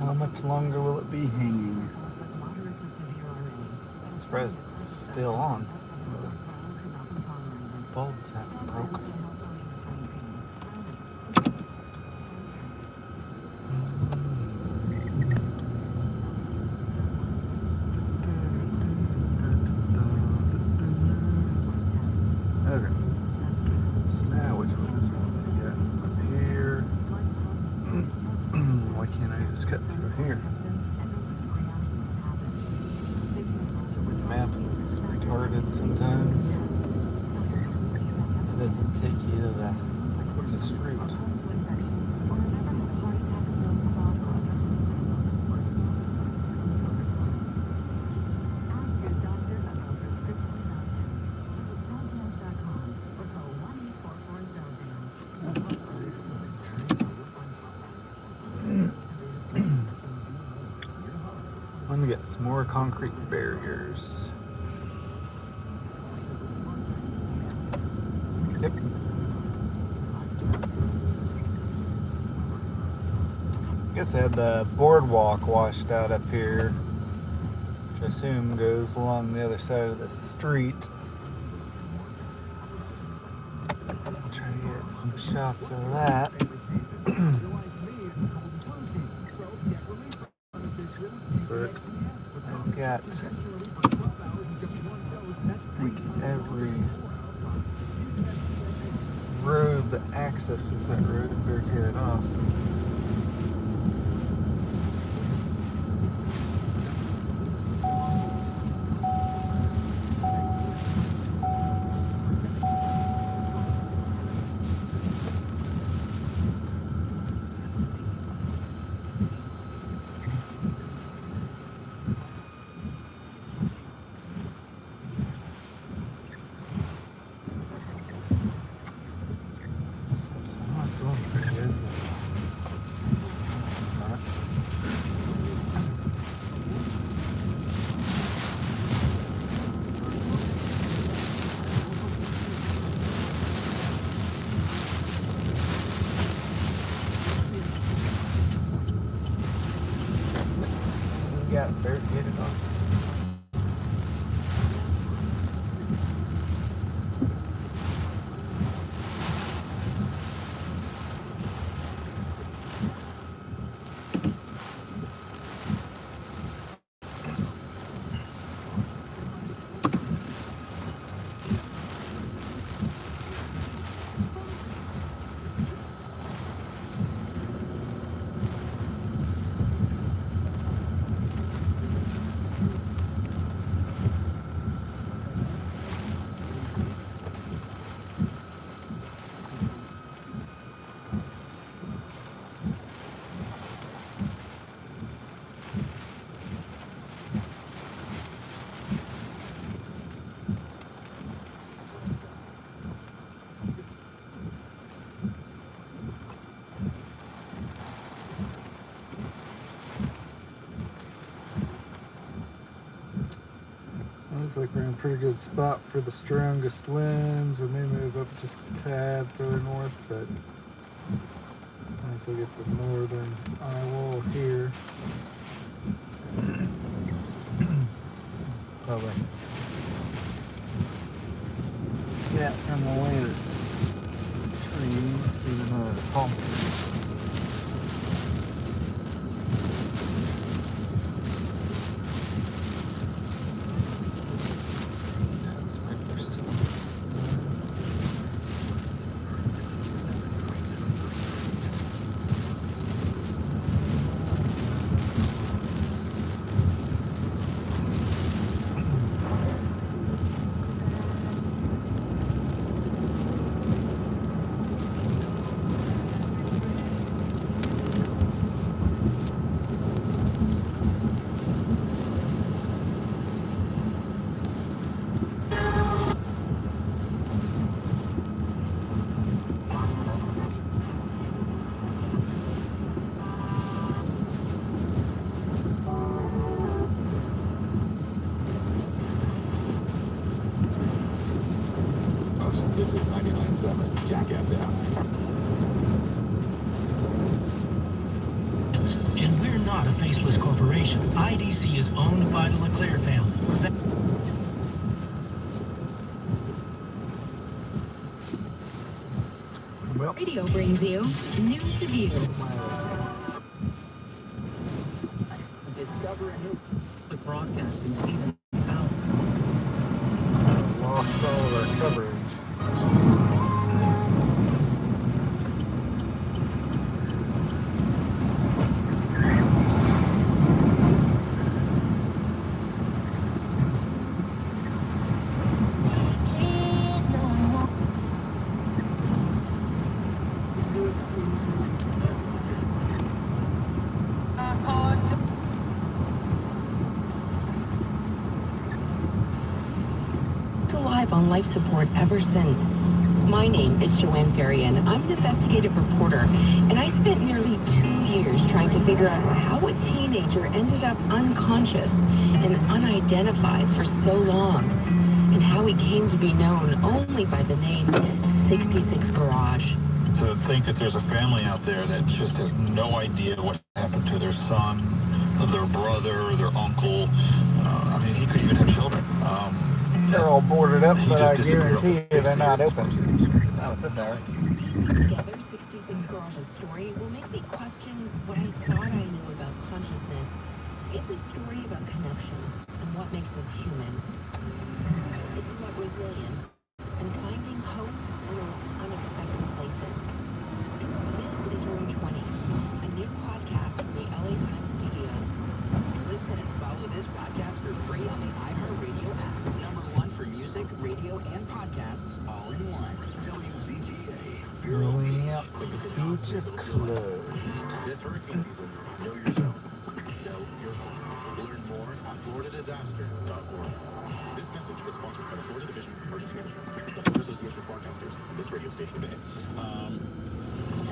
How much longer will it be hanging? I'm surprised it's still on. The bulb's not broken. Okay. So now which one is one to get? Up here. Why can't I just cut through here? Maps is retarded sometimes. It doesn't take you to the quickest route. Let me get some more concrete barriers. Yep. I guess they had the boardwalk washed out up here, which I assume goes along the other side of the street. I'll try to get some shots of that. But I've got, I think, every road that accesses that road barricaded off. Got barricaded off. Looks like we're in a pretty good spot for the strongest winds. We may move up just a tad further north, but I think we'll get the northern eye wall here. Probably get from the way of the trees, even though they're palm trees. This is 99.7 Jack FM. And we're not not a faceless corporation. IDC is owned by the LeClaire family. Well, Radio brings you New to View. Discover a new Broadcasting, Stephen Powell. lost all of our coverage. Alive on life support ever since. My name is Joanne Ferry, and I'm an investigative reporter, and I spent nearly 2 years trying to figure out how a teenager ended up unconscious and unidentified for so long, and how he came to be known only by the name 66 Garage. To think that there's a family out there that just has no idea what happened to their son, their brother, their uncle. I mean, he could even have children. They're all boarded up, but I guarantee you disappeared. they're not open. Not at this hour. Together, 66 Garage's story will make me question what I thought I knew about consciousness. It's a story about connection and what makes us human. It's about resilience and finding hope in those unexpected places. This is Room 20, a new podcast from the LA Times studios. Listen and follow this podcast for free on the iHeartRadio app. #1 for music, radio, and podcasts all in one. WZTA. Yep, the beach is closed. This hurricane season, know your zone. Know your home. Learn more at floridadisaster.org. This message is sponsored by the Florida Division of Emergency Management, the Florida Association of Broadcasters, and this radio station today.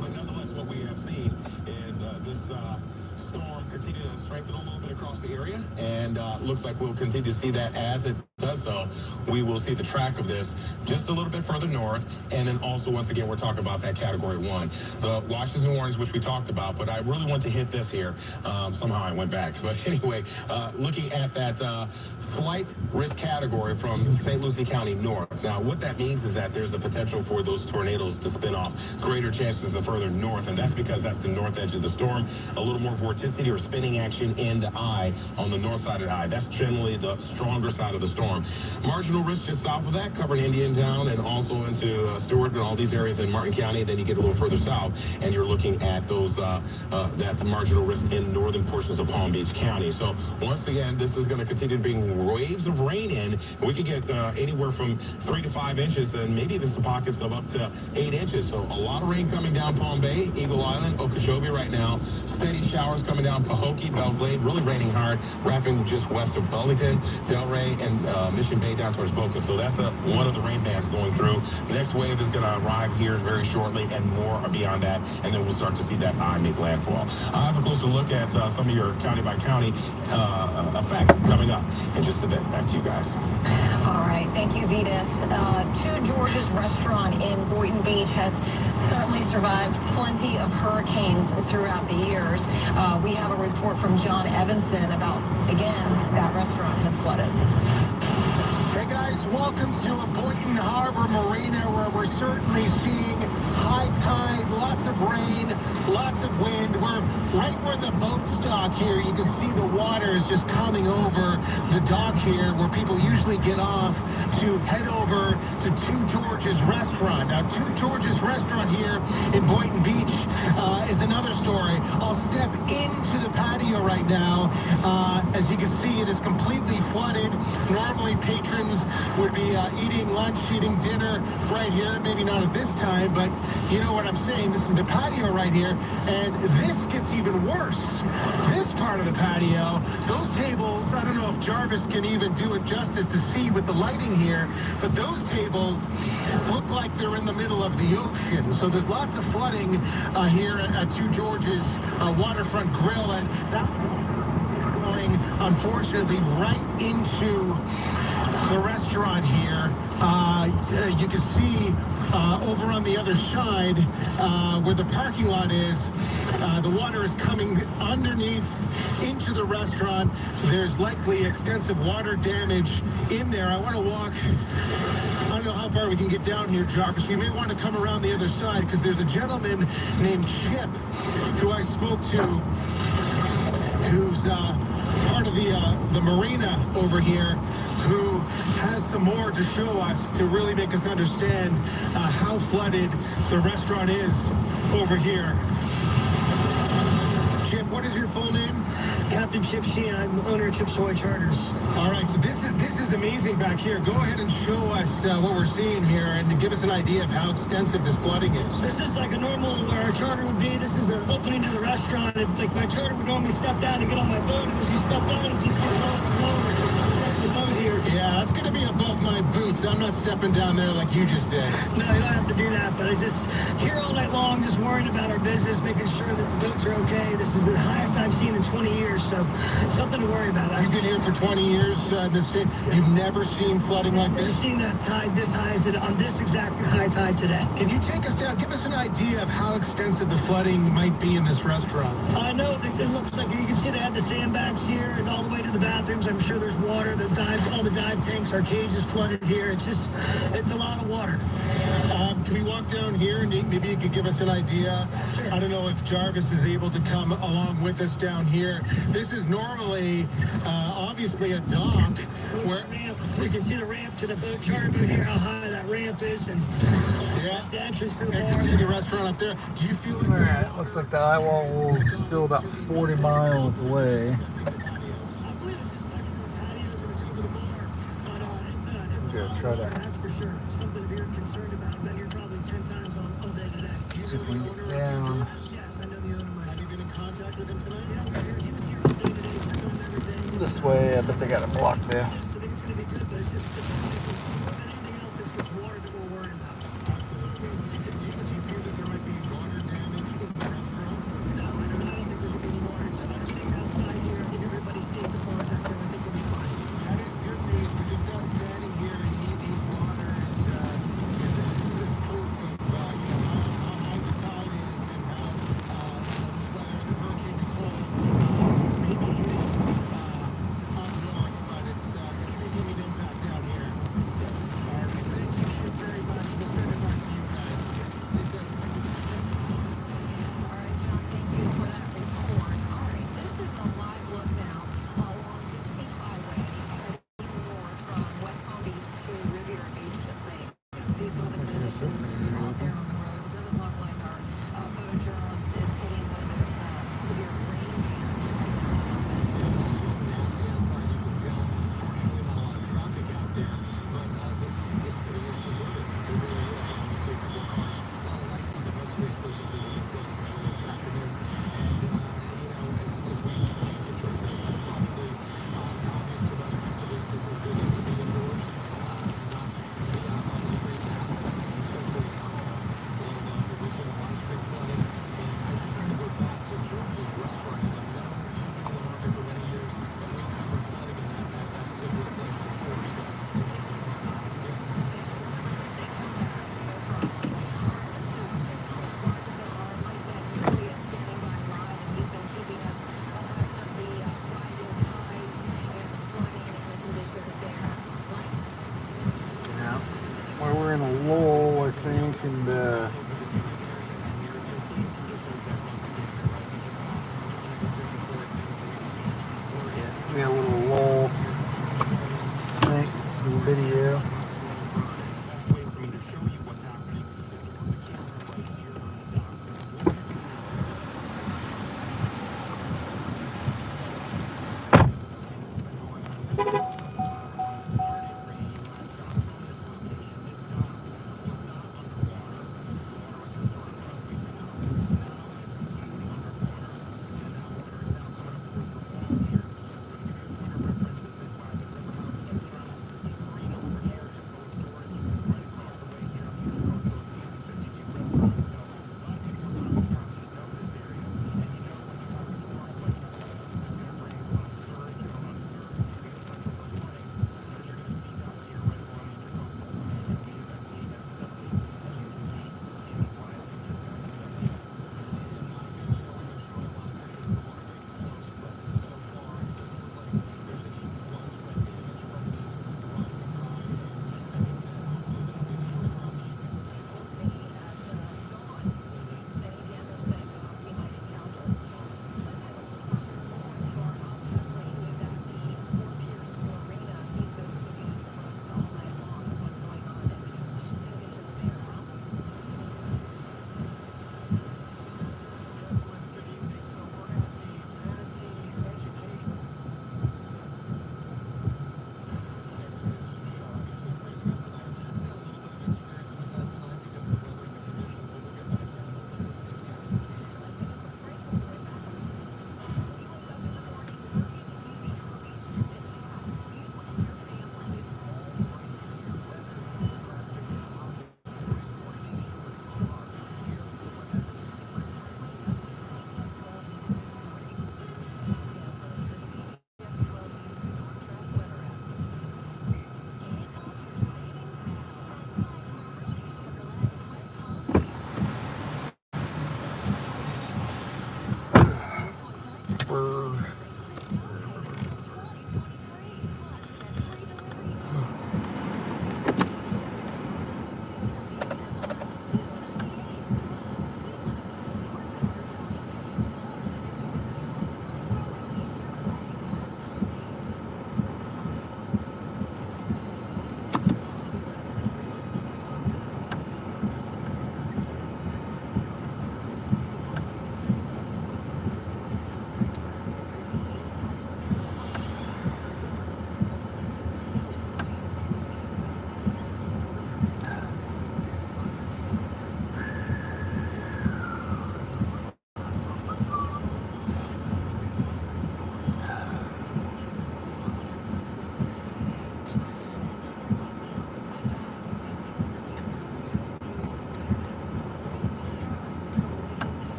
But nonetheless, what we have seen is this storm continue to strengthen a little bit across the area, and looks like we'll continue to see that. As it does so, we will see the track of this just a little bit further north, and then also, once again, we're talking about that Category 1. The watches and warnings, which we talked about, but I really want to hit this here. Somehow I went back. But anyway, looking at that slight risk category from St. Lucie County north. Now, what that means is that there's a potential for those tornadoes to spin off, greater chances the further north, and that's because that's the north edge of the storm. A little more vorticity or spinning action in the eye on the north side of the eye. That's generally the stronger side of the storm. Marginal risk just south of that, covering Indiantown and also into Stewart and all these areas in Martin County. Then you get a little further south, and you're looking at those that marginal risk in northern portions of Palm Beach County. So once again, this is going to continue to bring waves of rain in. We could get anywhere from 3 to 5 inches, and maybe even some pockets of up to 8 inches. So a lot of rain coming down Palm Bay, Eagle Island, Okeechobee right now. Steady showers coming down Pahokee, Belgrade, really raining hard, wrapping just west of Burlington, Delray, and Mission Bay down towards Boca. So that's one of the rain bands going through. The next wave is going to arrive here very shortly, and more are beyond that, and then we'll start to see that eye make landfall. I'll have a closer look at some of your county by county effects coming up in just a bit. Back to you guys. All right, thank you, Venus. Two George's restaurant in Boynton Beach has certainly survived plenty of hurricanes throughout the years. We have a report from John Evanson about, again, that restaurant has flooded. Hey guys, welcome to Boynton Harbor Marina, where we're certainly seeing high tide, lots of rain, lots of wind. We're right where the boats dock here. You can see the water is just coming over the dock here, where people usually get off to head over to Two George's Restaurant. Now, Two George's Restaurant here in Boynton Beach is another story. I'll step into the patio right now. As you can see, it is completely flooded. Normally, patrons would be eating lunch, eating dinner right here. Maybe not at this time, but you know what I'm saying. This is the patio right here, and this gets even worse. This part of the patio, those tables, I don't know if Jarvis can even do it justice to see with the lighting here, but those tables look like they're in the middle of the ocean. So there's lots of flooding here at Two George's Waterfront Grill, and that's going, unfortunately, right into the restaurant here. You can see over on the other side where the parking lot is, the water is coming underneath into the restaurant. There's likely extensive water damage in there. I want to walk, I don't know how far we can get down here, Jarvis. We may want to come around the other side because there's a gentleman named Chip who I spoke to who's part of the marina over here, who has some more to show us to really make us understand how flooded the restaurant is over here. Chip, what is your full name? Captain Chip Sheehan. I'm the owner of Chip Soy Charters. All right, so this is amazing back here. Go ahead and show us what we're seeing here and to give us an idea of how extensive this flooding is. This is like a normal where our charter would be. This is the opening to the restaurant. Like my charter would normally step down and get on my boat, and as you step down, it just gets lower. The boat here. Yeah, that's going to be above my boots. I'm not stepping down there like you just did. No, you don't have to do that, but I just here all night long just worrying about our business, making sure that the boats are okay. This is the highest I've seen in 20 years, so something to worry about. You've been here for 20 years. You've never seen flooding like this? I've seen that tide this high as it on this exact high tide today. Can you take us down? Give us an idea of how extensive the flooding might be in this restaurant. I know that it looks like you can see they have the sandbags here and all the way to the bathrooms. I'm sure there's water. All the dive tanks, our cage is flooded here. It's a lot of water. Can we walk down here and maybe you could give us an idea? Sure. I don't know if Jarvis is able to come along with us down here. This is normally, obviously, a dock. Where you can see the ramp to the boat charter boat here, how high that ramp is, and yeah, the entrance to the bar. bar. The restaurant up there. Do you feel like Alright, looks like the eye wall is still about 40 miles away. Gonna try to see if we can get down. have you been in contact with him tonight? This way, I bet they got it blocked there.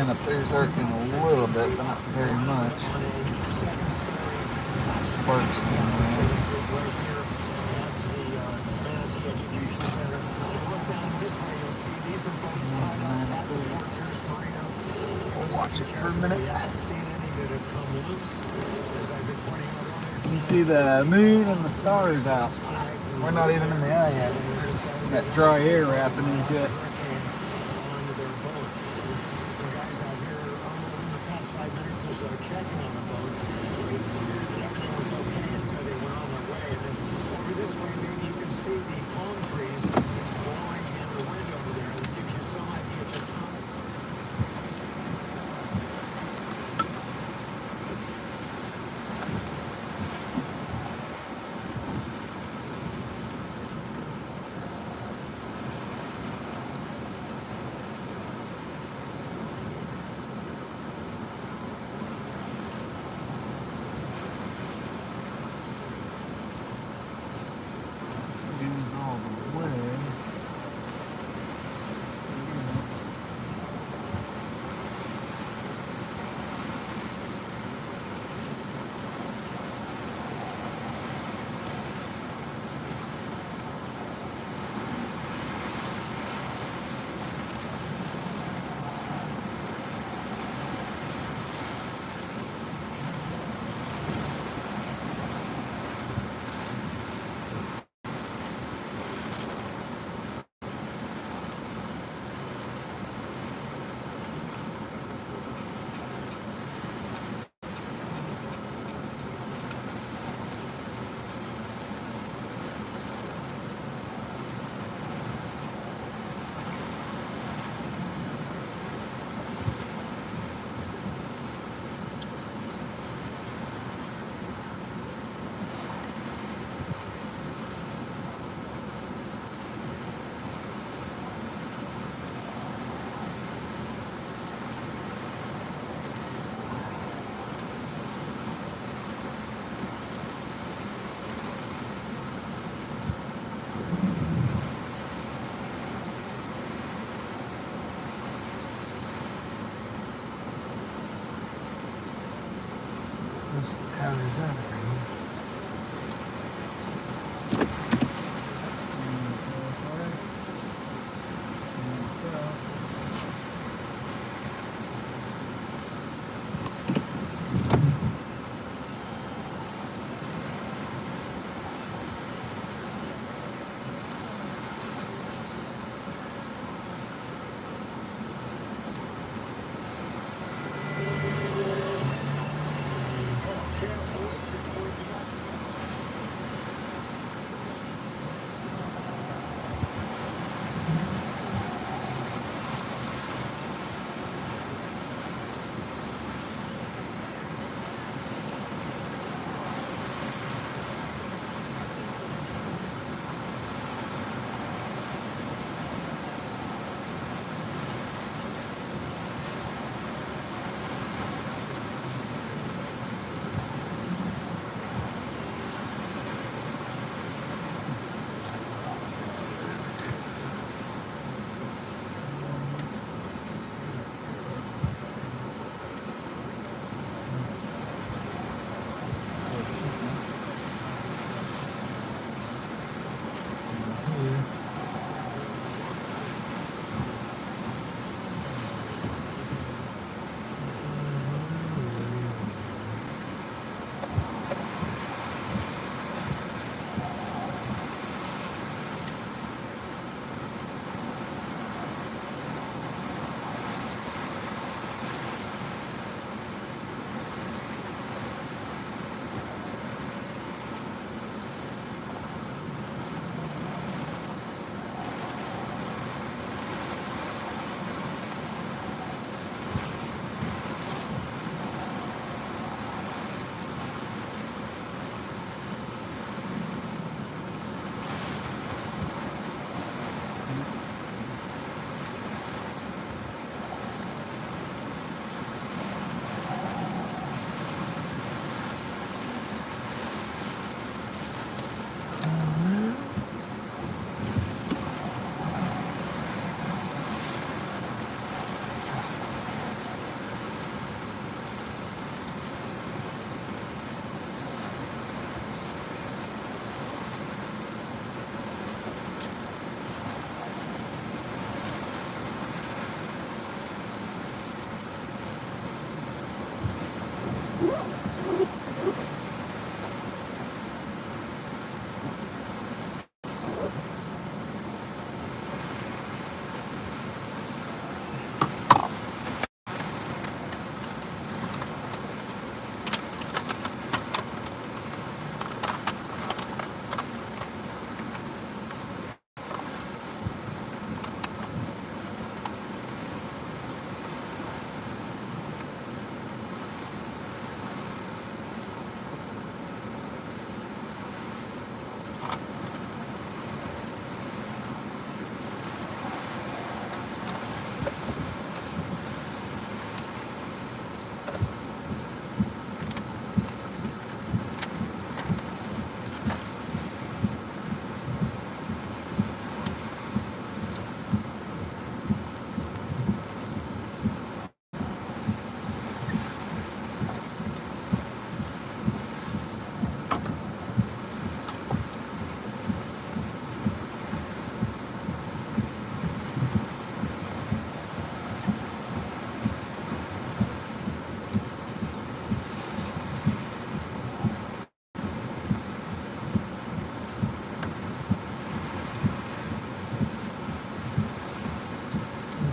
fan up there is arcing a little bit, but not very much. Sparks down there. We'll watch it for a minute. You see the moon and the stars out. We're not even in the eye yet. There's that dry air wrapping into it. How is that?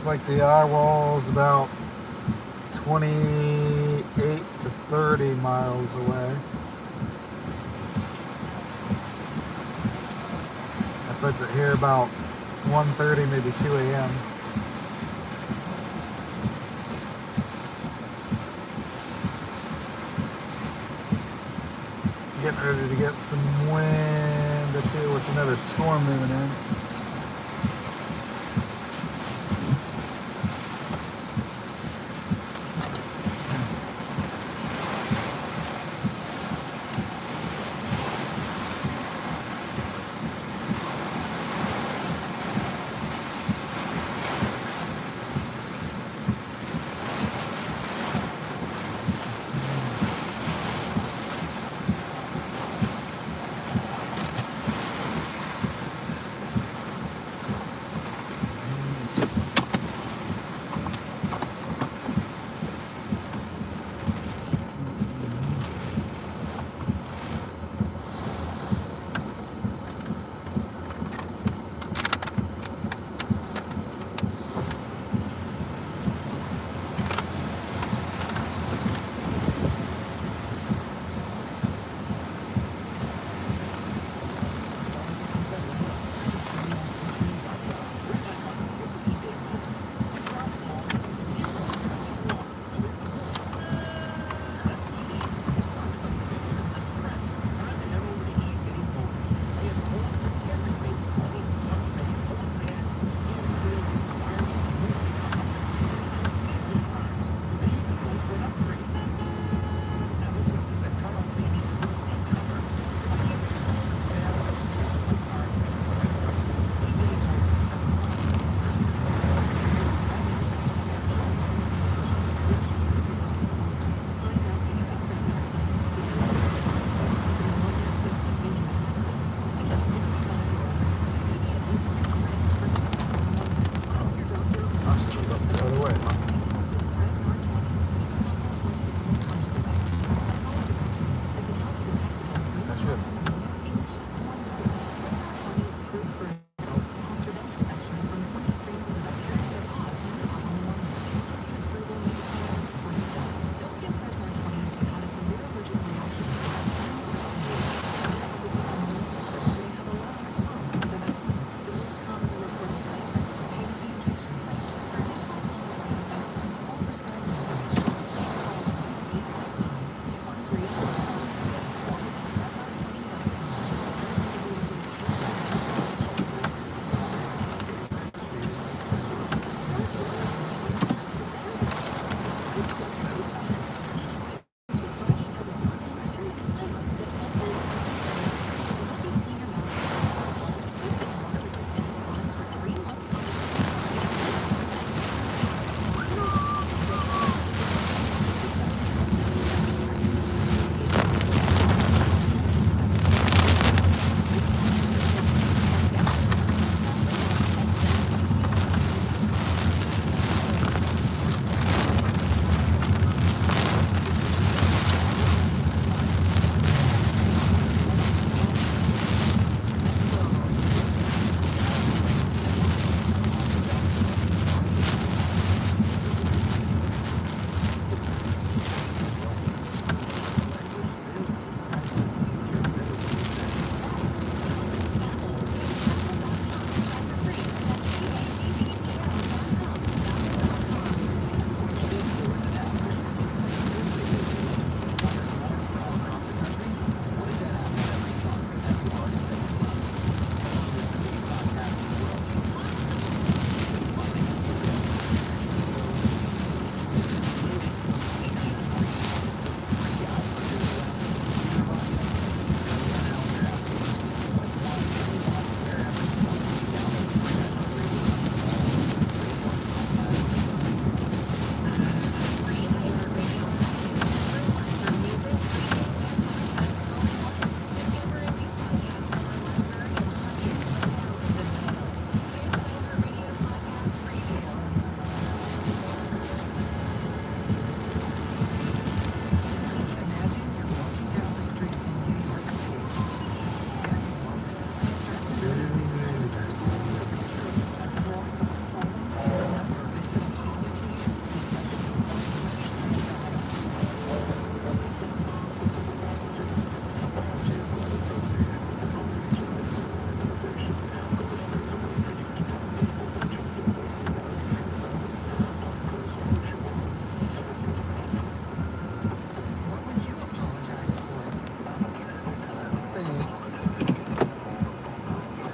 like the eye wall is about 28 to 30 miles away. That puts it here about 1:30, maybe 2 a.m. Getting ready to get some wind up here with another storm moving in.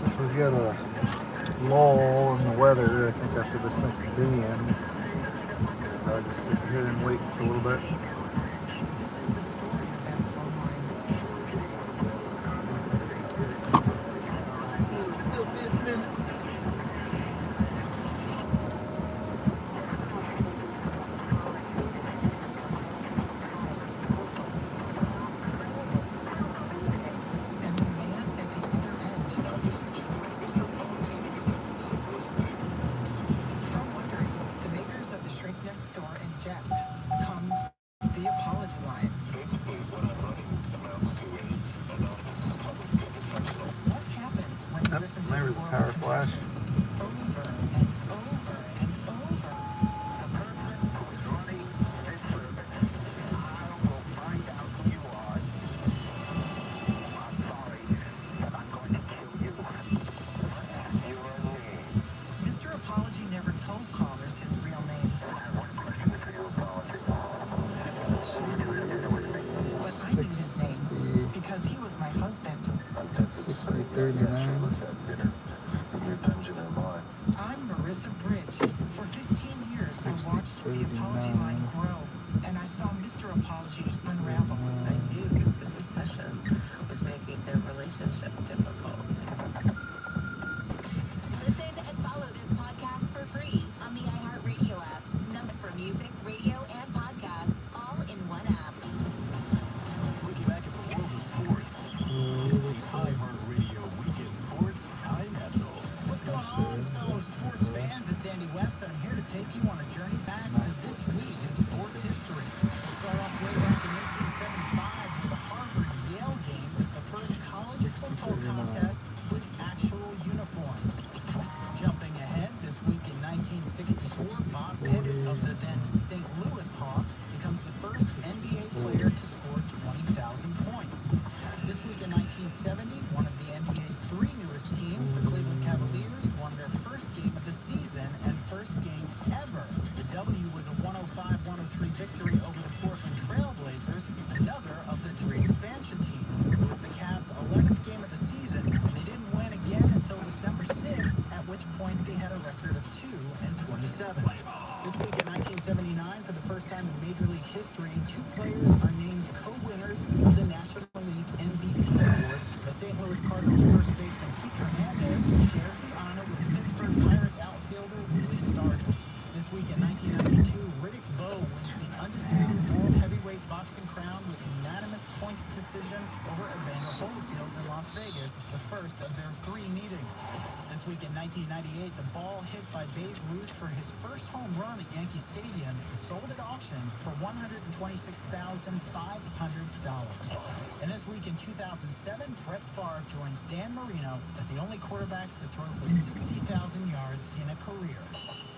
since we've got a lull in the weather, I think after this next band, I'll just sit here and wait for a little bit. Still be a minute. There was a power flash. Mr. Apology never told callers his real name. But I knew his name because he was my husband. 6039. I'm Marissa Bridge. For 15 years, I watched the apology line grow, and I saw Mr. Apology unravel. I knew the suspicion was making their relationship difficult. Listen and follow this podcast for free on the iHeartRadio app. Number for music, radio, and podcasts, all in one app. Looking back at the world of sports, the iHeartRadio Weekend Sports Time Capsule. What's going on, fellow sports fans? It's Andy West, and I'm here to take you on a journey back to this week in sports history. We'll start off way back in 1875 with the Harvard-Yale game, the first college football contest with actual uniforms. Jumping ahead, this week in 1964, Bob Pettit of the then St. Louis Hawks becomes the first NBA player to score 20,000 points. This week in 1970, one of the NBA's three newest teams, the Cleveland Cavaliers, won their first game of the season and first game ever. The W was a 105-103 victory over the Portland Trail Blazers, another of the three expansion teams. It was the Cavs' 11th game of the season, and they didn't win again until December 6th, at which point they had a record of 2-27. This week in 1979, for the first time in Major League history, two players are named co-winners of the National League MVP award. The St. Louis Cardinals first baseman Pete Hernandez shares the honor with Pittsburgh Pirates outfielder Willie Stargell. This week in 1992, Riddick Bowe wins the undisputed world heavyweight boxing crown with unanimous points decision over Evander Holyfield in Las Vegas, the first of their three meetings. This week in 1998, the ball hit by Babe Ruth for his first home run at Yankee Stadium is sold at auction for $126,500. And this week in 2007, Brett Favre joins Dan Marino as the only quarterbacks to throw for 60,000 yards in a career.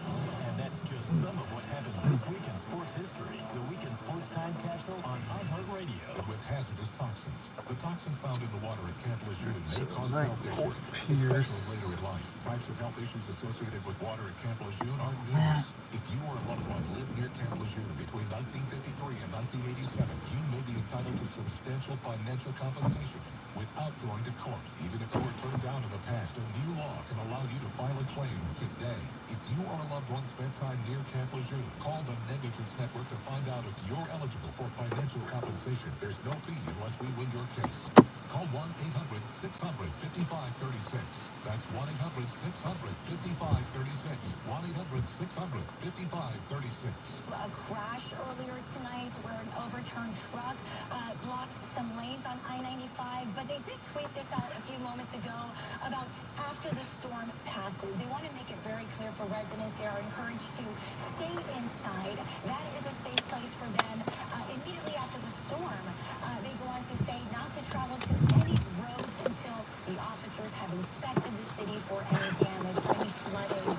And that's just some of what happened this week in sports history. The Weekend Sports Time Capsule on iHeartRadio. With hazardous toxins. The toxins found in the water at Camp Lejeune may cause Night health Fort issues, Pierce. especially later in life. Types of health issues associated with water at Camp Lejeune are numerous. If you or a loved one lived near Camp Lejeune between 1953 and 1987, you may be entitled to substantial financial compensation without going to court. Even if you were turned down in the past, a new law can allow you to file a claim today. If you or a loved one spent time near Camp Lejeune, call the Negligence Network to find out if you're eligible for financial compensation. There's no fee unless we win your case. Call 1-800-600-5536. That's 1-800-600-5536. 1-800-600-5536. A crash earlier tonight where an overturned truck blocked some lanes on I-95, but they did tweet this out a few moments ago about after the storm passes. They want to make it very clear for residents they are encouraged to stay inside. That is a safe place for them. Immediately after the storm, they go on to say not to travel to any roads until the officers have inspected the city for any damage, any flooding, and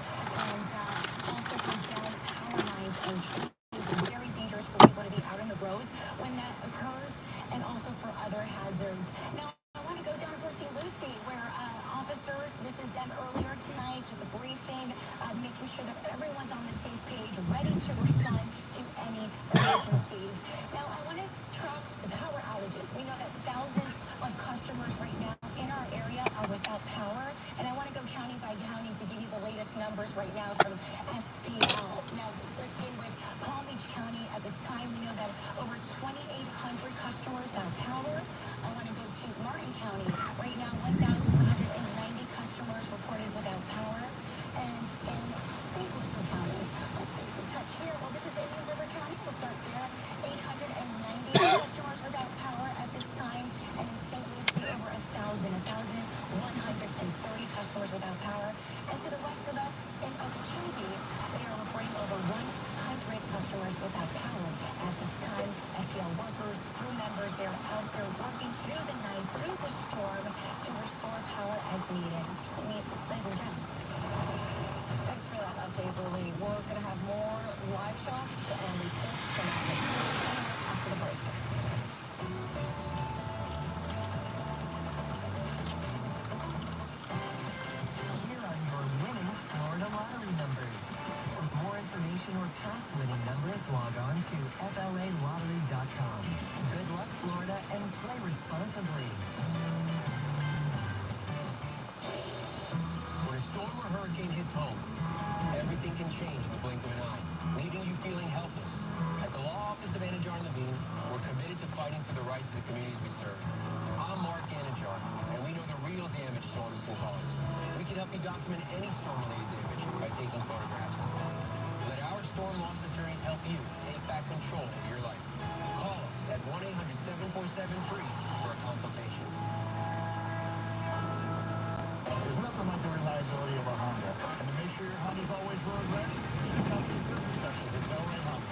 also from down power lines and trees. It's very dangerous for people to be out on the roads when that occurs, and also for other hazards. Now, I want to go down to St. Lucie, where officers, this is them earlier tonight, just a briefing, making sure that everyone's on the same page, ready to respond to any emergencies. Now, I want to track the power outages. We know that thousands of customers right now in our area are without without power, and I want to go county by county to give you the latest numbers right now from FPL. Now, let's begin with Palm Beach County. At this time, we know that over 2,800 customers have power. I want to go to Martin County. Right now, 1,190 customers reported without power. And in St. Lucie County, let's take some touch here. Well, this is Indian River County. We'll start there. 890 customers without power at this time. And in St. Lucie, over 1,130 customers without power. And to the west of us, in Okeechobee, they are reporting over 100 customers without power at this time. FPL workers, crew members, they're out there working through the night, through the storm, to restore power as needed. Ladies and gentlemen. Thanks for that update, Lily. We're going to have more live shots and reports from after the break. Here are your winning Florida lottery numbers. For more information or past winning numbers, log on to FLAlottery.com. Good luck, Florida, and play responsibly. When a storm or hurricane hits home, everything can change in the blink of an eye, leaving you feeling helpless. At the Law Office of Anajar and Levine, we're committed to fighting for the rights of the communities we serve. I'm Mark Anajar, and we know the real damage storms can cause. We can help you document any storm-related damage by taking photographs. Let our storm loss attorneys help you take back control of your life. Call us at 1-800-747-FREE for a consultation. There's nothing like the reliability of a Honda. And to make sure your Honda's always road ready, check out the equipment specialist at Delray Honda.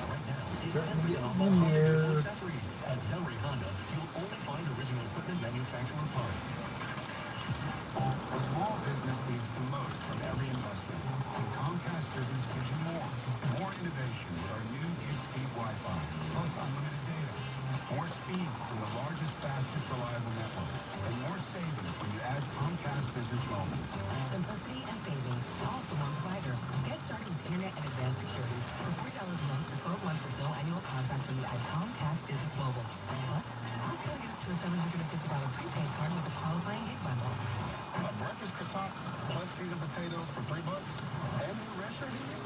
Right now, Starting to get near. At Delray Honda, you'll only find original equipment manufacturer parts. A small business needs the most from every investment. And Comcast Business gives you more. More innovation with our new Speed Wi-Fi, plus unlimited data. More speed from the largest, fastest, reliable network. And more savings when you add Comcast Business Mobile. Simplicity and savings, all from one provider. Get started with internet and advanced security for $4 a month for 12 months with no annual contract when you add Comcast Business Mobile. Plus, also get up to a $750 prepaid card with a qualifying gig bundle. A breakfast croissant plus seasoned potatoes for $3. And new red shirt here.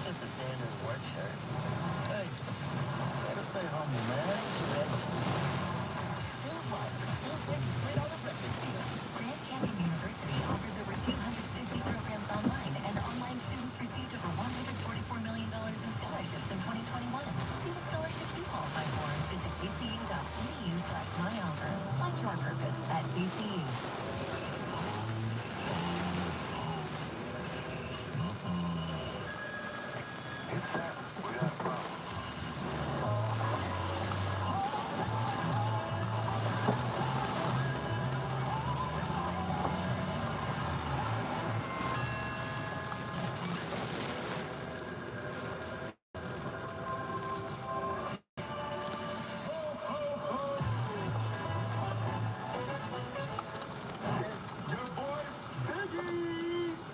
This is the standard work shirt. Hey, gotta stay humble, man. Feels like $3 breakfast deal. Grand Canyon University offers over 250 programs online, and online students received over $144 million in scholarships in 2021. See what scholarships you qualify for. Visit gcu.edu/myoffer. Find your purpose at GCU.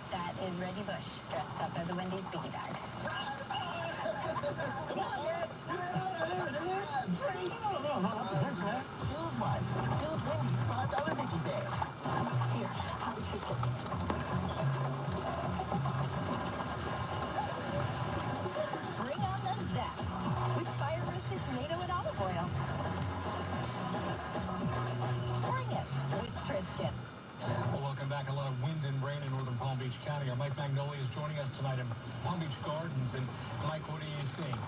That is Reggie Bush, dressed up as a Wendy's biggie bag. Bring on the zest with fire-roasted tomato and olive oil. Bring it with Tristan. Well, welcome back. A lot of wind and rain in northern Palm Beach County. Our Mike Magnolia is joining us tonight in Palm Beach Gardens. And Mike, what are you seeing?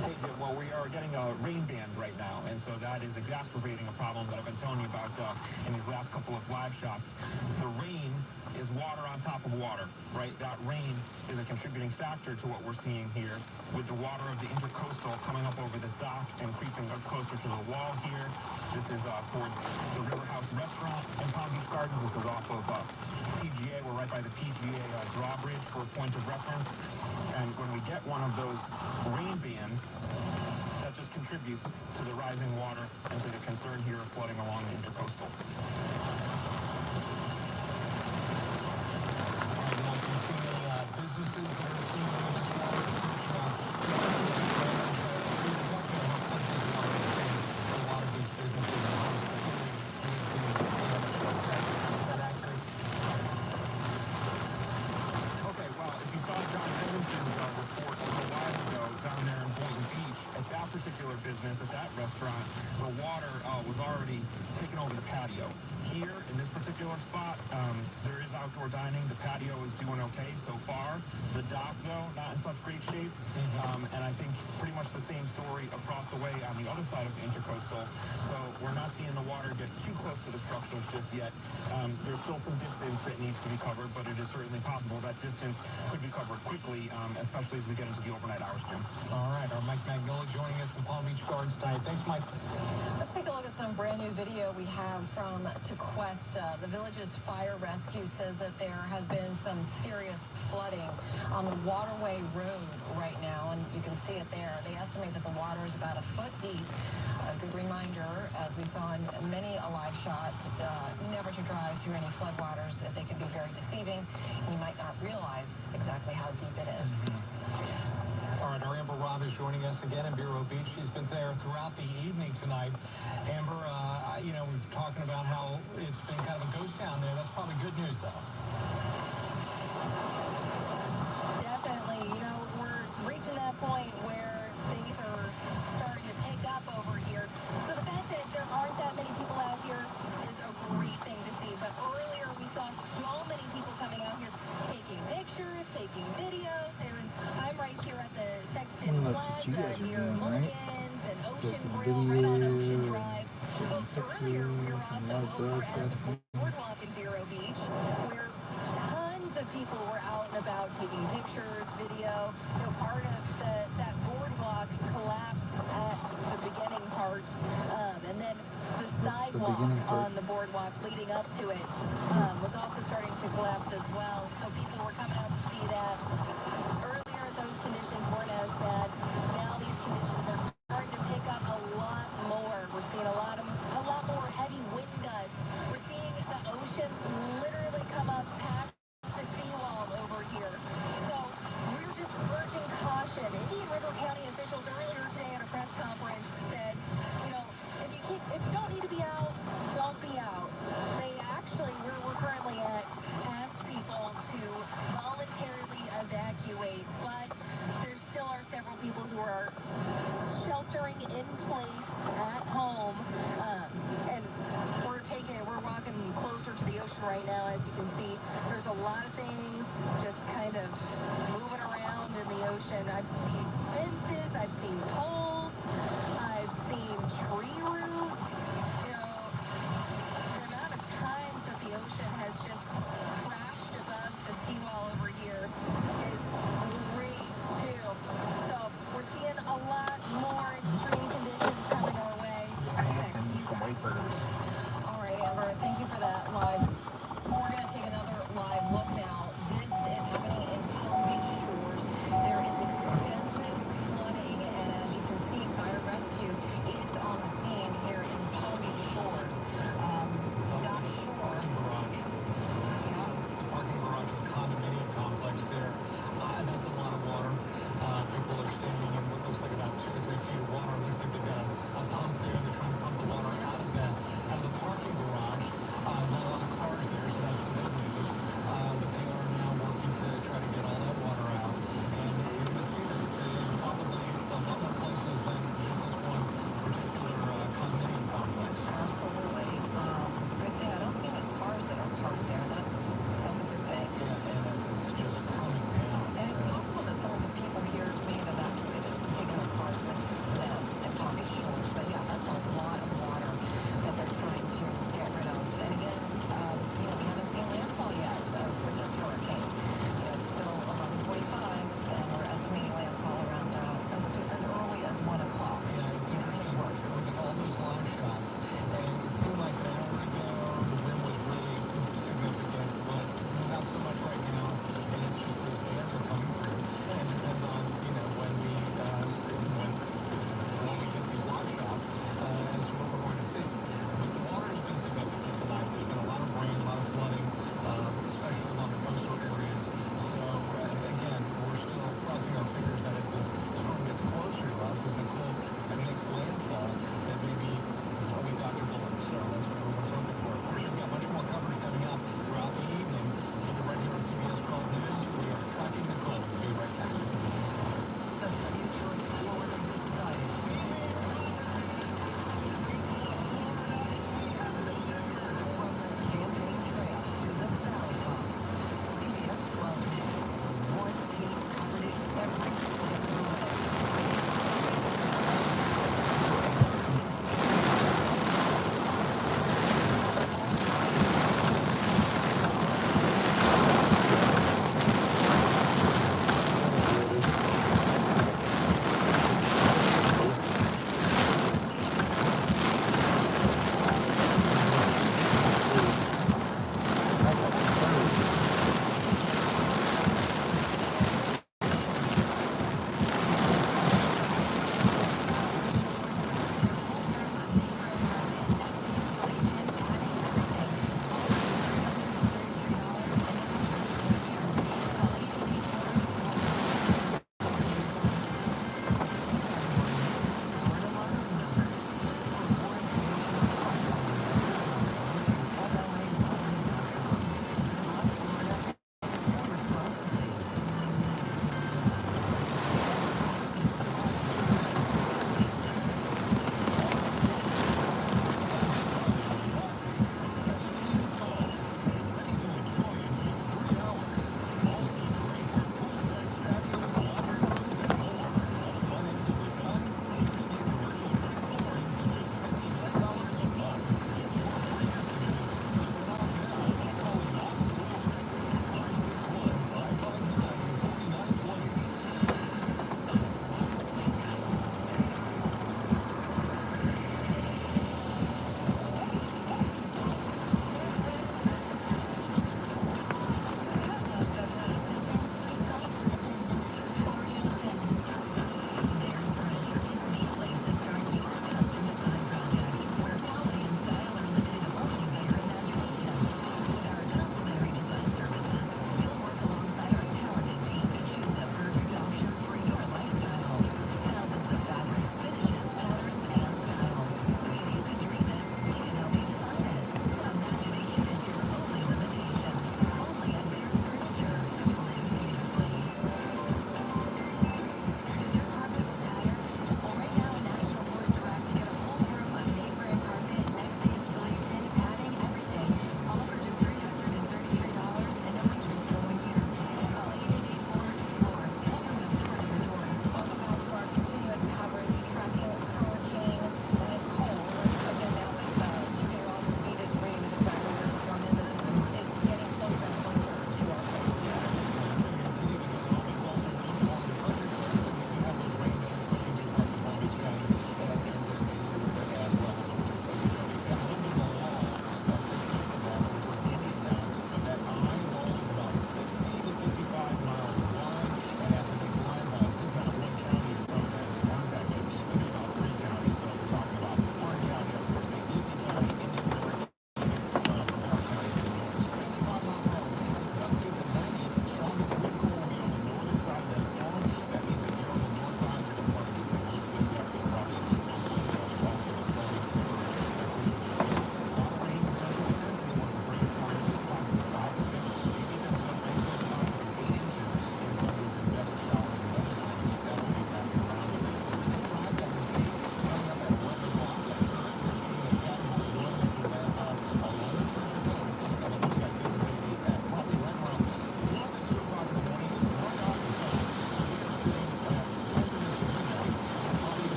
Hey, well, we are getting a rain band right now, and so that is exacerbating a problem that I've been telling you about in these last couple of live shots. The rain is water on top of water, right? That rain is a contributing factor to what we're seeing here, with the water of the intercoastal coming up over this dock and creeping up closer to the wall here. This is towards the River House Restaurant in Palm Beach Gardens. This is off of PGA. We're right by the PGA drawbridge for a point of reference. And when we get one of those rain bands, that just contributes to the rising water and to the concern here of flooding along the intercoastal. Businesses that are seeing this water a lot of these businesses and homes patio. Here, in this particular spot, there is outdoor dining. The patio is doing okay so far. The dock, though, not in such great shape. And I think pretty much the same story across the way on the other side of the Intercoastal. So we're not seeing the water get too close to the structures just yet. There's still some distance that needs to be covered, but it is certainly possible that distance could be covered quickly, especially as we get into the overnight hours, Jim. All right, our Mike Magnola joining us in Palm Beach Gardens tonight. Thanks, Mike. Let's take a look at some brand new video we have from Tequesta. The village's fire rescue says that there has been some serious flooding on the Waterway Road right now, and you can see it there. They estimate that the water is about a foot deep. A good reminder, as we saw in many a live shot, never to drive through any floodwaters. They can be very deceiving, and you might not realize exactly how deep it is. All right, our Amber Robb is joining us again in Vero Beach. She's been there throughout the evening tonight. Amber, you know, we've been talking about how it's been kind of a ghost town there. That's probably good news, though. Definitely. You know, we're reaching that point where things are starting to pick up over here. So the fact that there aren't that many people out here is a great thing to see. But earlier we saw so many people coming out here taking pictures, taking videos. I'm right here at the Sexton Plaza near Mulligan's and Ocean Grill, right on Ocean Drive. But earlier we were also over at the Boardwalk in Vero Beach, where tons of people were out and about taking pictures, video. You know, part of that boardwalk collapsed at the beginning part, and then the sidewalk on the boardwalk leading up to it was also starting to collapse as well. So people were coming out to see that. Earlier, those conditions weren't as bad. Now these conditions are starting to pick up a lot more. We're seeing a lot more heavy wind gusts. We're seeing the ocean literally come up past the seawall over here. So we're just urging caution. Indian River County officials earlier today at a press conference said, you know, if you don't need to be out, don't be out. They actually, where we're currently at, asked people to voluntarily evacuate, but there still are several people who are sheltering in place at home, and we're walking closer to the ocean right now. As you can see, there's a lot of things just kind of moving around in the ocean. I've seen fences, I've seen poles, I've seen tree roots. You know, the amount of times that the ocean has just crashed above the seawall over here is great too. So we're seeing a lot more extreme conditions coming our way. All right, Amber, thank you for that live. We're going to take another live look now. This is happening in Palm Beach Shores. There is extensive flooding, and as you can see, fire rescue is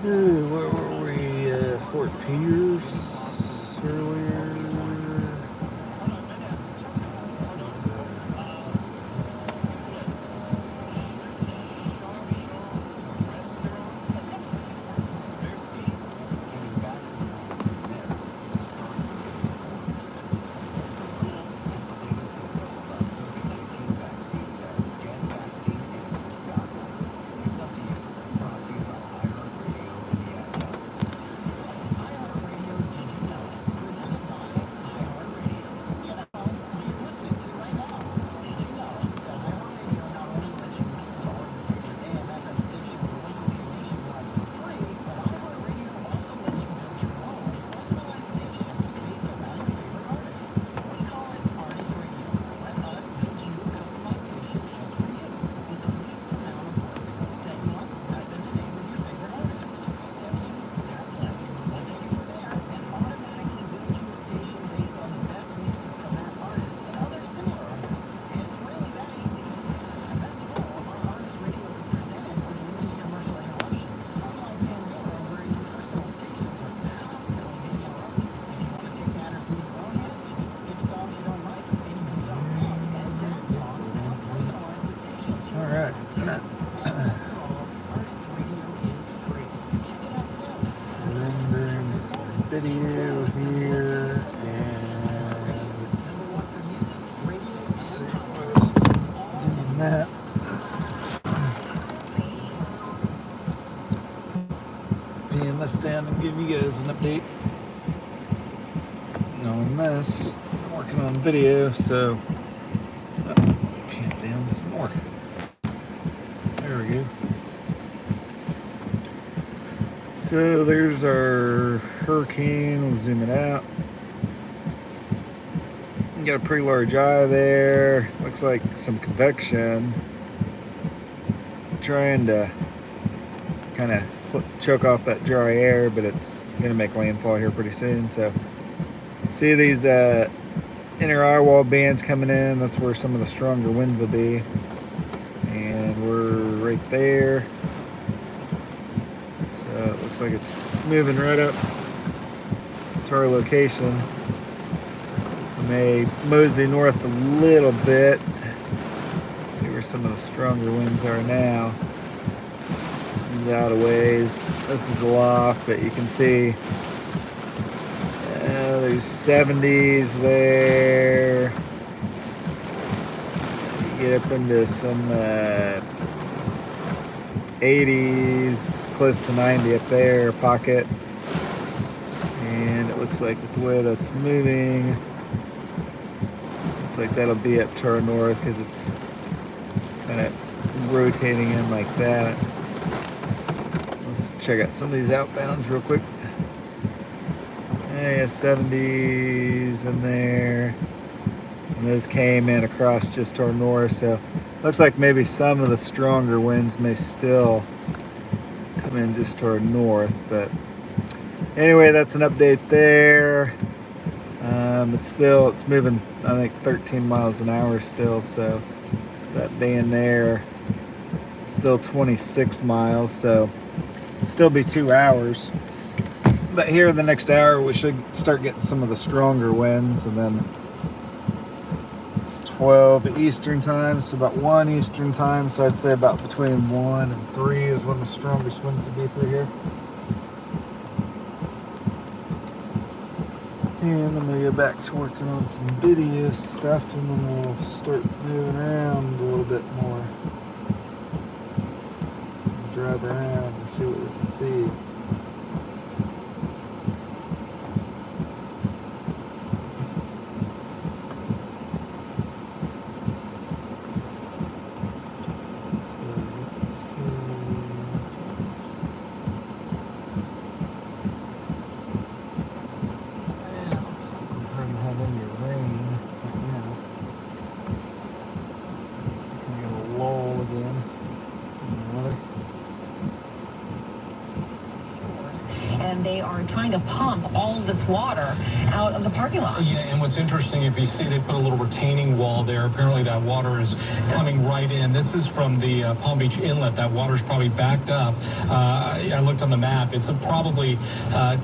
Where were we? Fort Pierce earlier. Rendering some video here, and let's see what else is doing that. Pin this down and give you guys an update on this. I'm working on video, so let me pin it down some more. There we go. So there's our hurricane. We'll zoom it out. You got a pretty large eye there. Looks like some convection. Trying to kind of choke off that dry air, but it's going to make landfall here pretty soon. So see these inner eye wall bands coming in. That's where some of the stronger winds will be. And we're right there. It looks like it's moving right up to our location. We may mosey north a little bit. See where some of the stronger winds are now. It's out of ways. This is the loft, but you can see there's 70s there. You get up into some 80s. Close to 90 up there, pocket. And it looks like with the way that's moving, looks like that'll be up to our north because it's kind of rotating in like that. Let's check out some of these outbounds real quick. Yeah, 70s in there. And those came in across just to our north, so looks like maybe some of the stronger winds may still come in just to our north, but anyway, that's an update there. It's moving, I think 13 miles an hour still, so that band there still 26 miles, so still be 2 hours. But here in the next hour we should start getting some of the stronger winds, and then it's 12 Eastern time, so about 1 Eastern time, so I'd say about between 1 and 3 is when the strongest winds will be through here. And I'm going to go back to working on some video stuff, and then we'll start moving around a little bit more. Drive around and see what we can see. they are trying to pump all of this water out of the parking lot. Yeah, and what's interesting, if you see they put a little retaining wall there, apparently that water is coming right in. This is from the Palm Beach inlet. That water's probably backed up. I looked on the map. It's probably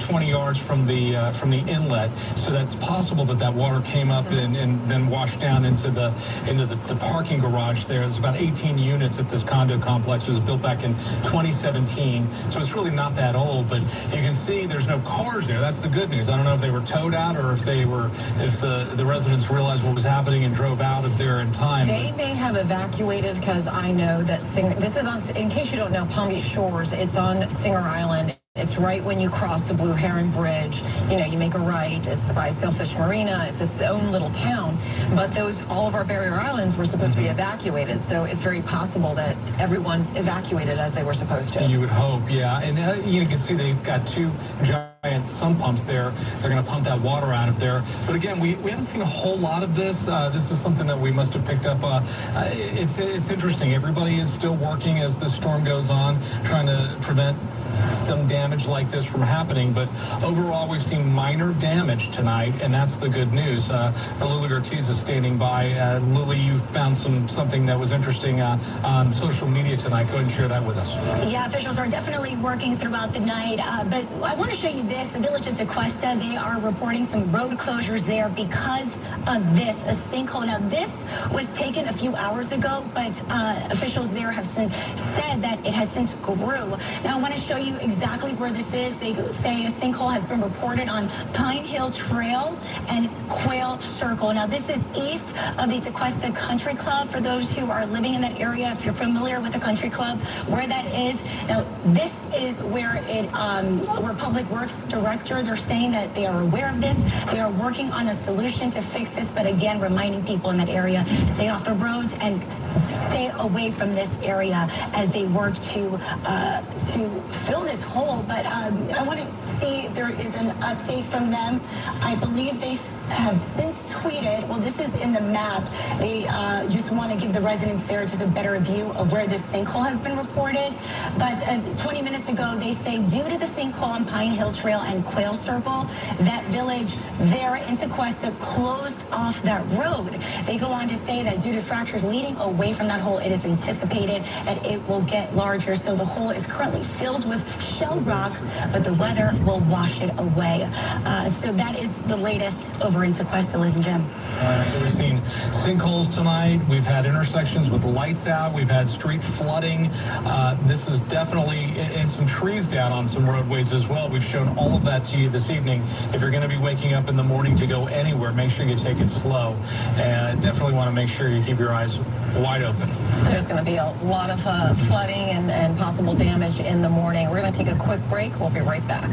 20 yards from the inlet, so that's possible that water came up and then washed down into the parking garage there. There's about 18 units at this condo complex. It was built back in 2017, so it's really not that old, but you can see there's no cars there. That's the good news. I don't know if they were towed out or if the residents realized what was happening and drove out of there in time. They may have evacuated, because I know that this is on, in case you don't know, Palm Beach Shores, it's on Singer Island. It's right when you cross the Blue Heron Bridge. You know, you make a right. It's by Sailfish Marina. It's its own little town. But all of our barrier islands were supposed to be evacuated. So it's very possible that everyone evacuated as they were supposed to. You would hope, yeah. And you can see they've got two giant sump pumps there. They're going to pump that water out of there. But again, we haven't seen a whole lot of this. This is something that we must have picked up. It's interesting. Everybody is still working as the storm goes on, trying to prevent some damage like this from happening, but overall we've seen minor damage tonight, and that's the good news. Lily Ortiz is standing by. Lily, you found something that was interesting on social media tonight. Go ahead and share that with us. Yeah, officials are definitely working throughout the night, but I want to show you this. The village of Tequesta, they are reporting some road closures there because of this, a sinkhole. Now, this was taken a few hours ago, but officials there have since said that it has since grew. Now, I want to show you exactly where this is. They say a sinkhole has been reported on Pine Hill Trail and Quail Circle. Now, this is east of the Tequesta Country Club. For those who are living in that area, if you're familiar with the country club, where that is. Now, this is where where Public Works Director, they're saying that they are aware of this. They are working on a solution to fix this, but again, reminding people in that area to stay off the roads and stay away from this area as they work to fill this hole. But I want to see if there is an update from them. I believe they have since tweeted, well, this is in the map. They just want to give the residents there just a better view of where this sinkhole has been reported. But 20 minutes ago, they say due to the sinkhole on Pine Hill Trail and Quail Circle, that village there in Tequesta closed off that road. They go on to say that due to fractures leading away from that hole, it is anticipated that it will get larger. So the hole is currently filled with shell rock, but the weather will wash it away. So that is the latest over in Tequesta, Liz and Jim. So we've seen sinkholes tonight. We've had intersections with lights out. We've had street flooding. This is definitely, and some trees down on some roadways as well. We've shown all of that to you this evening. If you're going to be waking up in the morning to go anywhere, make sure you take it slow. And definitely want to make sure you keep your eyes wide open. There's going to be a lot of flooding and possible damage in the morning. We're going to take a quick break. We'll be right back.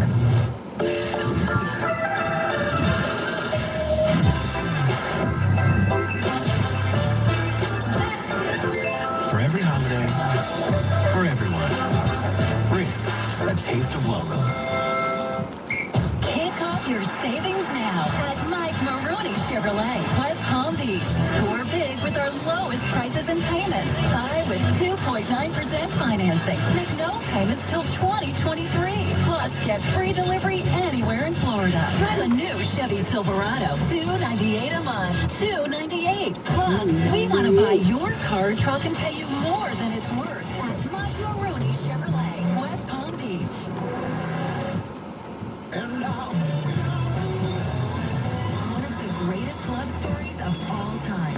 For every holiday, for everyone, bring a taste of welcome. Kick off your savings now at Mike Maroney Chevrolet, West Palm Beach. Score big with our lowest prices and payments. Buy with 2.9% financing. Make no payments till 2023. Plus, get free delivery anywhere in Florida. Drive a new Chevy Silverado, $298 a month. $298. Plus, we want to buy your car, truck, and pay you more than it's worth. At Mike Maroney Chevrolet, West Palm Beach. And now, One of the greatest love stories of all time.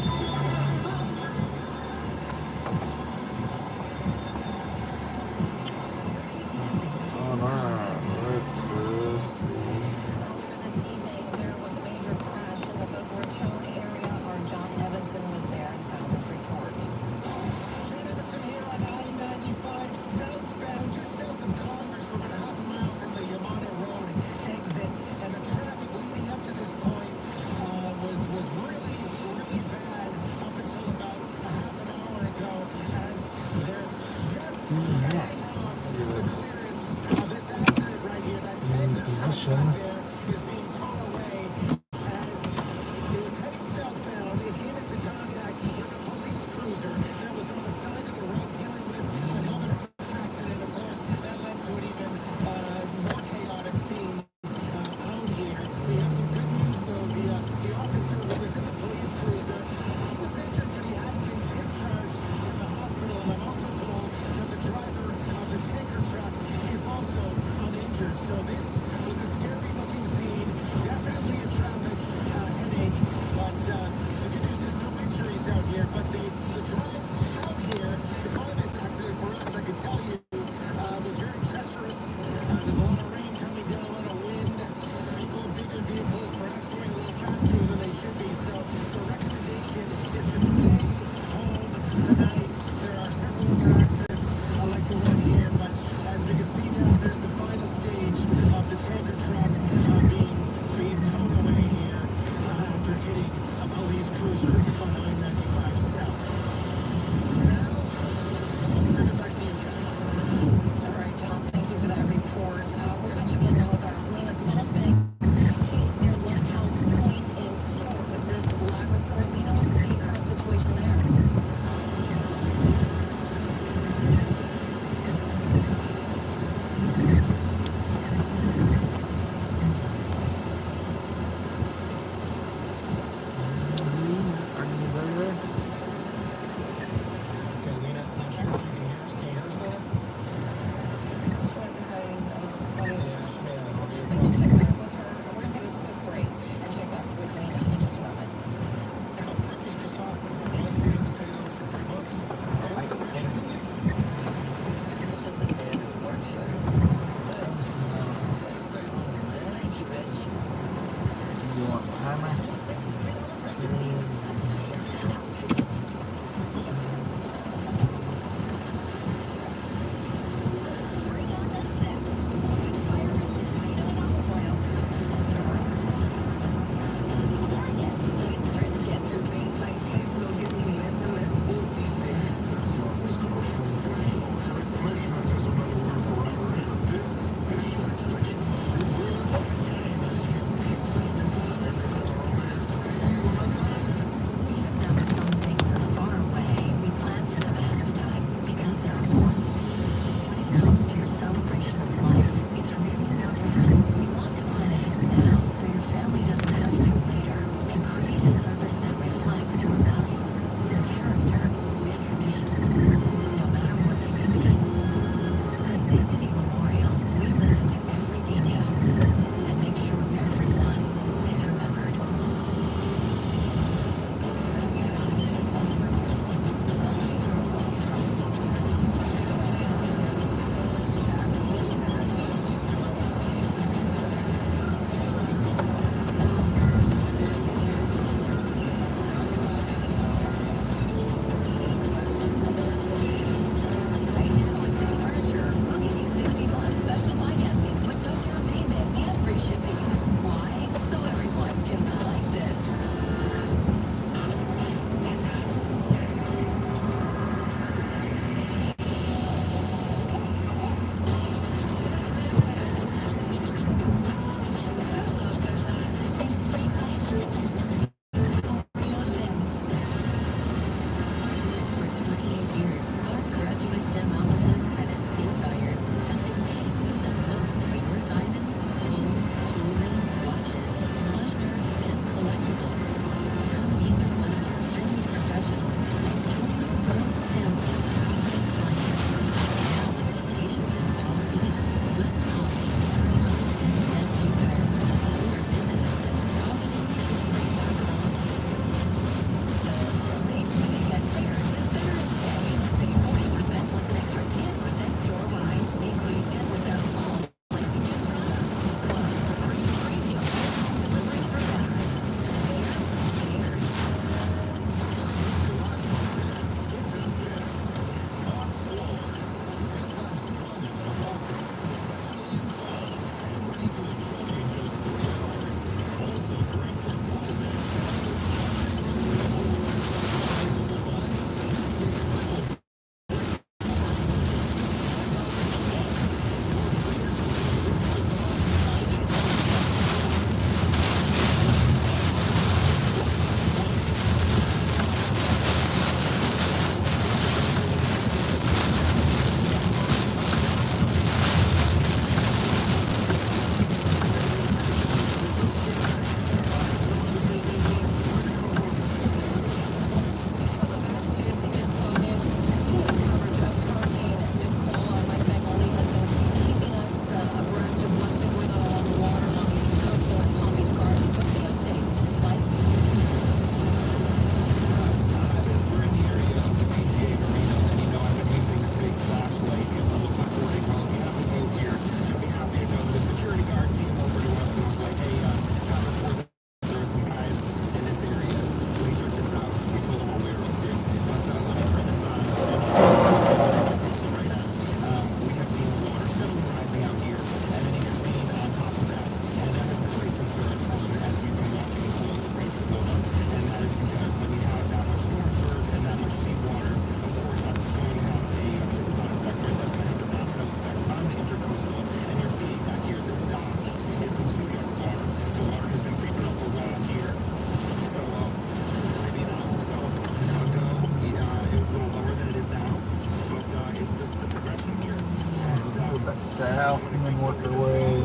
south and then work our way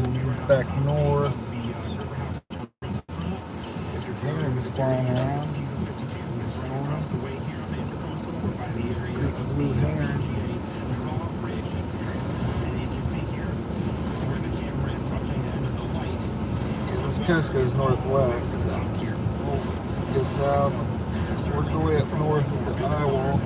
back north. Some herons flying around this morning. Big blue herons. This coast goes northwest, so let's go south, work our way up north with the eye wall.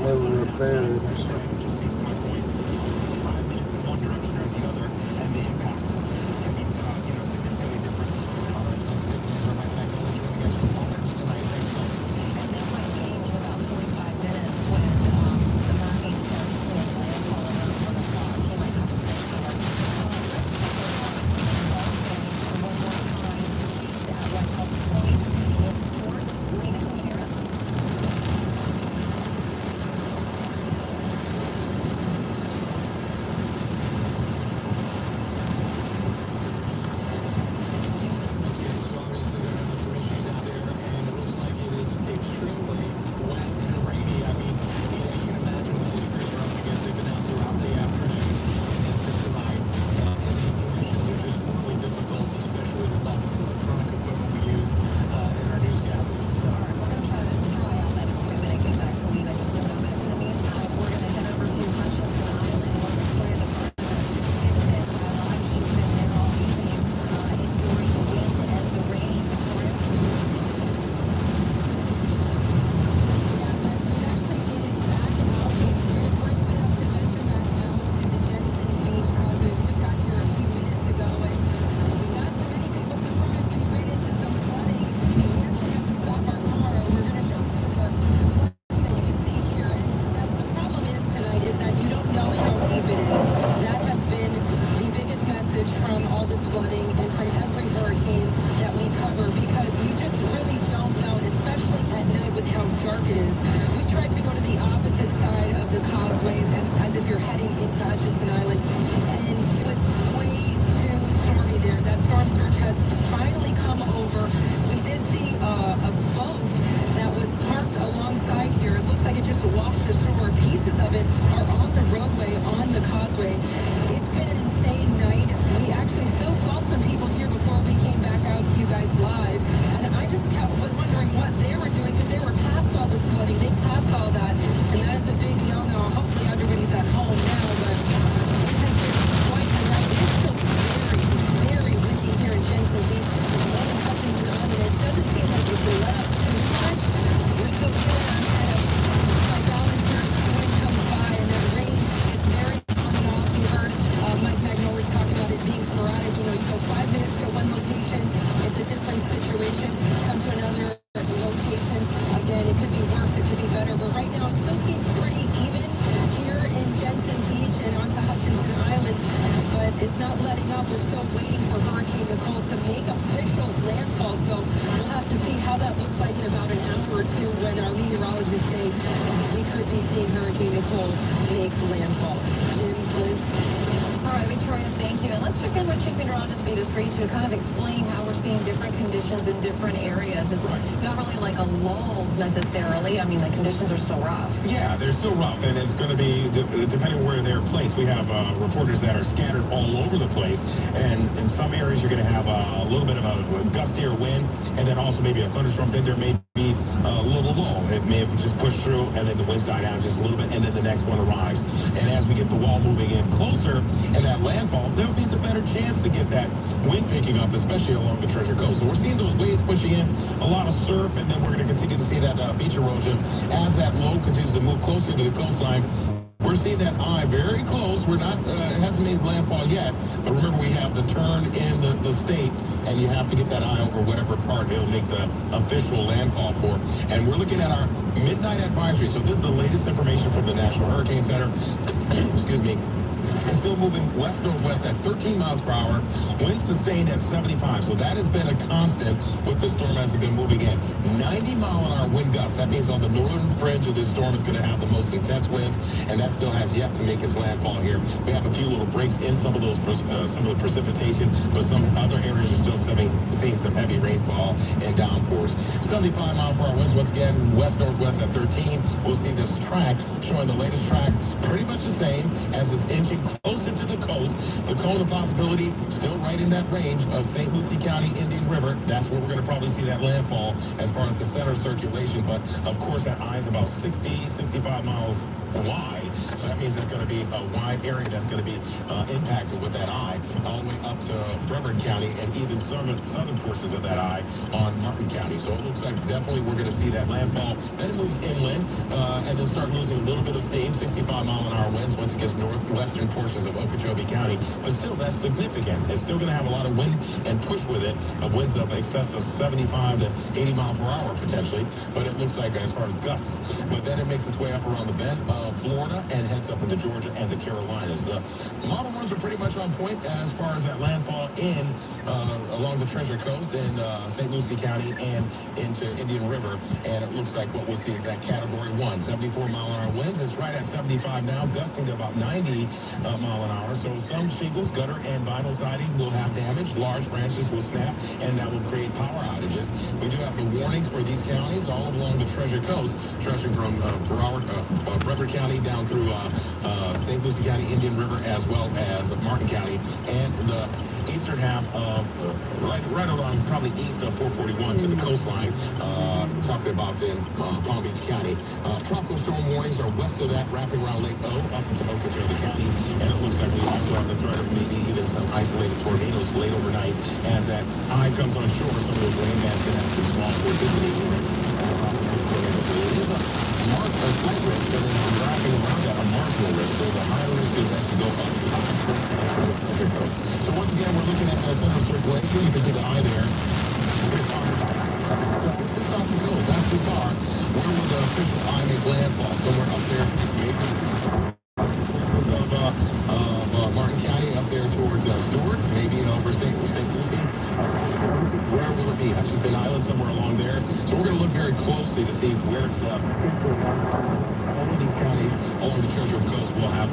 Lower up there. now, we're still waiting for Hurricane Nicole to make official landfall. So we'll have to see how that looks like in about an hour or two when our meteorologists say we could be seeing Hurricane Nicole make landfall. Jim, Liz? All right, Victoria, thank you. And let's check in with Chief Meteorologist Vita Street to kind of explain how we're seeing different conditions in different areas. It's not really like a lull necessarily. I mean, the conditions are still rough. Yeah, they're still rough, and it's going to be, depending on where they're placed. We have reporters that are scattered all over the place, and in some areas you're going to have a little bit of a gustier wind, and then also maybe a thunderstorm. Then there may be a little lull. It may have just pushed through, and then the winds die down just a little bit, and then the next one arrives. And as we get the wall moving in closer, and that landfall, there'll be the better chance to get that wind picking up, especially along the Treasure Coast. So we're seeing those waves pushing in, a lot of surf, and then we're going to continue to see that beach erosion as that low continues to move closer to the coastline. We're seeing that eye very close. We're not, it hasn't made landfall yet, but remember we have the turn in the state, and you have to get that eye over whatever part it'll make the official landfall for. And we're looking at our midnight advisory. So this is the latest information from the National Hurricane Center. Excuse me. It's still moving west-northwest at 13 miles per hour, wind sustained at 75. So that has been a constant with the storm as it's been moving in. 90-mile-an-hour wind gusts. That means on the northern fringe of this storm is going to have the most intense winds, and that still has yet to make its landfall here. We have a few little breaks in some of those, some of the precipitation, but some other areas are still seeing some heavy rainfall and downpours. 75-mile-per-hour winds once again, west-northwest at 13. We'll see this track showing the latest track pretty much the same as it's inching closer to the coast. The cone of possibility still right in that range of St. Lucie County, Indian River. That's where we're going to probably see that landfall as far as the center circulation. But of course, that eye is about 60, 65 miles wide. So that means it's going to be a wide area that's going to be impacted with that eye all the way up to Brevard County and even southern portions of that eye on Martin County. So it looks like definitely we're going to see that landfall. Then it moves inland and then start losing a little bit of steam, 65-mile-an-hour winds once it gets northwestern portions of Okeechobee County. But still, that's significant. It's still going to have a lot of wind and push with it, of winds of excess of 75 to 80 miles per hour potentially. But it looks like as far as gusts. But then it makes its way up around the bend of Florida and heads up into Georgia and the Carolinas. The model runs are pretty much on point as far as that landfall in along the Treasure Coast in St. Lucie County and into Indian River. And it looks like what we'll see is that Category 1, 74-mile-an-hour winds. It's right at 75 now, gusting to about 90 mile an hour. So some shingles, gutter, and vinyl siding will have damage. Large branches will snap, and that will create power outages. We do have the warnings for these counties all along the Treasure Coast, stretching from Brevard County down through St. Lucie County, Indian River, as well as Martin County, and the eastern half of, right along probably east of 441 to the coastline, talking about in Palm Beach County. Tropical storm warnings are west of that, wrapping around Lake O, up into Okeechobee County, and it looks like we also have the threat of maybe even some isolated tornadoes late overnight as that eye comes on shore. Some of those rain bands can have some small vorticity. It is a slight risk, but then wrapping around that, a marginal risk. So the higher risk is as you go up the high. So once again, we're looking at the center circulation. You can see the eye there. It's off the coast, not too far. Where will the official eye make landfall? Somewhere up there, maybe of Martin County, up there towards Stewart, maybe over St. Lucie. Where will it be? I should say an island somewhere along there. So we're going to look very closely to see where all of these counties along the Treasure Coast will have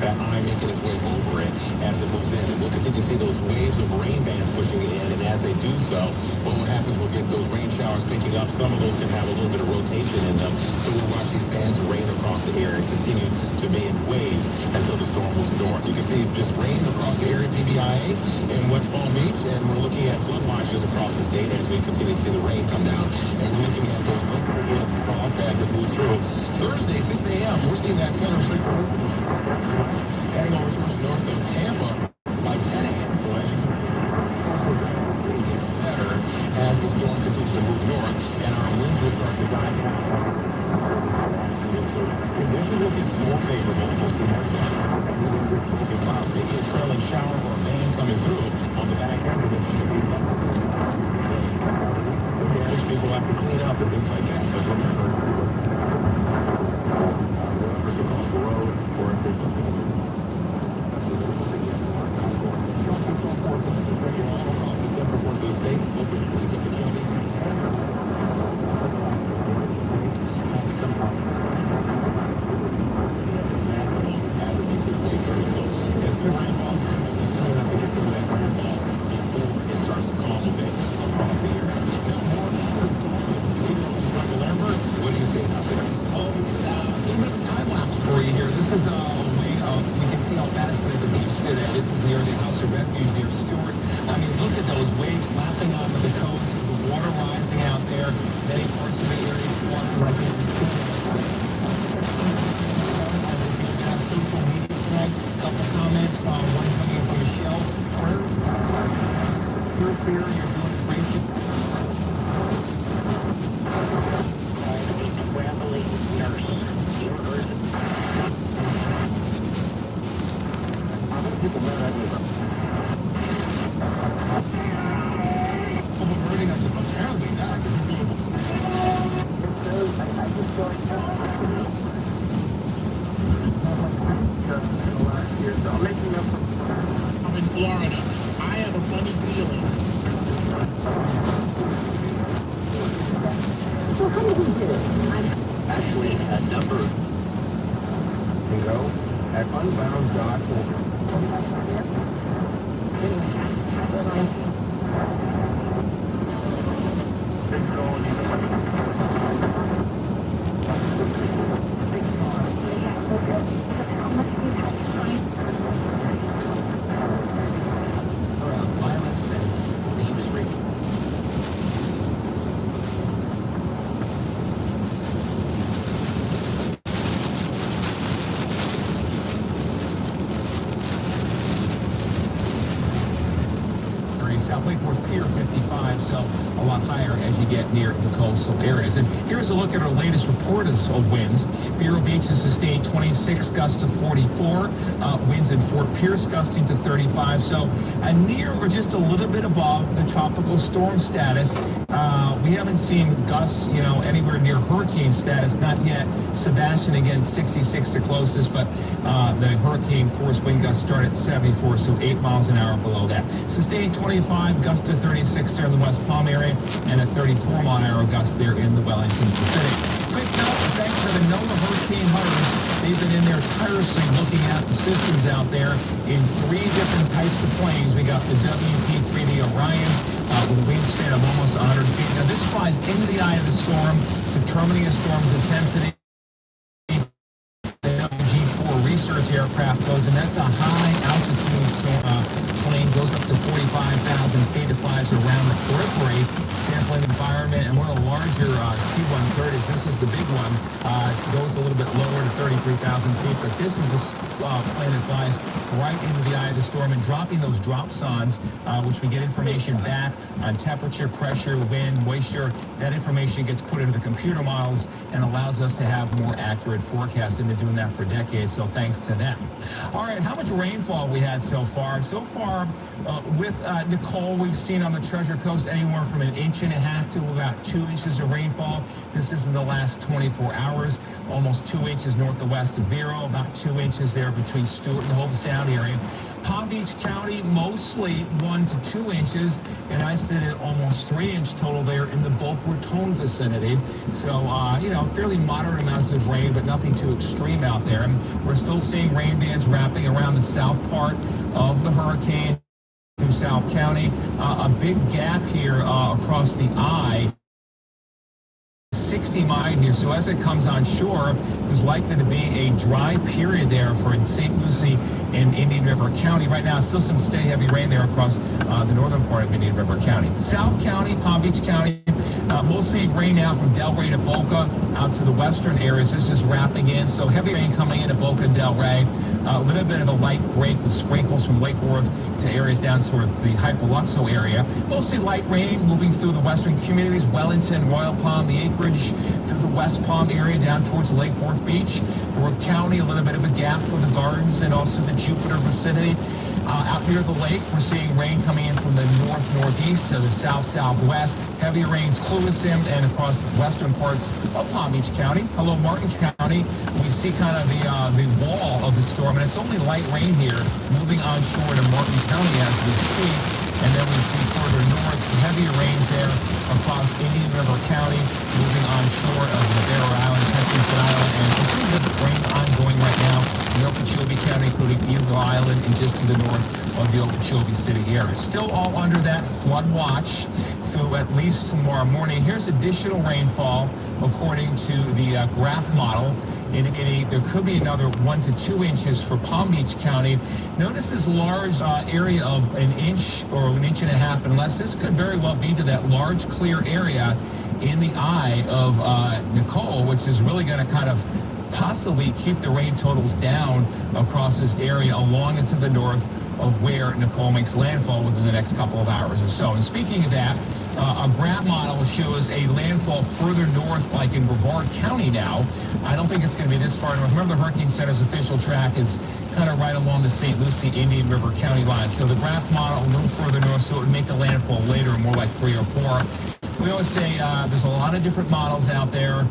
that eye making its way over it as it moves in. And we'll continue to see those waves of rain bands pushing it in, and as they do so, well, what happens, we'll get those rain showers picking up. Some of those can have a little bit of rotation in them, so we'll watch these bands rain across the area and continue to be in waves until the storm moves north. You can see just rain across the area, PBIA in West Palm Beach, and we're looking at flood watches across the state as we continue to see the rain come down. And we're looking at those local fog pads that move through. Thursday, 6 a.m., we're seeing that center circulation heading over towards north of Tampa by 10 a.m. So as you can get better as the storm continues to move north, and our winds will start to die down. Conditions will get more favorable. Clouds, maybe a trailing shower or a band coming through on the back end of it. People have to clean up and things like that. But remember, Overburning us apparently not. I'm in Florida. I have a funny feeling. Actually, a number of Bingo at unbound.org. violence and dangerous rape. South Lake Worth Pier 55, so a lot higher as you get near the coastal areas. And here's a look at our latest report of winds. Vero Beach has sustained 26 gusts to 44. Winds in Fort Pierce gusting to 35. So near or just a little bit above the tropical storm status. We haven't seen gusts, anywhere near hurricane status, not yet. Sebastian, again, 66 the closest, but the hurricane force wind gusts start at 74, so 8 miles an hour below that. Sustained 25, gust to 36 there in the West Palm area, and a 34 mile an hour gust there in the Wellington Pacific. Quick note, thanks for the NOAA hurricane hunters. They've been in there tirelessly looking at the systems out there in 3 different types of planes. We got the WP-3D Orion, with a wingspan of almost 100 feet. Now, this flies into the eye of the storm, determining a storm's intensity. The G4 research aircraft goes, and that's a high-altitude plane, goes up to 45,000 feet. It flies around the periphery, sampling the environment, and one of the larger C-130s, this is the big one, goes a little bit lower to 33,000 feet, but this is a plane that flies right into the eye of the storm and dropping those drop zones, which we get information back on temperature, pressure, wind, moisture. That information gets put into the computer models and allows us to have more accurate forecasts. They've been doing that for decades, so thanks to them. All right, how much rainfall we had so far? So far, with Nicole, we've seen on the Treasure Coast anywhere from 1.5 inches to about 2 inches of rainfall. This is in the last 24 hours. Almost 2 inches north and west of Vero, about 2 inches there between Stewart and Hope Sound area. Palm Beach County, mostly 1 to 2 inches, and I said it almost 3-inch total there in the Boca Raton vicinity. So, fairly moderate amounts of rain, but nothing too extreme out there. And we're still seeing rain bands wrapping around the south part of the hurricane through South County. A big gap here across the eye. 60 mile here, so as it comes on shore, there's likely to be a dry period there for St. Lucie and Indian River County. Right now, still some steady heavy rain there across the northern part of Indian River County. South County, Palm Beach County, mostly rain now from Delray to Boca out to the western areas. This is wrapping in, so heavy rain coming into Boca and Delray. A little bit of a light break with sprinkles from Lake Worth to areas down sort of the Hypoluxo area. Mostly light rain moving through the western communities, Wellington, Royal Palm, the Acreage, through the West Palm area down towards Lake Worth Beach. Worth County, a little bit of a gap for the gardens and also the Jupiter vicinity. Out near the lake, we're seeing rain coming in from the north-northeast to the south-southwest. Heavy rains Clewiston and across the western parts of Palm Beach County. Hello, Martin County. We see kind of the wall of the storm, and it's only light rain here moving onshore to Martin County as we speak. And then we see further north, heavier rains there across Indian River County, moving onshore of Rivera Island, Hutchinson Island, and some pretty good rain ongoing right now in Okeechobee County, including Eagle Island and just to the north of the Okeechobee City area. Still all under that flood watch through at least tomorrow morning. Here's additional rainfall according to the graph model, indicating there could be another 1 to 2 inches for Palm Beach County. Notice this large area of 1 inch or 1.5 inches, unless this could very well be to that large clear area in the eye of Nicole, which is really going to kind of possibly keep the rain totals down across this area along and to the north of where Nicole makes landfall within the next couple of hours or so. And speaking of that, a ground model shows a landfall further north, like in Brevard County now. I don't think it's going to be this far north. Remember, the Hurricane Center's official track is kind of right along the St. Lucie Indian River County line. So the graph model a little further north, so it would make a landfall later, more like 3 or 4. We always say there's a lot of different models out there.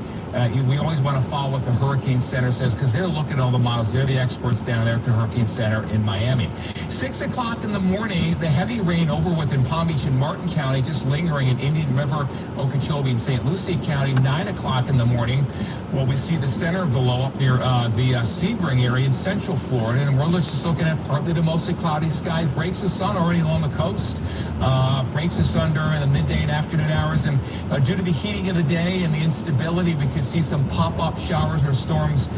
We always want to follow what the Hurricane Center says because they're looking at all the models. They're the experts down there at the Hurricane Center in Miami. 6 o'clock in the morning, the heavy rain over within Palm Beach and Martin County, just lingering in Indian River, Okeechobee, and St. Lucie County. 9 o'clock in the morning, well, we see the center of the low up near the Sebring area in central Florida, and we're just looking at partly to mostly cloudy sky. Breaks of sun already along the coast. Breaks of sun during the midday and afternoon hours, and due to the heating of the day and the instability, we could see some pop-up showers or storms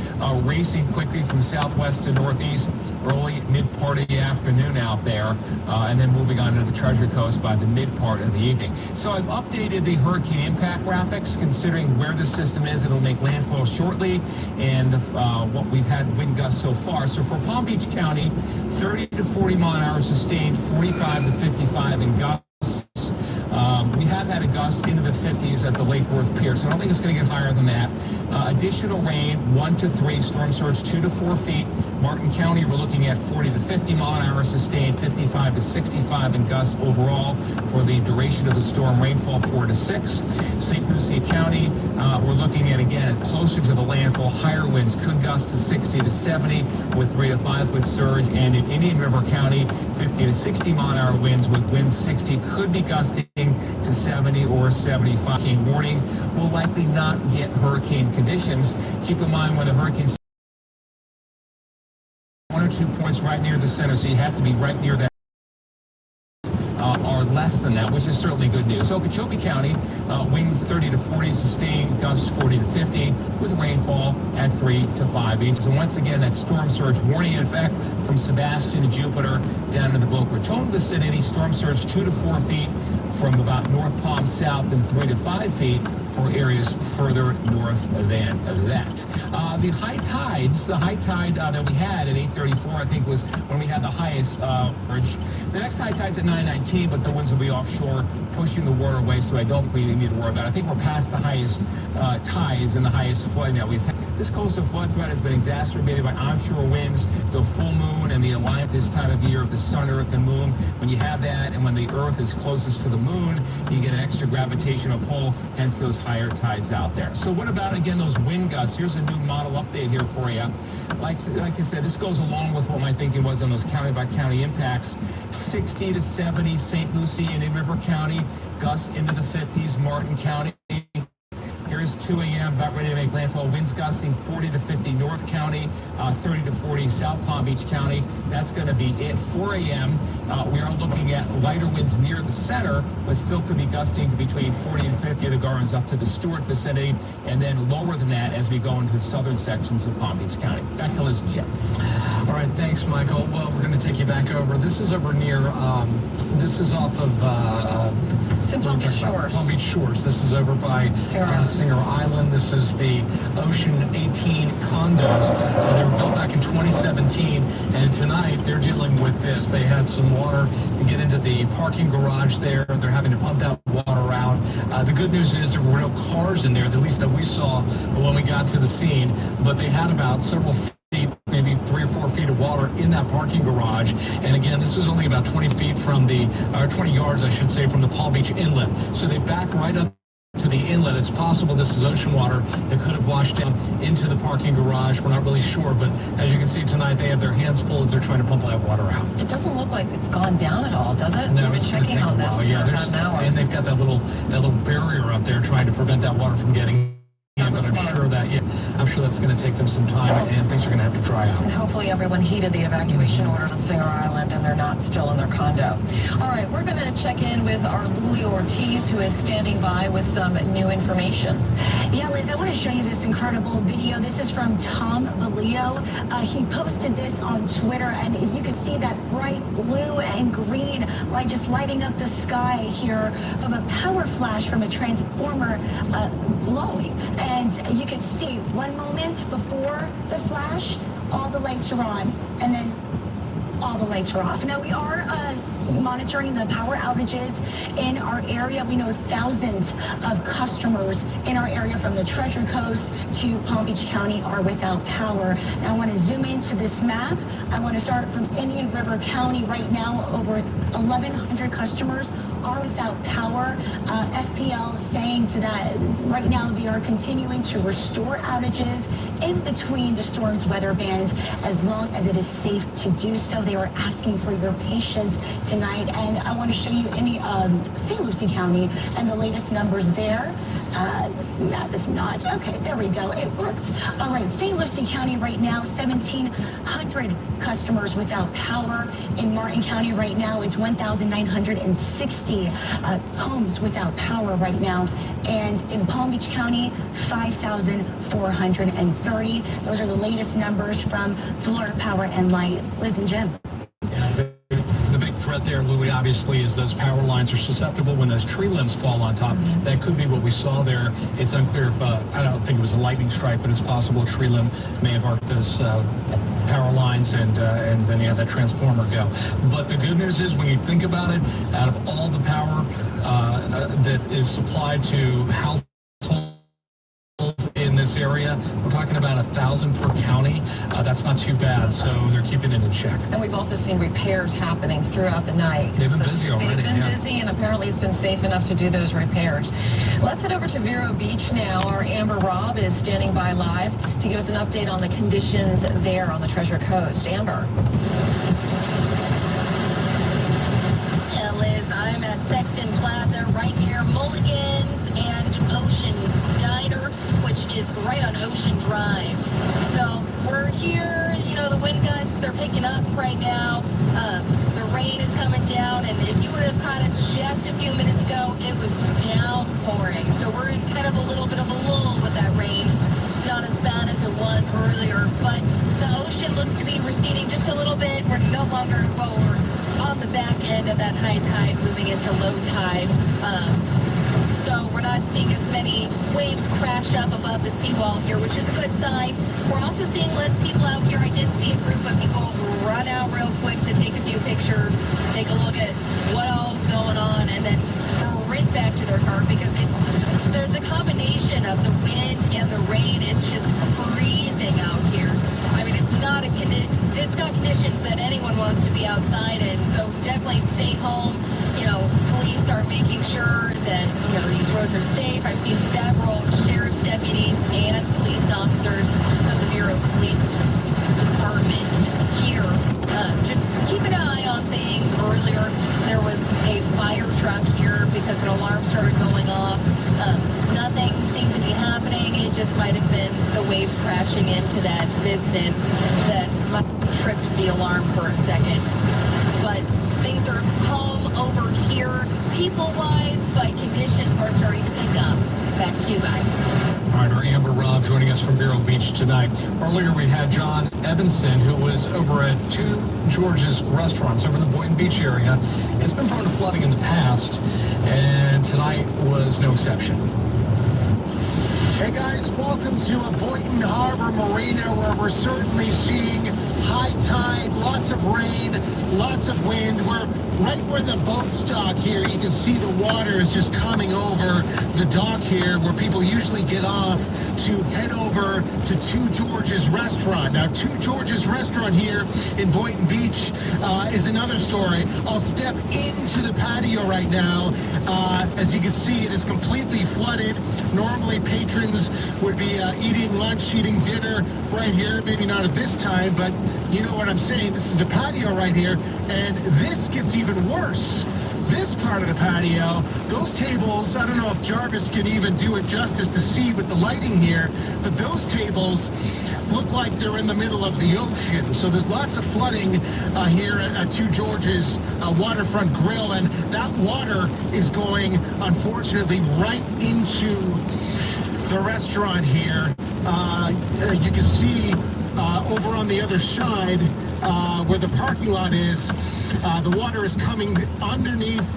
racing quickly from southwest to northeast early mid-part of the afternoon out there, and then moving on into the Treasure Coast by the mid-part of the evening. So I've updated the hurricane impact graphics considering where the system is. It'll make landfall shortly, and what we've had wind gusts so far. So for Palm Beach County, 30 to 40 mile an hour sustained, 45 to 55 in gusts. We have had a gust into the 50s at the Lake Worth Pier, so I don't think it's going to get higher than that. Additional rain, 1 to 3, storm surge 2 to 4 feet. Martin County, we're looking at 40 to 50 mile an hour sustained, 55 to 65 in gusts overall for the duration of the storm. Rainfall 4 to 6. St. Lucie County, we're looking at, again, closer to the landfall. Higher winds could gust to 60 to 70 with 3 to 5 foot surge. And in Indian River County, 50 to 60 mile an hour winds with winds 60 could be gusting to 70 or 75. Hurricane warning will likely not get hurricane conditions. Keep in mind when the hurricane 1 or 2 points right near the center, so you have to be right near that. Are less than that, which is certainly good news. Okeechobee County, winds 30 to 40 sustained, gusts 40 to 50 with rainfall at 3 to 5 inches. And once again, that storm surge warning in effect from Sebastian to Jupiter down to the Boca Raton vicinity. Storm surge 2 to 4 feet from about North Palm south and 3 to 5 feet for areas further north than that. The high tides, the high tide that we had at 8:34, I think, was when we had the highest surge. The next high tide's at 9:19, but the winds will be offshore, pushing the water away, so I don't think we need to worry about it. I think we're past the highest tides and the highest flooding that we've had. This coastal flood threat has been exacerbated by onshore winds, the full moon, and the alignment this time of year of the sun, earth, and moon. When you have that, and when the earth is closest to the moon, you get an extra gravitational pull, hence those higher tides out there. So what about, again, those wind gusts? Here's a new model update here for you. Like I said, this goes along with what my thinking was on those county-by-county impacts. 60 to 70, St. Lucie and Indian River County, gusts into the 50s, Martin County. Here's 2 a.m., about ready to make landfall. Winds gusting 40 to 50 North County, 30 to 40 South Palm Beach County. That's going to be it. 4 a.m., we are looking at lighter winds near the center, but still could be gusting to between 40 and 50 of the Gardens up to the Stewart vicinity, and then lower than that as we go into the southern sections of Palm Beach County. Back to Liz and Jim. All right, thanks, Michael. Well, we're going to take you back over. This is over near, this is off of Palm Beach Shores. Palm Beach Shores. This is over by Singer Island. This is the Ocean 18 condos. They were built back in 2017, and tonight they're dealing with this. They had some water get into the parking garage there. They're having to pump that water out. The good news is there were no cars in there, at least that we saw when we got to the scene, but they had about several feet, maybe 3 or 4 feet of water in that parking garage. And again, this is only about 20 feet from the, or 20 yards, I should say, from the Palm Beach inlet. So they back right up to the inlet. It's possible this is ocean water that could have washed down into the parking garage. We're not really sure, but as you can see tonight, they have their hands full as they're trying to pump that water out. It doesn't look like it's gone down at all, does it? No, We've been checking on this for about an hour. And they've got that little barrier up there trying to prevent that water from getting in, but I'm sure that's going to take them some time, and things are going to have to dry out. And hopefully everyone heeded the evacuation order on Singer Island and they're not still in their condo. All right, we're going to check in with our Luli Ortiz, who is standing by with some new information. Yeah, Liz, I want to show you this incredible video. This is from Tom Valio. He posted this on Twitter, and if you could see that bright blue and green light just lighting up the sky here from a power flash from a transformer blowing. And And you can see 1 moment before the flash, all the lights are on, and then all the lights are off. Now, we are monitoring the power outages in our area. We know thousands of customers in our area from the Treasure Coast to Palm Beach County are without power. Now, I want to zoom into this map. I want to start from Indian River County. Right now, over 1,100 customers are without power. FPL saying to that right now they are continuing to restore outages in between the storm's weather bands as long as it is safe to do so. They are asking for your patience tonight, and I want to show you in St. Lucie County and the latest numbers there. This map is not okay. There we go. It works. All right, St. Lucie County right now, 1,700 customers without power. In Martin County right now, it's 1,960 homes without power right now, and in Palm Beach County, 5,430. Those are the latest numbers from Florida Power and Light. Liz and Jim. The big threat there, Louie, obviously, is those power lines are susceptible when those tree limbs fall on top. That could be what we saw there. It's unclear if, I don't think it was a lightning strike, but it's possible a tree limb may have arced those power lines, and then you have that transformer go. But the good news is, when you think about it, out of all the power that is supplied to households in this area, we're talking about 1,000 per county. That's not too bad, so they're keeping it in check. And we've also seen repairs happening throughout the night. They've been busy already. They've been busy, and apparently it's been safe enough to do those repairs. Let's head over to Vero Beach now. Our Amber Robb is standing by live to give us an update on the conditions there on the Treasure Coast. Amber. Yeah, Liz, I'm at Sexton Plaza right near Mulligan's and Ocean Diner, which is right on Ocean Drive. So we're here, you know, the wind gusts, they're picking up right now. The rain is coming down, and if you would have caught us just a few minutes ago, it was downpouring. So we're in kind of a little bit of a lull with that rain. It's not as bad as it was earlier, but the ocean looks to be receding just a little bit. We're no longer, well, we're on the back end of that high tide, moving into low tide. So we're not seeing as many waves crash up above the seawall here, which is a good sign. We're also seeing less people out here. I did see a group of people run out real quick to take a few pictures, take a look at what all's going on, and then sprint back to their car, because it's the combination of the wind and the rain. It's just freezing out here. I mean, it's not conditions that anyone wants to be outside in. So definitely stay home. You know, police are making sure that, you know, these roads are safe. I've seen several sheriff's deputies and police officers of the Bureau of Police Department here. Just keep an eye on things. Earlier, there was a fire truck here because an alarm started going off. Nothing seemed to be happening. It just might have been the waves crashing into that business that might have tripped the alarm for a second. But things are calm over here, people-wise, but conditions are starting to pick up. Back to you guys. All right, our Amber Robb joining us from Vero Beach tonight. Earlier, we had John Evanson, who was over at Two George's restaurants over the Boynton Beach area. It's been prone to flooding in the past, and tonight was no exception. Hey guys, welcome to Boynton Harbor Marina, where we're certainly seeing high tide, lots of rain, lots of wind. We're right where the boats dock here. You can see the water is just coming over the dock here, where people usually get off to head over to Two George's restaurant. Now, Two George's restaurant here in Boynton Beach is another story. I'll step into the patio right now. As you can see, it is completely flooded. Normally, patrons would be eating lunch, eating dinner right here. Maybe not at this time, but you know what I'm saying. This is the patio right here, and this gets even worse. This part of the patio, those tables, I don't know if Jarvis can even do it justice to see with the lighting here, but those tables look like they're in the middle of the ocean. So there's lots of flooding here at Two George's Waterfront Grill, and that water is going, unfortunately, right into the restaurant here. You can see over on the other side where the parking lot is, the water is coming underneath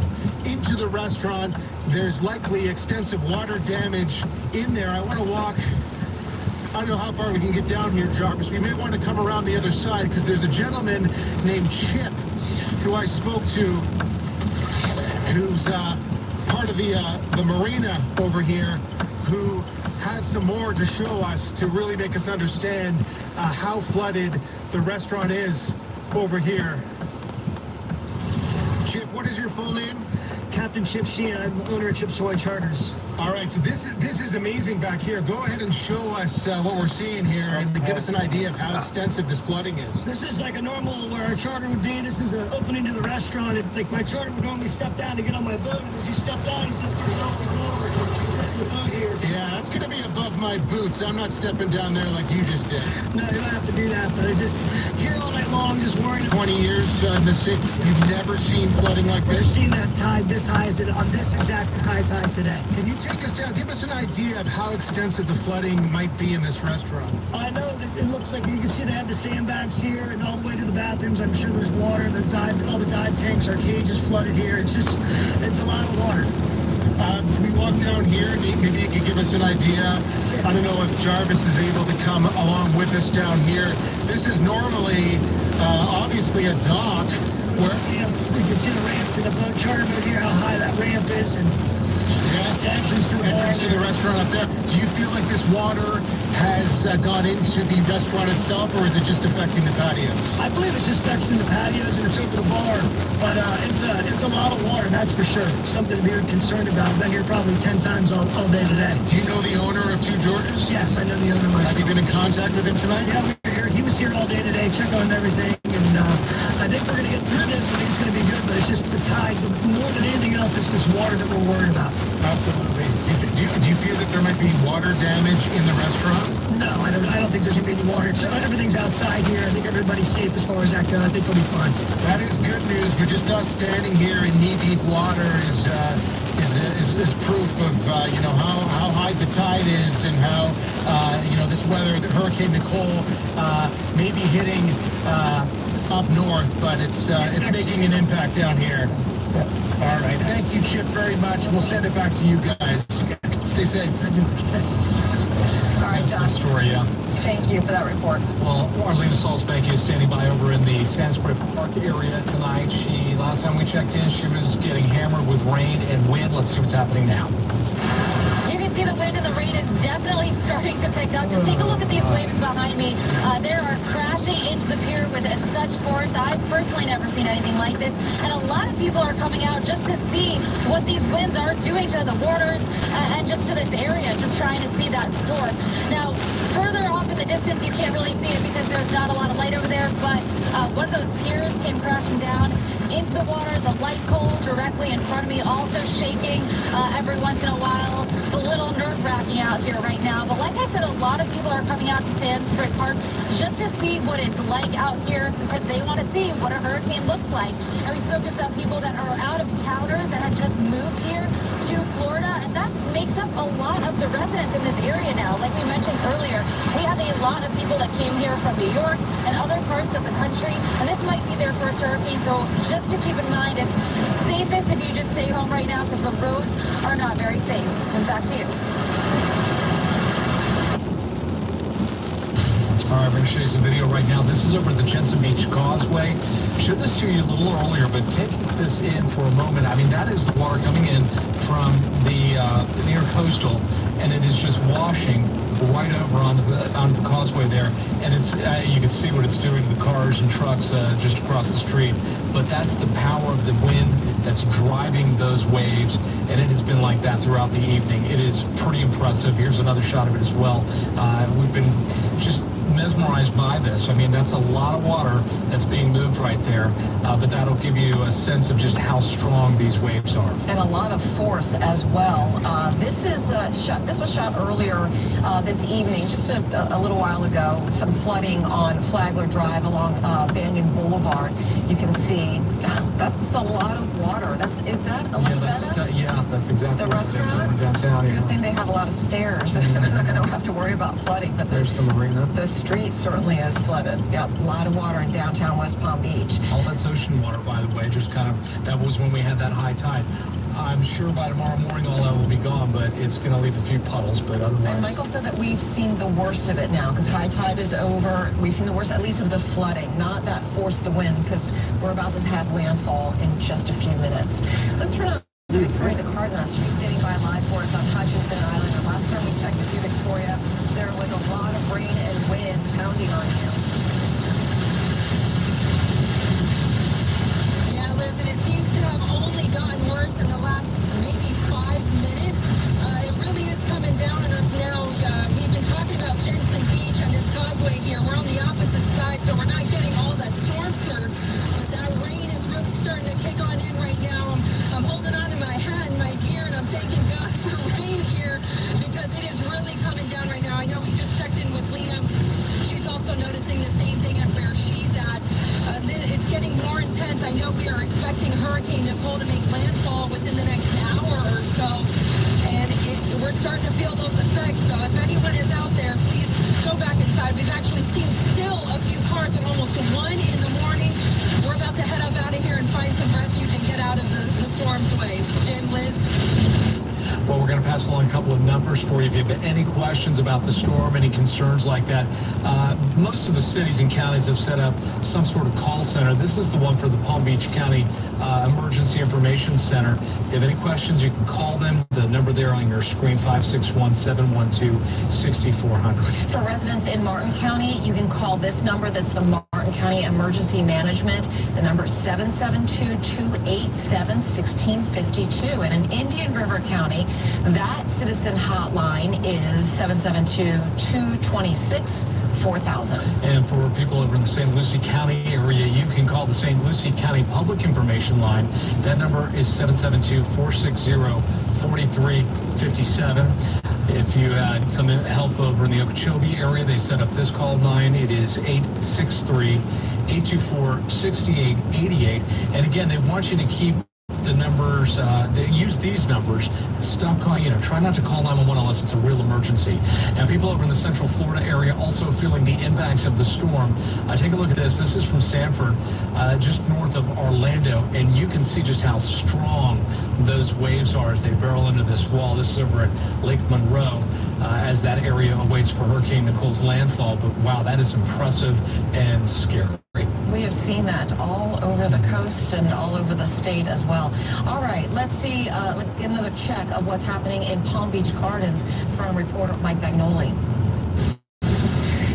into the restaurant. There's likely extensive water damage in there. I want to walk. I don't know how far we can get down here, Jarvis. We may want to come around the other side because there's a gentleman named Chip who I spoke to, who's part of the marina over here, who has some more to show us to really make us understand how flooded the restaurant is over here. Chip, what is your full name? Captain Chip Sheehan. I'm owner of Chip Soy Charters. All right, so this is amazing back here. Go ahead and show us what we're seeing here and give us an idea of how extensive this flooding is. This is like a normal where our charter would be. This is an opening to the restaurant. It's like my charter would normally step down to get on my boat. And as you step down, you just get off the boat here. Yeah, that's going to be above my boots. I'm not stepping down there like you just did. No, you don't have to do that, but it's just here all night long, just worrying. 20 years in the city, you've never seen flooding like this? I've seen that tide this high as it on this exact high tide today. Can you take us down? Give us an idea of how extensive the flooding might be in this restaurant. I know that it looks like you can see they have the sandbags here and all the way to the bathrooms. I'm sure there's water. All the dive tanks, our cage is flooded here. It's a lot of water. Can we walk down here? Maybe you could give us an idea. I don't know if Jarvis is able to come along with us down here. This is normally, obviously, a dock where... Yeah, you can see the ramp to the boat charter boat here, how high that ramp is, and entrance to the restaurant up there. Do you feel like this water has gone into the restaurant itself, or is it just affecting the patios? I believe it's just affecting the patios and it's over the bar, but it's a lot of water, that's for sure. Something we're concerned about. I've been here probably 10 times all day today. Do you know the owner of Two Georges? Yes, I know the owner myself. Have you been in contact with him tonight? Yeah, we were here. He was here all day today, checking on everything, and I think we're going to get through this. I think it's going to be good, but it's just the tide. More than anything else, it's this water that we're worried about. Absolutely. Do you feel that there might be water damage in the restaurant? No, I don't think there's going to be any water. Everything's outside here. I think everybody's safe as far as that goes. I think we'll be fine. That is good news, but just us standing here in knee-deep water is proof of how high the tide is and how this weather, the Hurricane Nicole, may be hitting up north, but it's making an impact down here. All right, thank you, Chip, very much. We'll send it back to you guys. Stay safe. All right, John. Story, yeah. Thank you for that report. Well, Arlena Salzbank is standing by over in the Sanskrit Park area tonight. Last time we checked in, she was getting hammered with rain and wind. Let's see what's happening now. You can see the wind and the rain is definitely starting to pick up. Just take a look at these waves behind me. They are crashing into the pier with such force. I've personally never seen anything like this. And a lot of people are coming out just to see what these winds are doing to the waters and just to this area, just trying to see that storm. Now, further off in the distance, you can't really see it because there's not a lot of light over there, but one of those piers came crashing down into the water. The light pole directly in front of me also shaking every once in a while. It's a little nerve-wracking out here right now, but like I said, a lot of people are coming out to Sanskrit Park just to see what it's like out here because they want to see what a hurricane looks like. And we spoke to some people that are out of towners that had just moved here to Florida, and that makes up a lot of the residents in this area now. Like we mentioned earlier, we have a lot of people that came here from New York and other parts of the country, and this might be their first hurricane, so just to keep in mind, it's safest if you just stay home right now because the roads are not very safe. And back to you. All right, we're going to show you some video right now. This is over at the Jensen Beach Causeway. Showed this to you a little earlier, but take this in for a moment. I mean, that is the water coming in from the near coastal, and it is just washing right over onto the causeway there. And it's you can see what it's doing to the cars and trucks just across the street. But that's the power of the wind that's driving those waves, and it has been like that throughout the evening. It is pretty impressive. Here's another shot of it as well. We've been just mesmerized by this. I mean, that's a lot of water that's being moved right there, but that'll give you a sense of just how strong these waves are. And a lot of force as well. This was shot earlier this evening, just a little while ago. Some flooding on Flagler Drive along Banyan Boulevard. You can see that's a lot of water. Is that Elizabeth? That's exactly the restaurant downtown. Good thing they have a lot of stairs. They're not going to have to worry about flooding. But there's the marina. The street certainly is flooded. Yep, a lot of water in downtown West Palm Palm Beach. All that's ocean water, by the way, just kind of, that was when we had that high tide. I'm sure by tomorrow morning all that will be gone, but it's going to leave a few puddles, but otherwise... And Michael said that we've seen the worst of it now, because high tide is over. We've seen the worst, at least of the flooding, not that force the wind, because we're about to have landfall in just a few minutes. Let's turn on Victoria Cardenas. She's standing by live for us on Hutchinson Island. And last time we checked with you, Victoria, there was a lot of rain and wind pounding on you. Yeah, Liz, and it seems to have only gotten worse in the last maybe 5 minutes. It really is coming down on us now. We've been talking about Jensen Beach and this causeway here. We're on the opposite side, so we're not getting all that storm surge. But that rain is really starting to kick on in right now. I'm holding on to my hat and my gear, and I'm thanking God for rain gear because it is really coming down right now. I know we just checked in with Liam. She's also noticing the same thing at where she's at. It's getting more intense. I know we are expecting Hurricane Nicole to make landfall within the next hour or so, and we're starting to feel those effects. So if anyone is out there, please go back inside. We've actually seen still a few cars at almost 1 in the morning. We're about to head up out of here and find some refuge and get out of the storm's way. Jim, Liz? Well, we're going to pass along a couple of numbers for you. If you have any questions about the storm, any concerns like that, most of the cities and counties have set up some sort of call center. This is the one for the Palm Beach County Emergency Information Center. If you have any questions, you can call them. The number there on your screen, 561-712-6400. For residents in Martin County, you can call this number. That's the Martin County Emergency Management. The number is 772-287-1652. And in Indian River County, that citizen hotline is 772-226-4000. And for people over in the St. Lucie County area, you can call the St. Lucie County Public Information Line. That number is 772-460-4357. If you had some help over in the Okeechobee area, they set up this call line. It is 863-824-6888. And again, they want you to keep the numbers, they use these numbers. Stop calling, try not to call 911 unless it's a real emergency. And people over in the Central Florida area also feeling the impacts of the storm. Take a look at this. This is from Sanford, just north of Orlando, and you can see just how strong those waves are as they barrel into this wall. This is over at Lake Monroe as that area awaits for Hurricane Nicole's landfall. But wow, that is impressive and scary. We have seen that all over the coast and all over the state as well. All right, let's see, let's get another check of what's happening in Palm Beach Gardens from reporter Mike Bagnoli.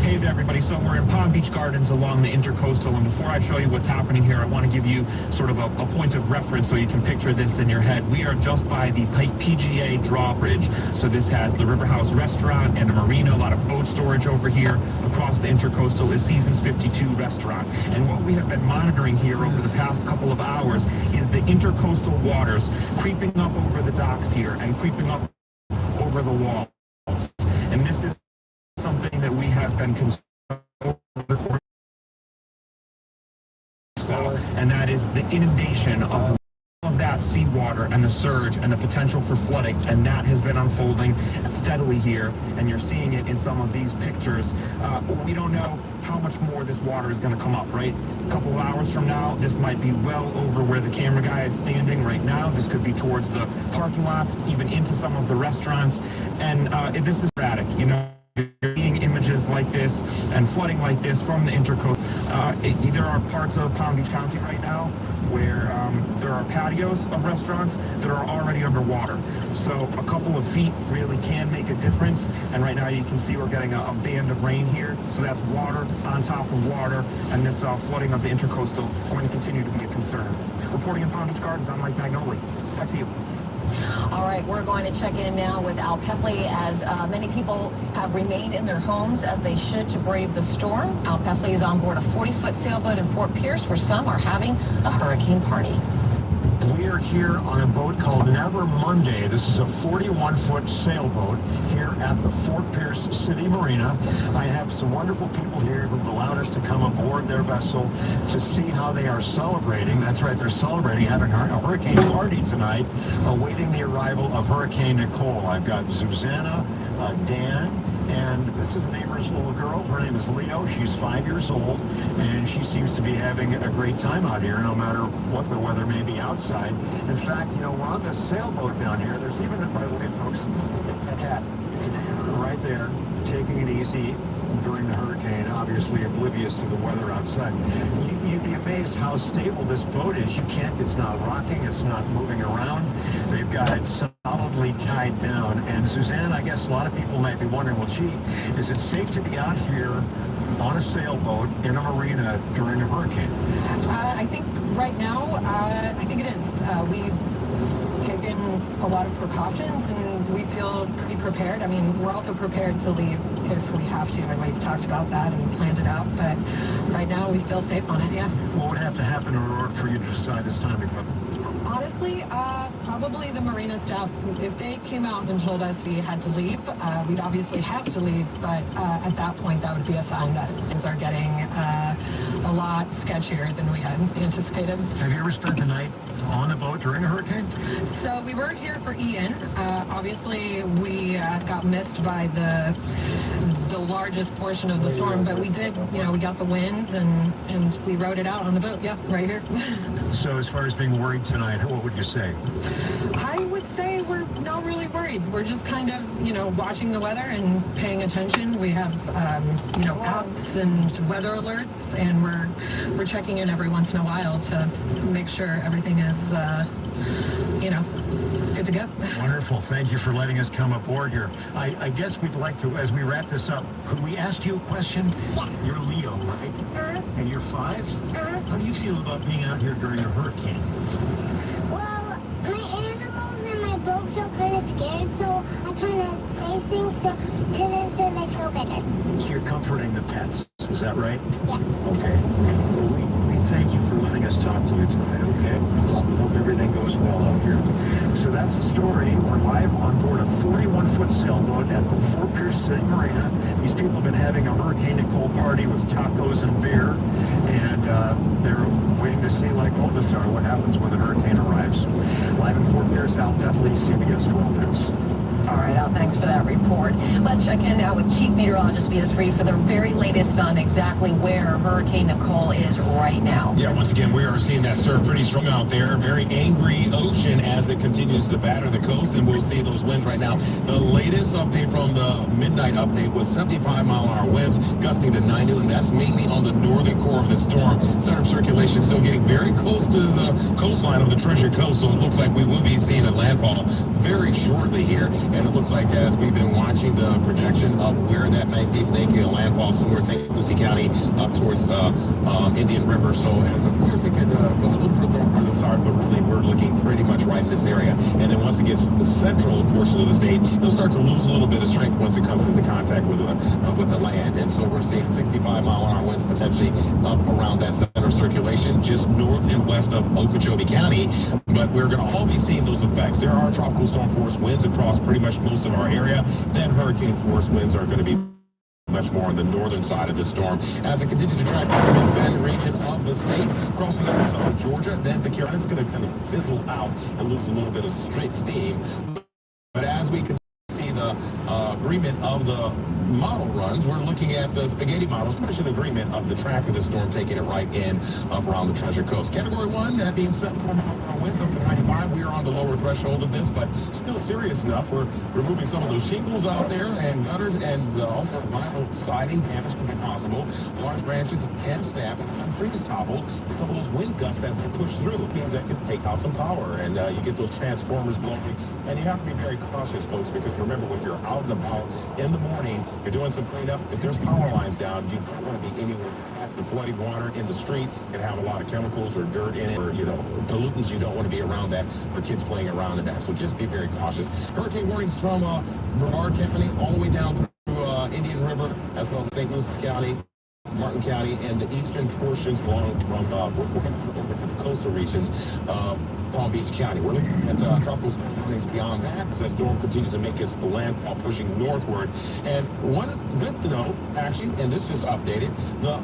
Hey there, everybody. So we're in Palm Beach Gardens along the Intercoastal, and before I show you what's happening here, I want to give you sort of a point of reference so you can picture this in your head. We are just by the PGA drawbridge. So this has the River House restaurant and a marina, a lot of boat storage over here. Across the Intercoastal is Seasons 52 restaurant. And what we have been monitoring here over the past couple of hours is the intercoastal waters creeping up over the docks here and creeping up over the walls. And this is something that we have been concerned over the course of, and that is the inundation of that seawater and the surge and the potential for flooding, and that has been unfolding steadily here, and you're seeing it in some of these pictures. We don't know how much more this water is going to come up, right? A couple of hours from now, this might be well over where the camera guy is standing right now. This could be towards the parking lots, even into some of the restaurants, and this is erratic, You're seeing images like this and flooding like this from the Intercoastal. There are parts of Palm Beach County right now where there are patios of restaurants that are already underwater. So a couple of feet really can make a difference. And right now you can see we're getting a band of rain here. So that's water on top of water, and this flooding of the Intercoastal going to continue to be a concern. Reporting in Palm Beach Gardens, I'm Mike Bagnoli. Back to you. All right, we're going to check in now with Al Peffley as many people have remained in their homes as they should to brave the storm. Al Peffley is on board a 40-foot sailboat in Fort Pierce where some are having a hurricane party. We are here on a boat called Never Monday. This is a 41-foot sailboat here at the Fort Pierce City Marina. I have some wonderful people here who've allowed us to come aboard their vessel to see how they are celebrating. That's right, they're celebrating having a hurricane party tonight, awaiting the arrival of Hurricane Nicole. I've got Susanna, Dan, And this is the neighbor's little girl. Her name is Leo. She's 5 years old, and she seems to be having a great time out here, no matter what the weather may be outside. In fact, you know, we're on this sailboat down here. There's even, by the way, folks, a cat right there, taking it easy during the hurricane, obviously oblivious to the weather outside. You'd be amazed how stable this boat is. It's not rocking, it's not moving around. They've got it solidly tied down. And Suzanne, I guess a lot of people might be wondering, well, gee, is it safe to be out here on a sailboat in a marina during a hurricane? I think right now, I think it is. We've taken a lot of precautions and we feel pretty prepared. I mean, we're also prepared to leave if we have to, and we've talked about that and planned it out, but right now we feel safe on it, yeah. What would have to happen in order for you to decide this time to go? Honestly, probably the marina staff. If they came out and told us we had to leave, we'd obviously have to leave, but at that point that would be a sign that things are getting a lot sketchier than we had anticipated. Have you ever spent the night on a boat during a hurricane? So we were here for Ian. Obviously, we got missed by the largest portion of the storm, but we did, you know, we got the winds and we rode it out on the boat. Yeah, right here. So as far as being worried tonight, what would you say? I would say we're not really worried. We're just kind of, you know, watching the weather and paying attention. We have, you know, apps and weather alerts, and we're checking in every once in a while to make sure everything is, you know, good to go. Wonderful. Thank you for letting us come aboard here. I guess we'd like to, as we wrap this up, could we ask you a question? Yeah. You're Leo, right? And you're 5? How do you feel about being out here during a hurricane? Well, my animals and my boat feel kind of scared, so I kind of say things to them so they feel better. So you're comforting the pets, is that right? Yeah. Okay. Well, we thank you for letting us talk to you tonight, okay? Hope everything goes well out here. So that's the story. We're live on board a 41-foot sailboat at the Fort Pierce City Marina. These people have been having a Hurricane Nicole party with tacos and beer, and they're waiting to see, like all of us are, what happens when the hurricane arrives. Live in Fort Pierce, Al Deathley, CBS 12 News. All right, Al, thanks for that report. Let's check in now with Chief Meteorologist Vitas Reed for the very latest on exactly where Hurricane Nicole is right now. Yeah, once again, we are seeing that surf pretty strong out there. Very angry ocean as it continues to batter the coast, and we'll see those winds right now. The latest update from the midnight update was 75-mile-an-hour winds gusting to 90, and that's mainly on the northern core of the storm. Center of circulation still getting very close to the coastline of the Treasure Coast, so it looks like we will be seeing a landfall very shortly here. And it looks like as we've been watching the projection of where that might be making a landfall somewhere in St. Lucie County up towards Indian River. So, of course, it could go a little further north on the side, but really we're looking pretty much right in this area. And then once it gets the central portion of the state, it'll start to lose a little bit of strength once it comes into contact with the land. And so we're seeing 65-mile-an-hour winds potentially up around that center of circulation just north and west of Okeechobee County. But we're going to all be seeing those effects. There are tropical storm force winds across pretty much most of our area. Then hurricane force winds are going to be much more on the northern side of the storm as it continues to track the mid-bend region of the state, crossing up into Georgia. Then the Carolinas is going to kind of fizzle out and lose a little bit of straight steam. But as we can see the agreement of the model runs, we're looking at the spaghetti models, pretty much an agreement of the track of the storm, taking it right in up around the Treasure Coast. Category 1, that being 74-mile-an-hour winds up to 95. We are on the lower threshold of this, but still serious enough. We're removing some of those shingles out there and gutters, and also vinyl siding damage can be possible. Large branches can snap, and trees toppled. Some of those wind gusts as they push through means that could take out some power, and you get those transformers blowing. And you have to be very cautious, folks, because remember, when you're out and about in the morning, you're doing some cleanup. If there's power lines down, you don't want to be anywhere. The flooding water in the street can have a lot of chemicals or dirt in it, or, you know, pollutants. You don't want to be around that, or kids playing around in that. So just be very cautious. Hurricane warnings from Brevard County all the way down through Indian River, as well as St. Lucie County, Martin County, and the eastern portions along from the coastal regions, Palm Beach County. We're looking at tropical storm warnings beyond that as that storm continues to make its landfall pushing northward. And one good to know, actually, and this just updated, the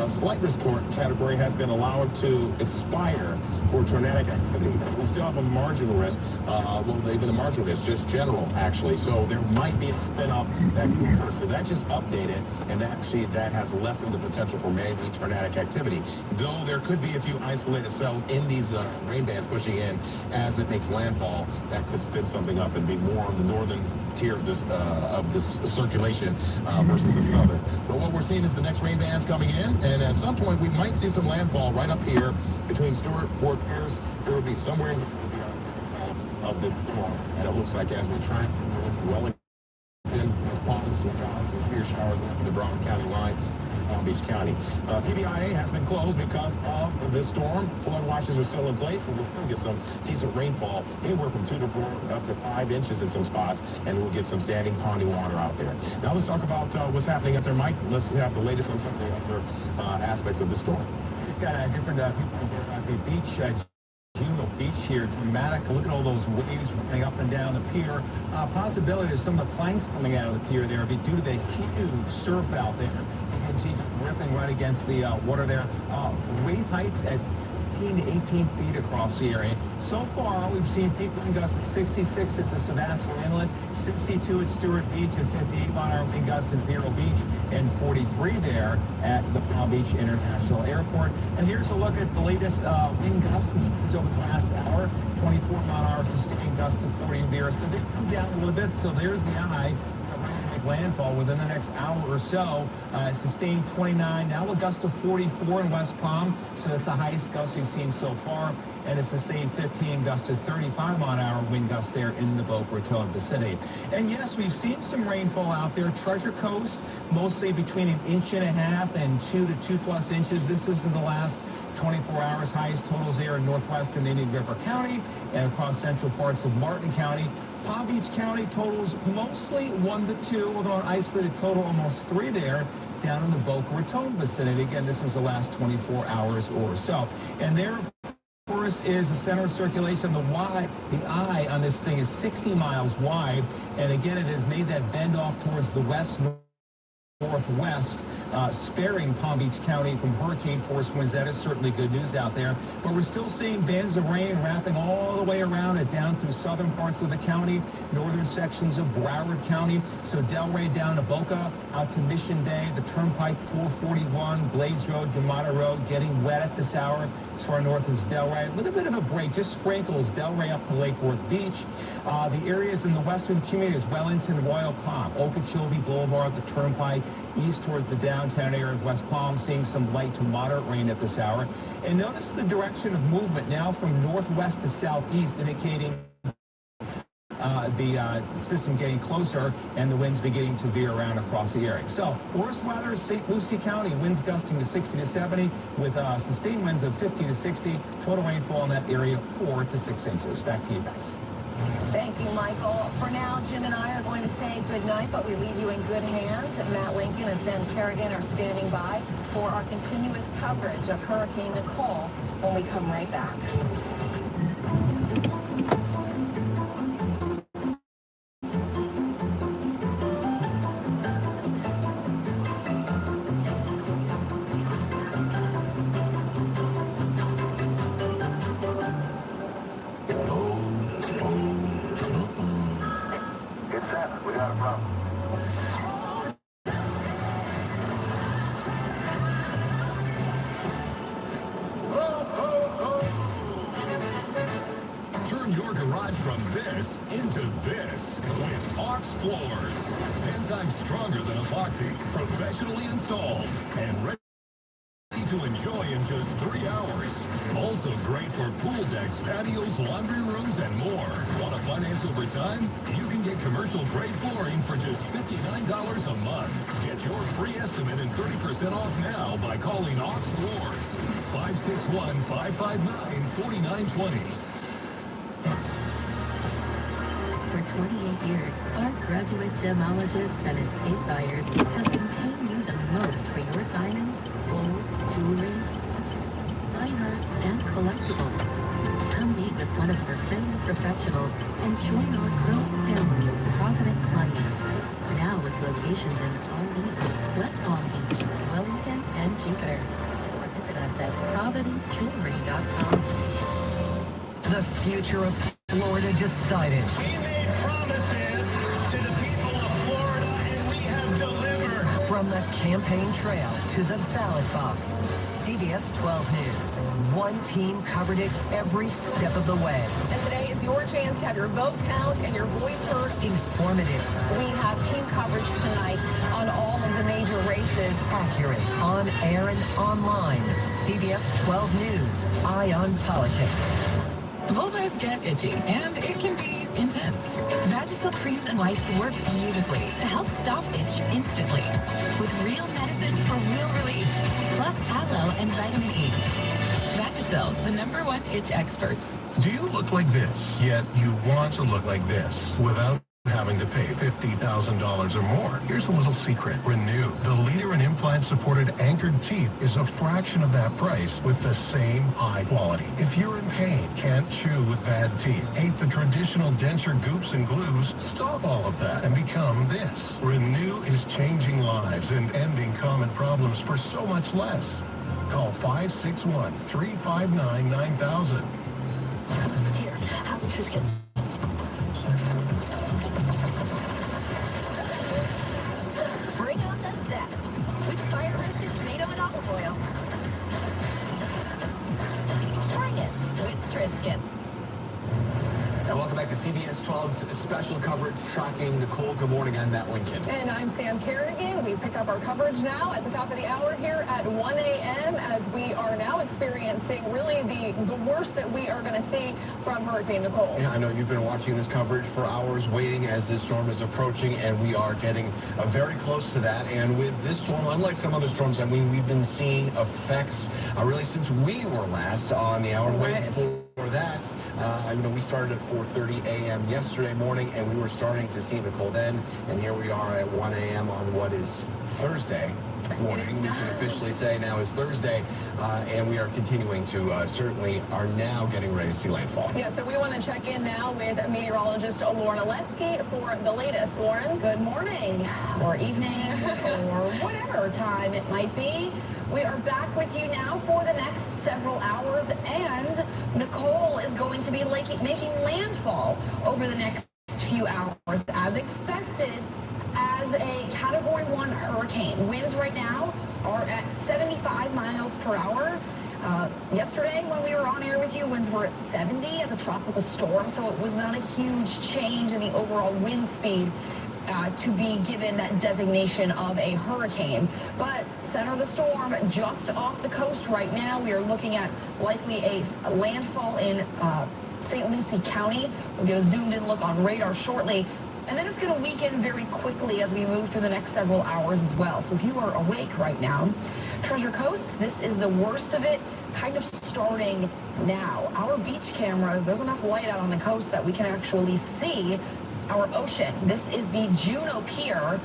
slight risk category has been allowed to expire for tornadic activity. We still have a marginal risk, well, even a marginal risk, just general, actually. So there might be a spin-up that could occur. So that just updated, and actually that has lessened the potential for maybe tornadic activity. Though there could be a few isolated cells in these rain bands pushing in as it makes landfall that could spin something up and be more on the northern tier of this circulation versus the southern. But what we're seeing is the next rain bands coming in, and at some point we might see some landfall right up here between Stewart, Fort Pierce. There will be somewhere in of the storm, and it looks like as we try Wellington, West Palm, some clear showers over the Brown County line. Palm Beach County. PBIA has been closed because of this storm. Flood watches are still in place, and we'll still get some decent rainfall, anywhere from 2 to 4 up to 5 inches in some spots, and we'll get some standing ponding water out there. Now let's talk about what's happening up there, Mike. Let's have the latest on some of the other aspects of the storm. We've got different people at the beach. Juneau Beach here, dramatic. Look at all those waves running up and down the pier. Possibility of some of the planks coming out of the pier there due to the huge surf out there. You can see ripping right against the water there. Wave heights at 15 to 18 feet across the area. So far, we've seen peak wind gusts at 66 at the Sebastopol Inlet, 62 at Stewart Beach, and 58-mile-an-hour wind gusts at Vero Beach, and 43 there at the Palm Beach International Airport. And here's a look at the latest wind gusts and speeds over the last hour. 24-mile-an-hour sustained gusts to 40 in Vero. So they come down a little bit. So there's the eye. Landfall within the next hour or so. Sustained 29, now a gust of 44 in West Palm, so that's the highest gust we've seen so far, and a sustained 15 gust of 35-mile-an-hour wind gust there in the Boca Raton vicinity. And yes, we've seen some rainfall out there. Treasure Coast, mostly between 1.5 inches and 2 to 2+ inches. This is in the last 24 hours. Highest totals there in northwestern Indian River County and across central parts of Martin County. Palm Beach County totals mostly 1 to 2, although an isolated total almost 3 there down in the Boca Raton vicinity. Again, this is the last 24 hours or so. And there, of course, is the center of circulation. The eye on this thing is 60 miles wide. And again, it has made that bend off towards the northwest, sparing Palm Beach County from hurricane force winds. That is certainly good news out there. But we're still seeing bands of rain wrapping all the way around it down through southern parts of the county, northern sections of Broward County. So Delray down to Boca, out to Mission Day, the Turnpike 441, Glades Road, Yamata Road, getting wet at this hour. As far north as Delray. A little bit of a break, just sprinkles. Delray up to Lake Worth Beach. The areas in the western communities, Wellington, Royal Palm, Okeechobee Boulevard, the Turnpike, east towards the downtown area of West Palm, seeing some light to moderate rain at this hour. And notice the direction of movement now from northwest to southeast, indicating the system getting closer and the winds beginning to veer around across the area. So, worst weather, St. Lucie County, winds gusting to 60 to 70 with sustained winds of 50 to 60. Total rainfall in that area, 4 to 6 inches. Back to you guys. Thank you, Michael. For now, Jim and I are going to say good night, but we leave you in good hands. Matt Lincoln and Zen Kerrigan are standing by for our continuous coverage of Hurricane Nicole when we come right back. We got a problem. Turn your garage from this into this with Ox Floors. 10 times stronger than epoxy, professionally installed, and ready to enjoy in just 3 hours. Also great for pool decks, patios, laundry rooms, and more. Want to finance over time? You can get commercial-grade flooring for just $59 a month. Get your free estimate and 30% off now by calling Ox Floors. 561-559-4920. For 28 years, our graduate gemologists and estate buyers have been paying you the most for your diamonds, gold, jewelry, fine art, and collectibles. Come meet with one of our friendly professionals and join our growing family of confident clients. Now with locations in Palm Beach, West Palm Beach, Wellington, and and Jupiter. Or visit us at providencejewelry.com. The future of Florida decided. We made promises to the people of Florida, and we have delivered. From the campaign trail to the ballot box, CBS 12 News. One team covered it every step of the way. And today is your chance to have your vote count and your voice heard. Informative. We have team coverage tonight on all of the major races. Accurate, on air and online. CBS 12 News. Eye on politics. Vulvas get itchy, and it can be intense. Vagisil creams and wipes work beautifully to help stop itch instantly. With real medicine for real relief, plus aloe and vitamin E. Vagisil, the #1 itch experts. Do you look like this, yet you want to look like this without having to pay $50,000 or more? Here's a little secret. Renew, the leader in implant-supported anchored teeth, is a fraction of that price with the same high quality. If you're in pain, can't chew with bad teeth, hate the traditional denture goops and glues, stop all of that and become this. Renew is changing lives and ending common problems for so much less. Call 561-359-9000. Here, have the Triscuit. Bring out the zest with fire-roasted tomato and olive oil. Bring it with Triscuit. And welcome back to CBS 12's special coverage tracking Nicole. Good morning. I'm Matt Lincoln. And I'm Sam Kerrigan. We pick up our coverage now at the top of the hour here at 1 a.m. as we are now experiencing really the worst that we are going to see from Hurricane Nicole. Yeah, I know you've been watching this coverage for hours, waiting as this storm is approaching, and we are getting very close to that. And with this storm, unlike some other storms, I mean, we've been seeing effects really since we were last on the hour. Right. For that, we started at 4:30 a.m. yesterday morning, and we were starting to see Nicole then, and here we are at 1 a.m. on what is Thursday morning. We can officially say now is Thursday, and we are continuing to certainly are now getting ready to see landfall. Yeah, so we want to check in now with meteorologist Lauren Oleski for the latest. Lauren, good morning, or evening, or whatever time it might be. We are back with you now for the next several hours, and Nicole is going to be making landfall over the next few hours, as expected, as a Category 1 hurricane. Winds right now are at 75 miles per hour. Yesterday, when we were on air with you, winds were at 70 as a tropical storm, so it was not a huge change in the overall wind speed to be given that designation of a hurricane. But center of the storm just off the coast right now. We are looking at likely a landfall in St. Lucie County. We'll get a zoomed in look on radar shortly. And then it's going to weaken very quickly as we move through the next several hours as well. So if you are awake right now, Treasure Coast, this is the worst of it, kind of starting now. Our beach cameras, there's enough light out on the coast that we can actually see our ocean. This is the Juneau Pier,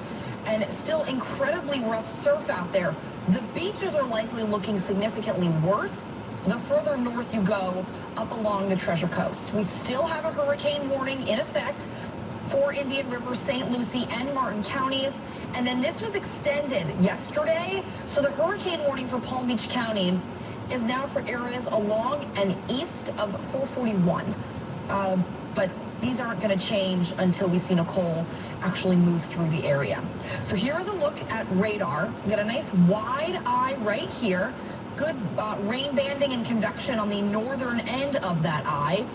and it's still incredibly rough surf out there. The beaches are likely looking significantly worse the further north you go up along the Treasure Coast. We still have a hurricane warning in effect for Indian River, St. Lucie, and Martin counties. And then this was extended yesterday. So the hurricane warning for Palm Beach County is now for areas along and east of 441. But these aren't going to change until we see Nicole actually move through the area. So here is a look at radar. We got a nice wide eye right here. Good rain banding and convection on the northern end of that eye.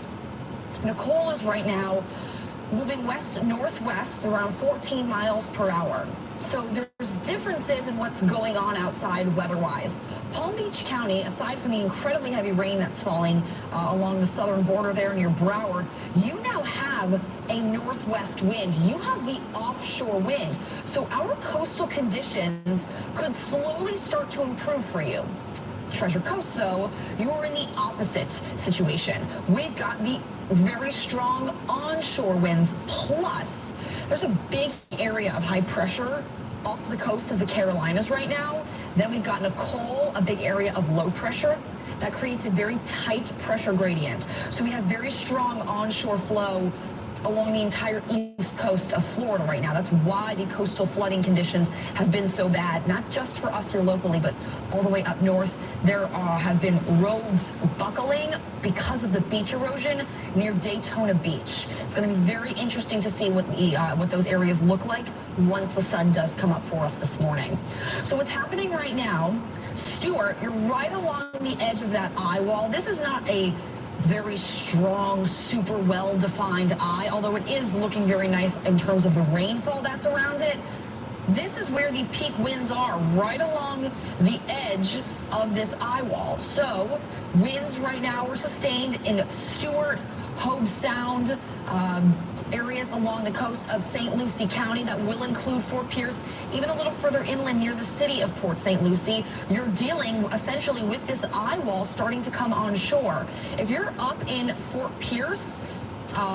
Nicole is right now moving west-northwest around 14 miles per hour. So there's differences in what's going on outside weather-wise. Palm Beach County, aside from the incredibly heavy rain that's falling along the southern border there near Broward, you now have a northwest wind. You have the offshore wind. So our coastal conditions could slowly start to improve for you. Treasure Coast, though, you're in the opposite situation. We've got the very strong onshore winds, plus there's a big area of high pressure off the coast of the Carolinas right now. Then we've got Nicole, a big area of low pressure. That creates a very tight pressure gradient. So we have very strong onshore flow along the entire east coast of Florida right now. That's why the coastal flooding conditions have been so bad, not just for us here locally, but all the way up north. There have been roads buckling because of the beach erosion near Daytona Beach. It's going to be very interesting to see what those areas look like once the sun does come up for us this morning. So what's happening right now, Stuart, you're right along the edge of that eye wall. This is not a very strong, super well-defined eye, although it is looking very nice in terms of the rainfall that's around it. This is where the peak winds are, right along the edge of this eye wall. So winds right now are sustained in Stuart, Hobe Sound, areas along the coast of St. Lucie County. That will include Fort Pierce, even a little further inland near the city of Port St. Lucie. You're dealing essentially with this eye wall starting to come on shore. If you're up in Fort Pierce,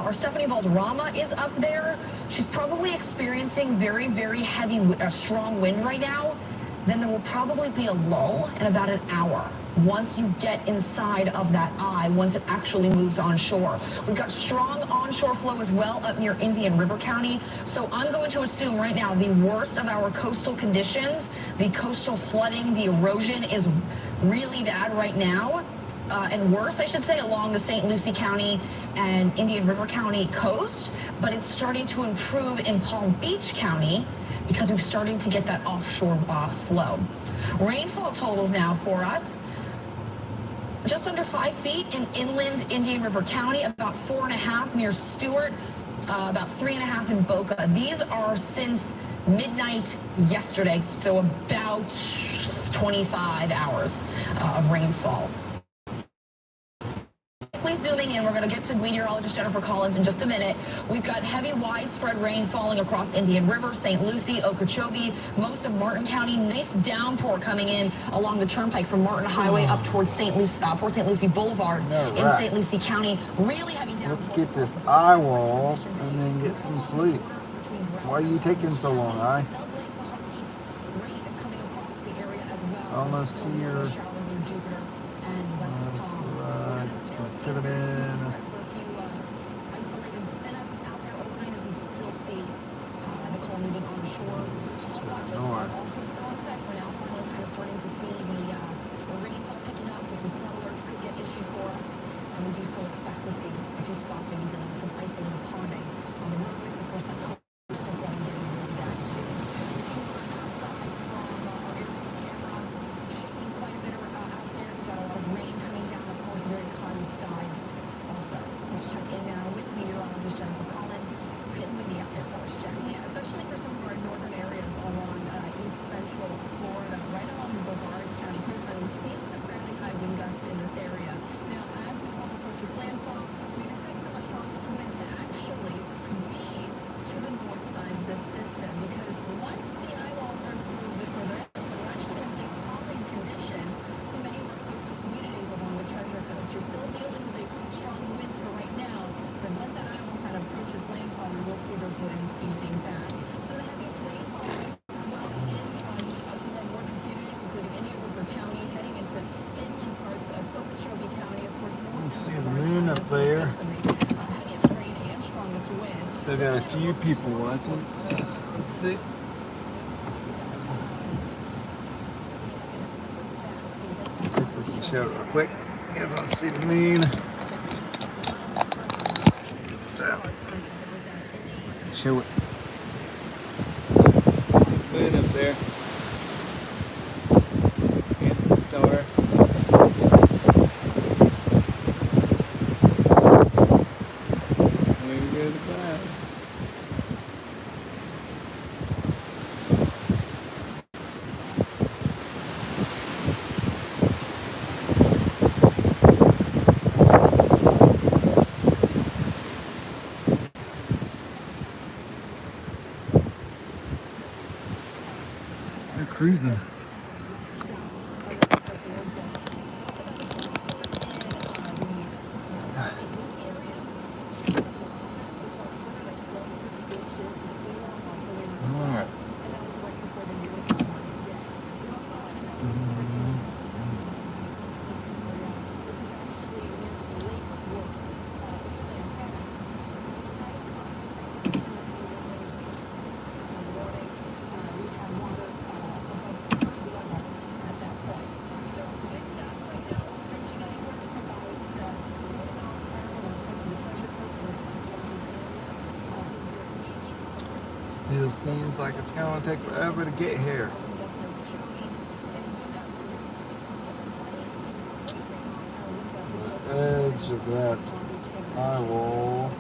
or Stephanie Valderrama is up there, she's probably experiencing very, very heavy, strong wind right now. Then there will probably be a lull in about an hour once you get inside of that eye, once it actually moves onshore. We've got strong onshore flow as well up near Indian River County. So I'm going to assume right now the worst of our coastal conditions, the coastal flooding, the erosion is really bad right now. And worse, I should say, along the St. Lucie County and Indian River County coast, but it's starting to improve in Palm Beach County because we're starting to get that offshore flow. Rainfall totals now for us, just under 5 feet in inland Indian River County, about 4.5 near Stuart, about 3.5 in Boca. These are since midnight yesterday, so about 25 hours of rainfall. Zooming in, we're going to get to meteorologist Jennifer Collins in just a minute. We've got heavy, widespread rain falling across Indian River, St. Lucie, Okeechobee, most of Martin County. Nice downpour coming in along the turnpike from Martin Highway up towards Port St. Lucie Boulevard in St. Lucie County. Really heavy downpour. Let's get this eye wall and then get some sleep. Why are you taking so long, eye? Almost here. Put it in. Isolated spin-ups out there overnight as we still see Nicole moving on shore. Slow watches are also still in effect. We're now kind of starting to see the rainfall picking up, so some flood alerts could get issued for us. And we do still expect to see a few spots maybe dealing with some isolated ponding on the roadways. Of course, that coastal flooding getting really bad too. Outside from our aerial camera, shaking quite a bit out there. We've got a lot of rain coming down, of course, very cloudy skies. Also, let's check in now with meteorologist Jennifer Collins. It's getting windy out there for us, Jen. Yeah, especially for some of our northern areas along east central Florida, right along the Brevard County coastline. We've seen some fairly high wind gusts in this area. Now, as Nicole approaches landfall, we expect some of the strongest winds to actually be to the north side of the system, because once the eye wall starts to move a bit further in, we're actually going to see calming conditions for many of our coastal communities along the Treasure Coast. You're still dealing with the strong winds for right now, but once that eye wall kind of approaches landfall, we will see those winds easing back. So the heaviest rainfall as well in some of our northern communities, including Indian River County, heading into inland parts of Okeechobee County. Of course, You can see the moon up there. heaviest rain and strongest winds. Still got a few people watching. Let's see. Let's see if we can show it real quick. You guys want to see the moon? Get this out. See if I can show it. See the moon up there. And the star. There go the clouds. They're cruising. Alright. Still seems like it's going to take forever to get here. The edge of that eye wall.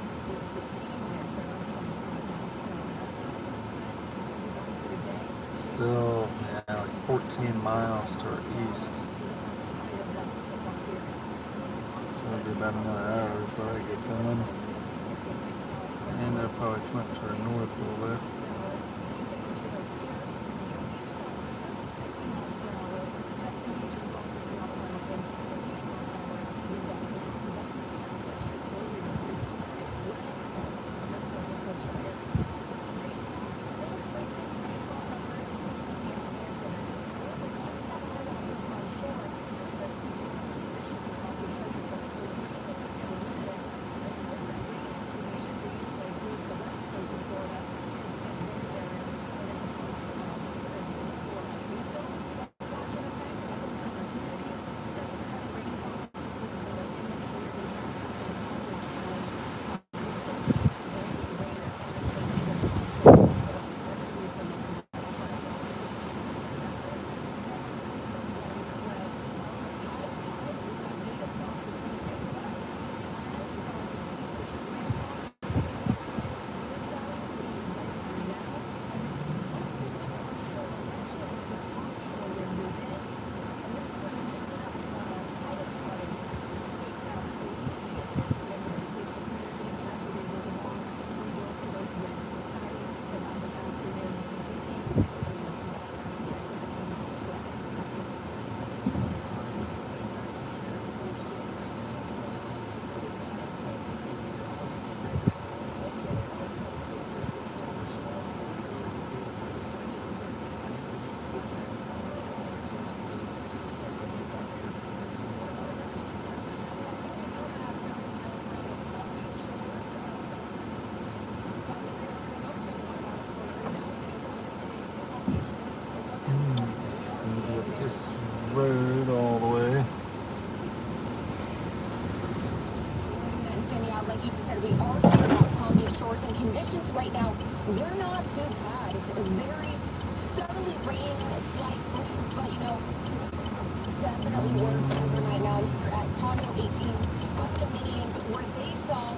Still, yeah, like 14 miles to our east. So it'll be about another hour before that gets in. And they'll probably come up to our north a little bit. This road all the way. Like you said, we are here at Palm Beach Shores, and conditions right now, they're not too bad. It's very subtly raining, a slight breeze, but you know, definitely worse overnight. Now here at Condo 18, over the Minions, where they saw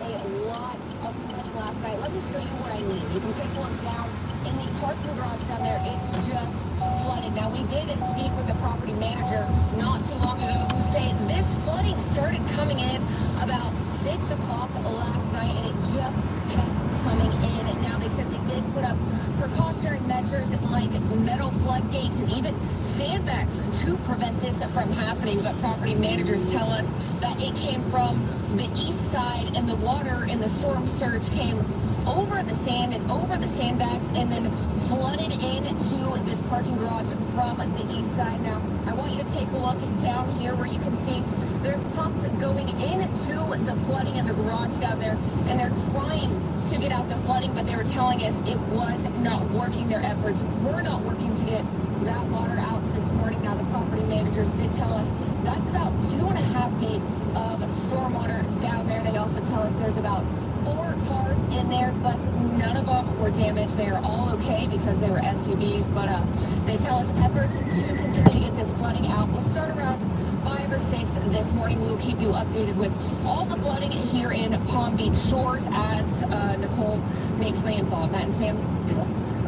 a lot of flooding last night. Let me show you what I mean. You can take a look down in the parking garage down there. It's just flooded. Now we did speak with the property manager not too long ago, who said this flooding started coming in about 6 o'clock last night, and it just kept coming in. And now they said they did put up precautionary measures like metal floodgates and even sandbags to prevent this from happening. But property managers tell us that it came from the east side, and the water in the storm surge came over the sand and over the sandbags and then flooded into this parking garage from the east side. Now, I want you to take a look down here where you can see there's pumps going into the flooding in the garage down there, and they're trying to get out the flooding, but they were telling us it was not working. Their efforts were not working to get that water out this morning. Now, the property managers did tell us that's about 2.5 feet of stormwater down there. They also tell us there's about 4 cars in there, but none of them were damaged. They are all okay because they were SUVs, but they tell us efforts to continue to get this flooding out will start around 5 or 6 this morning. We'll keep you updated with all the flooding here in Palm Beach Shores as Nicole makes landfall. Matt and Sam.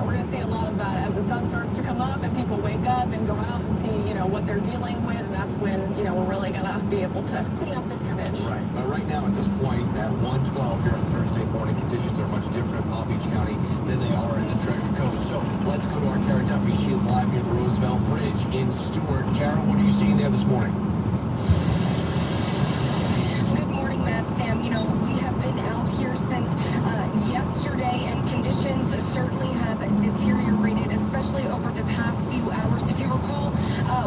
We're going to see a lot of that as the sun starts to come up and people wake up and go out and see, you know, what they're dealing with, and that's when, you know, we're really going to be able to clean up the damage. Right. But right now, at this point, at 1:12 here on Thursday morning, conditions are much different in Palm Beach County than they are in the Treasure Coast. So let's go to our Kara Duffy. She is live near the Roosevelt Bridge in Stewart. Kara, what are you seeing there this morning? Good morning, Matt, Sam. You know, we have been out here since yesterday, and conditions certainly have deteriorated, especially over the past few hours. If you recall,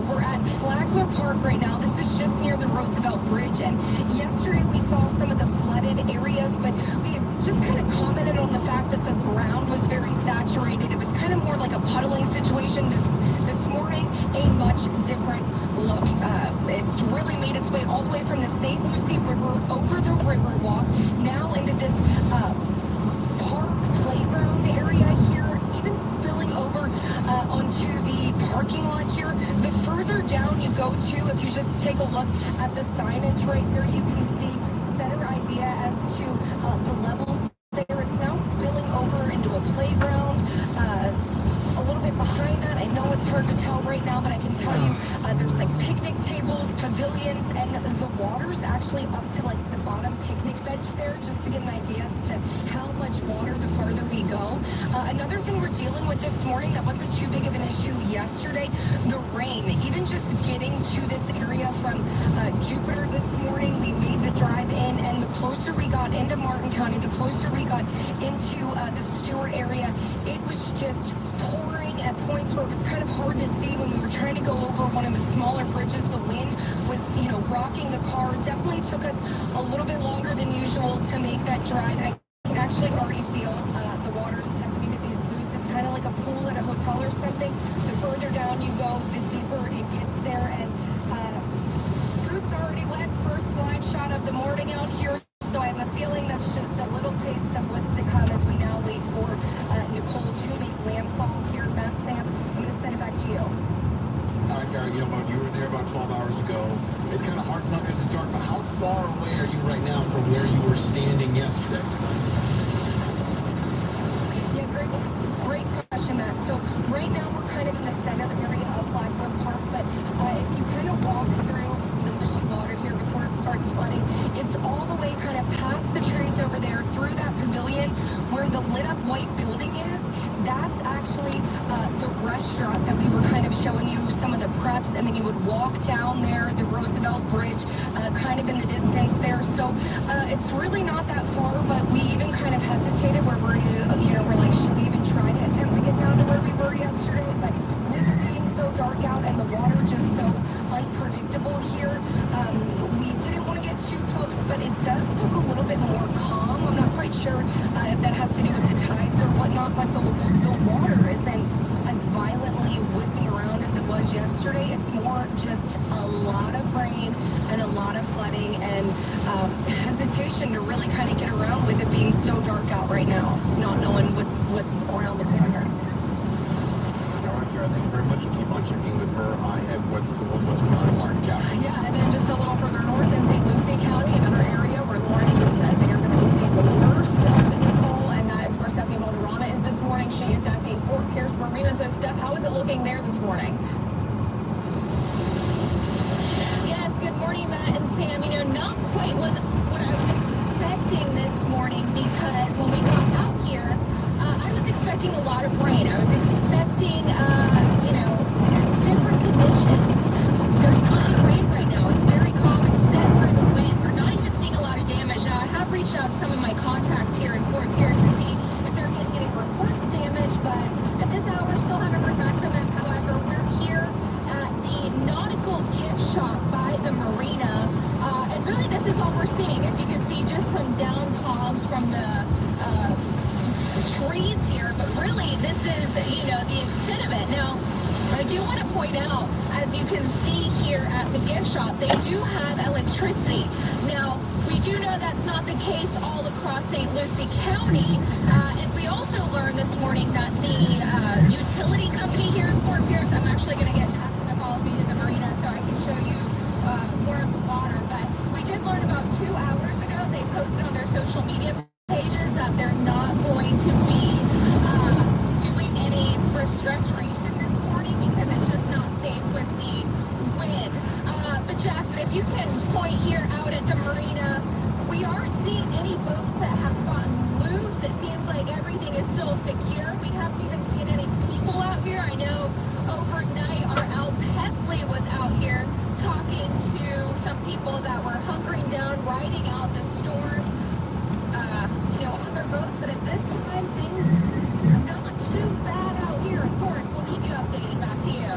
we're at Flagler Park right now. This is just near the Roosevelt Bridge, and yesterday we saw some of the flooded areas, but we just kind of commented on the fact that the ground was very saturated. It was kind of more like a puddling situation. This morning, a much different look. It's really made its way all the way from the St. Lucie River over the Riverwalk, now into this park playground area onto the parking lot here. The further down you go to, if you just take a look at the signage right here, you can see a better idea as to the levels there. It's now spilling over into a playground. A little bit behind that, I know it's hard to tell right now, but I can tell you there's like picnic tables, pavilions, and the water's actually up to like the bottom picnic bench there, just to get an idea as to how much water the farther we go. Another thing we're dealing with this morning that wasn't too big of an issue yesterday, the rain. Even just getting to this area from Jupiter this morning, we made the drive in, and the closer we got into Martin County, the closer we got into the Stewart area, it was just pouring at points where it was kind of hard to see when we were trying to go over one of the smaller bridges. The wind was, rocking the car. Definitely took us a little bit longer than usual to make that drive. I can actually already feel the water stepping into these boots. It's kind of like a pool at a hotel or something. The further down you go, the deeper it gets there. And boots already wet. First live shot of the morning out here. So I have a feeling that's just a little taste of what's to come as we now wait for Nicole to make landfall here. Matt, Sam, I'm going to send it back to you. All right, Kara, you were there about 12 hours ago. It's kind of hard to tell because it's dark, but how far away are you right now from where you were standing yesterday? Yeah, great question, Matt. So right now we're kind of in the center area of Flagler Park, but if you kind of walk through the mushy water here before it starts flooding, it's all the way kind of past the trees over there, through that pavilion where the lit up white building is. That's actually the restaurant that we were kind of showing you some of the preps, and then you would walk down there, the Roosevelt Bridge, kind of in the distance there. So it's really not that far, but we even kind of hesitated where we're like, should we even try to attempt to get down to where we were yesterday? But with it being so dark out and the water just so unpredictable here, we didn't want to get too close, but it does look a little bit more calm. I'm not quite sure if that has to do with the tides or whatnot, but the water isn't as violently whipping around as it was yesterday. It's more just a lot of rain and a lot of flooding and hesitation to really kind of get around with it being so dark out right now, not knowing what's around the corner. All right, Kara, thank you very much. And keep on checking with her and what's going on in Martin County. Yeah, and then just a little further north in St. Lucie County, another area where Lauren just said they are going to be seeing the worst of Nicole, and that is where Stephanie Valderrama is this morning. She is at the Fort Pierce Marina. So, Steph, how is it looking there this morning? Yes, good morning, Matt and Sam. Not quite was what I was expecting this morning, because when we got out here, I was expecting a lot of rain. I was expecting, different conditions. There's not any rain right now. It's very calm. It's set through the wind. We're not even seeing a lot of damage. Now, I have reached out to some of my contacts here in Fort Pierce to see if they're getting any reports of damage, but at this hour, still haven't heard back from them. However, we're here at the nautical gift shop by the marina, and really this is all we're seeing. As you can see, just some down palms from the trees here, but really this is, the extent of it. Now, I do want to point out, as you can see here at the gift shop, they do have electricity. Now, we do know that's not the case all across St. Lucie County, and we also learned this morning that the utility company here in Fort Pierce, I'm actually going to get Justin to follow me to the marina so I can show you more of the water, but we did learn about 2 hours ago, they posted on their social media pages that they're not going to be doing any restoration this morning because it's just not safe with the wind. But Jackson, if you can point here out at the marina, we aren't seeing any boats that have gotten moved. It seems like everything is still secure. We haven't even seen any people out here. I know overnight our Al Pefley was out here talking to some people that were hunkering down, riding out the storm, on their boats. But at this time, things are not too bad out here. Of course, we'll keep you updated. Back to you.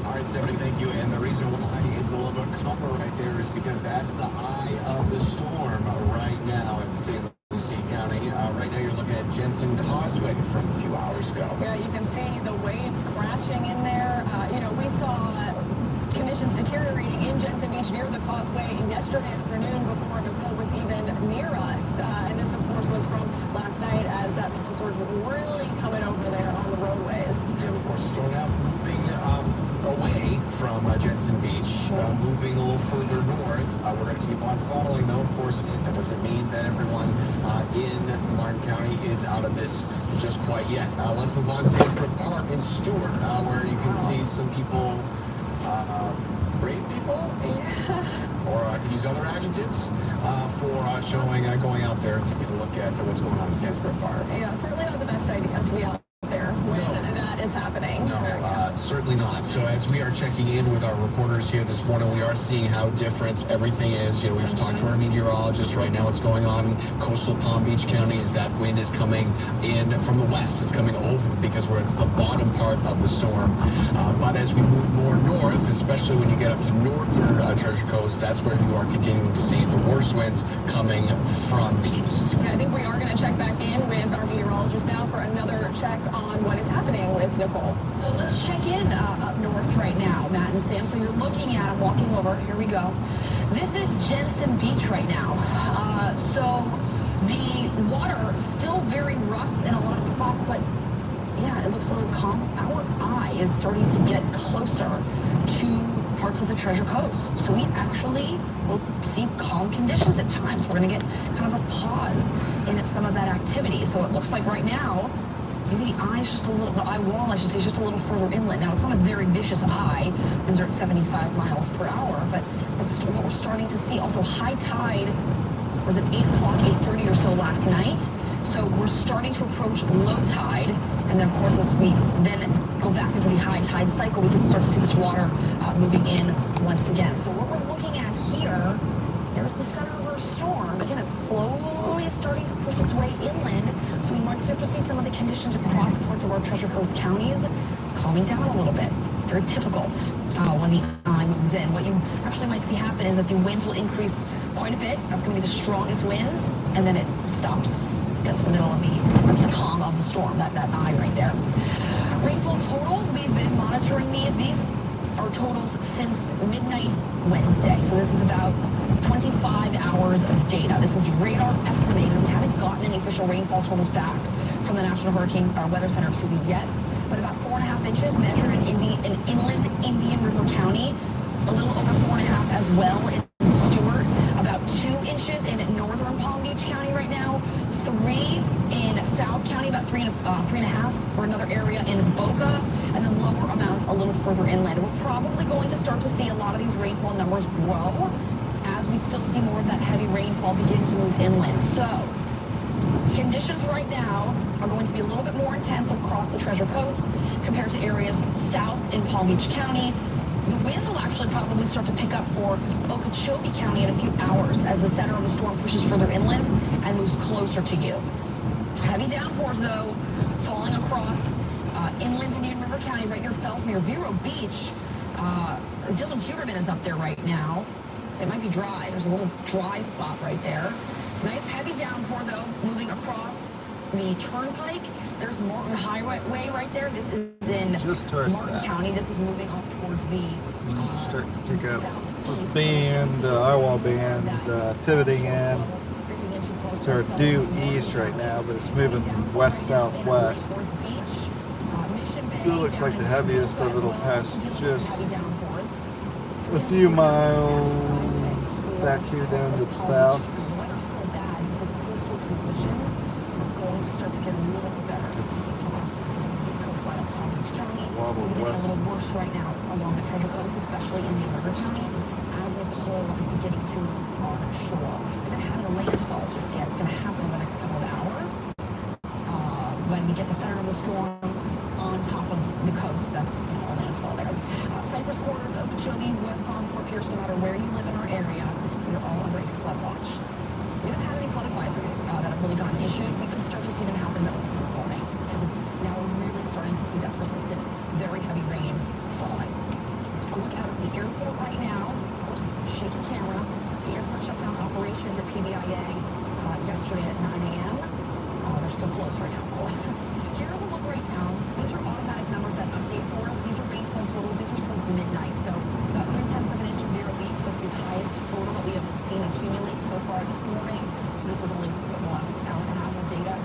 All right, Stephanie, thank you. And the reason why it's a little bit calmer right there is because that's the eye of the storm right now in St. Lucie County. Right now you're looking at Jensen Causeway from a few hours ago. Yeah, you can see the waves crashing in there. We saw conditions deteriorating in Jensen Beach near the causeway yesterday afternoon before Nicole was even near us. And this, of course, was from last night as that storm surge really coming over there on the roadways. And of course, the storm now moving away from Jensen Beach, moving a little further north. We're going to keep on following, though. Of course, that doesn't mean that everyone in Martin County is out of this just quite yet. Let's move on to Sandsburg Park in Stewart, where you can see some people, brave people, or I could use other adjectives for showing, going out there and taking a look at what's going on in Sandsburg Park. Yeah, certainly not the best idea to be out there when that is happening. No, certainly not. So as we are checking in with our reporters here this morning, we are seeing how different everything is. You know, we've talked to our meteorologist. Right now what's going on in coastal Palm Beach County is that wind is coming in from the west. It's coming over because we're at the bottom part of the storm. But as we move more north, especially when you get up to northern Treasure Coast, that's where you are continuing to see the worst winds coming from the east. Yeah, I think we are going to check back in with our meteorologist now for another check on what is happening with Nicole. So let's check in up north right now, Matt and Sam. So you're looking at, I'm walking over, here we go. This is Jensen Beach right now. So the water still very rough in a lot of spots, but yeah, it looks a little calm. Our eye is starting to get closer to parts of the Treasure Coast. So we actually will see calm conditions at times. We're going to get kind of a pause in some of that activity. So it looks like right now, maybe the eye's just a little, the eye wall, I should say, is just a little further inland. Now, it's not a very vicious eye. Winds are at 75 miles per hour, but that's what we're starting to see. Also, high tide was at 8 o'clock, 8:30 or so last night. So we're starting to approach low tide. And then, of course, as we then go back into the high tide cycle, we can start to see this water moving in once again. So what we're looking at here, there's the center of our storm. Again, it's slowly starting to push its way inland. So we might start to see some of the conditions across parts of our Treasure Coast counties calming down a little bit. Very typical when the eye moves in. What you actually might see happen is that the winds will increase quite a bit. That's going to be the strongest winds, and then it stops. That's the middle of that's the calm of the storm, that eye right there. Rainfall totals, we've been monitoring these. These are totals since midnight Wednesday. So this is about 25 hours of data. This is radar estimated. We haven't gotten any official rainfall totals back from the National Weather Center, yet. But about 4.5 inches measured in inland Indian River County. A little over 4.5 as well in Stewart. About 2 inches in northern Palm Beach County right now. 3 in South County, about 3.5 for another area in Boca, and then lower amounts a little further inland. We're probably going to start to see a lot of these rainfall numbers grow as we still see more of that heavy rainfall begin to move inland. So conditions right now are going to be a little bit more intense across the Treasure Coast compared to areas south in Palm Beach County. The winds will actually probably start to pick up for Okeechobee County in a few hours as the center of the storm pushes further inland and moves closer to you. Heavy downpours, though, falling across inland Indian River County, right near Fellsmere, Vero Beach. Dylan Huberman is up there right now. It might be dry. There's a little dry spot right there. Nice heavy downpour, though, moving across the Turnpike. There's Morton Highway right there. This is in Martin County. This is moving off towards the starting to pick up this band, eyewall band, pivoting in. Start due east right now, but it's moving west-southwest. It looks like the heaviest of it'll pass just a few miles back here down to the south. West. A little worse right now along the Treasure Coast, especially in the River County, as Nicole is beginning to move on shore. We haven't had the landfall just yet. It's going to happen in the next couple of hours. When we get the center of the storm on top of the coast, that's a landfall there. Cypress Quarters, Okeechobee, West Palm, Fort Pierce, no matter where you live in our area, we're all under a flood watch. We haven't had any flood advisories that have really gotten issued. We can start to see them happen though this morning, because now we're really starting to see that persistent, very heavy rain falling. A look out at the airport right now. Of course, shaky camera. The airport shut down operations at PBIA yesterday at 9 a.m. They're still closed right now, of course. Here's a look right now. These are automatic numbers that update for us. These are rainfall totals. These are since midnight. So about 0.3 of an inch of Vero Beach. That's the highest total that we have seen accumulate so far this morning. So this is only the last hour and a half of data.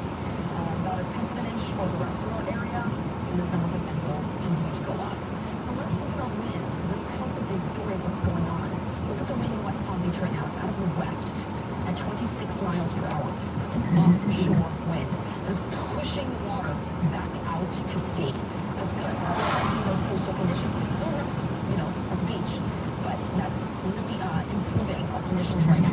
About 1/10 of an inch for the rest of our area. And those numbers again will miles per hour. That's an offshore wind. That's pushing water back out to sea. That's good. Those coastal conditions. Still rough, at the beach, but that's really improving our conditions right now.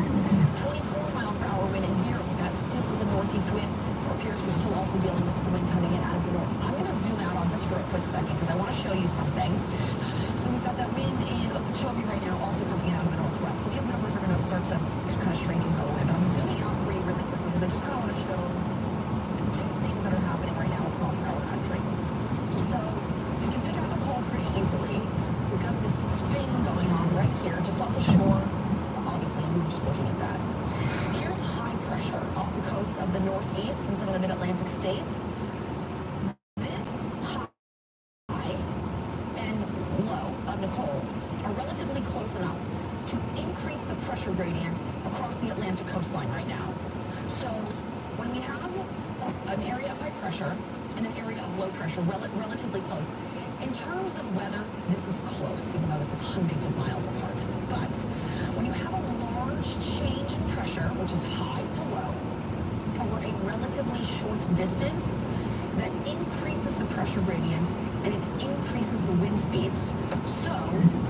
24-mile-per-hour wind in here. That still is a northeast wind. For Pierce, we're still also dealing with the wind coming in out of the north. I'm going to zoom out on this for a quick second because I want to show you something. So we've got that wind in Okeechobee right now also coming in out of the northwest. So these numbers are going to start to kind of shrink and go away. But I'm zooming out for you really quickly because I just kind of want to show two things that are happening right now across our country. So you can pick out Nicole pretty easily. We've got this spin going on right here, just off the shore. Obviously, we were just looking at that. Here's high pressure off the coast of the northeast and some of the mid-Atlantic states. This high and low of Nicole are relatively close enough to increase the pressure gradient across the Atlantic coastline right now. So when we have an area of high pressure and an area of low pressure relatively close, in terms of weather, this is close, even though this is hundreds of miles apart. But when you have a large change in pressure, which is high to low, over a relatively short distance, that increases the pressure gradient and it increases the wind speeds. So,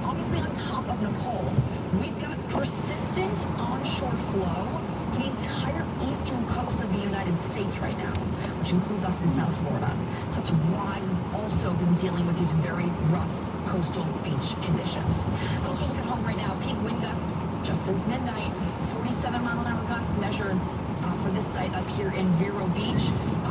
obviously on top of Nicole, we've got persistent onshore flow for the entire eastern coast of the United States right now, which includes us in South Florida. So that's why we've also been dealing with these very rough coastal beach conditions. Closer look at home right now, peak wind gusts just since midnight, 47-mile-an-hour gusts measured for this site up here in Vero Beach.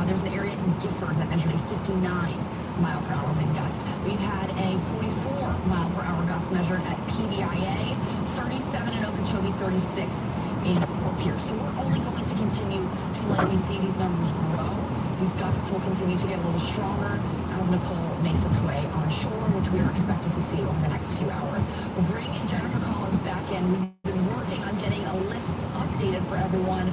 There's an area in Gifford that measured a 59-mile-per-hour wind gust. We've had a 44-mile-per-hour gust measured at PBIA, 37 in Okeechobee, 36 in Fort Pierce. So we're only going to continue to likely see these numbers grow. These gusts will continue to get a little stronger as Nicole makes its way onshore, which we are expected to see over the next few hours. We'll bring Jennifer Collins back in. We've been working on getting a list updated for everyone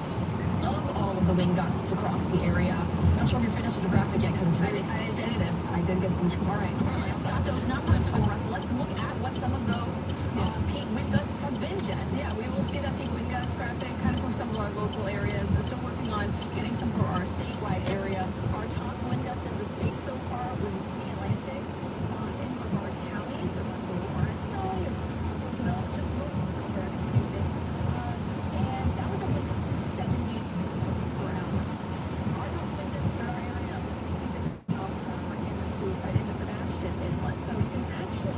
of all of the wind gusts across the area. Not sure if you're finished with the graphic yet because it's very extensive. I did get finished. All right. I've got those numbers for us. Let's look at what some of those peak wind gusts have been, Jen. Yeah, we will see that peak wind gust graphic kind of from some of our local areas. Still working on getting some for our statewide area. Our top wind gust in the state so far was the Atlantic in Brevard County. So it's Orange County. No, just over, excuse me. And that was a wind gust of 70 miles per hour. Our top wind gust in our area was 66 miles per hour in the Sebastian Inlet. So you can actually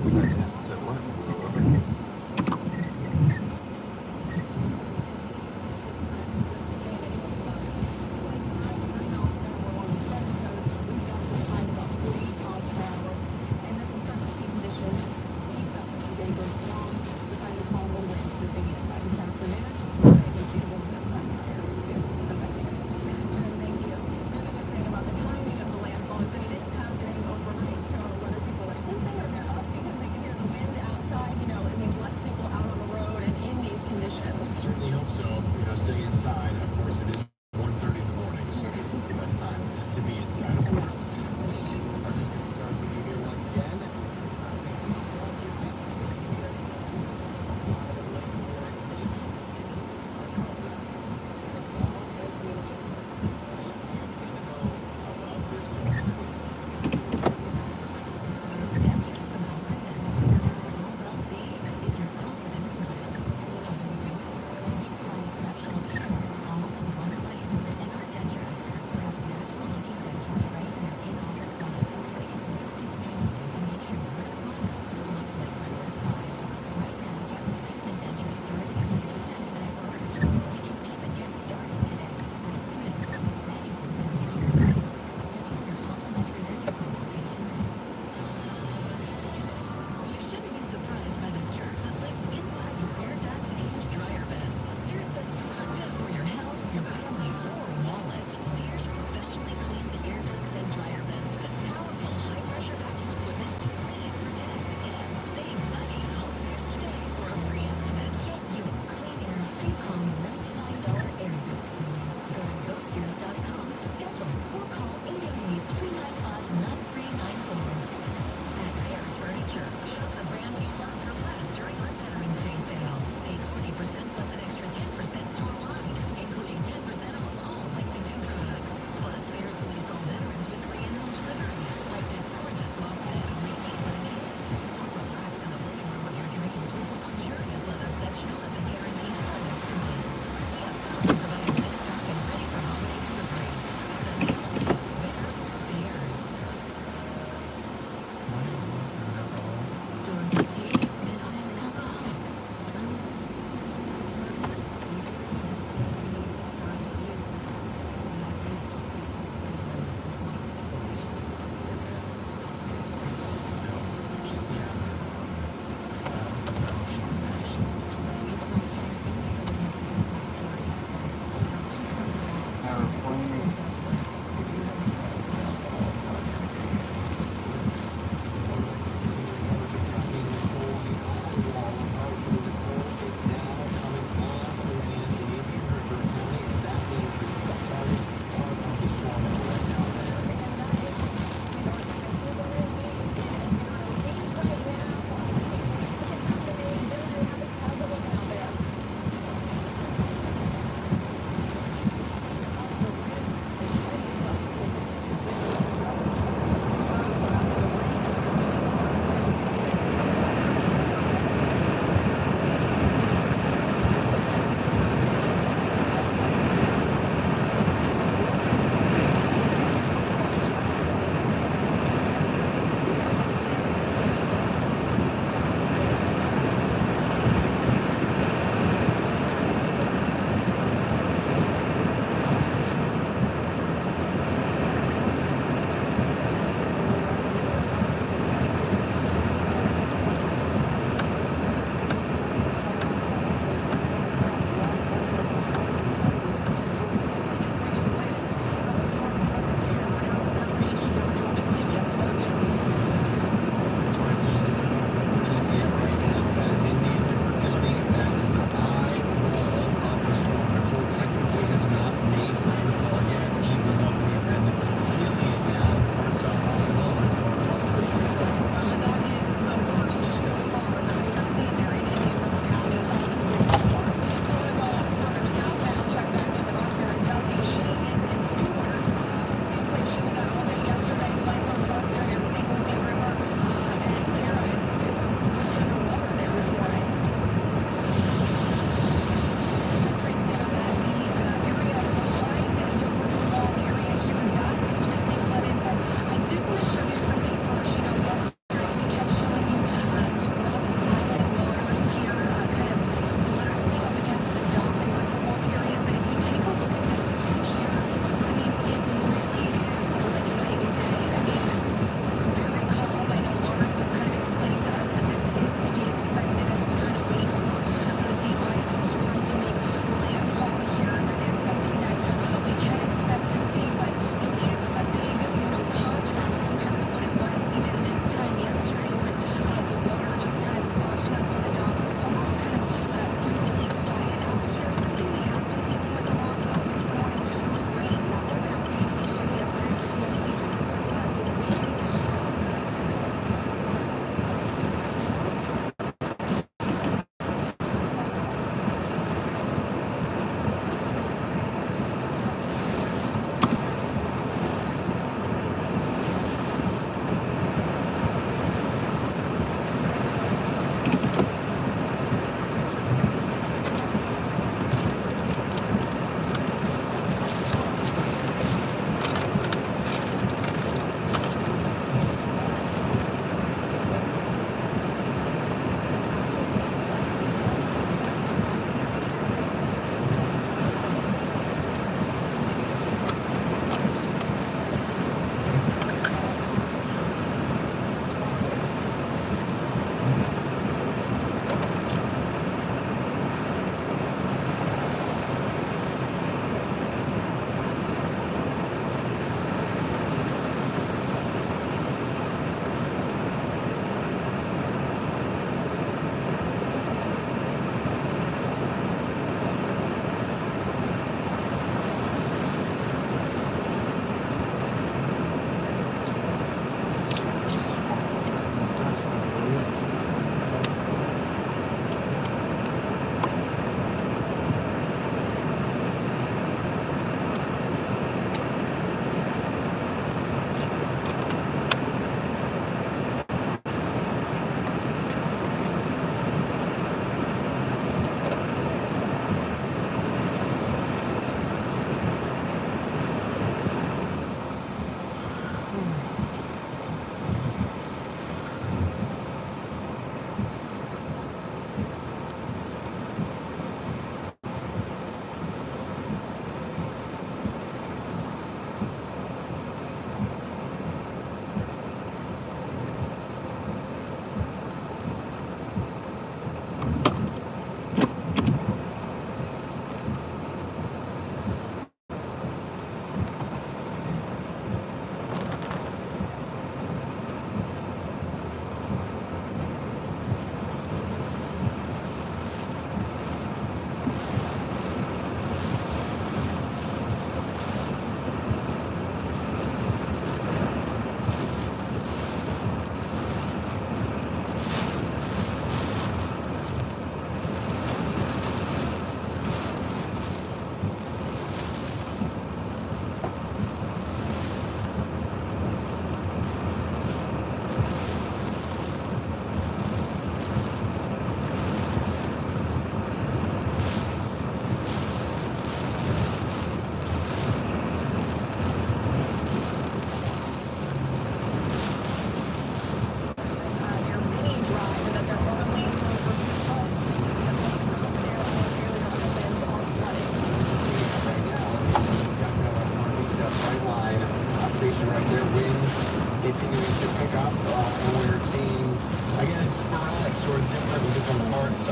I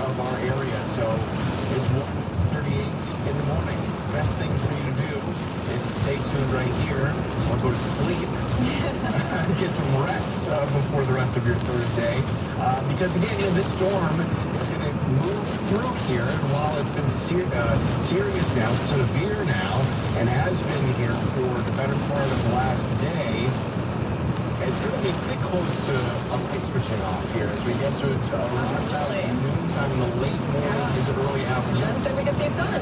of our area. So it's 1:38 in the morning. Best thing for you to do is stay tuned right here or go to sleep. Get some rest before the rest of your Thursday. Because again, this storm is going to move through here. And while it's been serious now, severe now, and has been here for the better part of the last day, it's going to be pretty close to a light switching off here as we get to around about noontime in the late morning into early afternoon. Jen said we could see sun.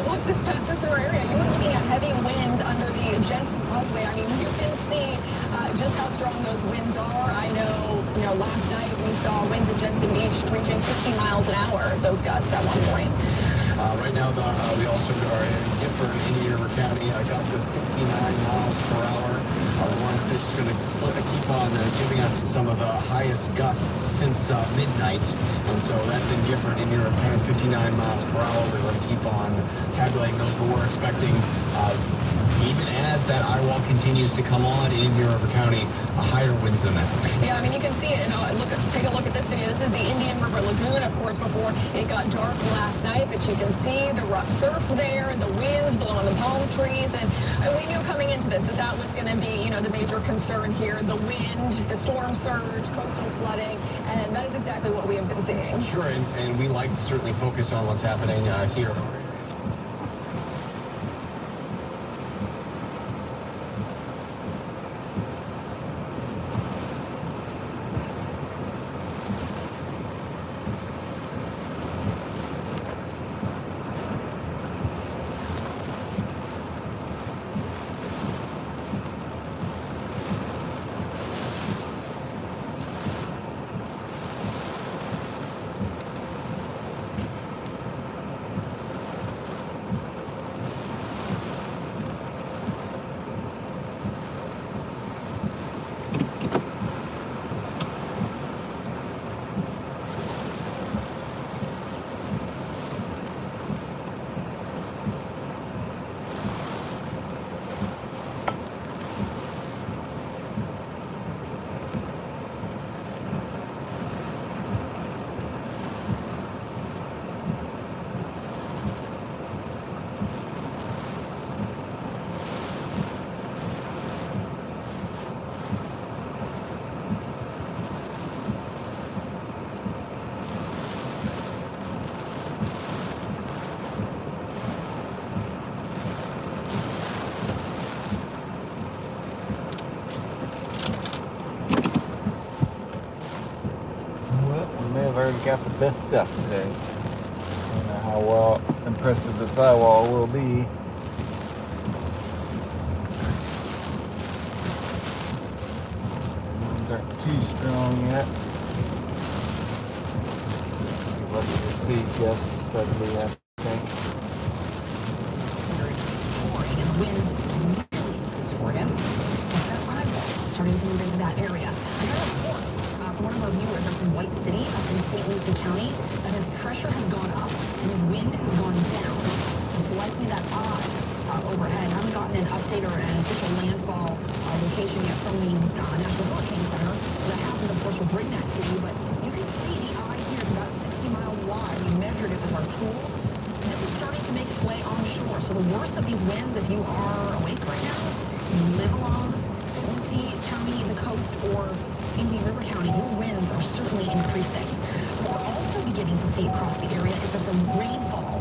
Once this passes through our area, you were looking at heavy winds under the Jensen Causeway. I mean, you can see just how strong those winds are. I know, last night we saw winds at Jensen Beach reaching 60 miles an hour, those gusts at one point. Right now, we also are in Gifford, Indian River County, a gust of 59 miles per hour. Lawrence is going to keep on giving us some of the highest gusts since midnight. And so that's in Gifford, Indian River County, 59 miles per hour. We're going to keep on tabulating those, but we're expecting, even as that eye wall continues to come on in Indian River County, higher winds than that. Yeah, I mean, you can see it. Take a look at this video. This is the Indian River Lagoon, of course, before it got dark last night. But you can see the rough surf there, the winds blowing the palm trees. And we knew coming into this that was going to be, the major concern here. The wind, the storm surge, coastal flooding. And that is exactly what we have been seeing. Sure, and we like to certainly focus on what's happening here. Already got the best stuff today. I don't know how well impressive this eyewall will be. Winds aren't too strong yet. You're lucky to see gust of 70, I think. Pouring and the winds really increased for him. That eyewall starting to move into that area. I got a report from one of our viewers that's in White City up in St. Lucie County that his pressure has gone up and his wind has gone down. So it's likely that eye overhead. I haven't gotten an update or an official landfall location yet from the National Hurricane Center. That happens, of course, will bring that to you, but you can see the eye here is about 60 miles wide. We measured it with our tool. This is starting to make its way onshore. So the worst of these winds, if you are awake right now, you live along St. Lucie County, the coast, or Indian River County, your winds are certainly increasing. What we're also beginning to see across the area is that the rainfall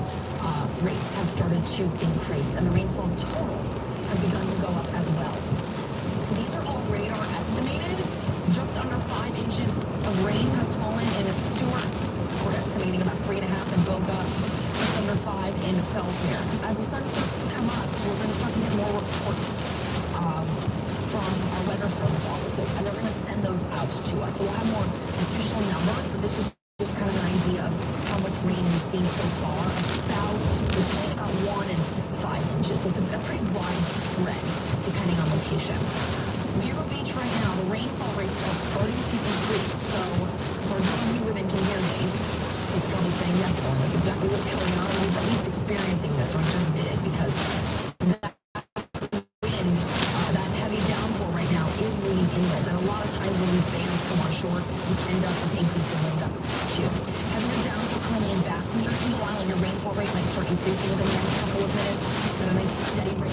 rates have started to increase, and the rainfall totals have begun to go up as well. These are all radar estimated. Just under 5 inches of rain has fallen in Stewart. We're estimating about 3.5 in Boca, just under 5 in Fellsmere. As the sun starts to come up, we're going to start to get more reports from our weather service offices, and they're going to send those out to us. So we'll have more official numbers, but this is just kind of an idea of how much rain we've seen so far. Between about 1 and 5 inches. So it's a pretty wide spread depending on location. Vero Beach right now, the rainfall rates are starting to increase. So for those you women can hear me, he's probably saying, yes, Lauren, that's exactly what's going on. And he's at least experiencing this, or just did, because that wind, that heavy downpour right now is moving inland. And a lot of times when these bands come on shore, you end up with increasing wind gusts too. Heavier downpour only in Passenger Eagle Island, your rainfall rate might start increasing within the next couple of minutes at a nice steady rate.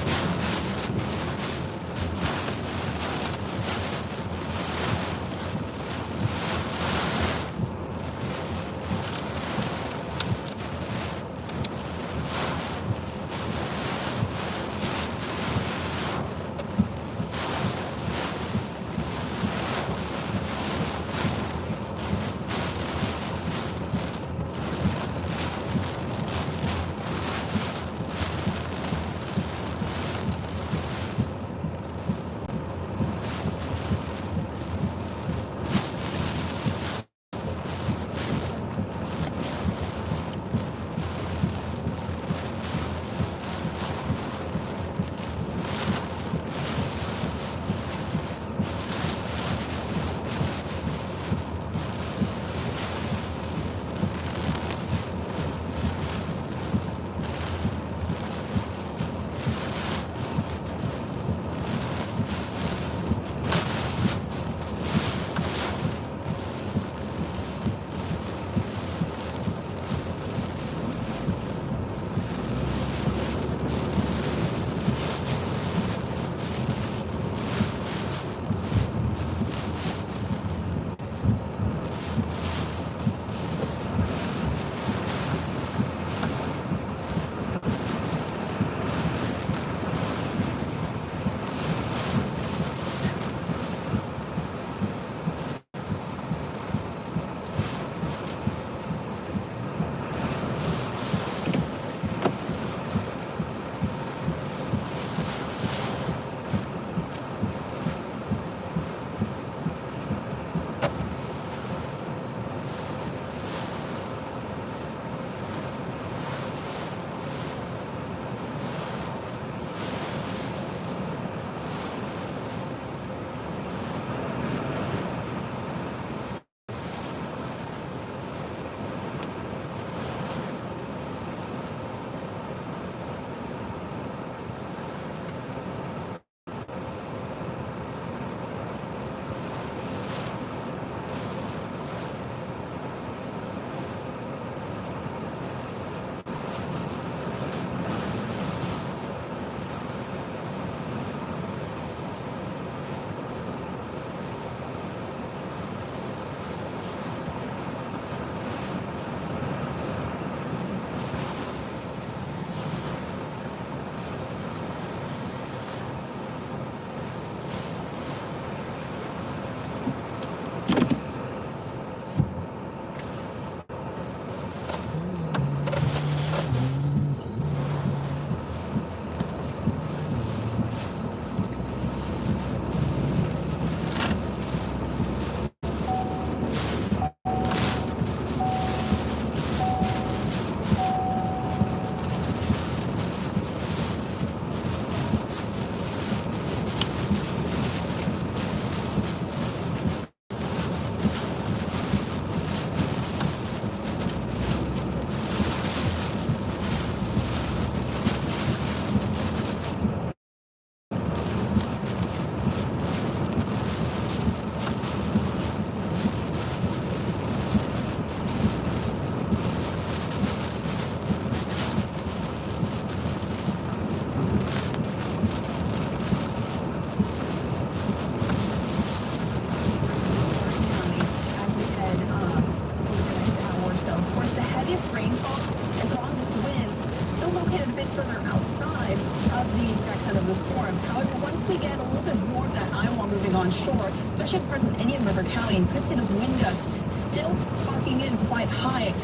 Especially at present Indian River County, you could see those wind gusts still clocking in quite high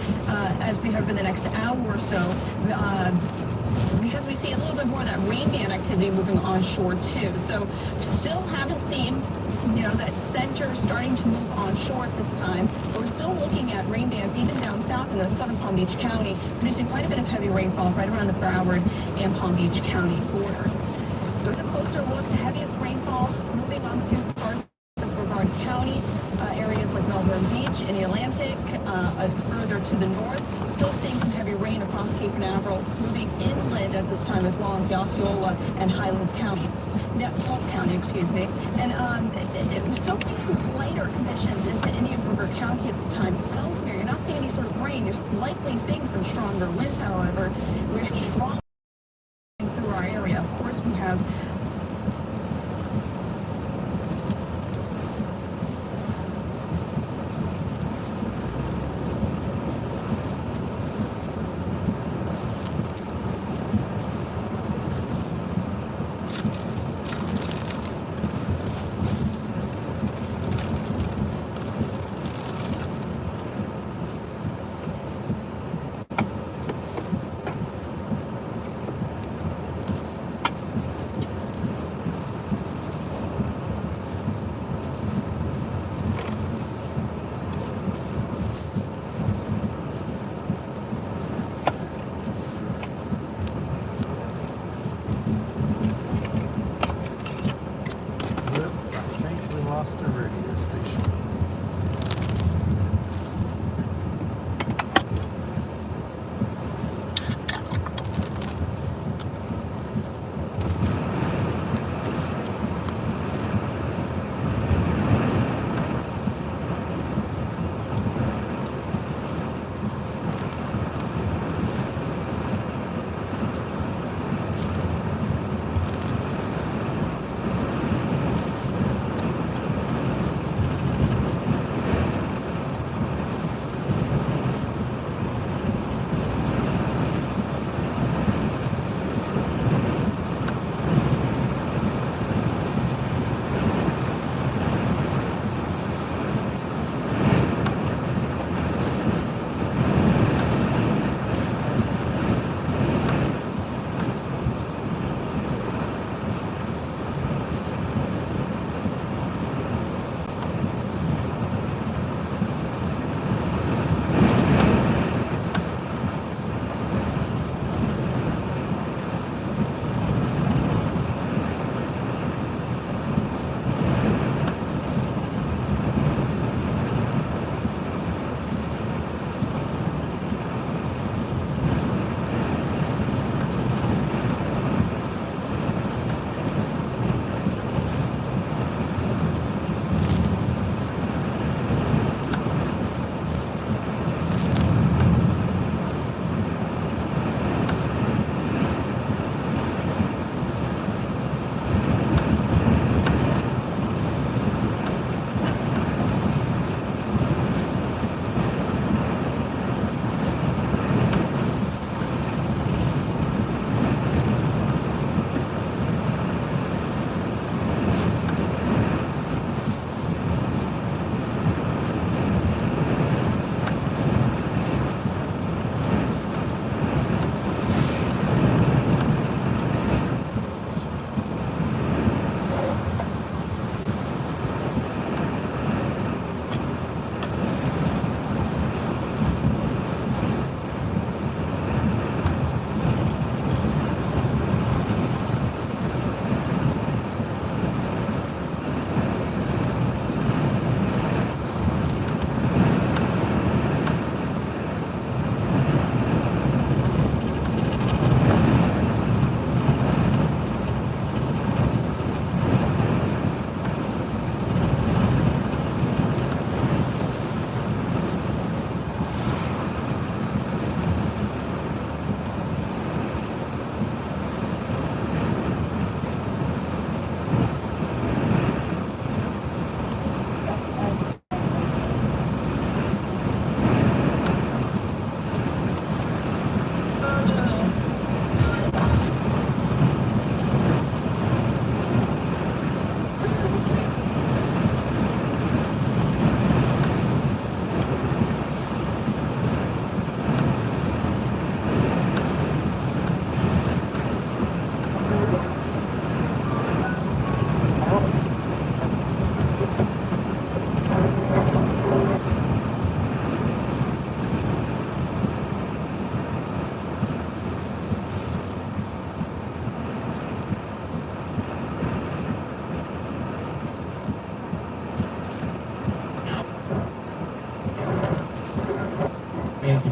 as we head over the next hour or so. Because we see a little bit more of that rain band activity moving onshore too. So still haven't seen, that center starting to move onshore at this time. But we're still looking at rain bands even down south in the southern Palm Beach County, producing quite a bit of heavy rainfall right around the Broward and Palm Beach County border. So with a closer look, the heaviest rainfall moving onto parts of Brevard County, areas like Melbourne Beach in the Atlantic, further to the north. Still seeing some heavy rain across Cape Canaveral, moving inland at this time as well as the Osceola and Highlands County. Polk County, excuse me. And we're still seeing some lighter conditions into Indian River County at this time. Ellesmere, you're not seeing any sort of rain. You're likely seeing some stronger winds, however. We're strong through our area. Of course, we have Lost a radio station.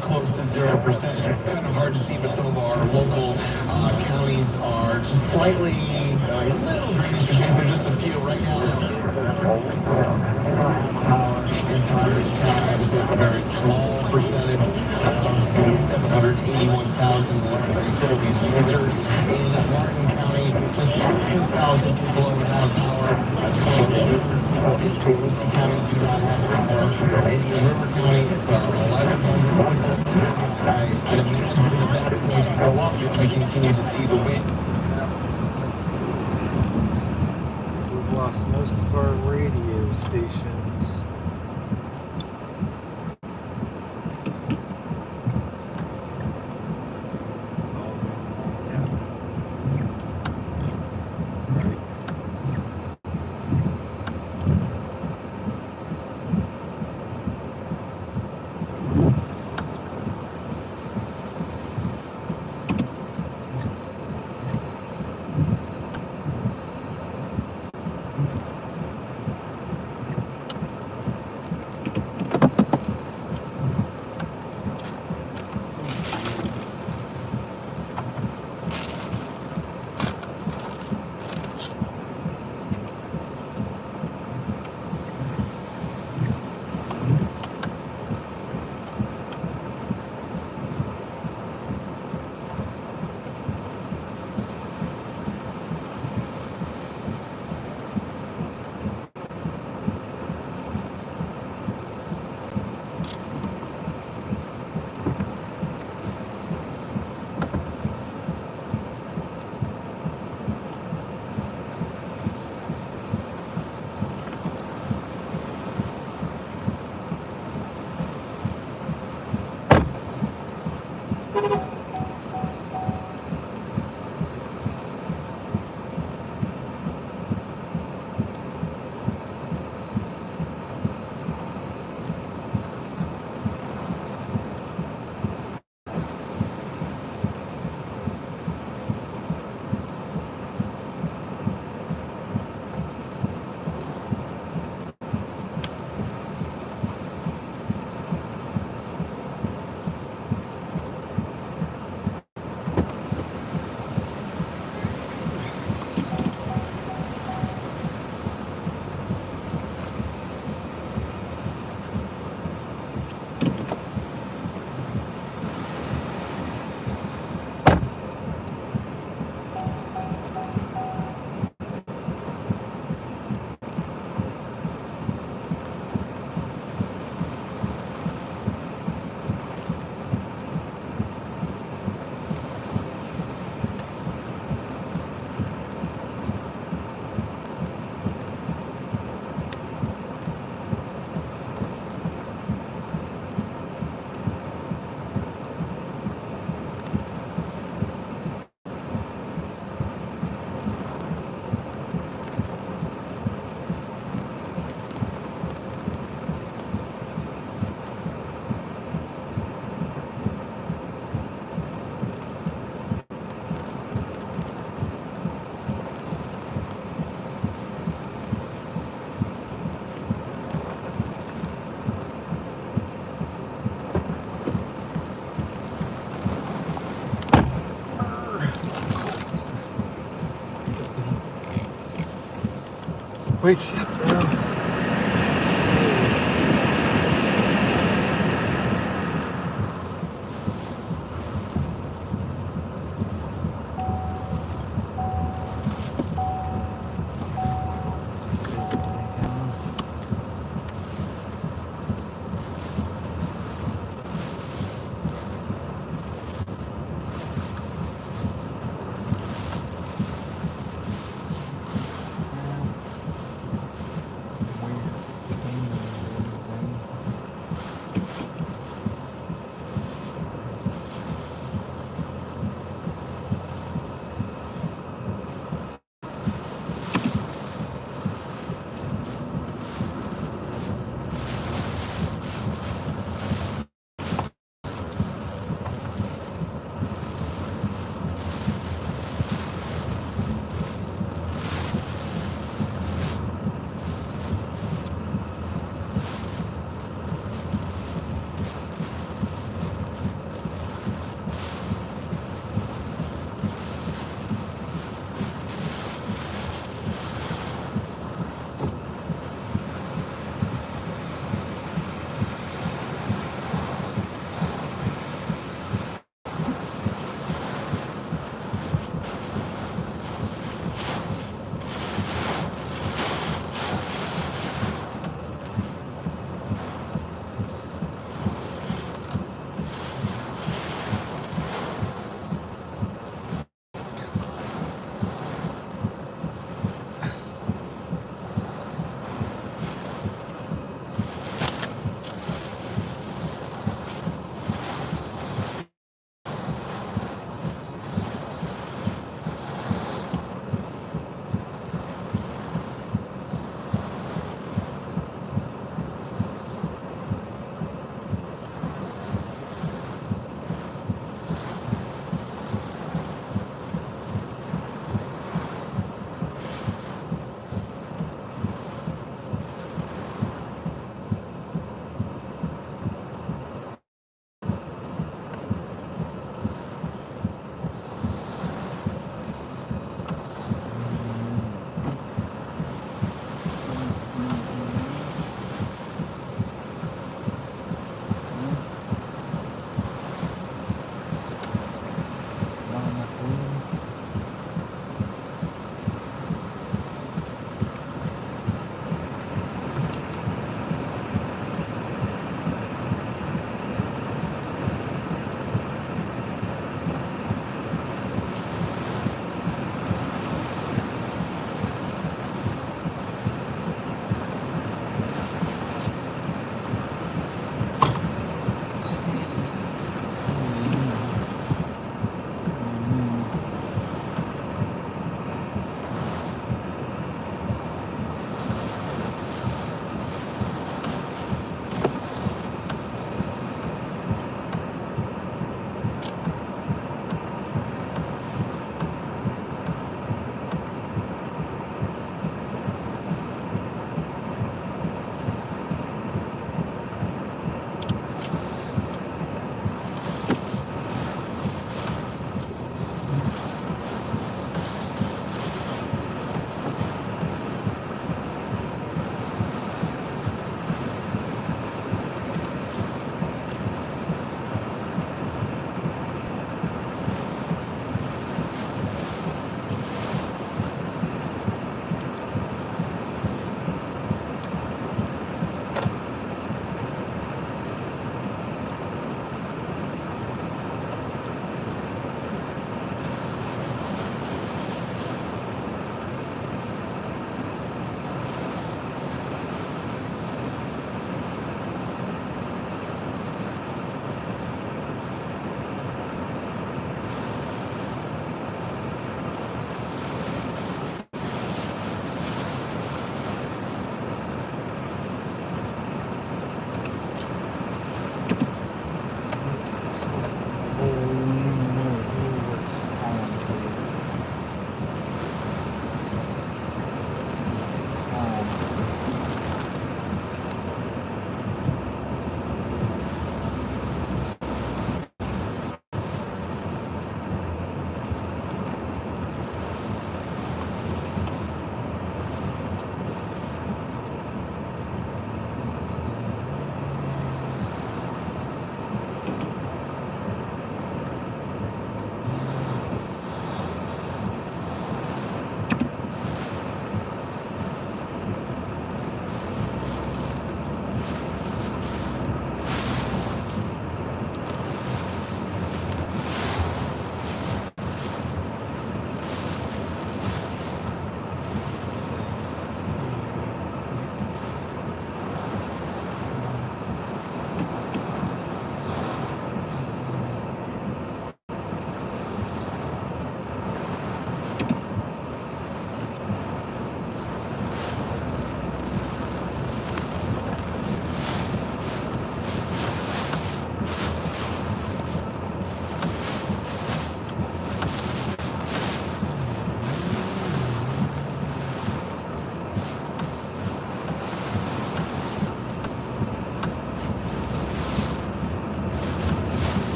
Close to 0%. It's kind of hard to see, but some of our local counties are just slightly little drainage issues. There's just a few right now. Entire county, just a very small percentage. 81,000 utilities users in Martin County, with 2,000 people without power. People in Lucas County do not have power. In River County, it's 1,100 people. I'd imagine that that's going to go up if we continue to see the wind. We've lost most of our radio stations. Wakes you up though.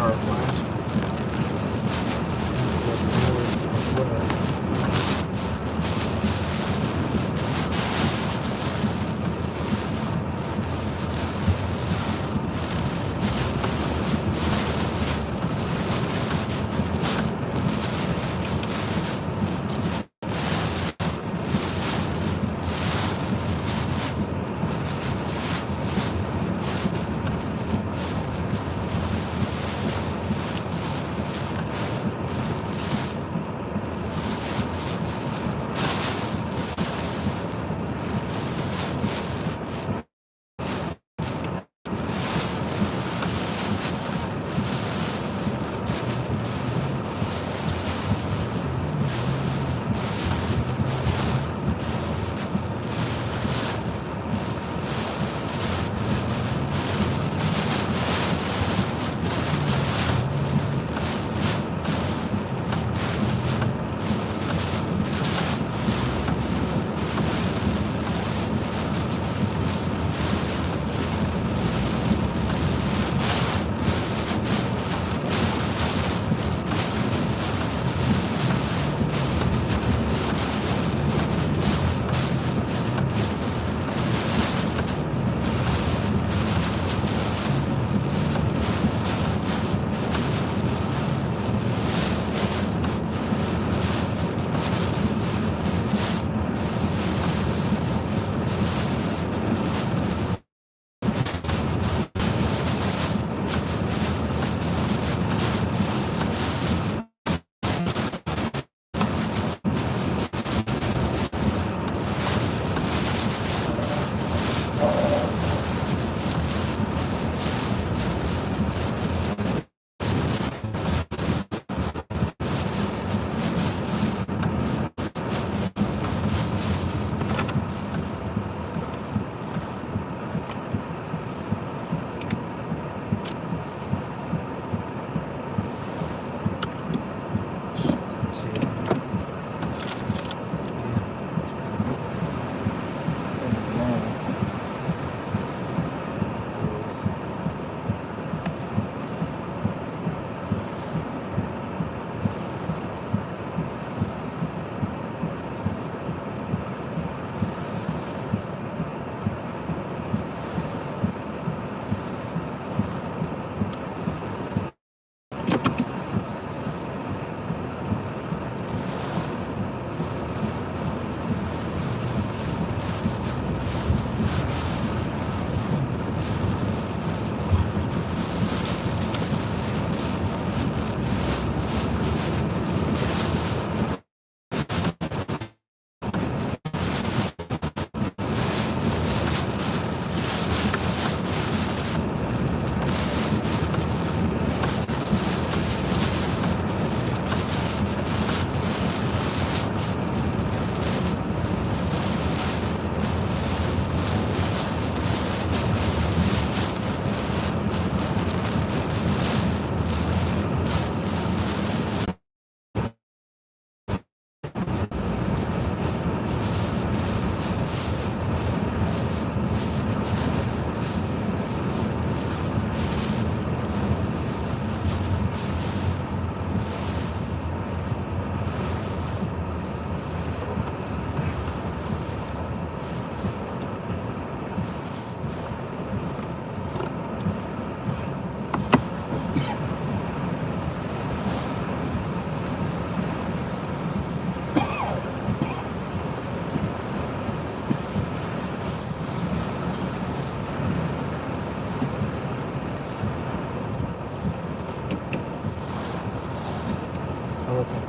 power flashlight.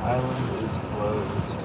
Island is closed.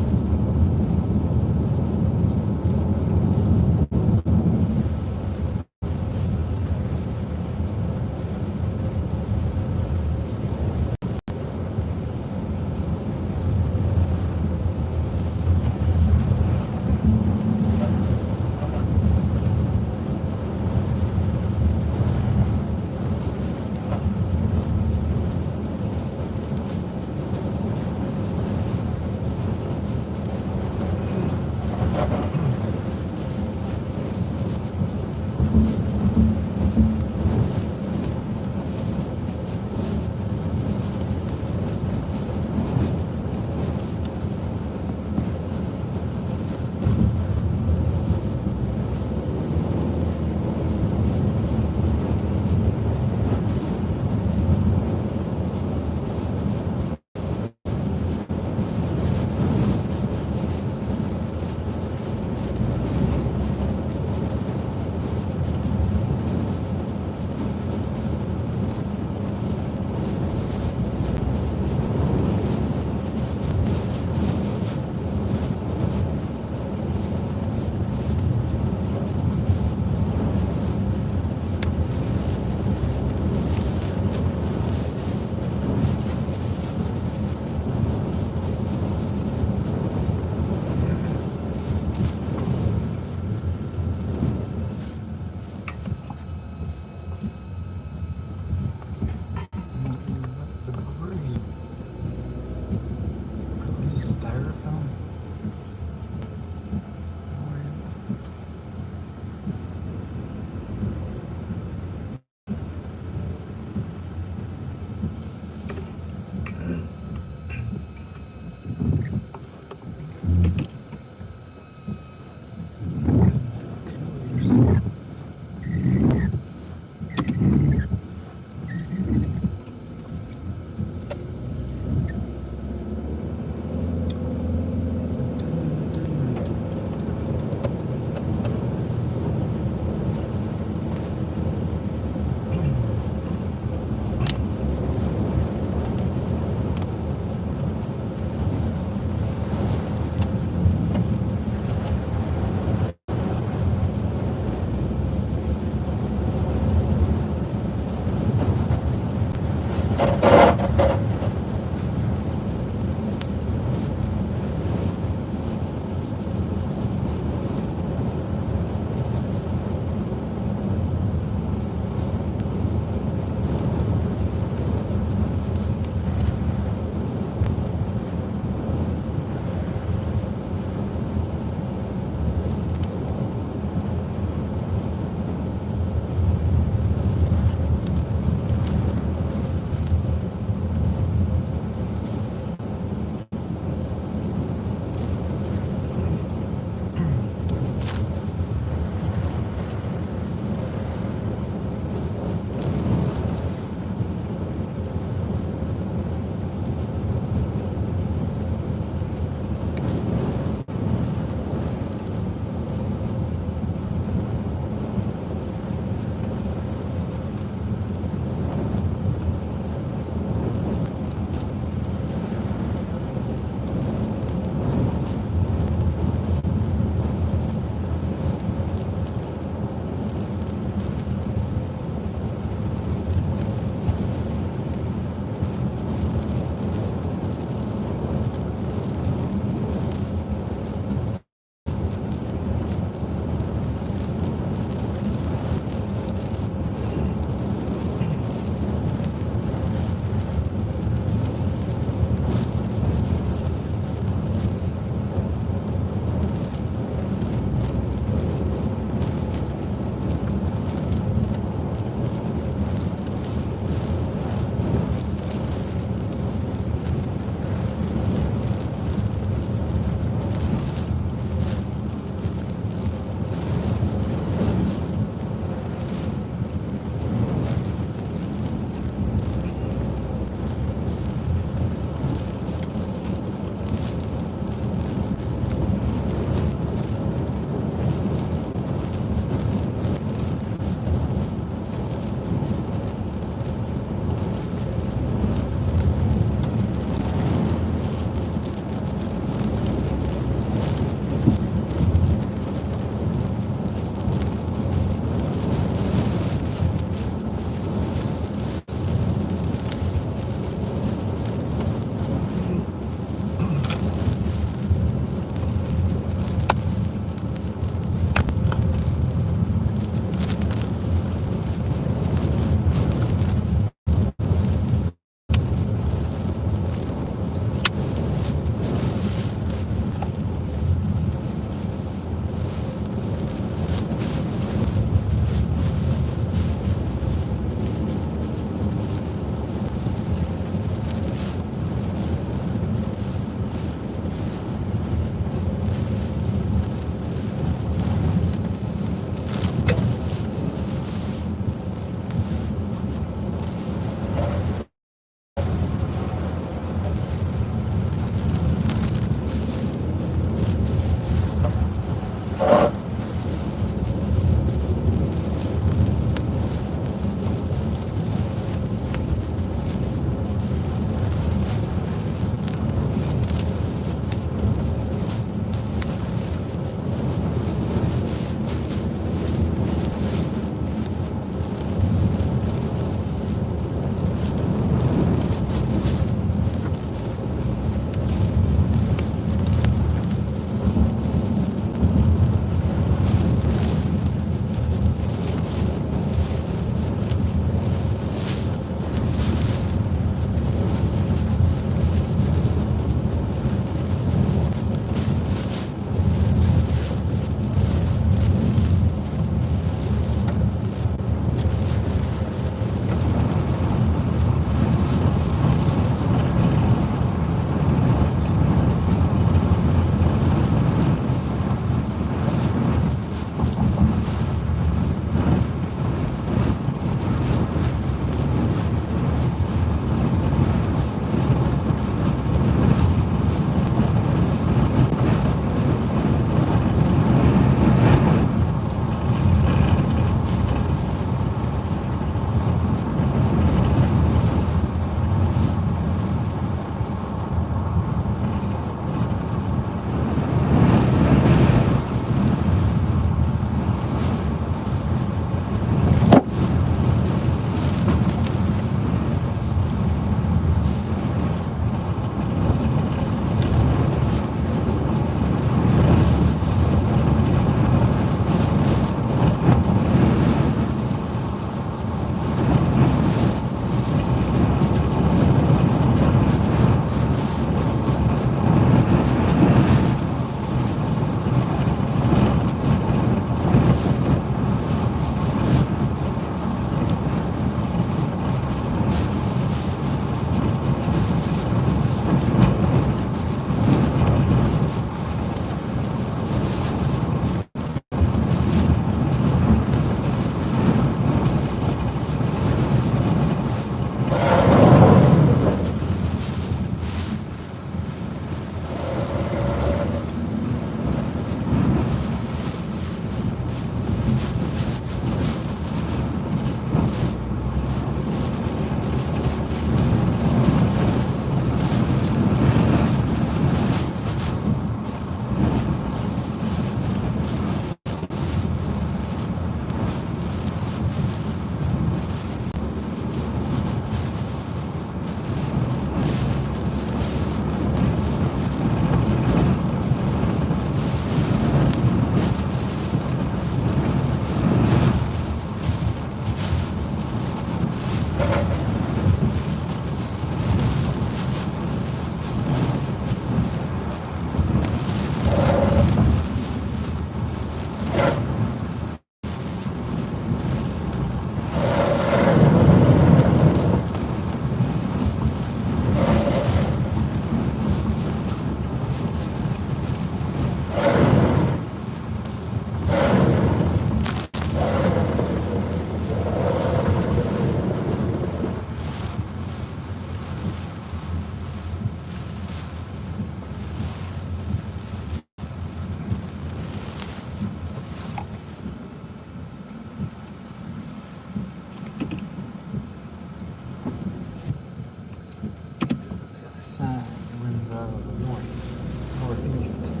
southwest.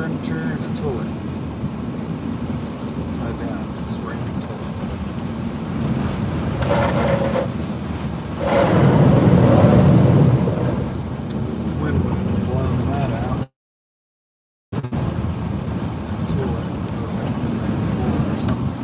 furniture and a toilet. Upside down. It's raining toilet. Wind would have blown that out. Toilet would have been in the floor or something.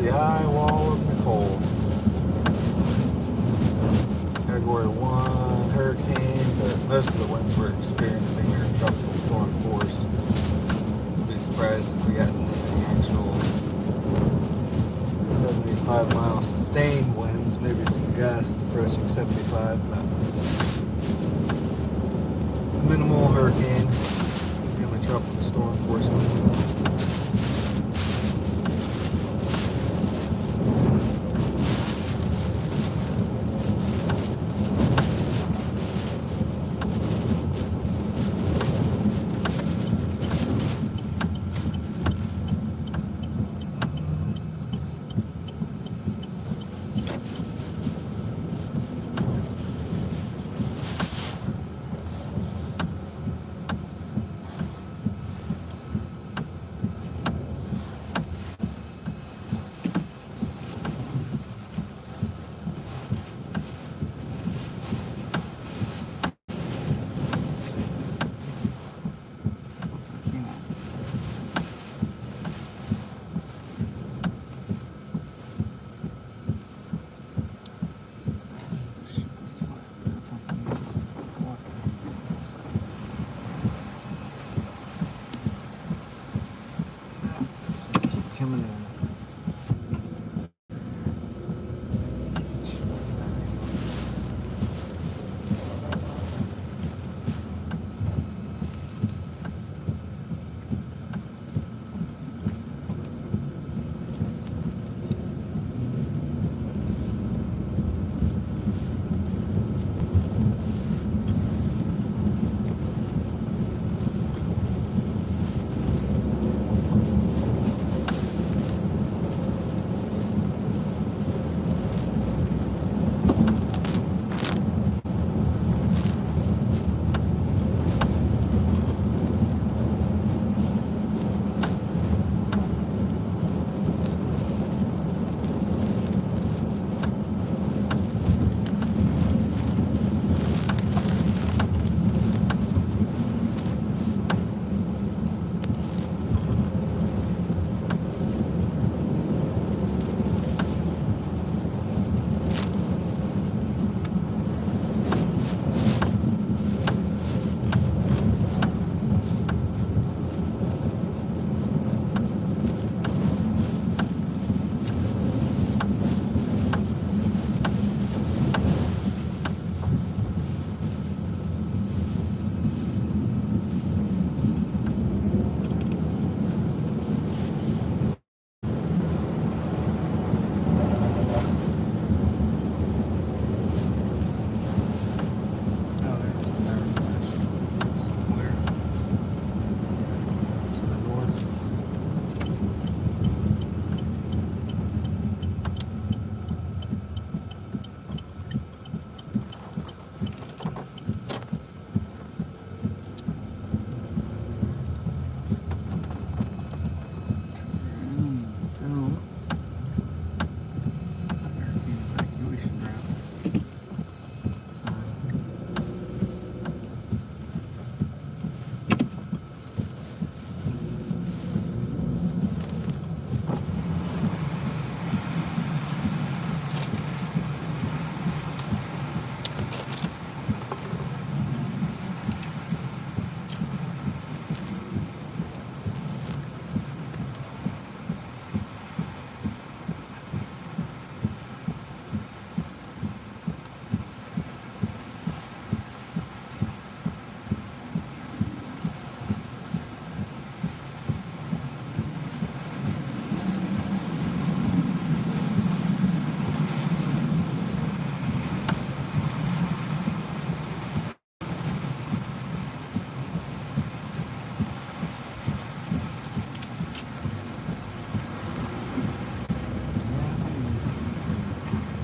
the eye wall of Nicole. Category 1 hurricane, but most of the winds we're experiencing are tropical storm force. I'd be surprised if we got any actual 75-mile sustained winds, maybe some gusts approaching 75, but it's a minimal hurricane, mainly tropical storm force winds.